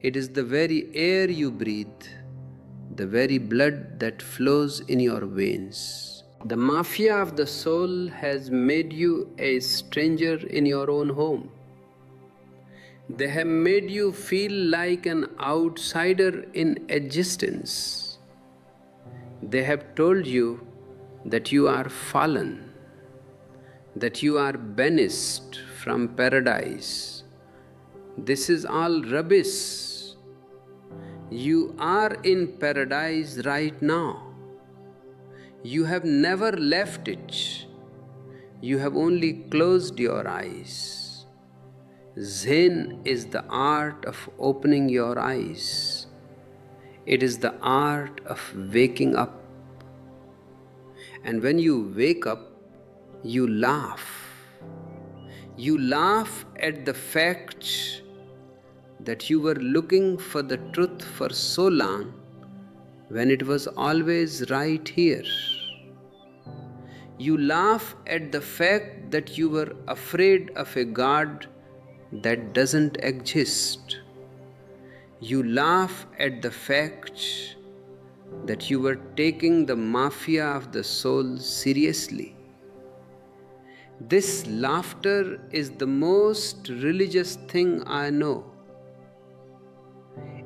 It is the very air you breathe, the very blood that flows in your veins. The mafia of the soul has made you a stranger in your own home. They have made you feel like an outsider in existence. They have told you that you are fallen, that you are banished from paradise. This is all rubbish. You are in paradise right now. You have never left it. You have only closed your eyes. Zen is the art of opening your eyes. It is the art of waking up. And when you wake up, you laugh. You laugh at the fact that you were looking for the truth for so long when it was always right here. You laugh at the fact that you were afraid of a God that doesn't exist. You laugh at the fact that you were taking the mafia of the soul seriously. This laughter is the most religious thing I know.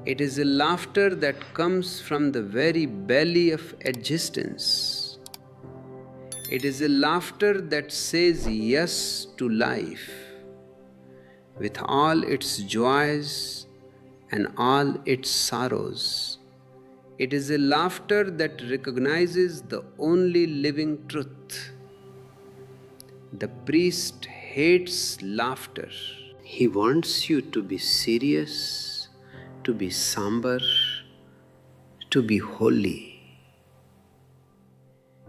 It is a laughter that comes from the very belly of existence. It is a laughter that says yes to life, with all its joys and all its sorrows. It is a laughter that recognizes the only living truth. The priest hates laughter. He wants you to be serious, to be somber, to be holy.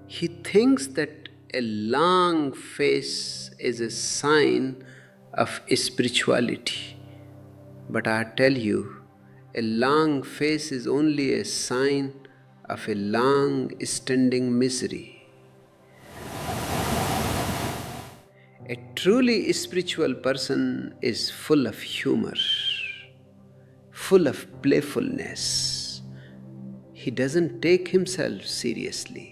He thinks that a long face is a sign of spirituality. But I tell you, a long face is only a sign of a long standing misery. A truly spiritual person is full of humor, full of playfulness. He doesn't take himself seriously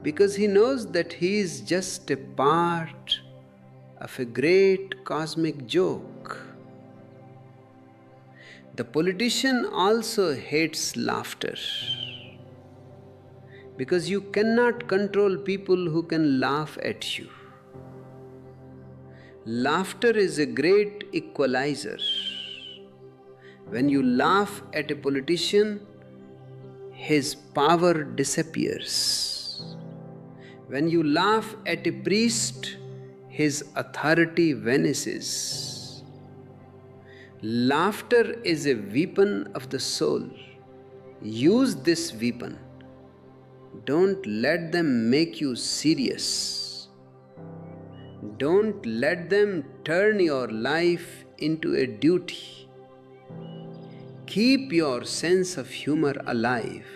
because he knows that he is just a part of a great cosmic joke. The politician also hates laughter because you cannot control people who can laugh at you. Laughter is a great equalizer. When you laugh at a politician, his power disappears. When you laugh at a priest, his authority vanishes. Laughter is a weapon of the soul. Use this weapon. Don't let them make you serious. Don't let them turn your life into a duty. Keep your sense of humor alive.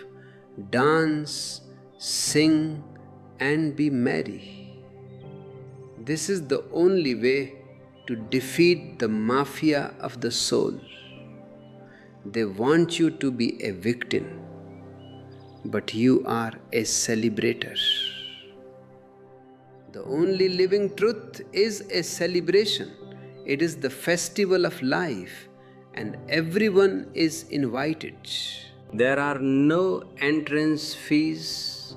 Dance, sing, and be merry. This is the only way to defeat the mafia of the soul. They want you to be a victim, but you are a celebrator. The only living truth is a celebration. It is the festival of life, and everyone is invited. There are no entrance fees,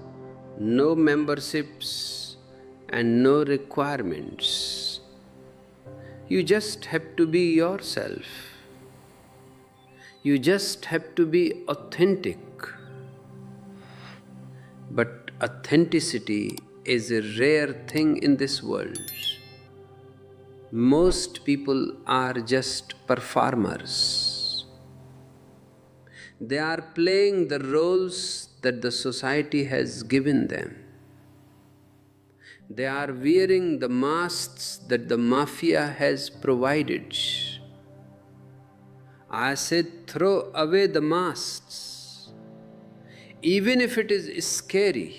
no memberships, and no requirements. You just have to be yourself. You just have to be authentic. But authenticity is a rare thing in this world. Most people are just performers. They are playing the roles that the society has given them. They are wearing the masks that the mafia has provided. I said, throw away the masks. Even if it is scary,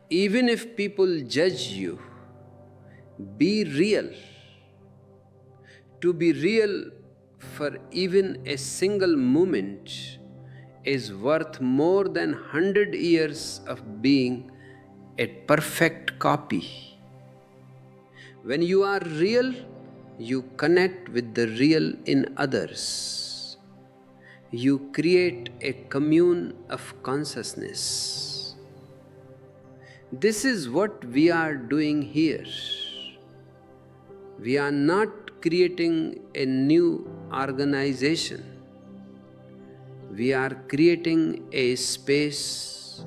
even if people judge you, be real. To be real for even a single moment is worth more than 100 years of being a perfect copy. When you are real, you connect with the real in others. You create a commune of consciousness. This is what we are doing here. We are not creating a new organization. We are creating a space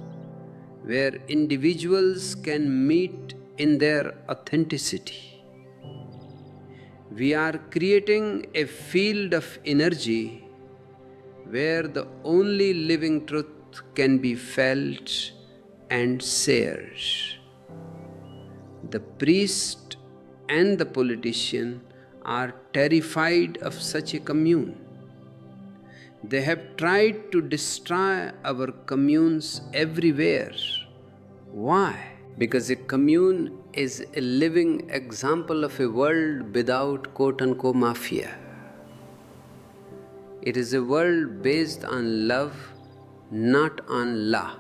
where individuals can meet in their authenticity. We are creating a field of energy where the only living truth can be felt and shared. The priest and the politician are terrified of such a commune. They have tried to destroy our communes everywhere. Why? Because a commune is a living example of a world without quote-unquote mafia. It is a world based on love, not on law.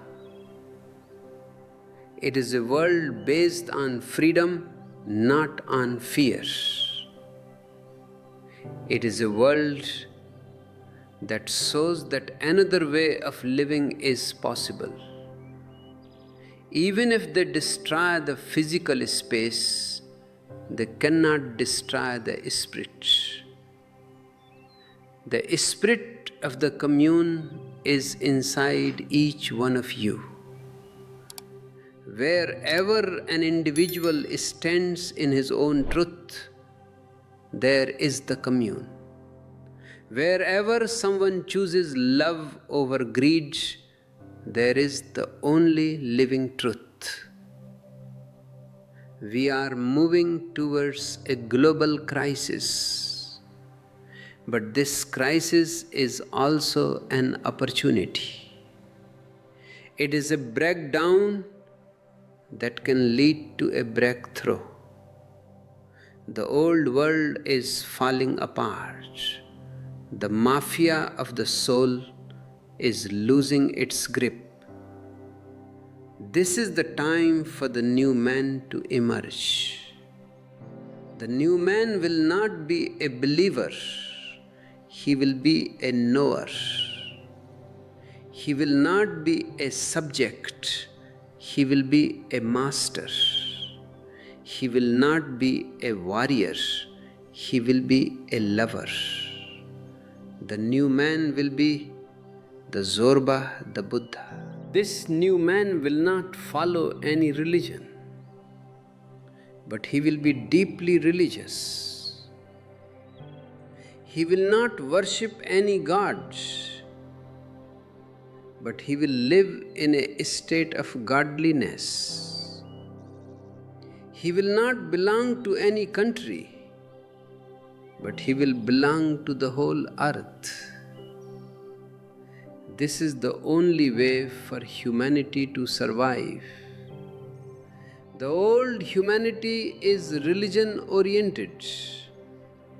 It is a world based on freedom, not on fear. It is a world that shows that another way of living is possible. Even if they destroy the physical space, they cannot destroy the spirit. The spirit of the commune is inside each one of you. Wherever an individual stands in his own truth, there is the commune. Wherever someone chooses love over greed, there is the only living truth. We are moving towards a global crisis, but this crisis is also an opportunity. It is a breakdown that can lead to a breakthrough. The old world is falling apart. The mafia of the soul is losing its grip. This is the time for the new man to emerge. The new man will not be a believer, he will be a knower. He will not be a subject, he will be a master. He will not be a warrior, he will be a lover. The new man will be the Zorba, the Buddha. This new man will not follow any religion, but he will be deeply religious. He will not worship any gods, but he will live in a state of godliness. He will not belong to any country, but he will belong to the whole earth. This is the only way for humanity to survive. The old humanity is religion-oriented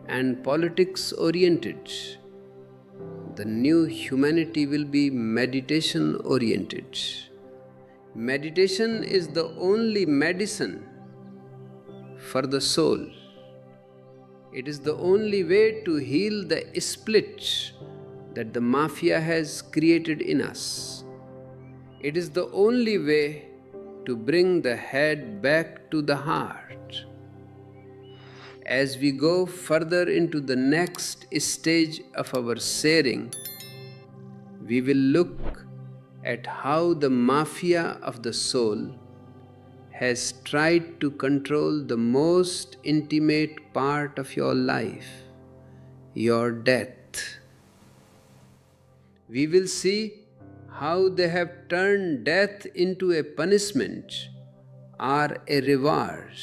and politics-oriented. The new humanity will be meditation-oriented. Meditation is the only medicine for the soul. It is the only way to heal the split that the mafia has created in us. It is the only way to bring the head back to the heart. As we go further into the next stage of our sharing, we will look at how the mafia of the soul has tried to control the most intimate part of your life, your death. We will see how they have turned death into a punishment or a reward,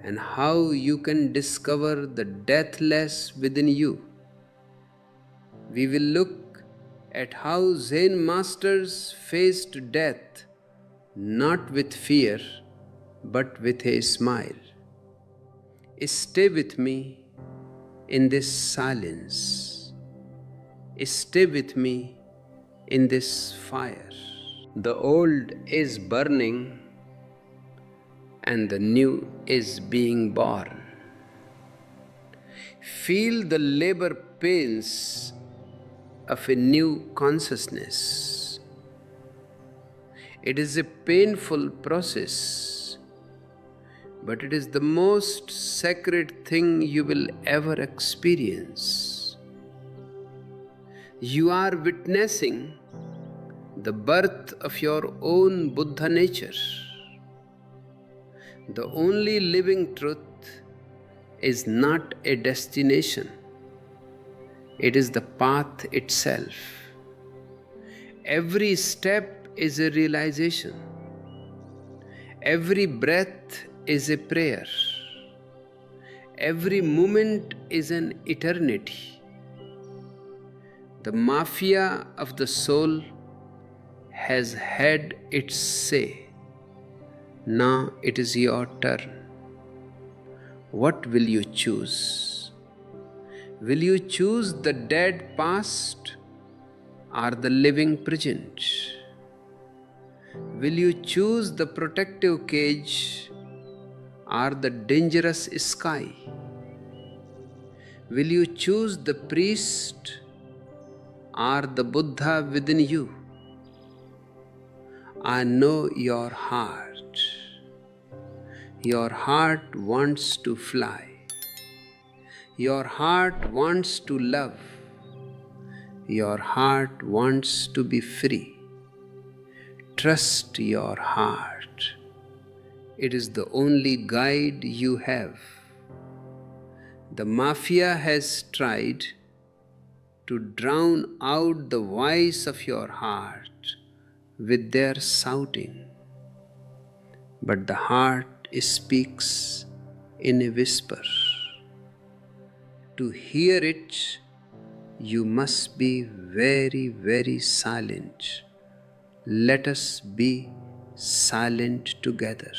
and how you can discover the deathless within you. We will look at how Zen masters faced death not with fear but with a smile. Stay with me in this silence. Stay with me in this fire. The old is burning and the new is being born. Feel the labor pains of a new consciousness. It is a painful process, but it is the most sacred thing you will ever experience. You are witnessing the birth of your own Buddha nature. The only living truth is not a destination, it is the path itself. Every step is a realization, every breath is a prayer, every moment is an eternity. The mafia of the soul has had its say. Now it is your turn. What will you choose? Will you choose the dead past or the living present? Will you choose the protective cage or the dangerous sky? Will you choose the priest or the Buddha within you? I know your heart. Your heart wants to fly. Your heart wants to love. Your heart wants to be free. Trust your heart. It is the only guide you have. The mafia has tried to drown out the voice of your heart with their shouting. But the heart speaks in a whisper. To hear it, you must be very, very silent. Let us be silent together.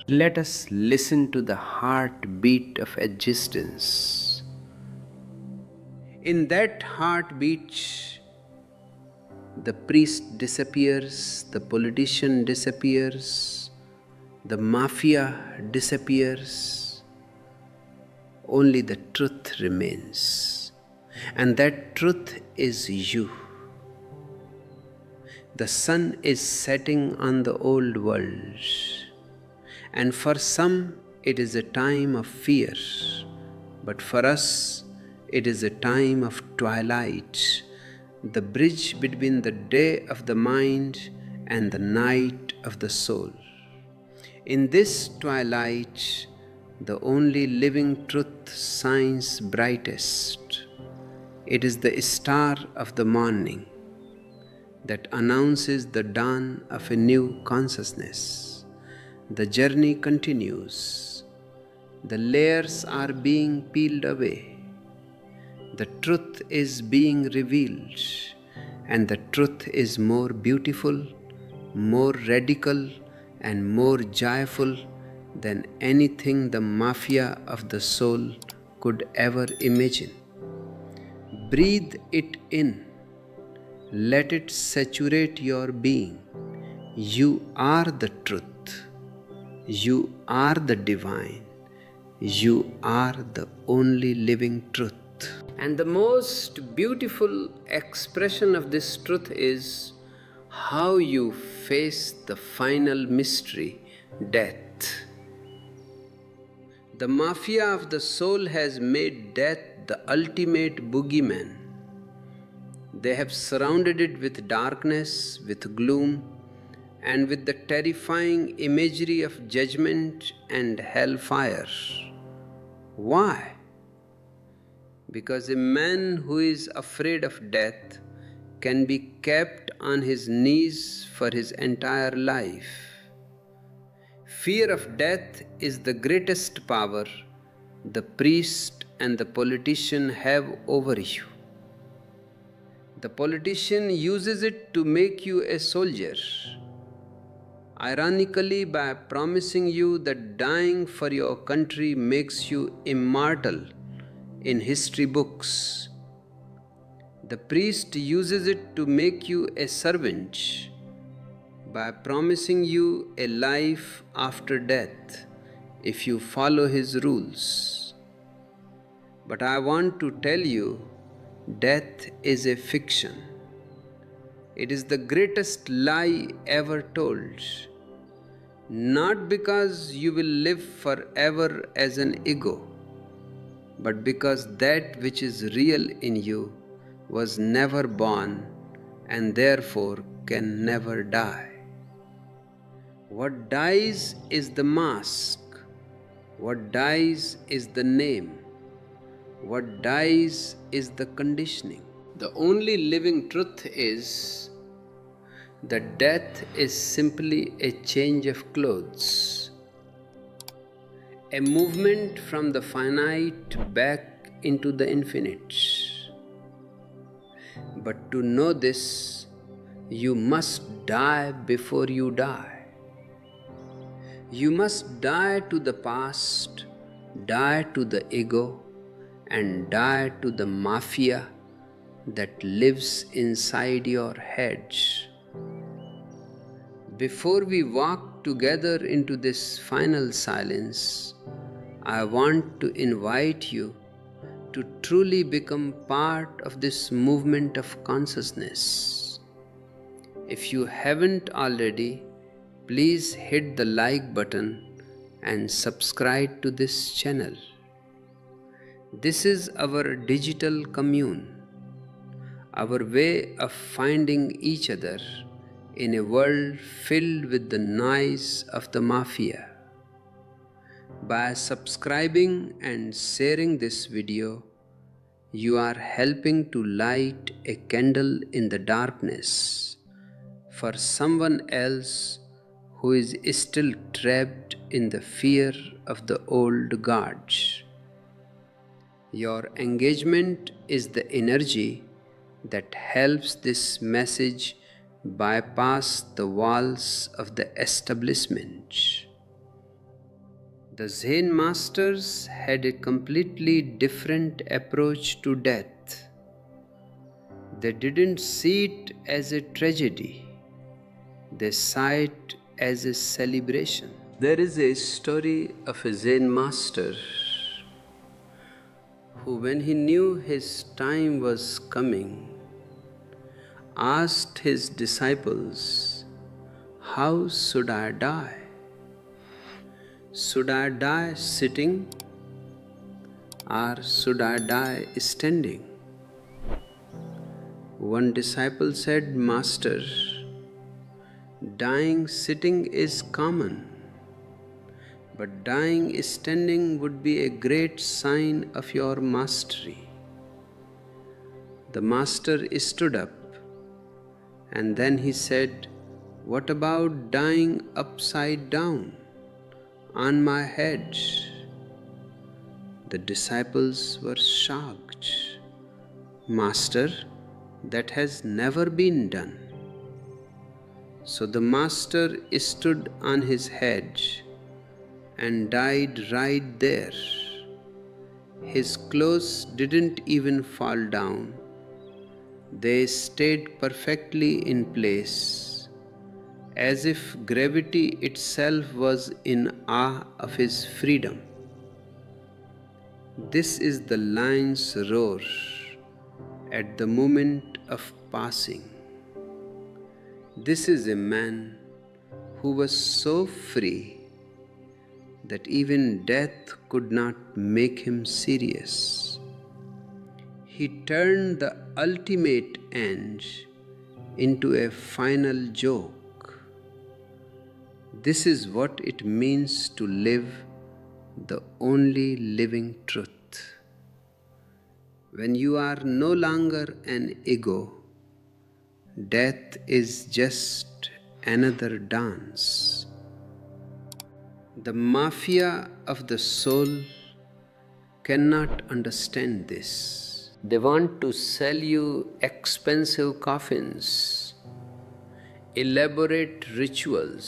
Let us listen to the heartbeat of existence. In that heartbeat, the priest disappears, the politician disappears, the mafia disappears. Only the truth remains, and that truth is you. The sun is setting on the old world, and for some it is a time of fear, but for us it is a time of twilight, the bridge between the day of the mind and the night of the soul. In this twilight, the only living truth shines brightest. It is the star of the morning that announces the dawn of a new consciousness. The journey continues. The layers are being peeled away. The truth is being revealed, and the truth is more beautiful, more radical, and more joyful than anything the mafia of the soul could ever imagine. Breathe it in. Let it saturate your being. You are the truth. You are the divine. You are the only living truth. And the most beautiful expression of this truth is how you face the final mystery, death. The mafia of the soul has made death the ultimate boogeyman. They have surrounded it with darkness, with gloom, and with the terrifying imagery of judgment and hellfire. Why? Because a man who is afraid of death can be kept on his knees for his entire life. Fear of death is the greatest power the priest and the politician have over you. The politician uses it to make you a soldier, ironically by promising you that dying for your country makes you immortal in history books. The priest uses it to make you a servant by promising you a life after death if you follow his rules. But I want to tell you, death is a fiction. It is the greatest lie ever told. Not because you will live forever as an ego, but because that which is real in you was never born and therefore can never die. What dies is the mask. What dies is the name. What dies is the conditioning. The only living truth is that death is simply a change of clothes, a movement from the finite back into the infinite. But to know this, you must die before you die. You must die to the past, die to the ego, and die to the mafia that lives inside your head. Before we walk together into this final silence, I want to invite you to truly become part of this movement of consciousness. If you haven't already, please hit the like button and subscribe to this channel. This is our digital commune, our way of finding each other in a world filled with the noise of the mafia. By subscribing and sharing this video, you are helping to light a candle in the darkness for someone else who is still trapped in the fear of the old gods. Your engagement is the energy that helps this message bypass the walls of the establishment. The Zen masters had a completely different approach to death. They didn't see it as a tragedy, they saw it as a celebration. There is a story of a Zen master who, when he knew his time was coming, asked his disciples, "How should I die? Should I die sitting, or should I die standing?" One disciple said, "Master, dying sitting is common, but dying standing would be a great sign of your mastery." The master stood up and then he said, "What about dying upside down on my head?" The disciples were shocked. "Master, that has never been done." So the master stood on his head and died right there. His clothes didn't even fall down. They stayed perfectly in place, as if gravity itself was in awe of his freedom. This is the lion's roar at the moment of passing. This is a man who was so free that even death could not make him serious. He turned the ultimate end into a final joke. This is what it means to live the only living truth. When you are no longer an ego, death is just another dance. The mafia of the soul cannot understand this. They want to sell you expensive coffins, elaborate rituals,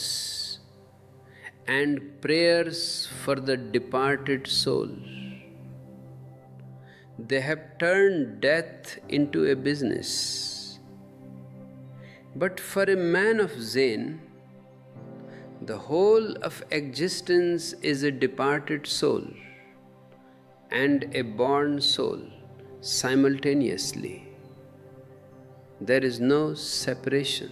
and prayers for the departed soul. They have turned death into a business. But for a man of Zen, the whole of existence is a departed soul and a born soul simultaneously. There is no separation.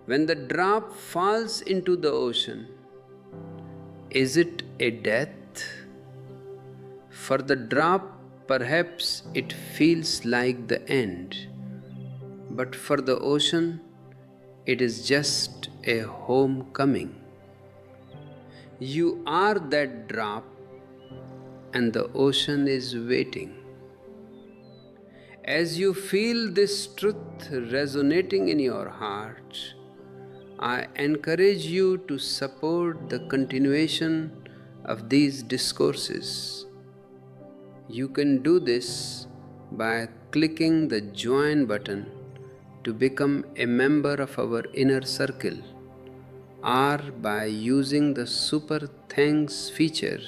When the drop falls into the ocean, is it a death? For the drop, perhaps it feels like the end, But for the ocean, it is just a homecoming. You are that drop, and the ocean is waiting. As you feel this truth resonating in your heart, I encourage you to support the continuation of these discourses. You can do this by clicking the join button to become a member of our inner circle, or by using the super thanks feature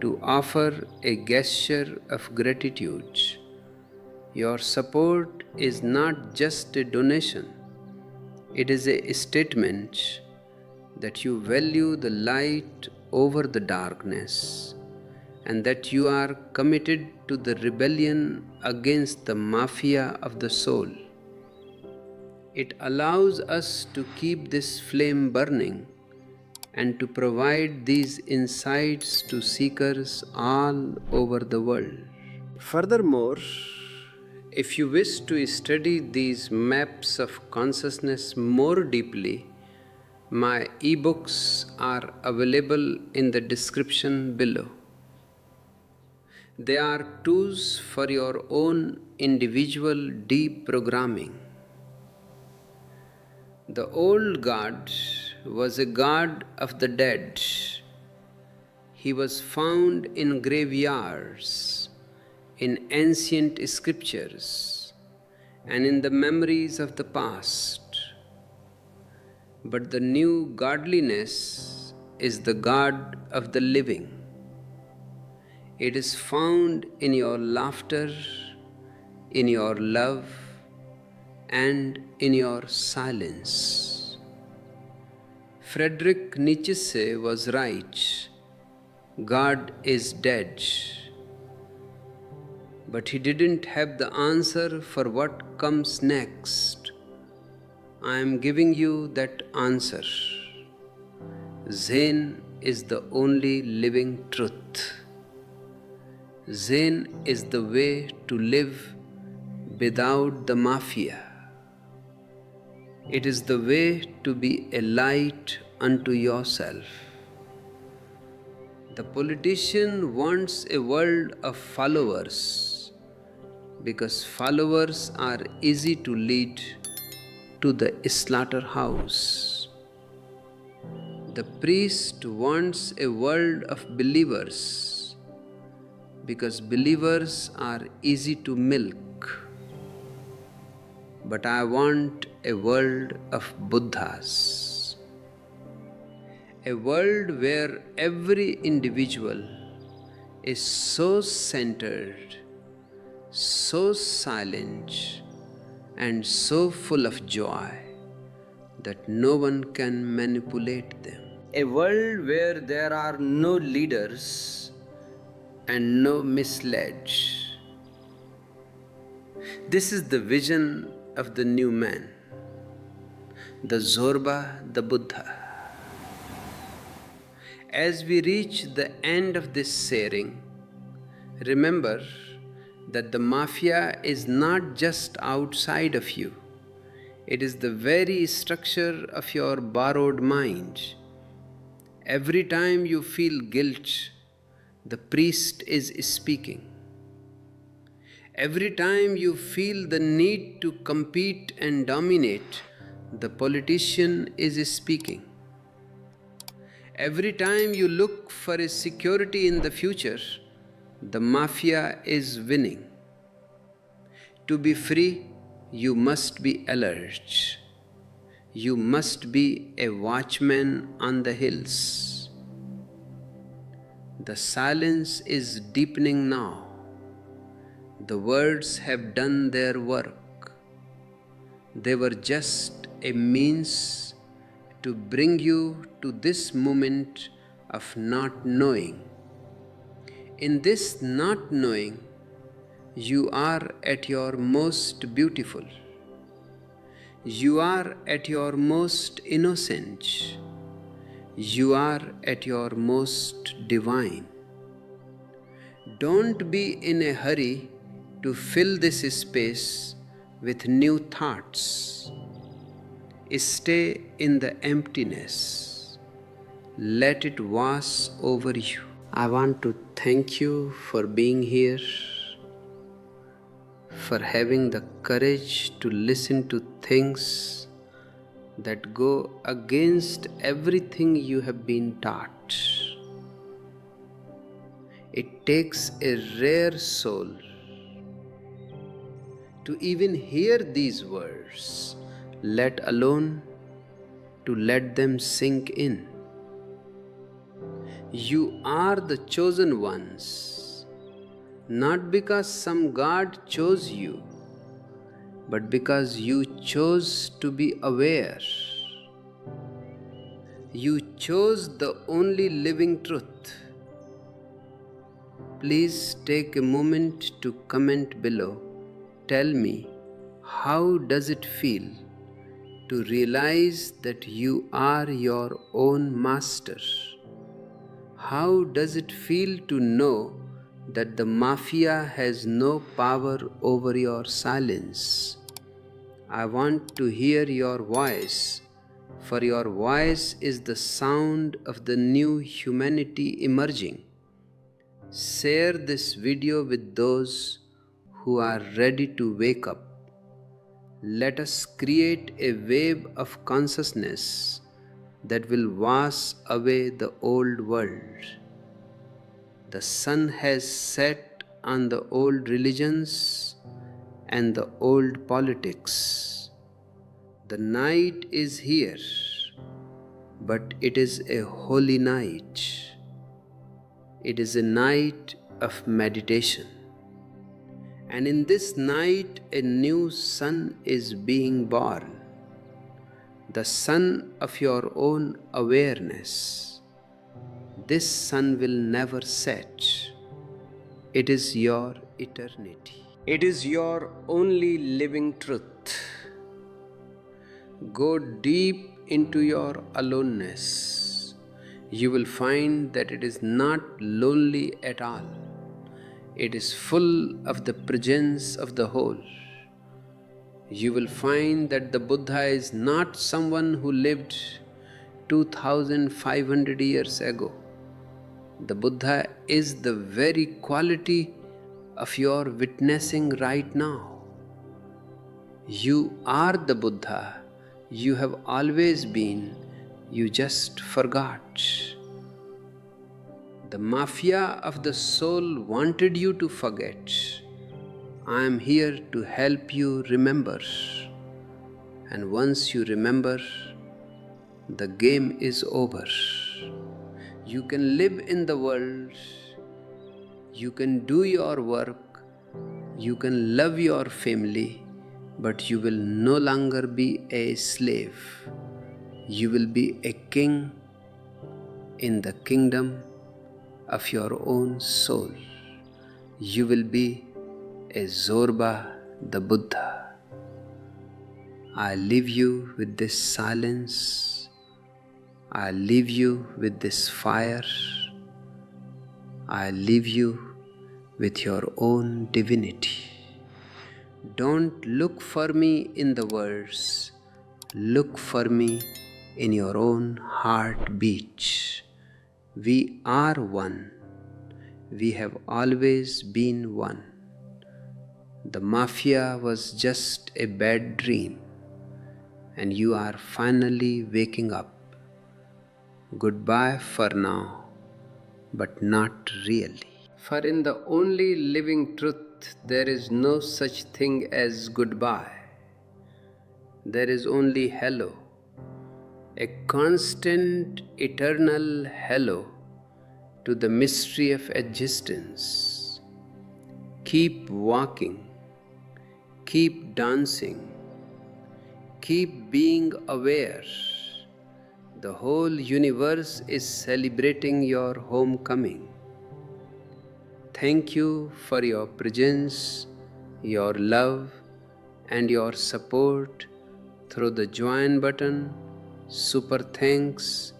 to offer a gesture of gratitude. Your support is not just a donation, it is a statement that you value the light over the darkness, and that you are committed to the rebellion against the mafia of the soul. It allows us to keep this flame burning and to provide these insights to seekers all over the world. Furthermore, if you wish to study these maps of consciousness more deeply, my ebooks are available in the description below. They are tools for your own individual deprogramming. The old God was a god of the dead. He was found in graveyards, in ancient scriptures, and in the memories of the past. But the new godliness is the God of the living. It is found in your laughter, in your love, and in your silence. Friedrich Nietzsche was right. God is dead. But he didn't have the answer for what comes next. I am giving you that answer. Zen is the only living truth. Zen is the way to live without the mafia. It is the way to be a light unto yourself. The politician wants a world of followers because followers are easy to lead to the slaughterhouse. The priest wants a world of believers because believers are easy to milk. But I want a world of Buddhas. A world where every individual is so centered, so silent, and so full of joy that no one can manipulate them. A world where there are no leaders and no misled. This is the vision of the new man, the Zorba, the Buddha. As we reach the end of this sharing, remember that the mafia is not just outside of you. It is the very structure of your borrowed mind. Every time you feel guilt, the priest is speaking. Every time you feel the need to compete and dominate, the politician is speaking. Every time you look for a security in the future, the mafia is winning. To be free, you must be alert. You must be a watchman on the hills. The silence is deepening now. The words have done their work. They were just a means to bring you to this moment of not knowing. In this not knowing, you are at your most beautiful. You are at your most innocent. You are at your most divine. Don't be in a hurry to fill this space with new thoughts. Stay in the emptiness. Let it wash over you. I want to thank you for being here, for having the courage to listen to things that go against everything you have been taught. It takes a rare soul to even hear these words, let alone to let them sink in. You are the chosen ones, not because some God chose you, but because you chose to be aware. You chose the only living truth. Please take a moment to comment below. Tell me, how does it feel to realize that you are your own master? How does it feel to know that the mafia has no power over your silence? I want to hear your voice, for your voice is the sound of the new humanity emerging. Share this video with those who are ready to wake up. Let us create a wave of consciousness that will wash away the old world. The sun has set on the old religions and the old politics. The night is here, but it is a holy night. It is a night of meditation. And in this night, a new sun is being born. The sun of your own awareness. This sun will never set. It is your eternity. It is your only living truth. Go deep into your aloneness. You will find that it is not lonely at all. It is full of the presence of the whole. You will find that the Buddha is not someone who lived 2500 years ago. The Buddha is the very quality of your witnessing right now. You are the Buddha. You have always been. You just forgot. The mafia of the soul wanted you to forget. I am here to help you remember. And once you remember, the game is over. You can live in the world. You can do your work. You can love your family, but you will no longer be a slave. You will be a king in the kingdom of your own soul. You will be a Zorba the Buddha. I leave you with this silence. I leave you with this fire. I leave you with your own divinity. Don't look for me in the words. Look for me in your own heartbeat. We are one. We have always been one. The mafia was just a bad dream, and you are finally waking up. Goodbye for now, but not really. For in the only living truth, there is no such thing as goodbye. There is only hello, a constant, eternal hello to the mystery of existence. Keep walking, keep dancing, keep being aware. The whole universe is celebrating your homecoming. Thank you for your presence, your love, and your support through the join button, super thanks,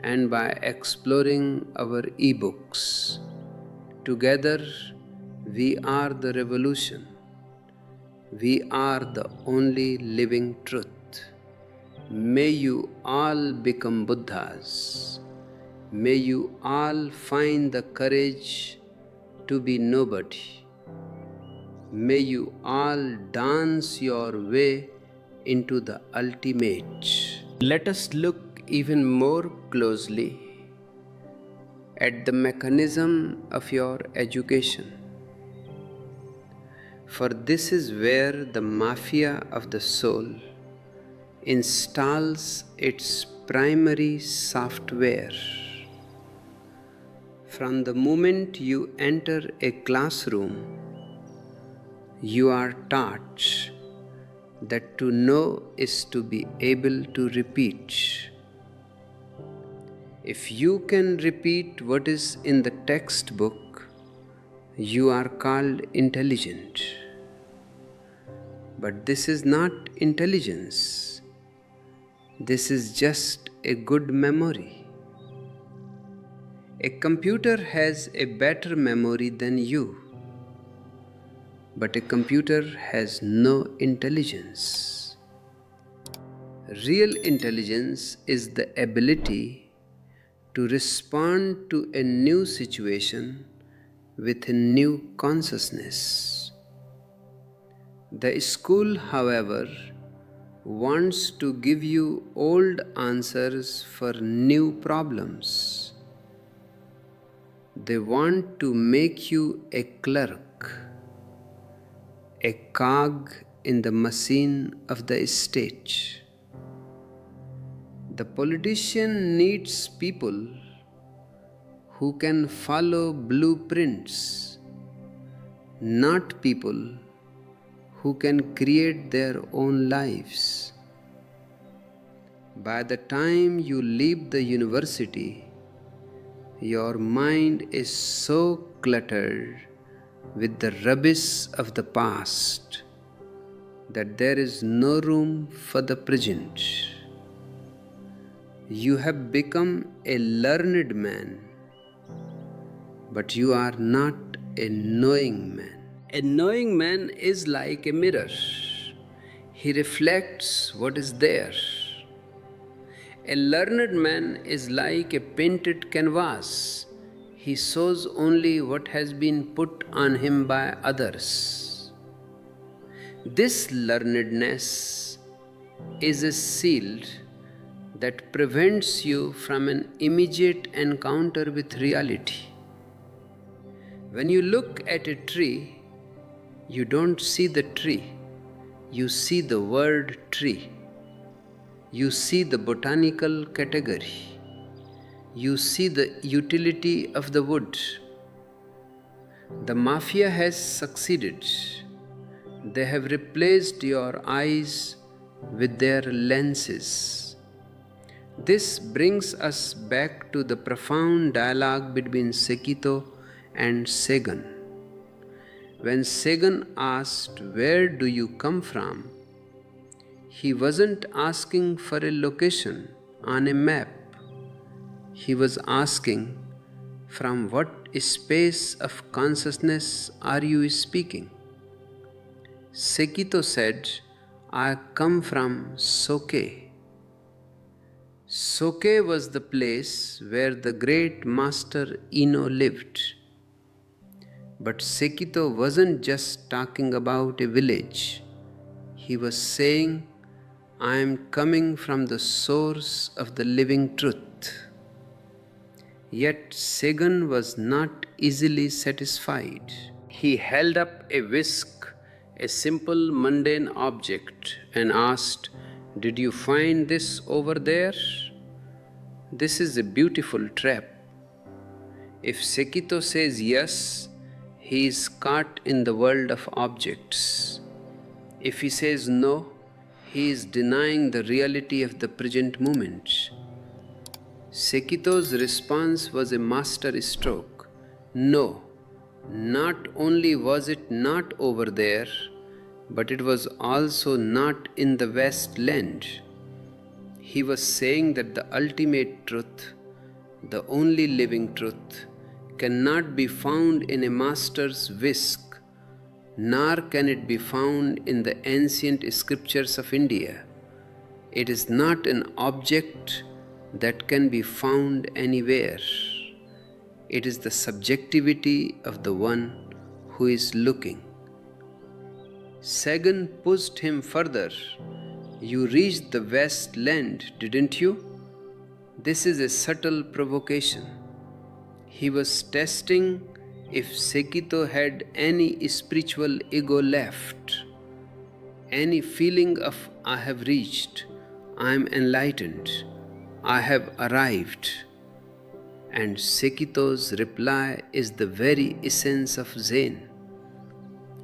and by exploring our ebooks. Together, we are the revolution. We are the only living truth. May you all become Buddhas. May you all find the courage to be nobody. May you all dance your way into the ultimate. Let us look even more closely at the mechanism of your education. For this is where the mafia of the soul installs its primary software. From the moment you enter a classroom, you are taught that to know is to be able to repeat. If you can repeat what is in the textbook, you are called intelligent. But this is not intelligence. This is just a good memory. A computer has a better memory than you, but a computer has no intelligence. Real intelligence is the ability to respond to a new situation with a new consciousness. The school, however, wants to give you old answers for new problems. They want to make you a clerk, a cog in the machine of the state. The politician needs people who can follow blueprints, not people who can create their own lives. By the time you leave the university, your mind is so cluttered with the rubbish of the past that there is no room for the present. You have become a learned man, but you are not a knowing man. A knowing man is like a mirror. He reflects what is there. A learned man is like a painted canvas. He shows only what has been put on him by others. This learnedness is a shield that prevents you from an immediate encounter with reality. When you look at a tree, you don't see the tree, you see the word tree. You see the botanical category. You see the utility of the wood. The mafia has succeeded. They have replaced your eyes with their lenses. This brings us back to the profound dialogue between Sekito and Segan. When Segan asked, "Where do you come from?" he wasn't asking for a location on a map. He was asking, "From what space of consciousness are you speaking?" Sekito said, "I come from Soke." Soke was the place where the great master Ino lived. But Sekito wasn't just talking about a village. He was saying, "I am coming from the source of the living truth." Yet Segan was not easily satisfied. He held up a whisk, a simple mundane object, and asked, "Did you find this over there? This is a beautiful trap." If Sekito says yes, he is caught in the world of objects. If he says no, he is denying the reality of the present moment. Sekito's response was a master stroke. No, not only was it not over there, but it was also not in the wasteland. He was saying that the ultimate truth, the only living truth, cannot be found in a master's whisk, nor can it be found in the ancient scriptures of India. It is not an object that can be found anywhere. It is the subjectivity of the one who is looking. Sagan pushed him further. You reached the West Land, didn't you? This is a subtle provocation. He was testing if Sekito had any spiritual ego left, any feeling of I have reached, I am enlightened, I have arrived. And Sekito's reply is the very essence of Zen.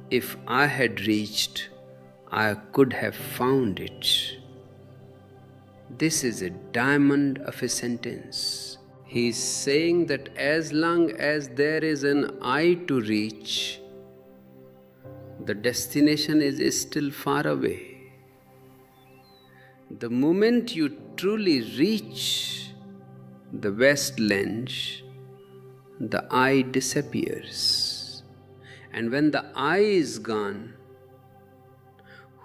If I had reached, I could have found it. This is a diamond of a sentence. He is saying that as long as there is an I to reach, the destination is still far away. The moment you truly reach the West Land, the I disappears. And when the I is gone,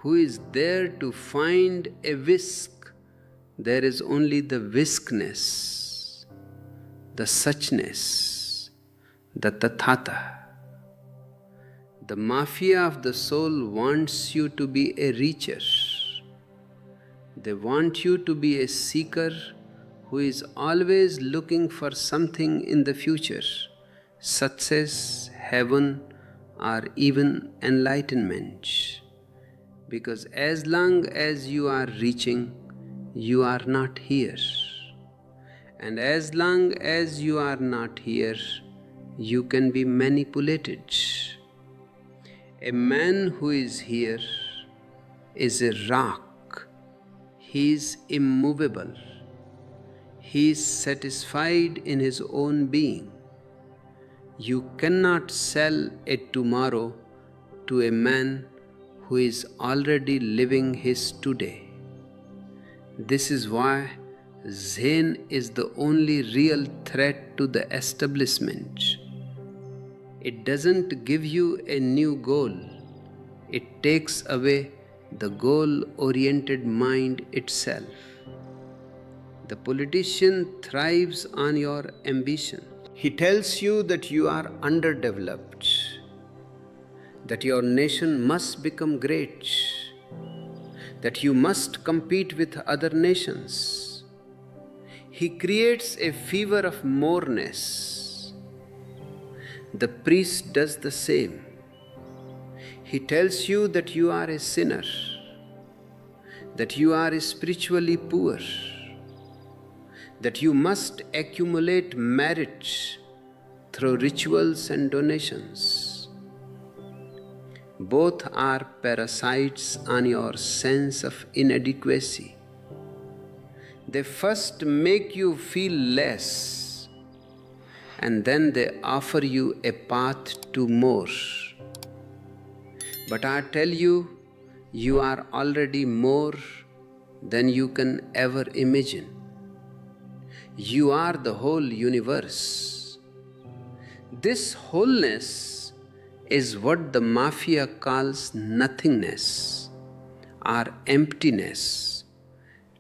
who is there to find a whisk? There is only the whiskness, the suchness, the tathata. The mafia of the soul wants you to be a reacher. They want you to be a seeker who is always looking for something in the future, success, heaven, or even enlightenment. Because as long as you are reaching, you are not here. And as long as you are not here, you can be manipulated. A man who is here is a rock. He is immovable. He is satisfied in his own being. You cannot sell a tomorrow to a man who is already living his today. This is why Zen is the only real threat to the establishment. It doesn't give you a new goal. It takes away the goal-oriented mind itself. The politician thrives on your ambition. He tells you that you are underdeveloped, that your nation must become great, that you must compete with other nations. He creates a fever of moreness. The priest does the same. He tells you that you are a sinner, that you are spiritually poor, that you must accumulate merit through rituals and donations. Both are parasites on your sense of inadequacy. They first make you feel less, and then they offer you a path to more. But I tell you, you are already more than you can ever imagine. You are the whole universe. This wholeness is what the mafia calls nothingness or emptiness,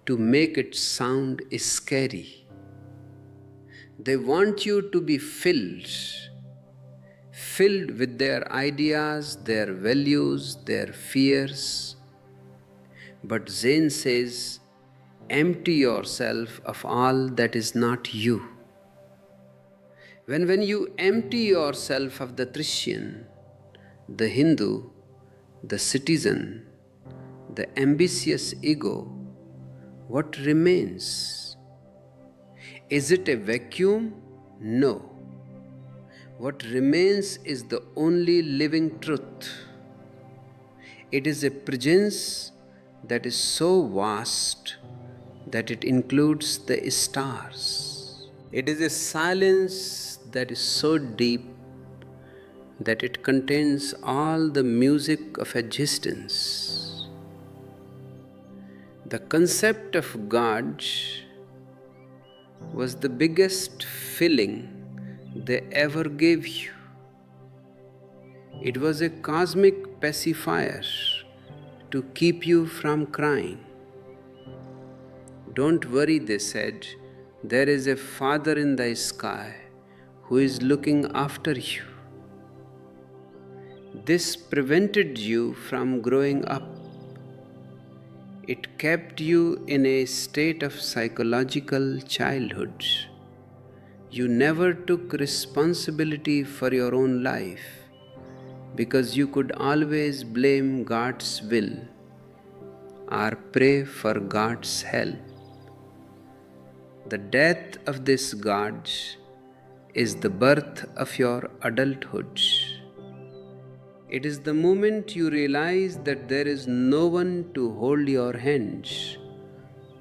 to make it sound scary. They want you to be filled with their ideas, their values, their fears. But Zen says, empty yourself of all that is not you. When you empty yourself of the Christian, the Hindu, the citizen, the ambitious ego, what remains? Is it a vacuum? No. What remains is the only living truth. It is a presence that is so vast that it includes the stars. It is a silence that is so deep that it contains all the music of existence. The concept of God was the biggest filling they ever gave you. It was a cosmic pacifier to keep you from crying. Don't worry, they said, there is a Father in the sky who is looking after you. This prevented you from growing up. It kept you in a state of psychological childhood. You never took responsibility for your own life because you could always blame God's will or pray for God's help. The death of this God is the birth of your adulthood. It is the moment you realize that there is no one to hold your hands.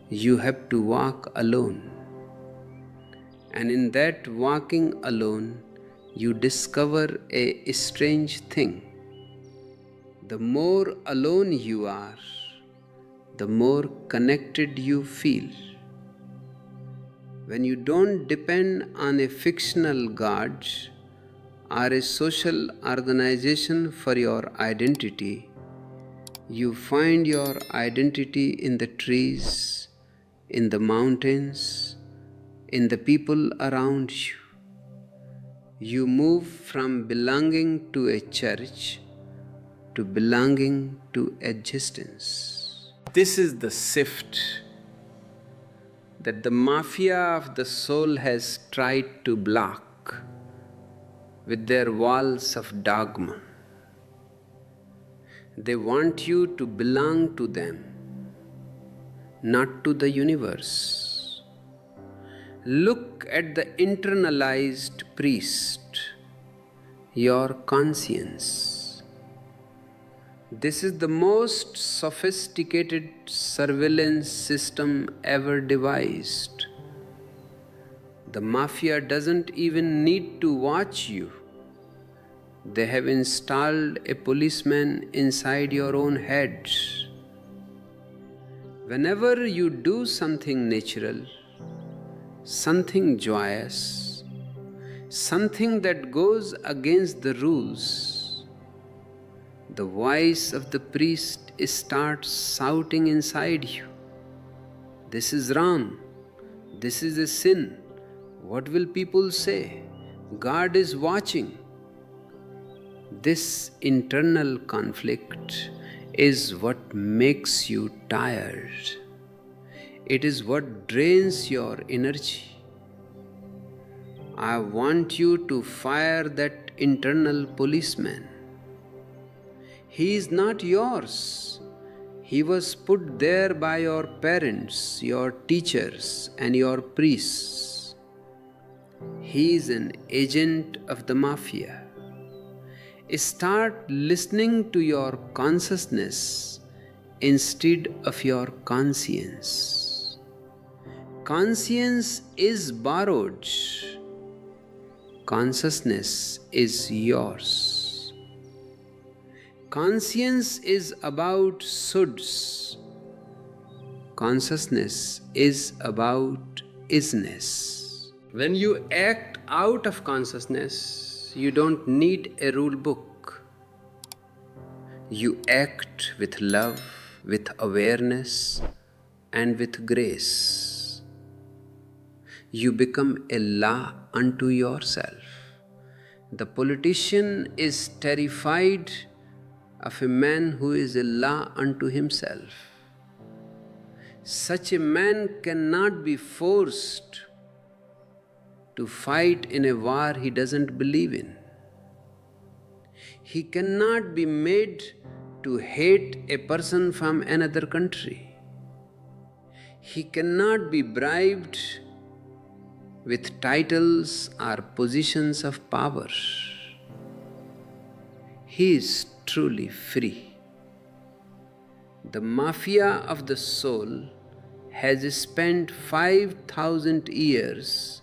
You have to walk alone. And in that walking alone, you discover a strange thing. The more alone you are, the more connected you feel. When you don't depend on a fictional God or a social organization for your identity, you find your identity in the trees, in the mountains, in the people around you. You move from belonging to a church to belonging to existence. This is the shift that the mafia of the soul has tried to block with their walls of dogma. They want you to belong to them, not to the universe. Look at the internalized priest, your conscience. This is the most sophisticated surveillance system ever devised. The mafia doesn't even need to watch you. They have installed a policeman inside your own head. Whenever you do something natural, something joyous, something that goes against the rules, the voice of the priest starts shouting inside you. This is wrong. This is a sin. What will people say? God is watching. This internal conflict is what makes you tired. It is what drains your energy. I want you to fire that internal policeman. He is not yours. He was put there by your parents, your teachers, and your priests. He is an agent of the mafia. Start listening to your consciousness instead of your conscience. Conscience is borrowed. Consciousness is yours. Conscience is about shoulds. Consciousness is about isness. When you act out of consciousness, you don't need a rule book. You act with love, with awareness, and with grace. You become a law unto yourself. The politician is terrified of a man who is a law unto himself. Such a man cannot be forced to fight in a war he doesn't believe in. He cannot be made to hate a person from another country. He cannot be bribed with titles or positions of power. He is truly free. The mafia of the soul has spent 5,000 years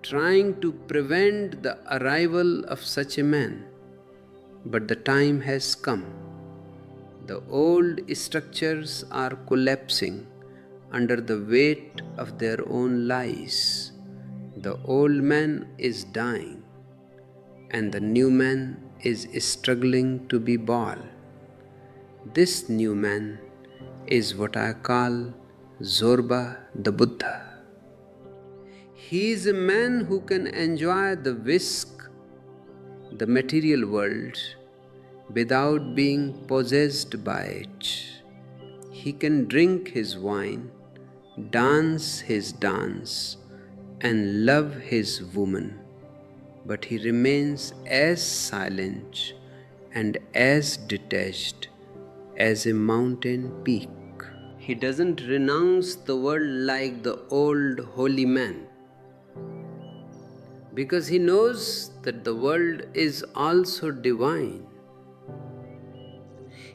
trying to prevent the arrival of such a man. But the time has come. The old structures are collapsing under the weight of their own lies. The old man is dying, and the new man is struggling to be ball. This new man is what I call Zorba the Buddha. He is a man who can enjoy the whisk, the material world, without being possessed by it. He can drink his wine, dance his dance, and love his woman, but he remains as silent and as detached as a mountain peak. He doesn't renounce the world like the old holy man, because he knows that the world is also divine.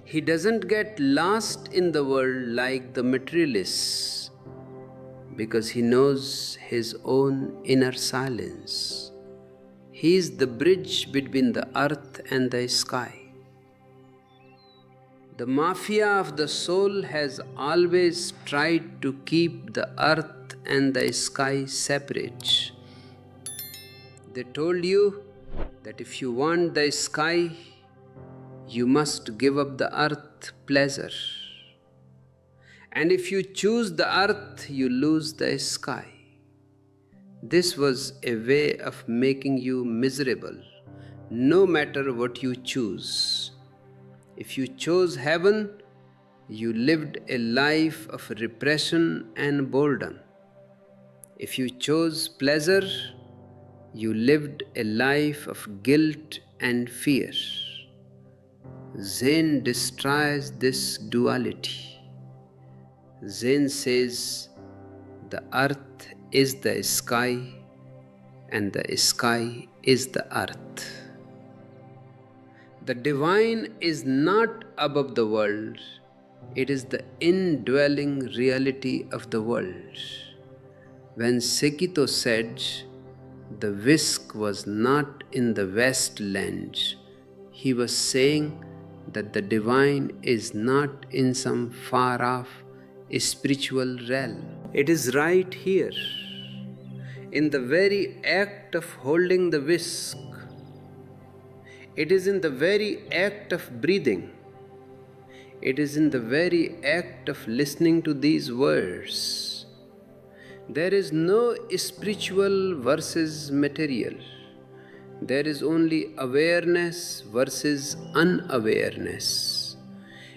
He doesn't get lost in the world like the materialists, because he knows his own inner silence. He is the bridge between the earth and the sky. The mafia of the soul has always tried to keep the earth and the sky separate. They told you that if you want the sky, you must give up the earth pleasure. And if you choose the earth, you lose the sky. This was a way of making you miserable, no matter what you choose. If you chose heaven, you lived a life of repression and boredom. If you chose pleasure, you lived a life of guilt and fear. Zen destroys this duality. Zen says the earth is the sky and the sky is the earth. The divine is not above the world, it is the indwelling reality of the world. When Sekito said the whisk was not in the Westland, he was saying that the divine is not in some far-off spiritual realm. It is right here, in the very act of holding the whisk. It is in the very act of breathing. It is in the very act of listening to these words. There is no spiritual versus material. There is only awareness versus unawareness.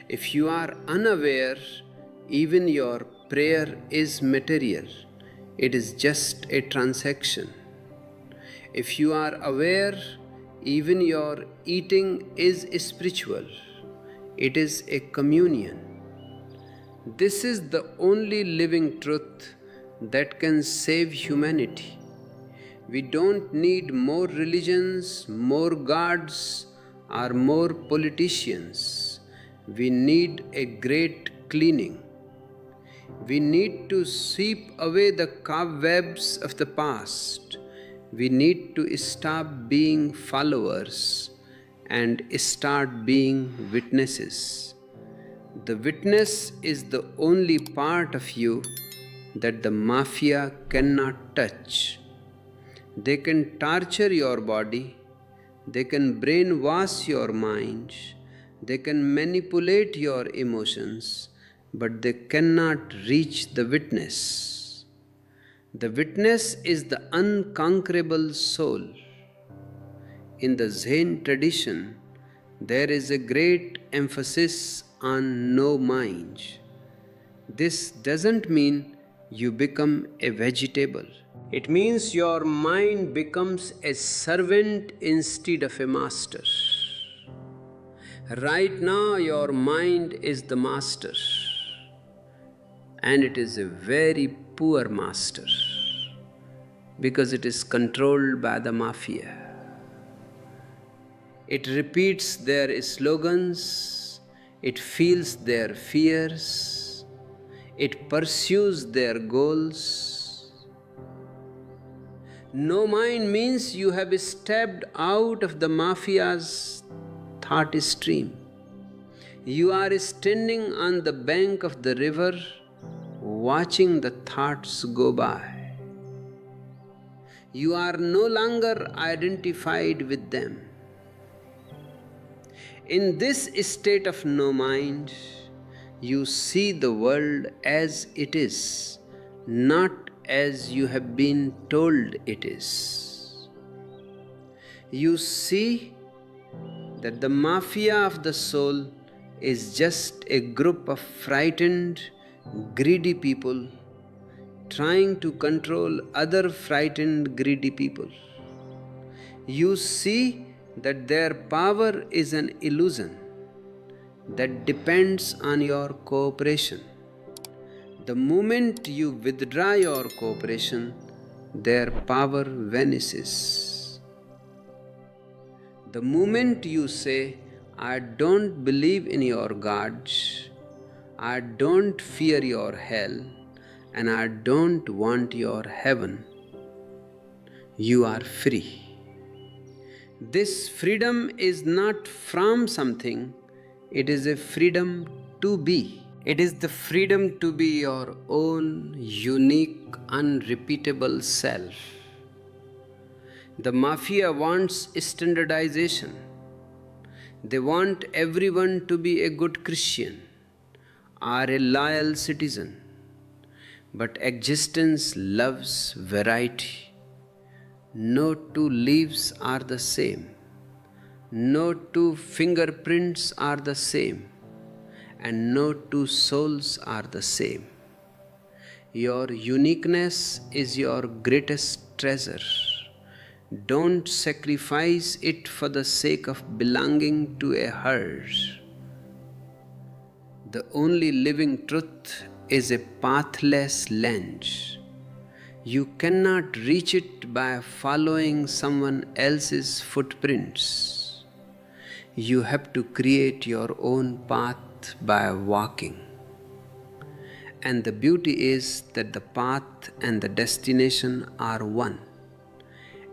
If you are unaware, even your prayer is material. It is just a transaction. If you are aware, even your eating is spiritual. It is a communion. This is the only living truth that can save humanity. We don't need more religions, more gods, or more politicians. We need a great cleaning. We need to sweep away the cobwebs of the past. We need to stop being followers and start being witnesses. The witness is the only part of you that the mafia cannot touch. They can torture your body, they can brainwash your mind, they can manipulate your emotions, but they cannot reach the witness. The witness is the unconquerable soul. In the Zen tradition, there is a great emphasis on no mind. This doesn't mean you become a vegetable. It means your mind becomes a servant instead of a master. Right now, your mind is the master, and it is a very poor master because it is controlled by the mafia. It repeats their slogans, it feels their fears, it pursues their goals. No mind means you have stepped out of the mafia's thought stream. You are standing on the bank of the river, watching the thoughts go by. You are no longer identified with them. In this state of no mind, you see the world as it is, not as you have been told it is. You see that the mafia of the soul is just a group of frightened, greedy people trying to control other frightened, greedy people. You see that their power is an illusion that depends on your cooperation. The moment you withdraw your cooperation, their power vanishes. The moment you say, I don't believe in your gods, I don't fear your hell, and I don't want your heaven, you are free. This freedom is not from something, it is a freedom to be. It is the freedom to be your own unique, unrepeatable self. The mafia wants standardization. They want everyone to be a good Christian or a loyal citizen. But existence loves variety. No two leaves are the same. No two fingerprints are the same. And no two souls are the same. Your uniqueness is your greatest treasure. Don't sacrifice it for the sake of belonging to a herd. The only living truth is a pathless land. You cannot reach it by following someone else's footprints. You have to create your own path by walking. And the beauty is that the path and the destination are one.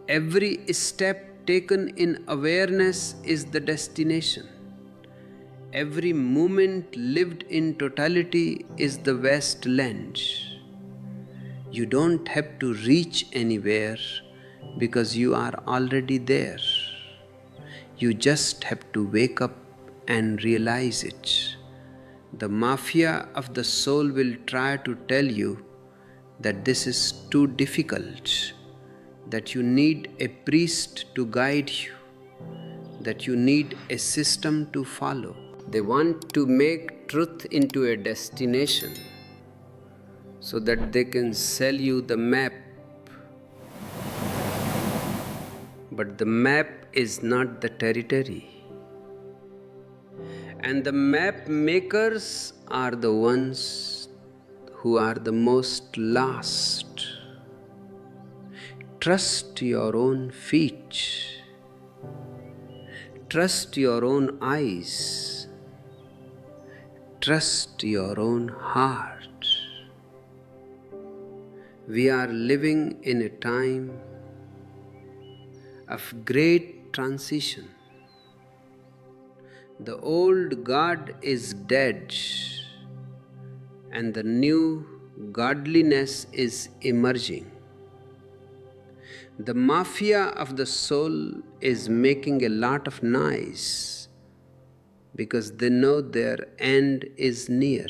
Every step taken in awareness is the destination. Every moment lived in totality is the wasteland. You don't have to reach anywhere because you are already there. You just have to wake up and realize it. The mafia of the soul will try to tell you that this is too difficult, that you need a priest to guide you, that you need a system to follow. They want to make truth into a destination so that they can sell you the map. But the map is not the territory. And the map makers are the ones who are the most lost. Trust your own feet. Trust your own eyes. Trust your own heart. We are living in a time of great transition. The old God is dead, and the new godliness is emerging. The mafia of the soul is making a lot of noise because they know their end is near.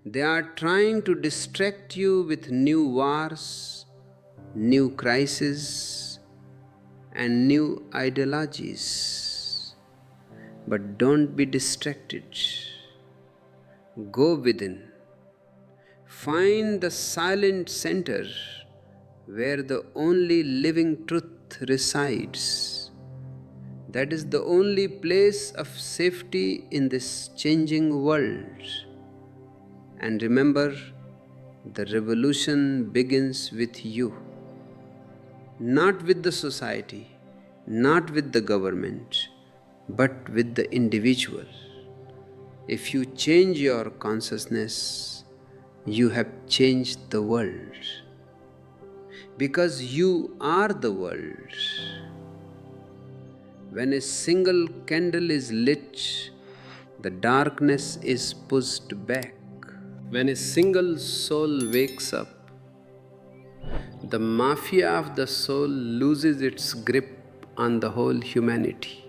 They are trying to distract you with new wars, new crises, and new ideologies. But don't be distracted. Go within. Find the silent center where the only living truth resides. That is the only place of safety in this changing world. And remember, the revolution begins with you. Not with the society, not with the government, but with the individual. If you change your consciousness, you have changed the world. Because you are the world. When a single candle is lit, the darkness is pushed back. When a single soul wakes up, the mafia of the soul loses its grip on the whole humanity,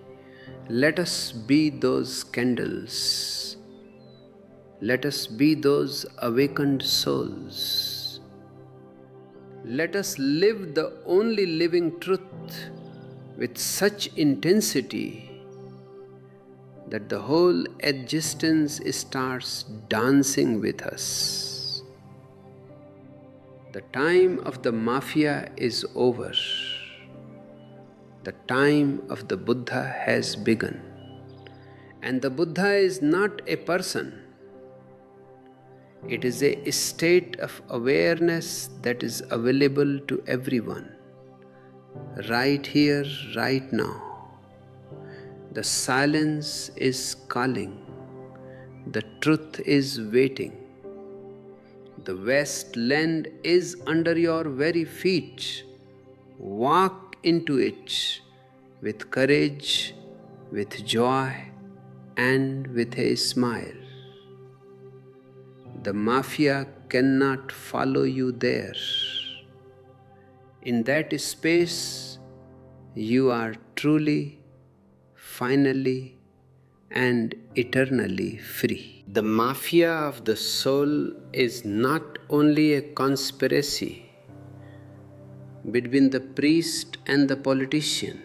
Let us be those candles. Let us be those awakened souls. Let us live the only living truth with such intensity that the whole existence starts dancing with us. The time of the mafia is over. The time of the Buddha has begun. And the Buddha is not a person. It is a state of awareness that is available to everyone, right here, right now. The silence is calling. The truth is waiting. The vast land is under your very feet. Walk into it with courage, with joy, and with a smile. The mafia cannot follow you there. In that space, you are truly, finally, and eternally free. The mafia of the soul is not only a conspiracy between the priest and the politician.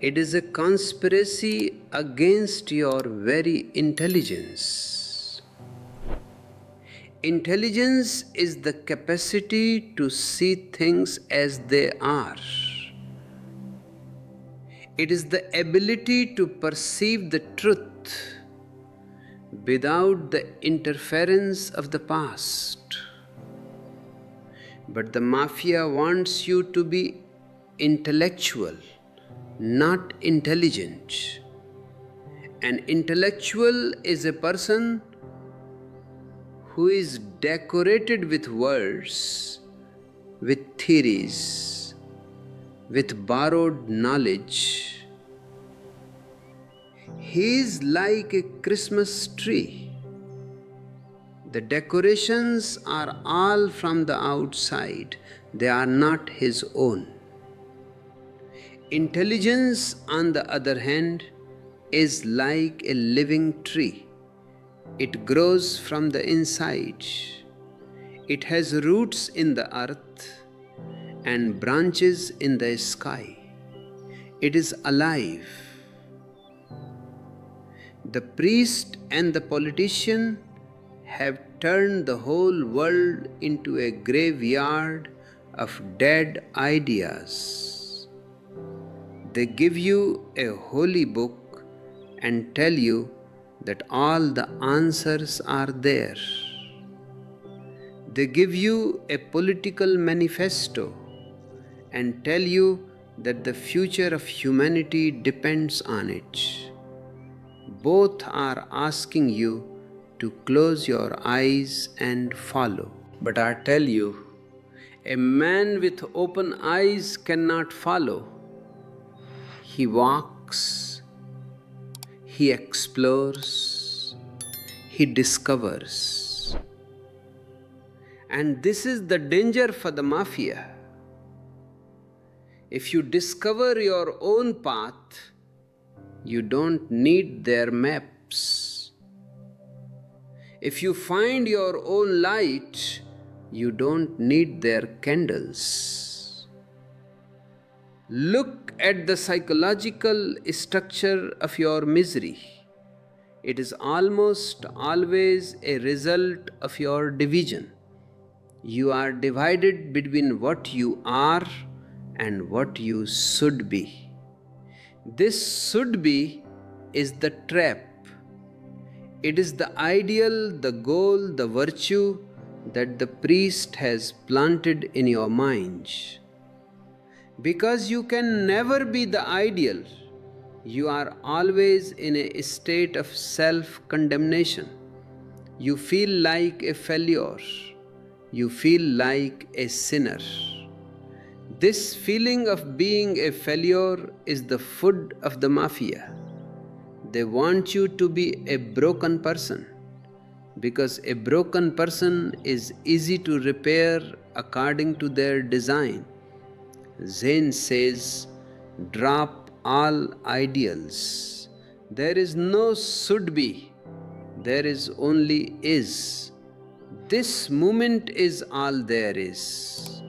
It is a conspiracy against your very intelligence. Intelligence is the capacity to see things as they are. It is the ability to perceive the truth without the interference of the past. But the mafia wants you to be intellectual, not intelligent. An intellectual is a person who is decorated with words, with theories, with borrowed knowledge. He is like a Christmas tree. The decorations are all from the outside. They are not his own. Intelligence, on the other hand, is like a living tree. It grows from the inside. It has roots in the earth and branches in the sky. It is alive. The priest and the politician have turned the whole world into a graveyard of dead ideas. They give you a holy book and tell you that all the answers are there. They give you a political manifesto and tell you that the future of humanity depends on it. Both are asking you to close your eyes and follow. But I tell you, a man with open eyes cannot follow. He walks, he explores, he discovers. And this is the danger for the mafia. If you discover your own path, you don't need their maps. If you find your own light, you don't need their candles. Look at the psychological structure of your misery. It is almost always a result of your division. You are divided between what you are and what you should be. This should be is the trap. It is the ideal, the goal, the virtue that the priest has planted in your mind. Because you can never be the ideal, you are always in a state of self-condemnation. You feel like a failure. You feel like a sinner. This feeling of being a failure is the food of the mafia. They want you to be a broken person, because a broken person is easy to repair according to their design. Zen says, drop all ideals. There is no should be, there is only is. This moment is all there is.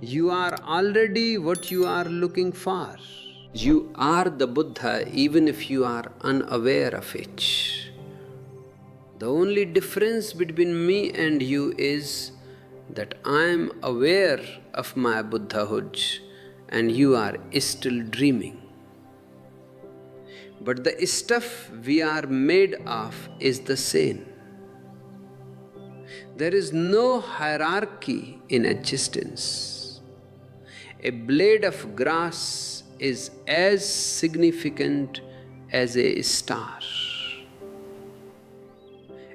You are already what you are looking for. You are the Buddha even if you are unaware of it. The only difference between me and you is that I am aware of my Buddhahood and you are still dreaming. But the stuff we are made of is the same. There is no hierarchy in existence. A blade of grass is as significant as a star.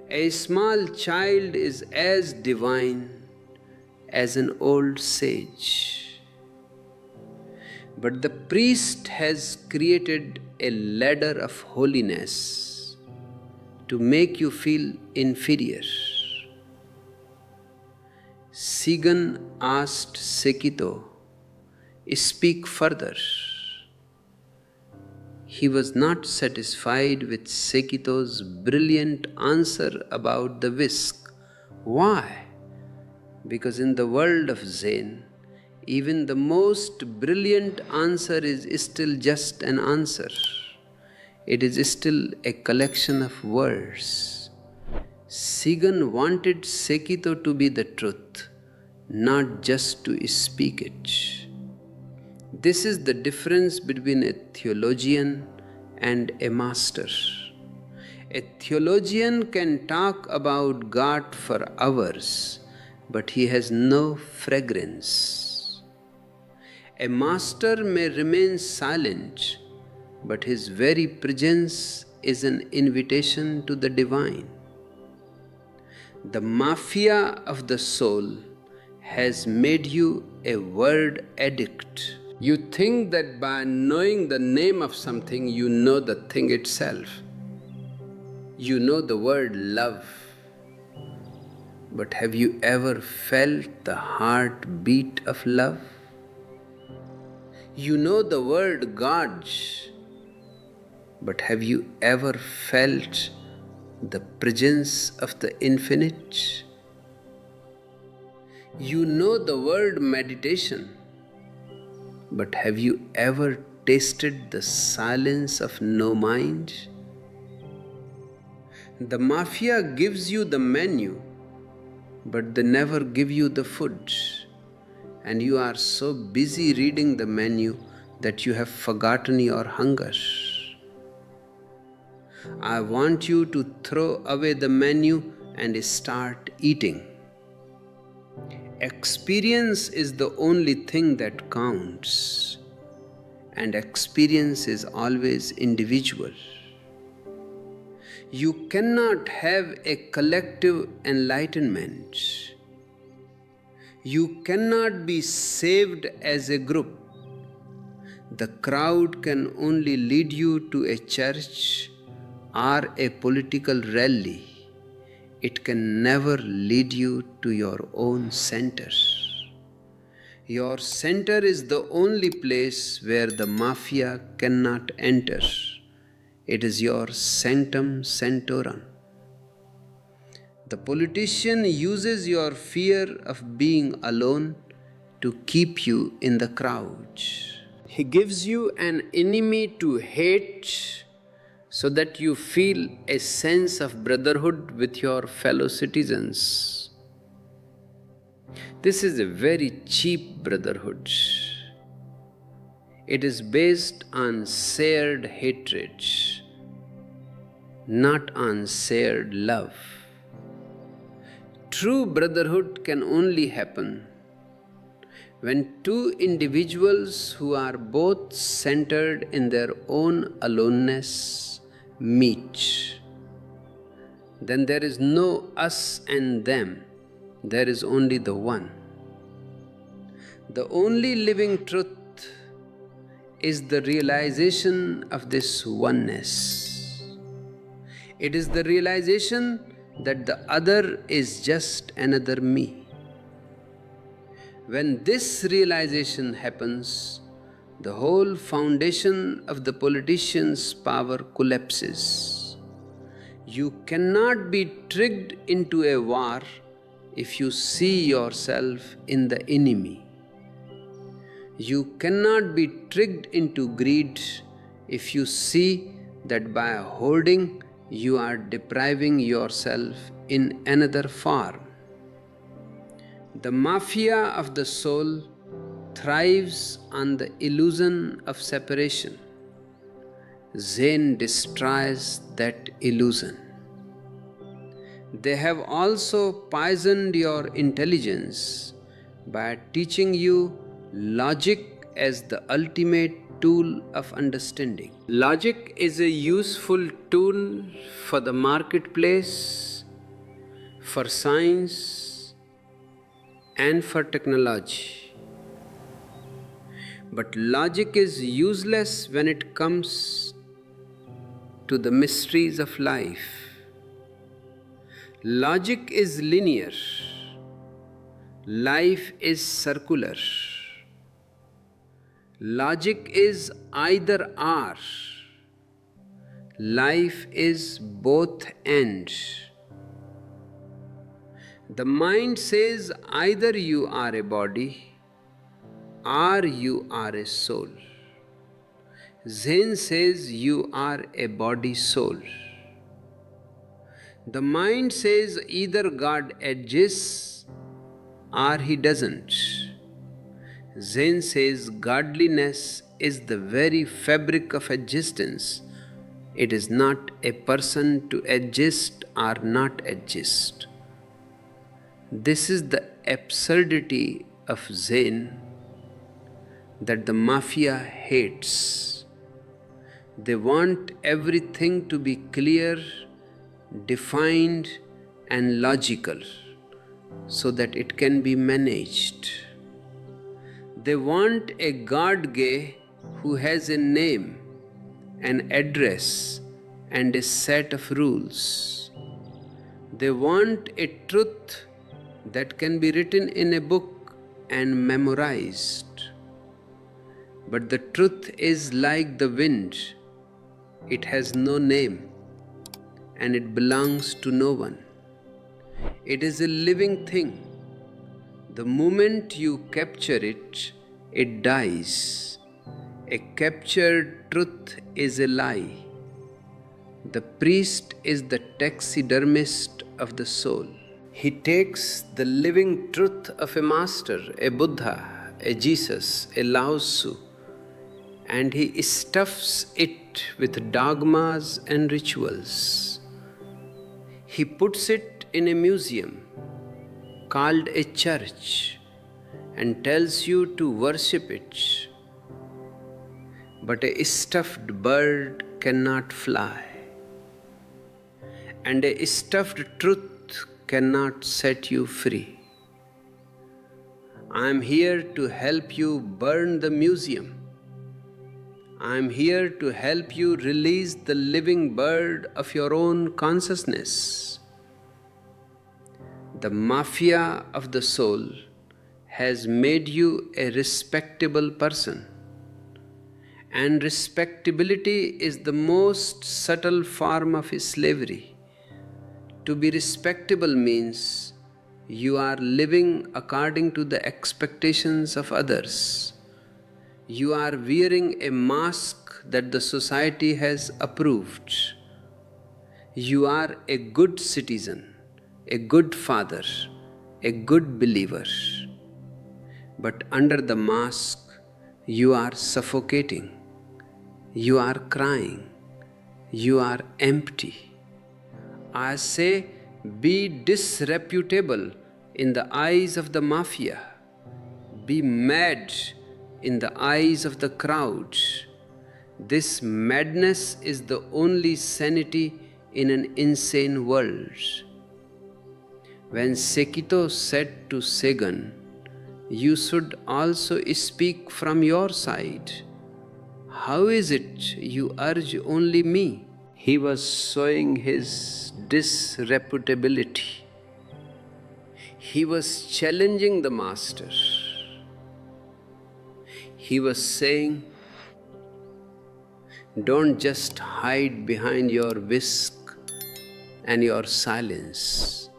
A small child is as divine as an old sage. But the priest has created a ladder of holiness to make you feel inferior. Sigan asked Sekito, "Speak further." He was not satisfied with Sekito's brilliant answer about the whisk. Why? Because in the world of Zen, even the most brilliant answer is still just an answer. It is still a collection of words. Sigan wanted Sekito to be the truth, not just to speak it. This is the difference between a theologian and a master. A theologian can talk about God for hours, but he has no fragrance. A master may remain silent, but his very presence is an invitation to the divine. The mafia of the soul has made you a word addict. You think that by knowing the name of something, you know the thing itself. You know the word love. But have you ever felt the heartbeat of love? You know the word God. But have you ever felt the presence of the infinite? You know the word meditation. But have you ever tasted the silence of no mind? The mafia gives you the menu, but they never give you the food. And you are so busy reading the menu that you have forgotten your hunger. I want you to throw away the menu and start eating. Experience is the only thing that counts, and experience is always individual. You cannot have a collective enlightenment. You cannot be saved as a group. The crowd can only lead you to a church or a political rally. It can never lead you to your own center. Your center is the only place where the mafia cannot enter. It is your sanctum sanctorum. The politician uses your fear of being alone to keep you in the crowd. He gives you an enemy to hate so that you feel a sense of brotherhood with your fellow citizens. This is a very cheap brotherhood. It is based on shared hatred, not on shared love. True brotherhood can only happen when two individuals who are both centered in their own aloneness meet. Then there is no us and them, there is only the one. The only living truth is the realization of this oneness. It is the realization that the other is just another me. When this realization happens, the whole foundation of the politician's power collapses. You cannot be tricked into a war if you see yourself in the enemy. You cannot be tricked into greed if you see that by hoarding you are depriving yourself in another form. The mafia of the soul thrives on the illusion of separation. Zen destroys that illusion. They have also poisoned your intelligence by teaching you logic as the ultimate tool of understanding. Logic is a useful tool for the marketplace, for science, and for technology. But logic is useless when it comes to the mysteries of life. Logic is linear. Life is circular. Logic is either or. Life is both and. The mind says either you are a body or you are a soul. Zen says you are a body-soul. The mind says either God exists or He doesn't. Zen says godliness is the very fabric of existence. It is not a person to exist or not exist. This is the absurdity of Zen that the mafia hates. They want everything to be clear, defined, and logical so that it can be managed. They want a God gay who has a name, an address, and a set of rules. They want a truth that can be written in a book and memorized. But the truth is like the wind. It has no name and it belongs to no one. It is a living thing. The moment you capture it, it dies. A captured truth is a lie. The priest is the taxidermist of the soul. He takes the living truth of a master, a Buddha, a Jesus, a Lao Tzu, and he stuffs it with dogmas and rituals. He puts it in a museum called a church and tells you to worship it. But a stuffed bird cannot fly, and a stuffed truth cannot set you free. I am here to help you burn the museum. I am here to help you release the living bird of your own consciousness. The mafia of the soul has made you a respectable person. And respectability is the most subtle form of slavery. To be respectable means you are living according to the expectations of others. You are wearing a mask that the society has approved. You are a good citizen, a good father, a good believer. But under the mask, you are suffocating. You are crying. You are empty. I say, be disreputable in the eyes of the mafia. Be mad in the eyes of the crowd. This madness is the only sanity in an insane world. When Sekito said to Segun, you should also speak from your side. How is it you urge only me? He was showing his disreputability. He was challenging the master. He was saying, Don't just hide behind your whisk and your silence.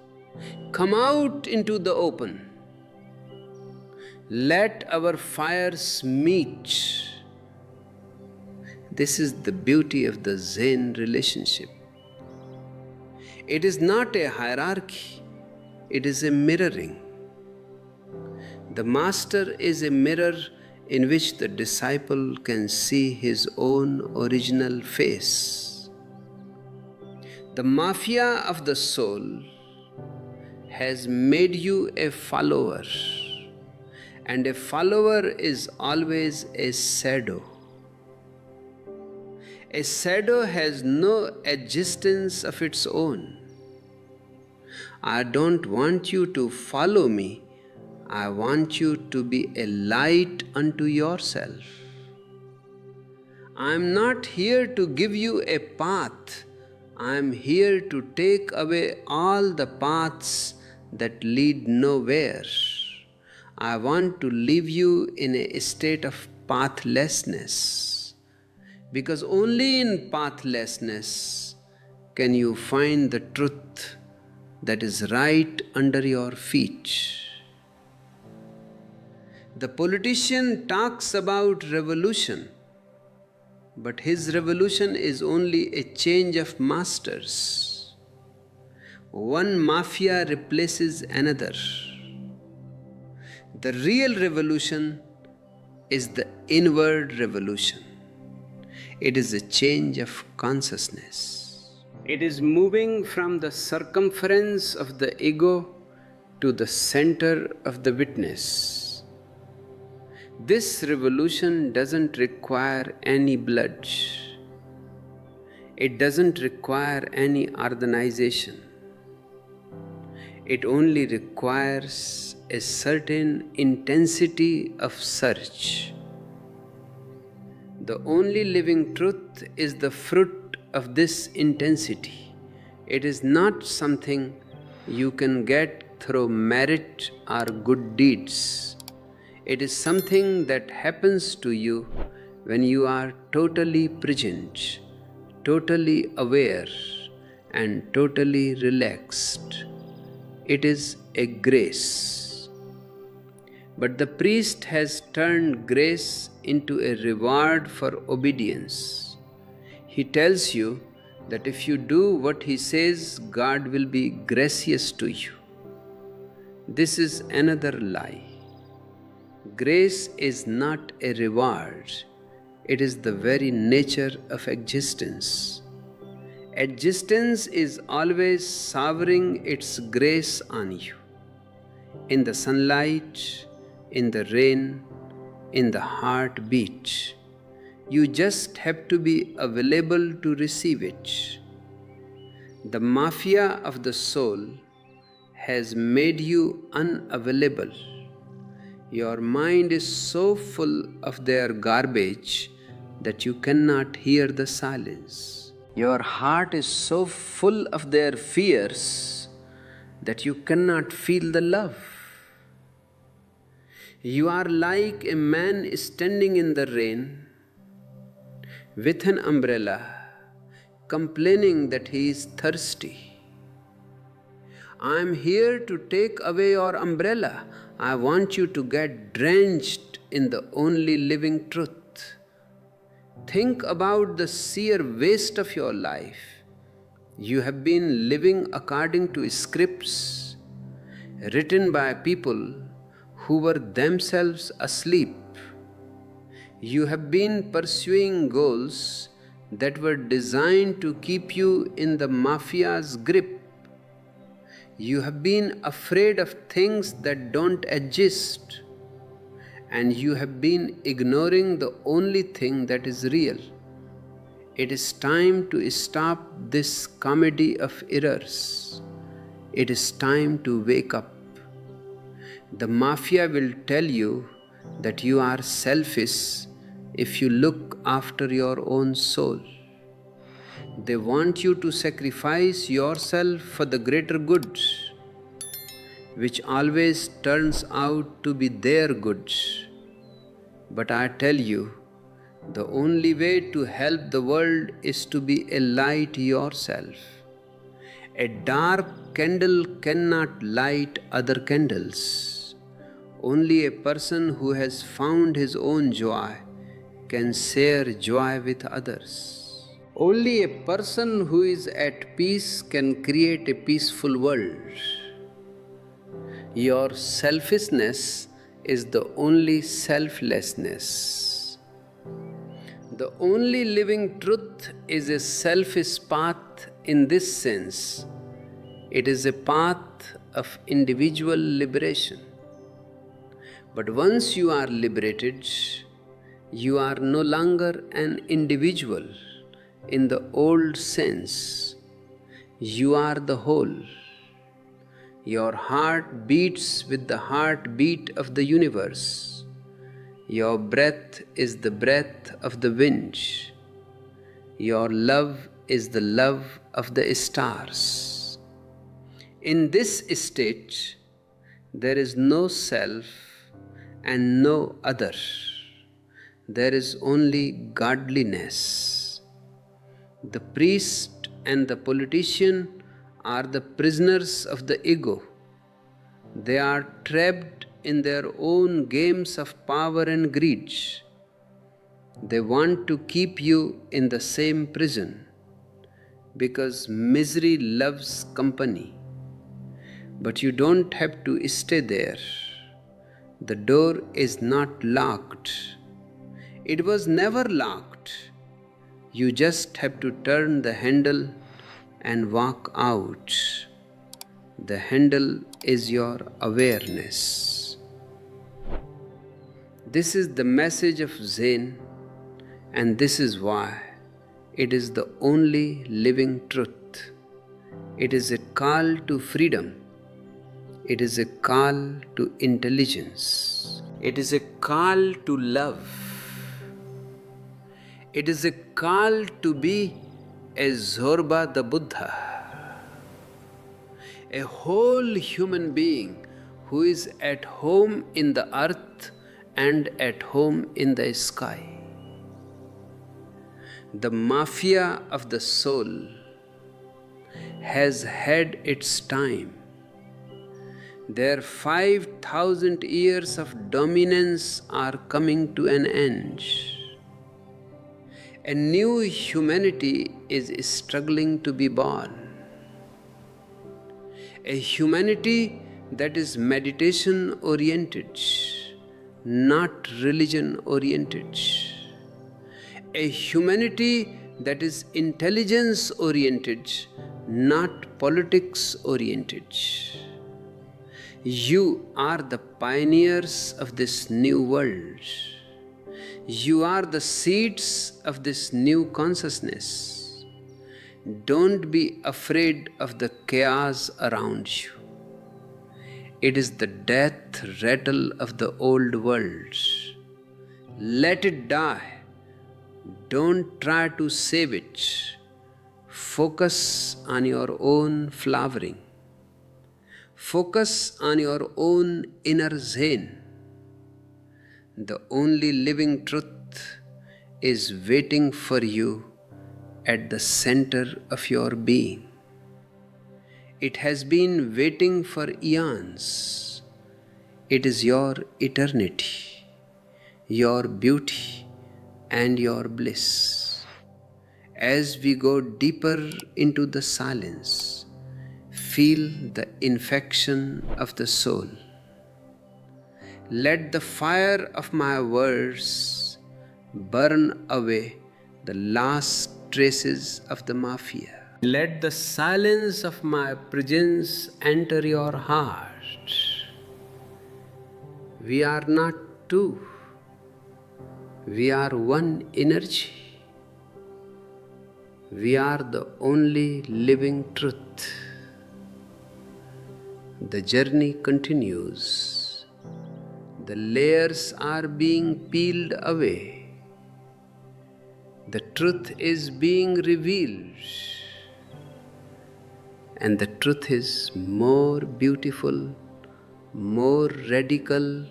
Come out into the open. Let our fires meet. This is the beauty of the Zen relationship. It is not a hierarchy, it is a mirroring. The master is a mirror in which the disciple can see his own original face. The mafia of the soul has made you a follower, and a follower is always a shadow. A shadow has no existence of its own. I don't want you to follow me. I want you to be a light unto yourself. I am not here to give you a path. I am here to take away all the paths that lead nowhere. I want to leave you in a state of pathlessness, because only in pathlessness can you find the truth that is right under your feet. The politician talks about revolution, but his revolution is only a change of masters. One mafia replaces another. The real revolution is the inward revolution. It is a change of consciousness. It is moving from the circumference of the ego to the center of the witness. This revolution doesn't require any blood. It doesn't require any organization. It only requires a certain intensity of search. The only living truth is the fruit of this intensity. It is not something you can get through merit or good deeds. It is something that happens to you when you are totally present, totally aware, and totally relaxed. It is a grace. But the priest has turned grace into a reward for obedience. He tells you that if you do what he says, God will be gracious to you. This is another lie. Grace is not a reward. It is the very nature of existence. Existence is always showering its grace on you. In the sunlight, in the rain, in the heartbeat. You just have to be available to receive it. The mafia of the soul has made you unavailable. Your mind is so full of their garbage that you cannot hear the silence. Your heart is so full of their fears that you cannot feel the love. You are like a man standing in the rain with an umbrella, complaining that he is thirsty. I am here to take away your umbrella. I want you to get drenched in the only living truth. Think about the sheer waste of your life. You have been living according to scripts written by people who were themselves asleep. You have been pursuing goals that were designed to keep you in the mafia's grip. You have been afraid of things that don't exist, and you have been ignoring the only thing that is real. It is time to stop this comedy of errors. It is time to wake up. The mafia will tell you that you are selfish if you look after your own soul. They want you to sacrifice yourself for the greater good, which always turns out to be their good. But I tell you The only way to help the world is to be a light yourself. A dark candle cannot light other candles. Only a person who has found his own joy can share joy with others. Only a person who is at peace can create a peaceful world. Your selfishness is the only selflessness. The only living truth is a selfish path in this sense. It is a path of individual liberation. But once you are liberated, you are no longer an individual in the old sense. You are the whole. Your heart beats with the heartbeat of the universe. Your breath is the breath of the wind. Your love is the love of the stars. In this state, there is no self and no other. There is only godliness. The priest and the politician are the prisoners of the ego. They are trapped in their own games of power and greed. They want to keep you in the same prison because misery loves company. But you don't have to stay there. The door is not locked. It was never locked. You just have to turn the handle and walk out. The handle is your awareness. This is the message of Zen, and this is why it is the only living truth. It is a call to freedom. It is a call to intelligence. It is a call to love. It is a call to be a Zorba the Buddha, a whole human being who is at home in the earth and at home in the sky. The mafia of the soul has had its time. Their 5,000 years of dominance are coming to an end. A new humanity is struggling to be born. A humanity that is meditation oriented, not religion oriented. A humanity that is intelligence oriented, not politics oriented. You are the pioneers of this new world. You are the seeds of this new consciousness. Don't be afraid of the chaos around you. It is the death rattle of the old world. Let it die. Don't try to save it. Focus on your own flowering. Focus on your own inner Zen. The only living truth is waiting for you at the center of your being. It has been waiting for eons. It is your eternity, your beauty, and your bliss. As we go deeper into the silence, feel the infection of the soul. Let the fire of my words burn away the last traces of the mafia. Let the silence of my presence enter your heart. We are not two. We are one energy. We are the only living truth. The journey continues. The layers are being peeled away. The truth is being revealed. And the truth is more beautiful, more radical,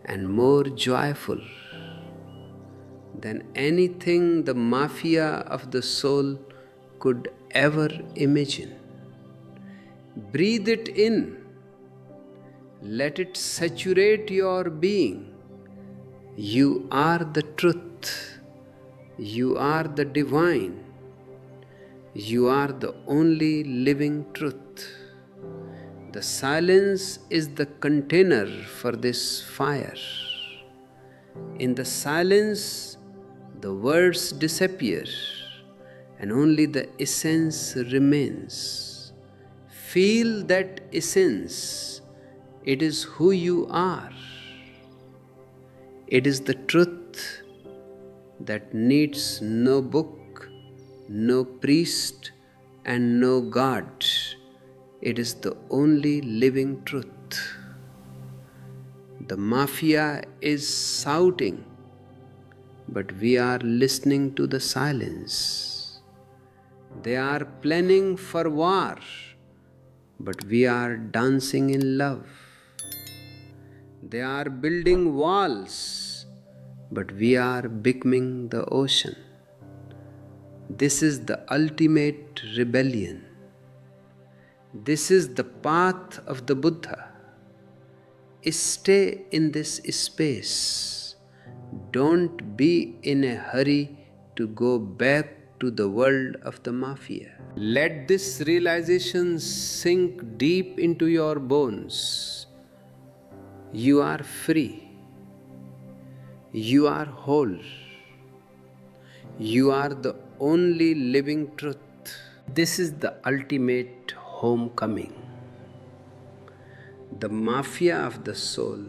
and more joyful than anything the mafia of the soul could ever imagine. Breathe it in. Let it saturate your being. You are the truth. You are the divine. You are the only living truth. The silence is the container for this fire. In the silence, the words disappear and only the essence remains. Feel that essence. It is who you are. It is the truth that needs no book, no priest, and no God. It is the only living truth. The mafia is shouting, but we are listening to the silence. They are planning for war, but we are dancing in love. They are building walls, but we are becoming the ocean. This is the ultimate rebellion. This is the path of the Buddha. Stay in this space. Don't be in a hurry to go back to the world of the mafia. Let this realization sink deep into your bones. You are free. You are whole. You are the only living truth. This is the ultimate homecoming. The mafia of the soul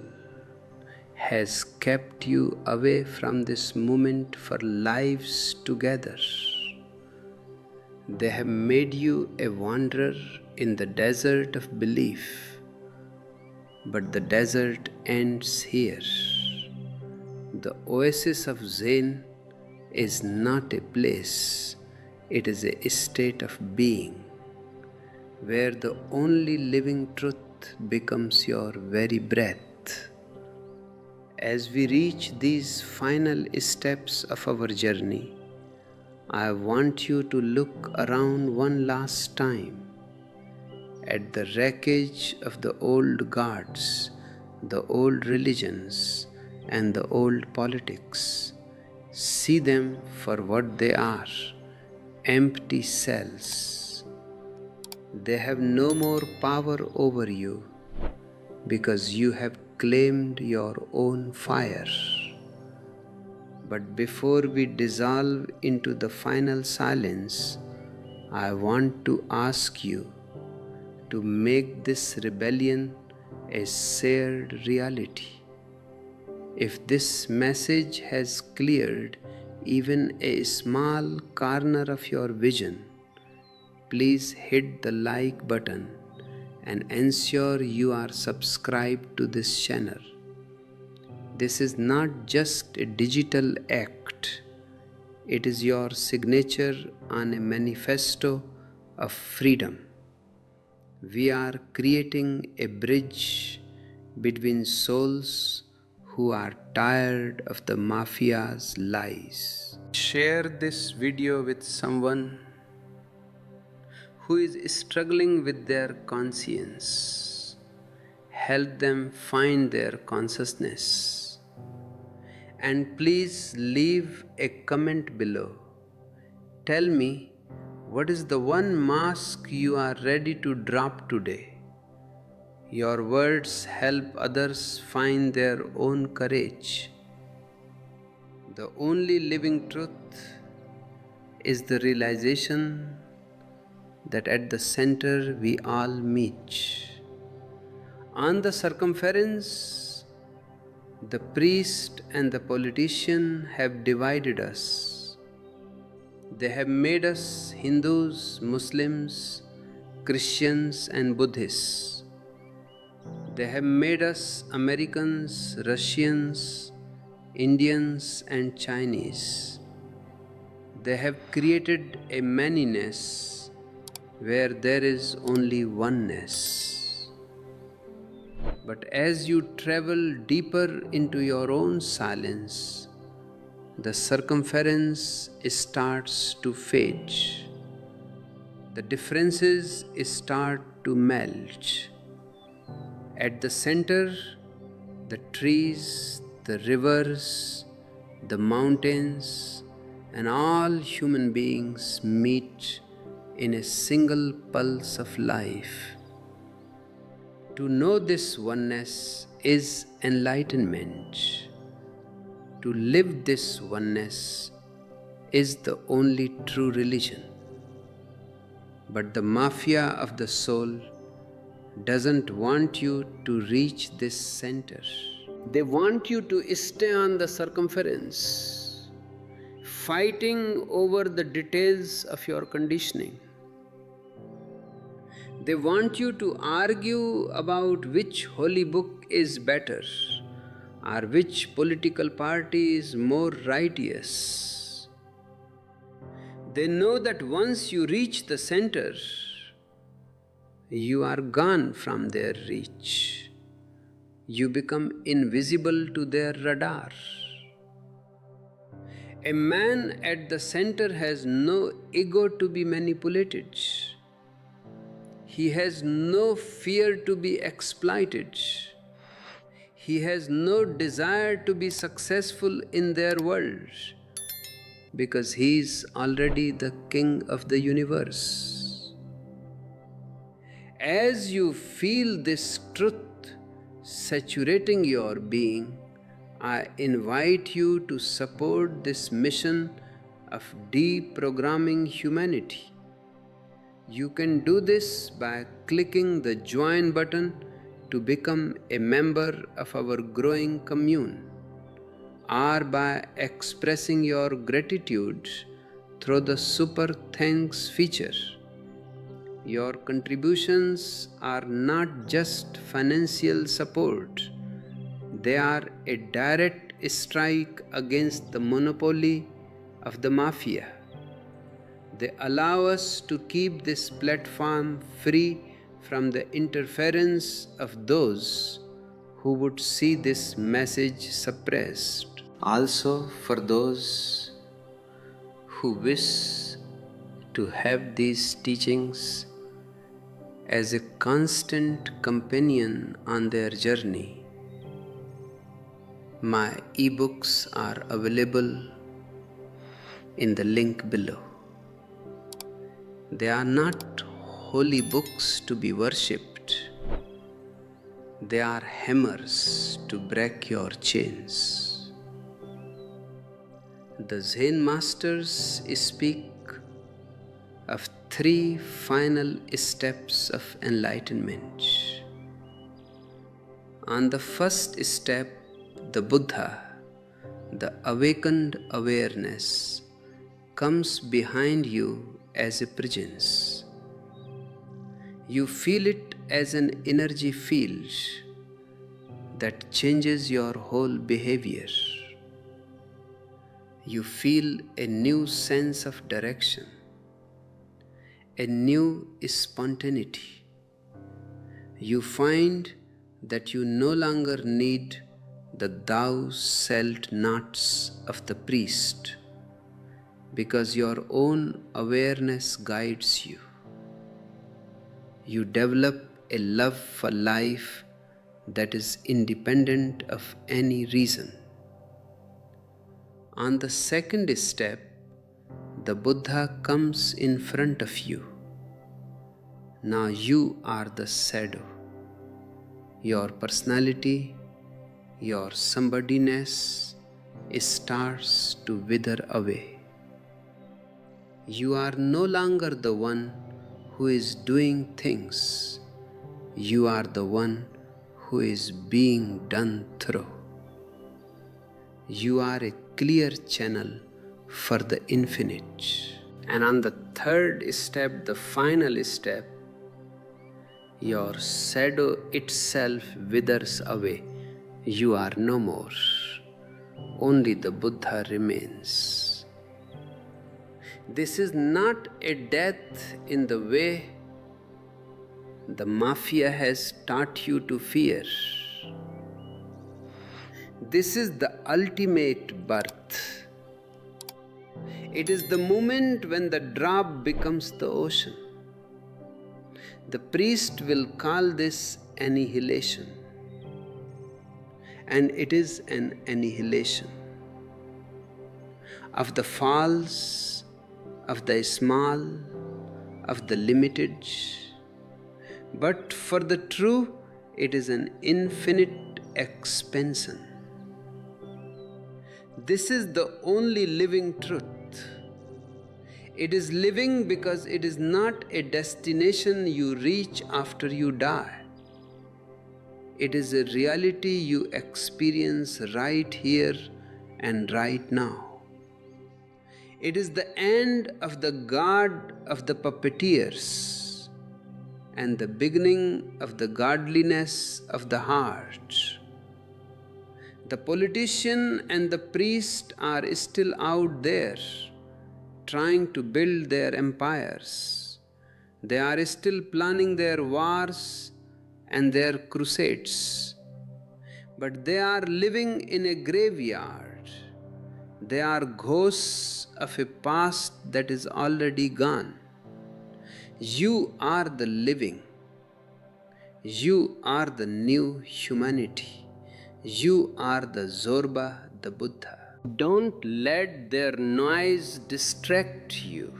has kept you away from this moment for lives together. They have made you a wanderer in the desert of belief, but the desert ends here. The oasis of Zen is not a place, it is a state of being, where the only living truth becomes your very breath. As we reach these final steps of our journey, I want you to look around one last time at the wreckage of the old gods, the old religions, and the old politics. See them for what they are, empty cells. They have no more power over you because you have claimed your own fire. But before we dissolve into the final silence, I want to ask you to make this rebellion a shared reality. If this message has cleared even a small corner of your vision, please hit the like button and ensure you are subscribed to this channel. This is not just a digital act, it is your signature on a manifesto of freedom. We are creating a bridge between souls who are tired of the mafia's lies. Share this video with someone who is struggling with their conscience. Help them find their consciousness. And please leave a comment below. Tell me, what is the one mask you are ready to drop today? Your words help others find their own courage. The only living truth is the realization that at the center we all meet. On the circumference, the priest and the politician have divided us. They have made us Hindus, Muslims, Christians, and Buddhists. They have made us Americans, Russians, Indians, and Chinese. They have created a manyness where there is only oneness. But as you travel deeper into your own silence, the circumference starts to fade. The differences start to melt. At the center, the trees, the rivers, the mountains, and all human beings meet in a single pulse of life. To know this oneness is enlightenment. To live this oneness is the only true religion. But the mafia of the soul doesn't want you to reach this center. They want you to stay on the circumference, fighting over the details of your conditioning. They want you to argue about which holy book is better or which political party is more righteous. They know that once you reach the center, you are gone from their reach. You become invisible to their radar. A man at the center has no ego to be manipulated. He has no fear to be exploited. He has no desire to be successful in their world because he is already the king of the universe. As you feel this truth saturating your being, I invite you to support this mission of deprogramming humanity. You can do this by clicking the join button to become a member of our growing commune, or by expressing your gratitude through the super thanks feature. Your contributions are not just financial support, they are a direct strike against the monopoly of the mafia. They allow us to keep this platform free from the interference of those who would see this message suppressed. Also, for those who wish to have these teachings as a constant companion on their journey, my ebooks are available in the link below. They are not holy books to be worshipped. They are hammers to break your chains. The Zen masters speak of 3 final steps of enlightenment. On the first step, the Buddha, the awakened awareness, comes behind you as a presence. You feel it as an energy field that changes your whole behavior. You feel a new sense of direction, a new spontaneity. You find that you no longer need the thou shalt nots of the priest, because your own awareness guides you. You develop a love for life that is independent of any reason. On the second step, the Buddha comes in front of you. Now you are the shadow. Your personality, your somebodyness starts to wither away. You are no longer the one who is doing things. You are the one who is being done through. You are a clear channel for the infinite. And on the third step, the final step, your shadow itself withers away. You are no more. Only the Buddha remains. This is not a death in the way the mafia has taught you to fear. This is the ultimate birth. It is the moment when the drop becomes the ocean. The priest will call this annihilation. And it is an annihilation of the false, of the small, of the limited. But for the true, it is an infinite expansion. This is the only living truth. It is living because it is not a destination you reach after you die. It is a reality you experience right here and right now. It is the end of the god of the puppeteers and the beginning of the godliness of the heart. The politician and the priest are still out there trying to build their empires. They are still planning their wars and their crusades. But they are living in a graveyard. They are ghosts of a past that is already gone. You are the living. You are the new humanity. You are the Zorba, the Buddha. Don't let their noise distract you.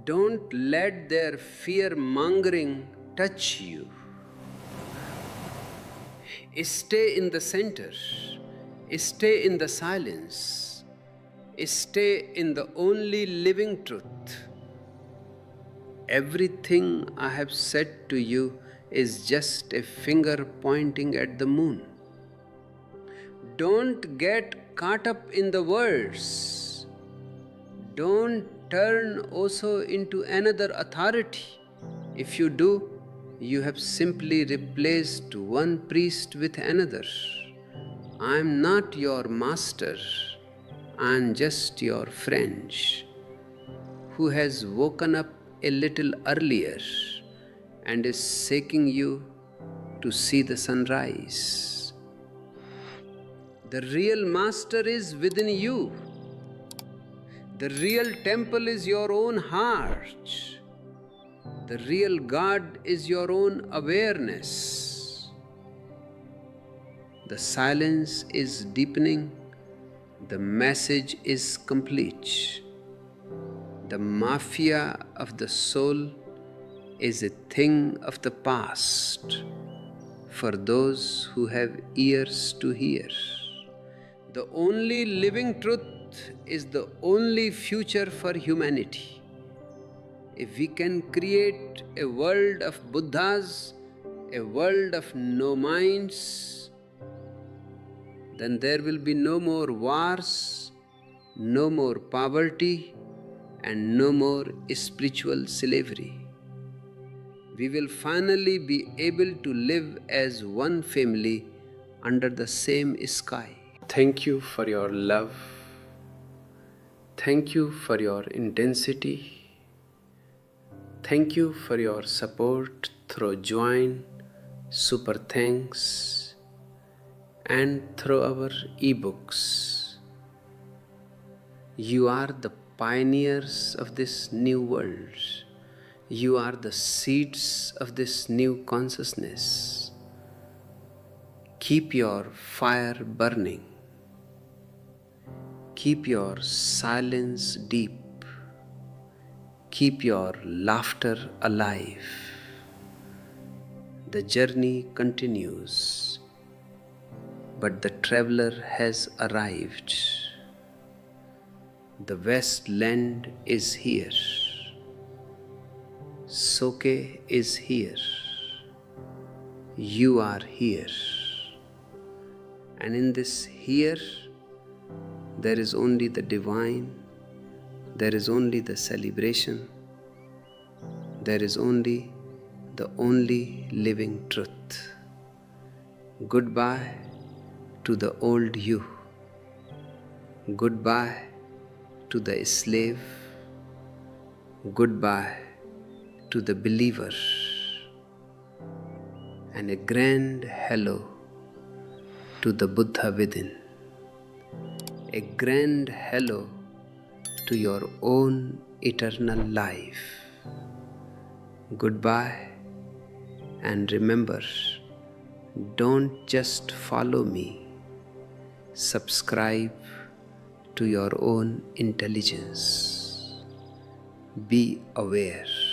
Don't let their fear-mongering touch you. Stay in the center. Stay in the silence. Stay in the only living truth. Everything I have said to you is just a finger pointing at the moon. Don't get caught up in the words. Don't turn Osho into another authority. If you do, you have simply replaced one priest with another. I am not your master. I am just your friend who has woken up a little earlier and is taking you to see the sunrise. The real master is within you. The real temple is your own heart. The real God is your own awareness. The silence is deepening. The message is complete. The mafia of the soul is a thing of the past for those who have ears to hear. The only living truth is the only future for humanity. If we can create a world of Buddhas, a world of no minds, then there will be no more wars, no more poverty, and no more spiritual slavery. We will finally be able to live as one family under the same sky. Thank you for your love. Thank you for your intensity. Thank you for your support through Join, Super Thanks, and through our ebooks. You are the pioneers of this new world. You are the seeds of this new consciousness. Keep your fire burning. Keep your silence deep. Keep your laughter alive. The journey continues, but the traveler has arrived. The Westland is here. Soke is here. You are here. And in this here, there is only the divine. There is only the celebration. There is only the only living truth. Goodbye to the old you. Goodbye to the slave. Goodbye to the believer. And a grand hello to the Buddha within. A grand hello to your own eternal life. Goodbye, and remember, don't just follow me, subscribe to your own intelligence. Be aware.